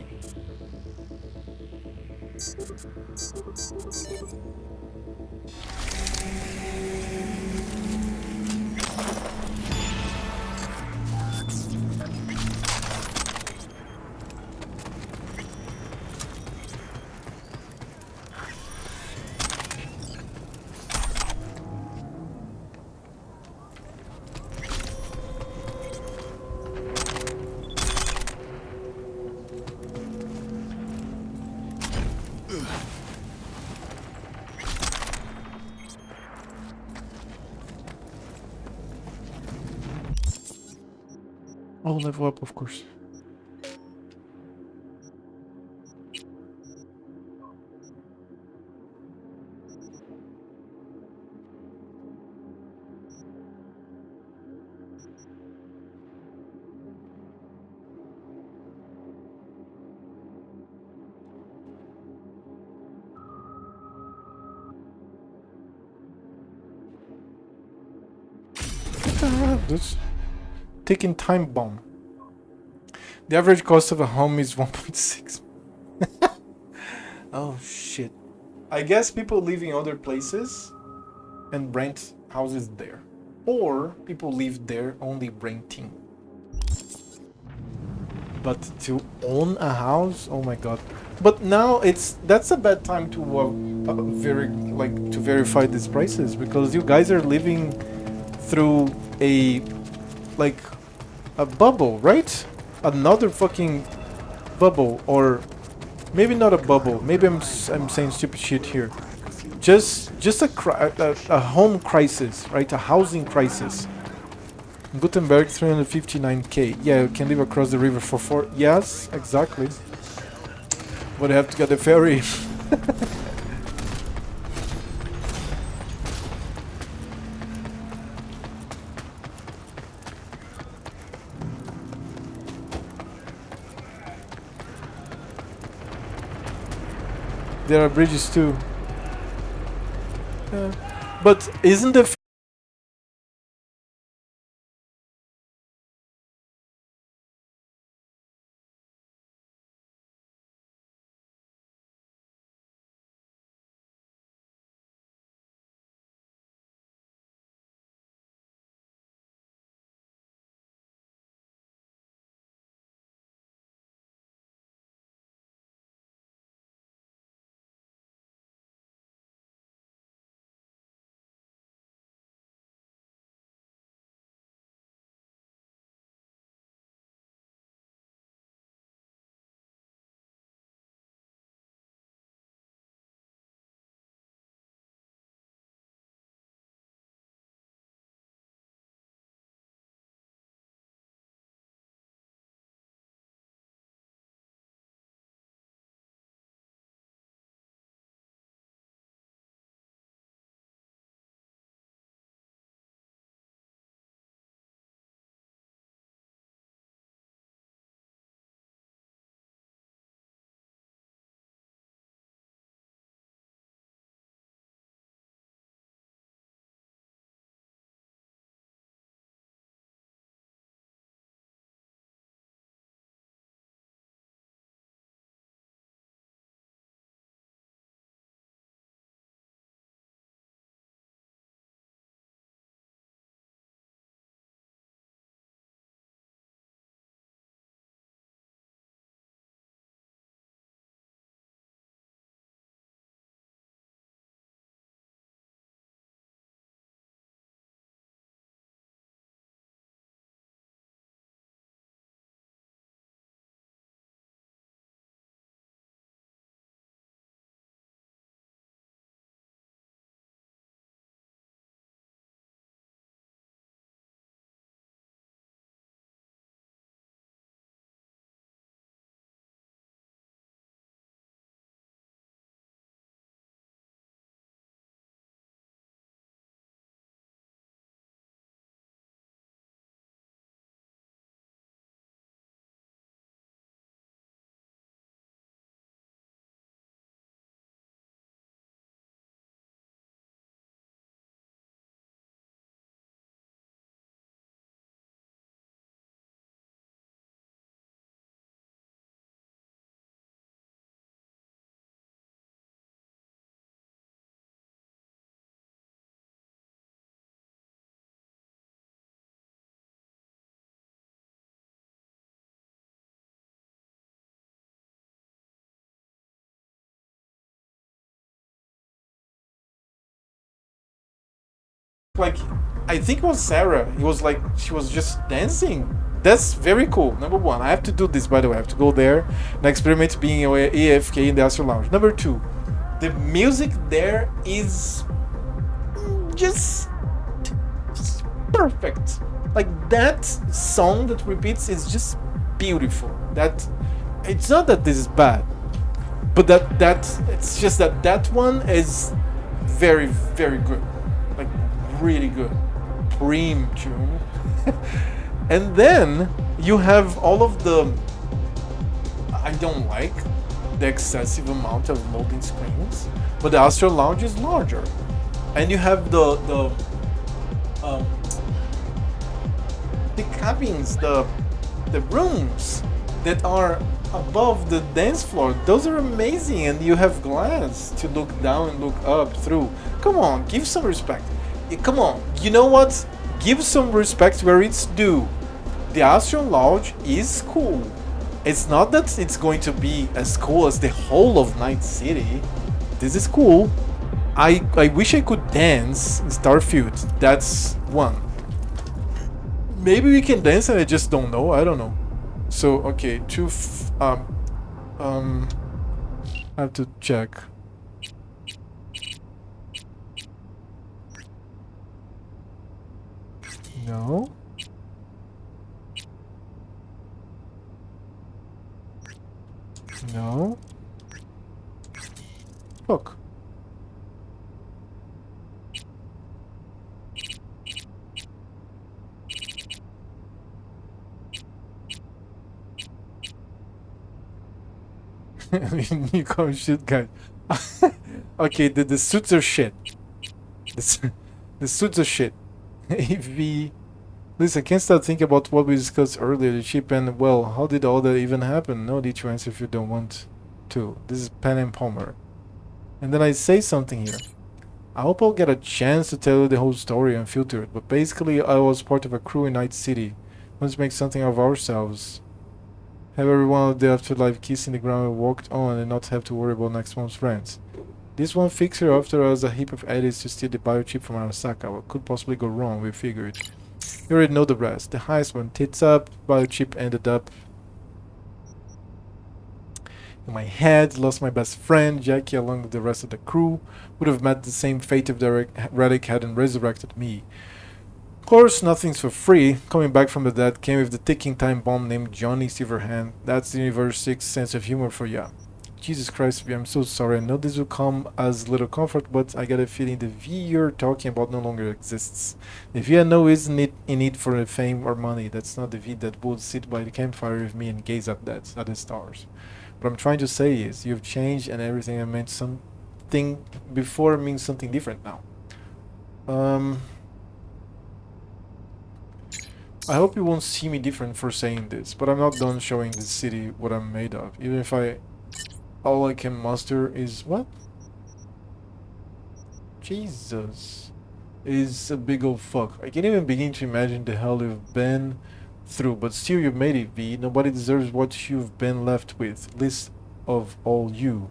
I'll level up, of course. This ticking time bomb. The average cost of a home is 1.6. Oh shit. I guess people live in other places and rent houses there. Or people live there only renting. But to own a house, oh my god. But now that's a bad time to to verify these prices, because you guys are living through a bubble, right? Another fucking bubble, or maybe not a bubble. Maybe I'm saying stupid shit here. Just a home crisis, right? A housing crisis. Gutenberg 359k. Yeah, you can live across the river for 4. Yes, exactly. But I have to get the ferry. There are bridges too. But isn't the like, I think it was Sarah. It was like she was just dancing. That's very cool. Number one, I have to do this, by the way. I have to go there and experiment being AFK in the Astro Lounge. Number two, the music there is just perfect. Like, that song that repeats is just beautiful. That it's not that this is bad, but that it's just that one is very, very good. Like, really good. Preem tune. And then you have all of the, I don't like the excessive amount of loading screens, but the Astro Lounge is larger, and you have the cabins, the rooms that are above the dance floor. Those are amazing, and you have glass to look down and look up through. Come on, give some respect. Come on, you know what? Give some respect where it's due. The Astro Lounge is cool. It's not that it's going to be as cool as the whole of Night City. This is cool. I wish I could dance in Starfield. That's one. Maybe we can dance and I just don't know. I don't know. So okay, I have to check. No. No. Look. You call shit guy. Okay, the suits are shit. The suits are shit. AV. Listen, I can't stop thinking about what we discussed earlier, the ship, and, well, how did all that even happen? No need to answer if you don't want to. This is Pen and Palmer. And then I say something here. I hope I'll get a chance to tell you the whole story unfiltered, but basically I was part of a crew in Night City. Let's make something of ourselves. Have everyone of the afterlife kissing the ground and walked on and not have to worry about next month's rent. This one fixer after us a heap of edits to steal the biochip from Arasaka. What could possibly go wrong, we figured. You already know the rest. The highest one tits up, biochip ended up in my head, lost my best friend, Jackie, along with the rest of the crew. Would have met the same fate if the relic hadn't resurrected me. Of course, nothing's for free. Coming back from the dead came with the ticking time bomb named Johnny Silverhand. That's the universe's sixth sense of humor for ya. Jesus Christ, V, I'm so sorry. I know this will come as little comfort, but I get a feeling the V you're talking about no longer exists. The V I know isn't in it for the fame or money. That's not the V that would sit by the campfire with me and gaze up at the stars. What I'm trying to say is, you've changed and everything I meant something before means something different now. I hope you won't see me different for saying this, but I'm not done showing this city what I'm made of. Even if all I can muster is what? Jesus. Is a big old fuck. I can't even begin to imagine the hell you've been through, but still you made it, V. Nobody deserves what you've been left with. Least of all you.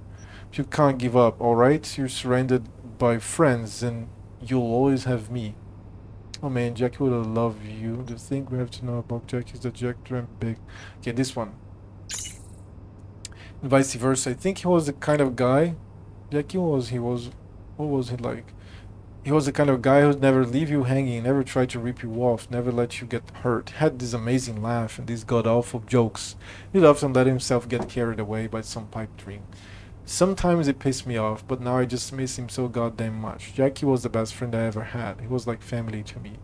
But you can't give up, alright? You're surrounded by friends and you'll always have me. Oh man, Jackie would have loved you. The thing we have to know about Jackie is that Jack dreamt big. Okay, this one. And vice versa. I think he was the kind of guy. Jackie what was he like? He was the kind of guy who'd never leave you hanging, never tried to rip you off, never let you get hurt. Had this amazing laugh and these god-awful jokes. He'd often let himself get carried away by some pipe dream. Sometimes it pissed me off, but now I just miss him so goddamn much. Jackie was the best friend I ever had. He was like family to me.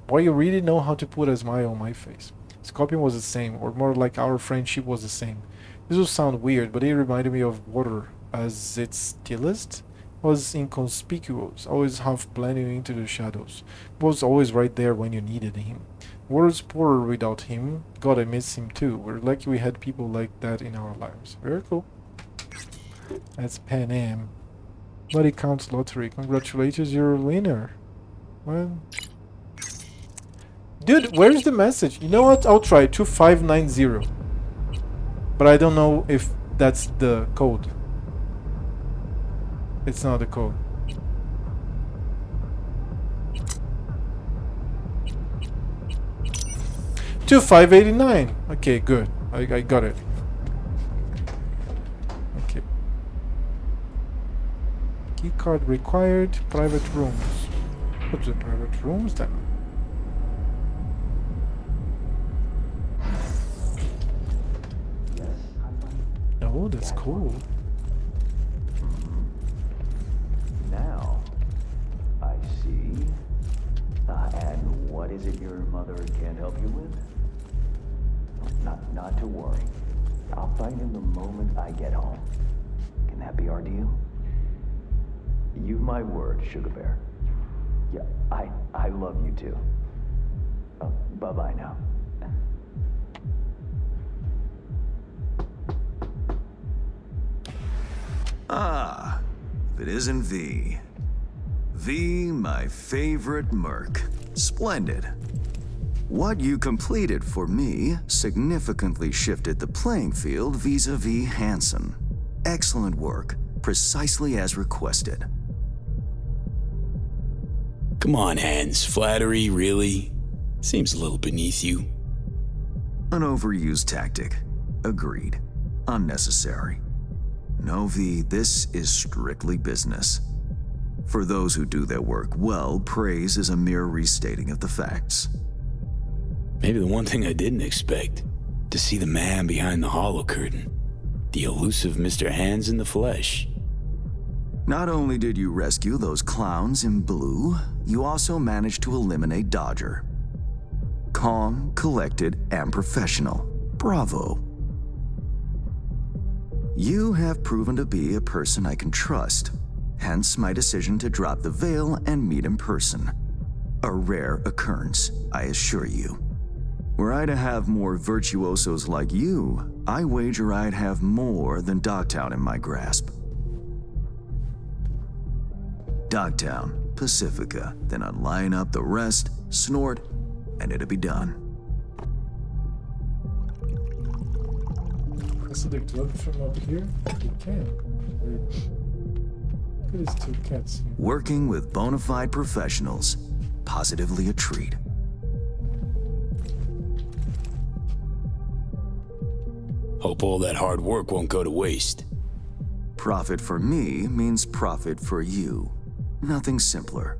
Boy, you really know how to put a smile on my face. Scorpion was the same, or more like our friendship was the same. This will sound weird, but he reminded me of water as its stillest. Was inconspicuous, always half blending into the shadows. Was always right there when you needed him. World's poorer without him. God, I miss him too. We're lucky we had people like that in our lives. Very cool. That's Pan Am. Bloody Counts Lottery. Congratulations, you're a winner. Well, dude, where's the message? You know what? I'll try 2590. But I don't know if that's the code. It's not the code. to 589. Okay, good. I got it. Okay. Key card required. Private rooms. What's the private rooms then? Oh, that's cool. Now, I see. And what is it your mother can't help you with? Not to worry. I'll find him the moment I get home. Can that be our deal? You've my word, Sugar Bear. Yeah, I love you too. Bye-bye now. Ah, if it isn't V. V, my favorite merc. Splendid. What you completed for me significantly shifted the playing field vis-a-vis Hansen. Excellent work, precisely as requested. Come on, Hans. Flattery, really? Seems a little beneath you. An overused tactic. Agreed. Unnecessary. No, V, this is strictly business. For those who do their work well, praise is a mere restating of the facts. Maybe the one thing I didn't expect, to see the man behind the hollow curtain. The elusive Mr. Hands in the flesh. Not only did you rescue those clowns in blue, you also managed to eliminate Dodger. Calm, collected, and professional. Bravo. You have proven to be a person I can trust, hence my decision to drop the veil and meet in person. A rare occurrence, I assure you. Were I to have more virtuosos like you, I wager I'd have more than Dogtown in my grasp. Dogtown, Pacifica, then I'd line up the rest, snort, and it'd be done. Is it a club from up here? You can. Wait. It is two cats here. Working with bona fide professionals, positively a treat. Hope all that hard work won't go to waste. Profit for me means profit for you. Nothing simpler.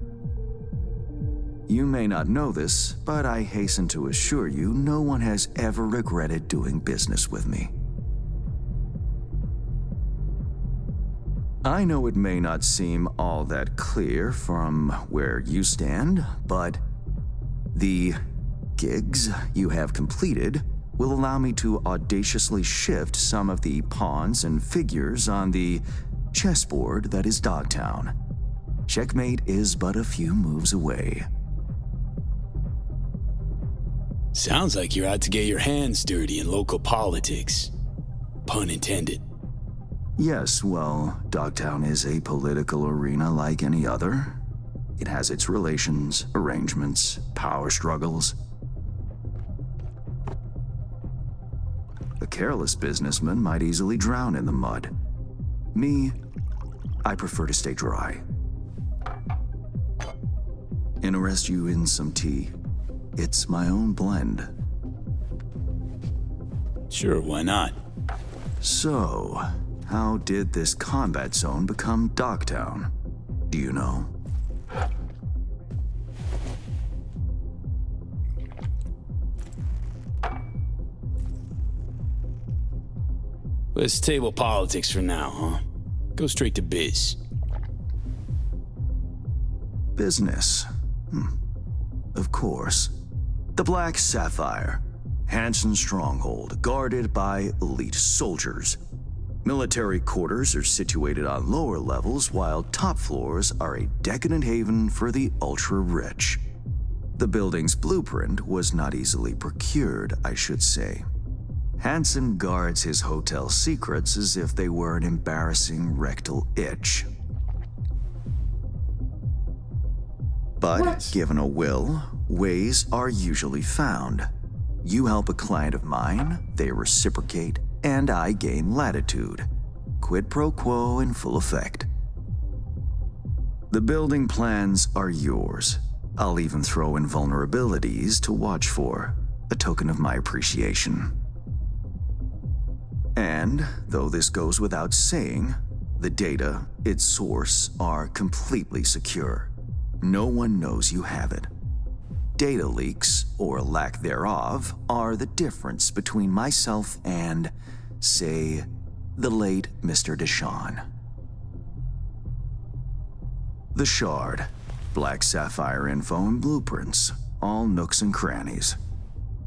You may not know this, but I hasten to assure you no one has ever regretted doing business with me. I know it may not seem all that clear from where you stand, but the gigs you have completed will allow me to audaciously shift some of the pawns and figures on the chessboard that is Dogtown. Checkmate is but a few moves away. Sounds like you're out to get your hands dirty in local politics. Pun intended. Yes, well, Dogtown is a political arena like any other. It has its relations, arrangements, power struggles. A careless businessman might easily drown in the mud. Me, I prefer to stay dry. Interest you in some tea? It's my own blend. Sure, why not? So, how did this combat zone become Dogtown? Do you know? Let's table politics for now, huh? Go straight to biz. Business. Of course. The Black Sapphire. Hansen's stronghold, guarded by elite soldiers. Military quarters are situated on lower levels, while top floors are a decadent haven for the ultra-rich. The building's blueprint was not easily procured, I should say. Hansen guards his hotel secrets as if they were an embarrassing rectal itch. But given a will, ways are usually found. You help a client of mine, they reciprocate, and I gain latitude. Quid pro quo in full effect. The building plans are yours. I'll even throw in vulnerabilities to watch for. a token of my appreciation. And, though this goes without saying, the data, its source, are completely secure. No one knows you have it. Data leaks, or lack thereof, are the difference between myself and, say, the late Mr. Deshawn. The Shard, Black Sapphire info and blueprints, all nooks and crannies.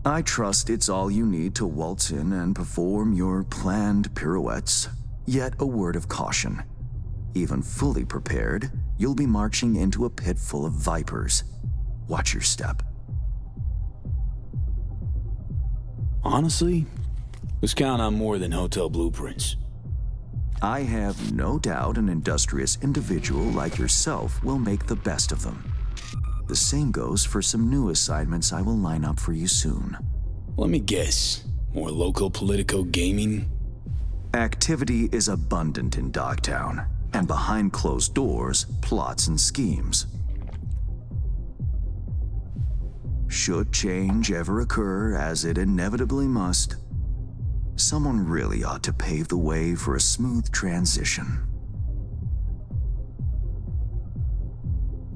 I trust it's all you need to waltz in and perform your planned pirouettes. Yet a word of caution. Even fully prepared, you'll be marching into a pit full of vipers. Watch your step. Honestly, let's count on more than hotel blueprints. I have no doubt an industrious individual like yourself will make the best of them. The same goes for some new assignments I will line up for you soon. Let me guess. More local Politico gaming? Activity is abundant in Dogtown, and behind closed doors, plots and schemes. Should change ever occur, as it inevitably must, someone really ought to pave the way for a smooth transition.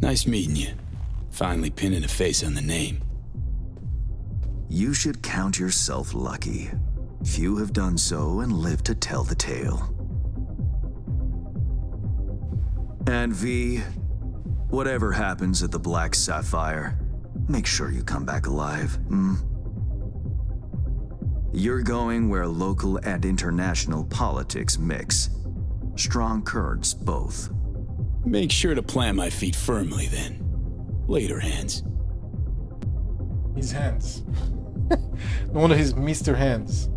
Nice meeting you. Finally pinning a face on the name. You should count yourself lucky. Few have done so and lived to tell the tale. And V, whatever happens at the Black Sapphire, make sure you come back alive, You're going where local and international politics mix. Strong currents, both. Make sure to plant my feet firmly then. Later, Hands. His hands. One of his Mr. Hands.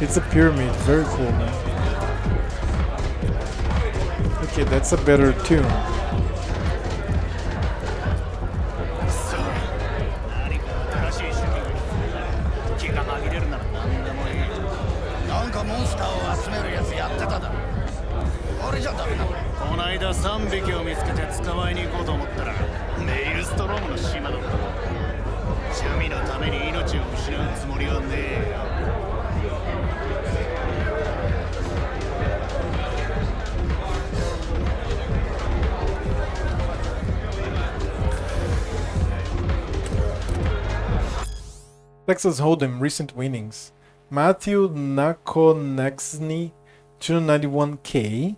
It's a pyramid, very cool, man. Okay, that's a better tune. Texas Hold'em recent winnings. Matthew Nakonexny 291k,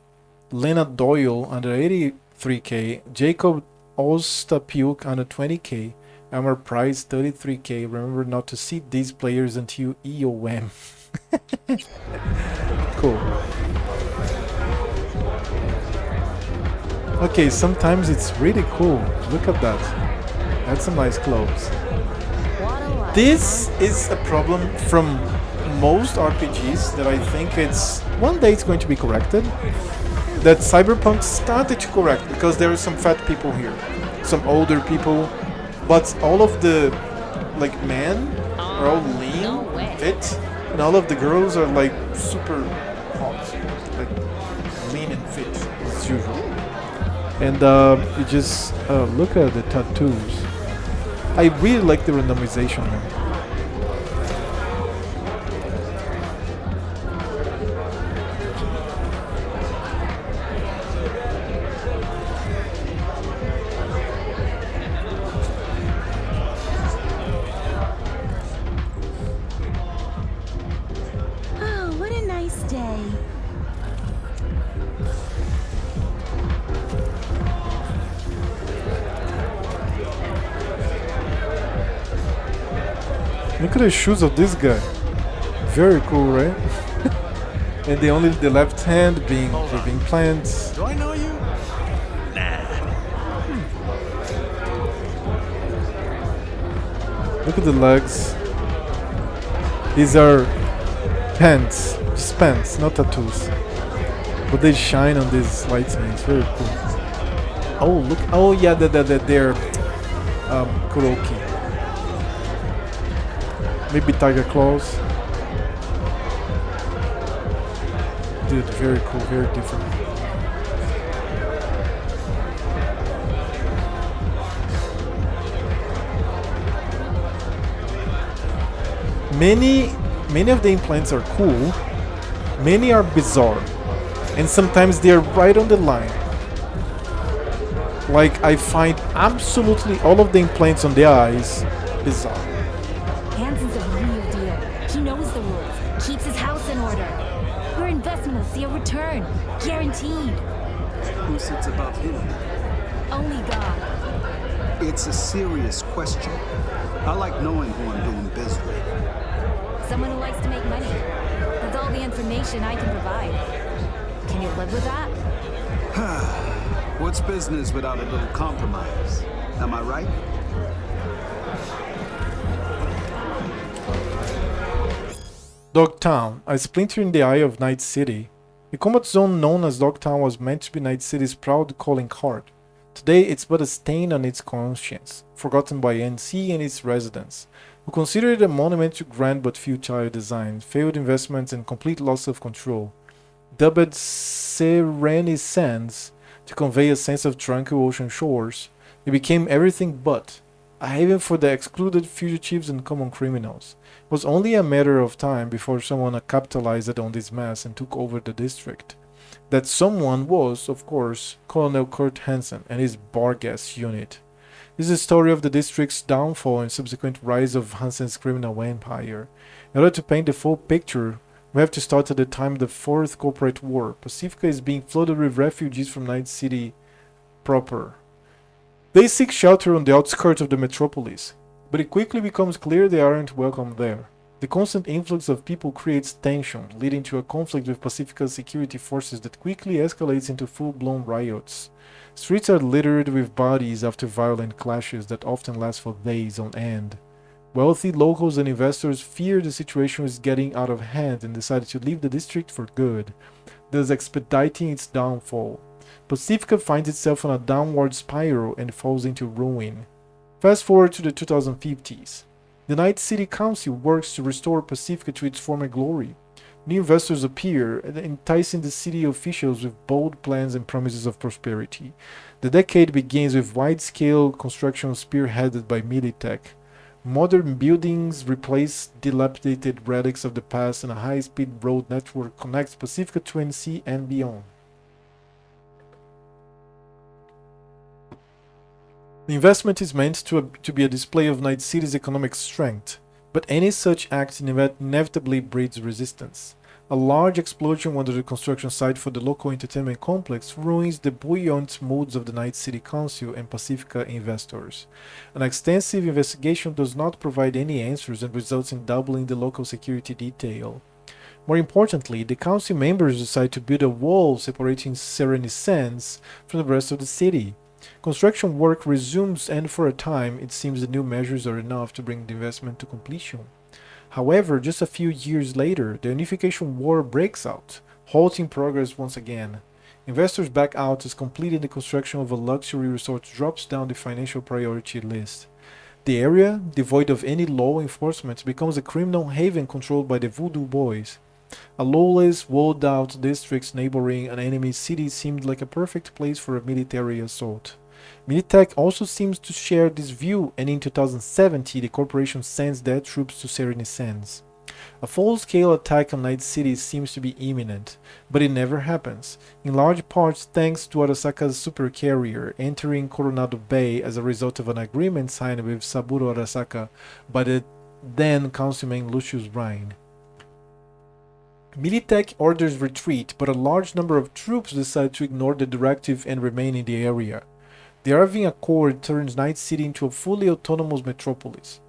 Lena Doyle under 83k, Jacob Ostapuk under 20k, Amar Price 33k. Remember not to seed these players until EOM. Cool. Okay, sometimes it's really cool. Look at that. That's some nice clothes. This is a problem from most RPGs that I think it's one day it's going to be corrected. That Cyberpunk started to correct because there are some fat people here, some older people, but all of the like men are all lean, fit, and all of the girls are like super hot, like lean and fit as usual. And you just look at the tattoos. I really like the randomization now. Oh, what a nice day. Look at the shoes of this guy. Very cool, right? And only the left hand being plants. Do I know you? Nah. Look at the legs. These are pants, just pants, not tattoos. But they shine on these lights, man. It's very cool. Oh, look. Oh, yeah, they're Kuroki. Maybe Tiger Claws. Dude, very cool, very different. Many of the implants are cool. Many are bizarre. And sometimes they are right on the line. Like, I find absolutely all of the implants on the eyes bizarre. Hansen's a real deal. He knows the rules, keeps his house in order. Your investment will see a return, guaranteed. Who sits above him? Only God. It's a serious question. I like knowing who I'm doing biz with. Someone who likes to make money. That's all the information I can provide. Can you live with that? What's business without a little compromise? Am I right? Dogtown, a splinter in the eye of Night City. The combat zone known as Dogtown was meant to be Night City's proud calling card. Today it's but a stain on its conscience, forgotten by NC and its residents, who consider it a monument to grand but futile design, failed investments and complete loss of control. Dubbed Serene Sands to convey a sense of tranquil ocean shores, it became everything but a haven for the excluded fugitives and common criminals. It was only a matter of time before someone capitalized on this mess and took over the district. That someone was, of course, Colonel Kurt Hansen and his Bargas unit. This is the story of the district's downfall and subsequent rise of Hansen's criminal empire. In order to paint the full picture, we have to start at the time of the Fourth Corporate War. Pacifica is being flooded with refugees from Night City proper. They seek shelter on the outskirts of the metropolis, but it quickly becomes clear they aren't welcome there. The constant influx of people creates tension, leading to a conflict with Pacifica's security forces that quickly escalates into full-blown riots. Streets are littered with bodies after violent clashes that often last for days on end. Wealthy locals and investors fear the situation is getting out of hand and decided to leave the district for good, thus expediting its downfall. Pacifica finds itself on a downward spiral and falls into ruin. Fast forward to the 2050s. The Night City Council works to restore Pacifica to its former glory. New investors appear, enticing the city officials with bold plans and promises of prosperity. The decade begins with wide-scale construction spearheaded by Militech. Modern buildings replace dilapidated relics of the past, and a high-speed road network connects Pacifica to NC and beyond. The investment is meant to be a display of Night City's economic strength, but any such act inevitably breeds resistance. A large explosion under the construction site for the local entertainment complex ruins the buoyant moods of the Night City Council and Pacifica investors. An extensive investigation does not provide any answers and results in doubling the local security detail. More importantly, the council members decide to build a wall separating Serene Sands from the rest of the city. Construction work resumes, and for a time it seems the new measures are enough to bring the investment to completion. However, just a few years later, the Unification War breaks out, halting progress once again. Investors back out as completing the construction of a luxury resort drops down the financial priority list. The area, devoid of any law enforcement, becomes a criminal haven controlled by the Voodoo Boys. A lawless, walled-out district neighboring an enemy city seemed like a perfect place for a military assault. Militech also seems to share this view, and in 2070 the corporation sends their troops to Serene Sands. A full-scale attack on Night City seems to be imminent, but it never happens, in large part thanks to Arasaka's supercarrier entering Coronado Bay as a result of an agreement signed with Saburo Arasaka by the then councilman Lucius Rhine. Militech orders retreat, but a large number of troops decide to ignore the directive and remain in the area. The Arvin Accord turns Night City into a fully autonomous metropolis.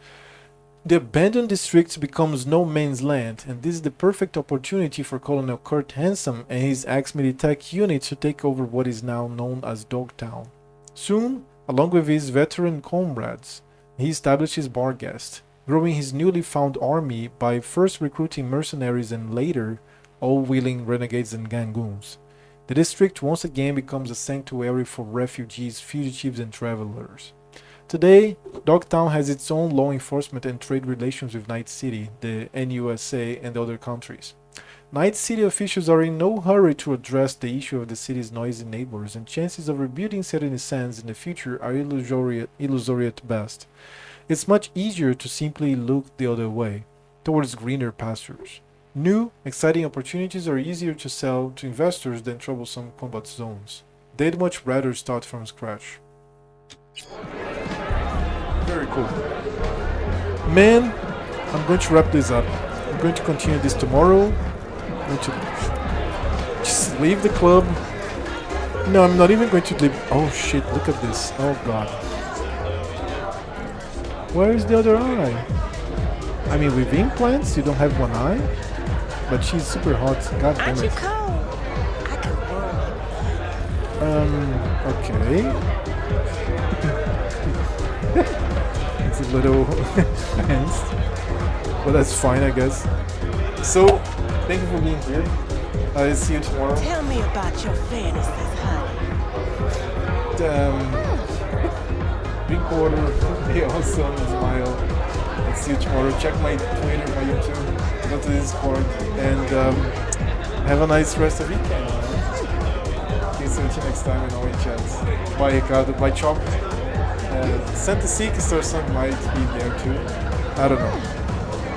The abandoned district becomes no man's land, and this is the perfect opportunity for Colonel Kurt Hansen and his ex-Militech unit to take over what is now known as Dogtown. Soon, along with his veteran comrades, he establishes Bargast, growing his newly found army by first recruiting mercenaries and later all-willing renegades and gangoons. The district once again becomes a sanctuary for refugees, fugitives, and travelers. Today, Dogtown has its own law enforcement and trade relations with Night City, the NUSA, and other countries. Night City officials are in no hurry to address the issue of the city's noisy neighbors, and chances of rebuilding Serenity Sands in the future are illusory at best. It's much easier to simply look the other way, towards greener pastures. New, exciting opportunities are easier to sell to investors than troublesome combat zones. They'd much rather start from scratch. Very cool. Man, I'm going to wrap this up. I'm going to continue this tomorrow. I'm going to just leave the club. No, I'm not even going to leave. Oh shit, look at this. Oh god. Where is the other eye? I mean, with implants, you don't have one eye? But she's super hot. God damn it. Okay. It's a little tense, but that's fine, I guess. So, thank you for being here. I'll see you tomorrow. Tell me about your fantasies, honey. Drink water, be awesome, smile. I'll see you tomorrow. Check my Twitter, my YouTube, go to Discord, and have a nice rest of the weekend. Okay, so until next time, and all in chats. Bye, Ricardo. Bye, Chop. Santa Seekster song might be there too. I don't know.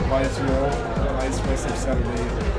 Bye to you all. Have a nice rest of Saturday.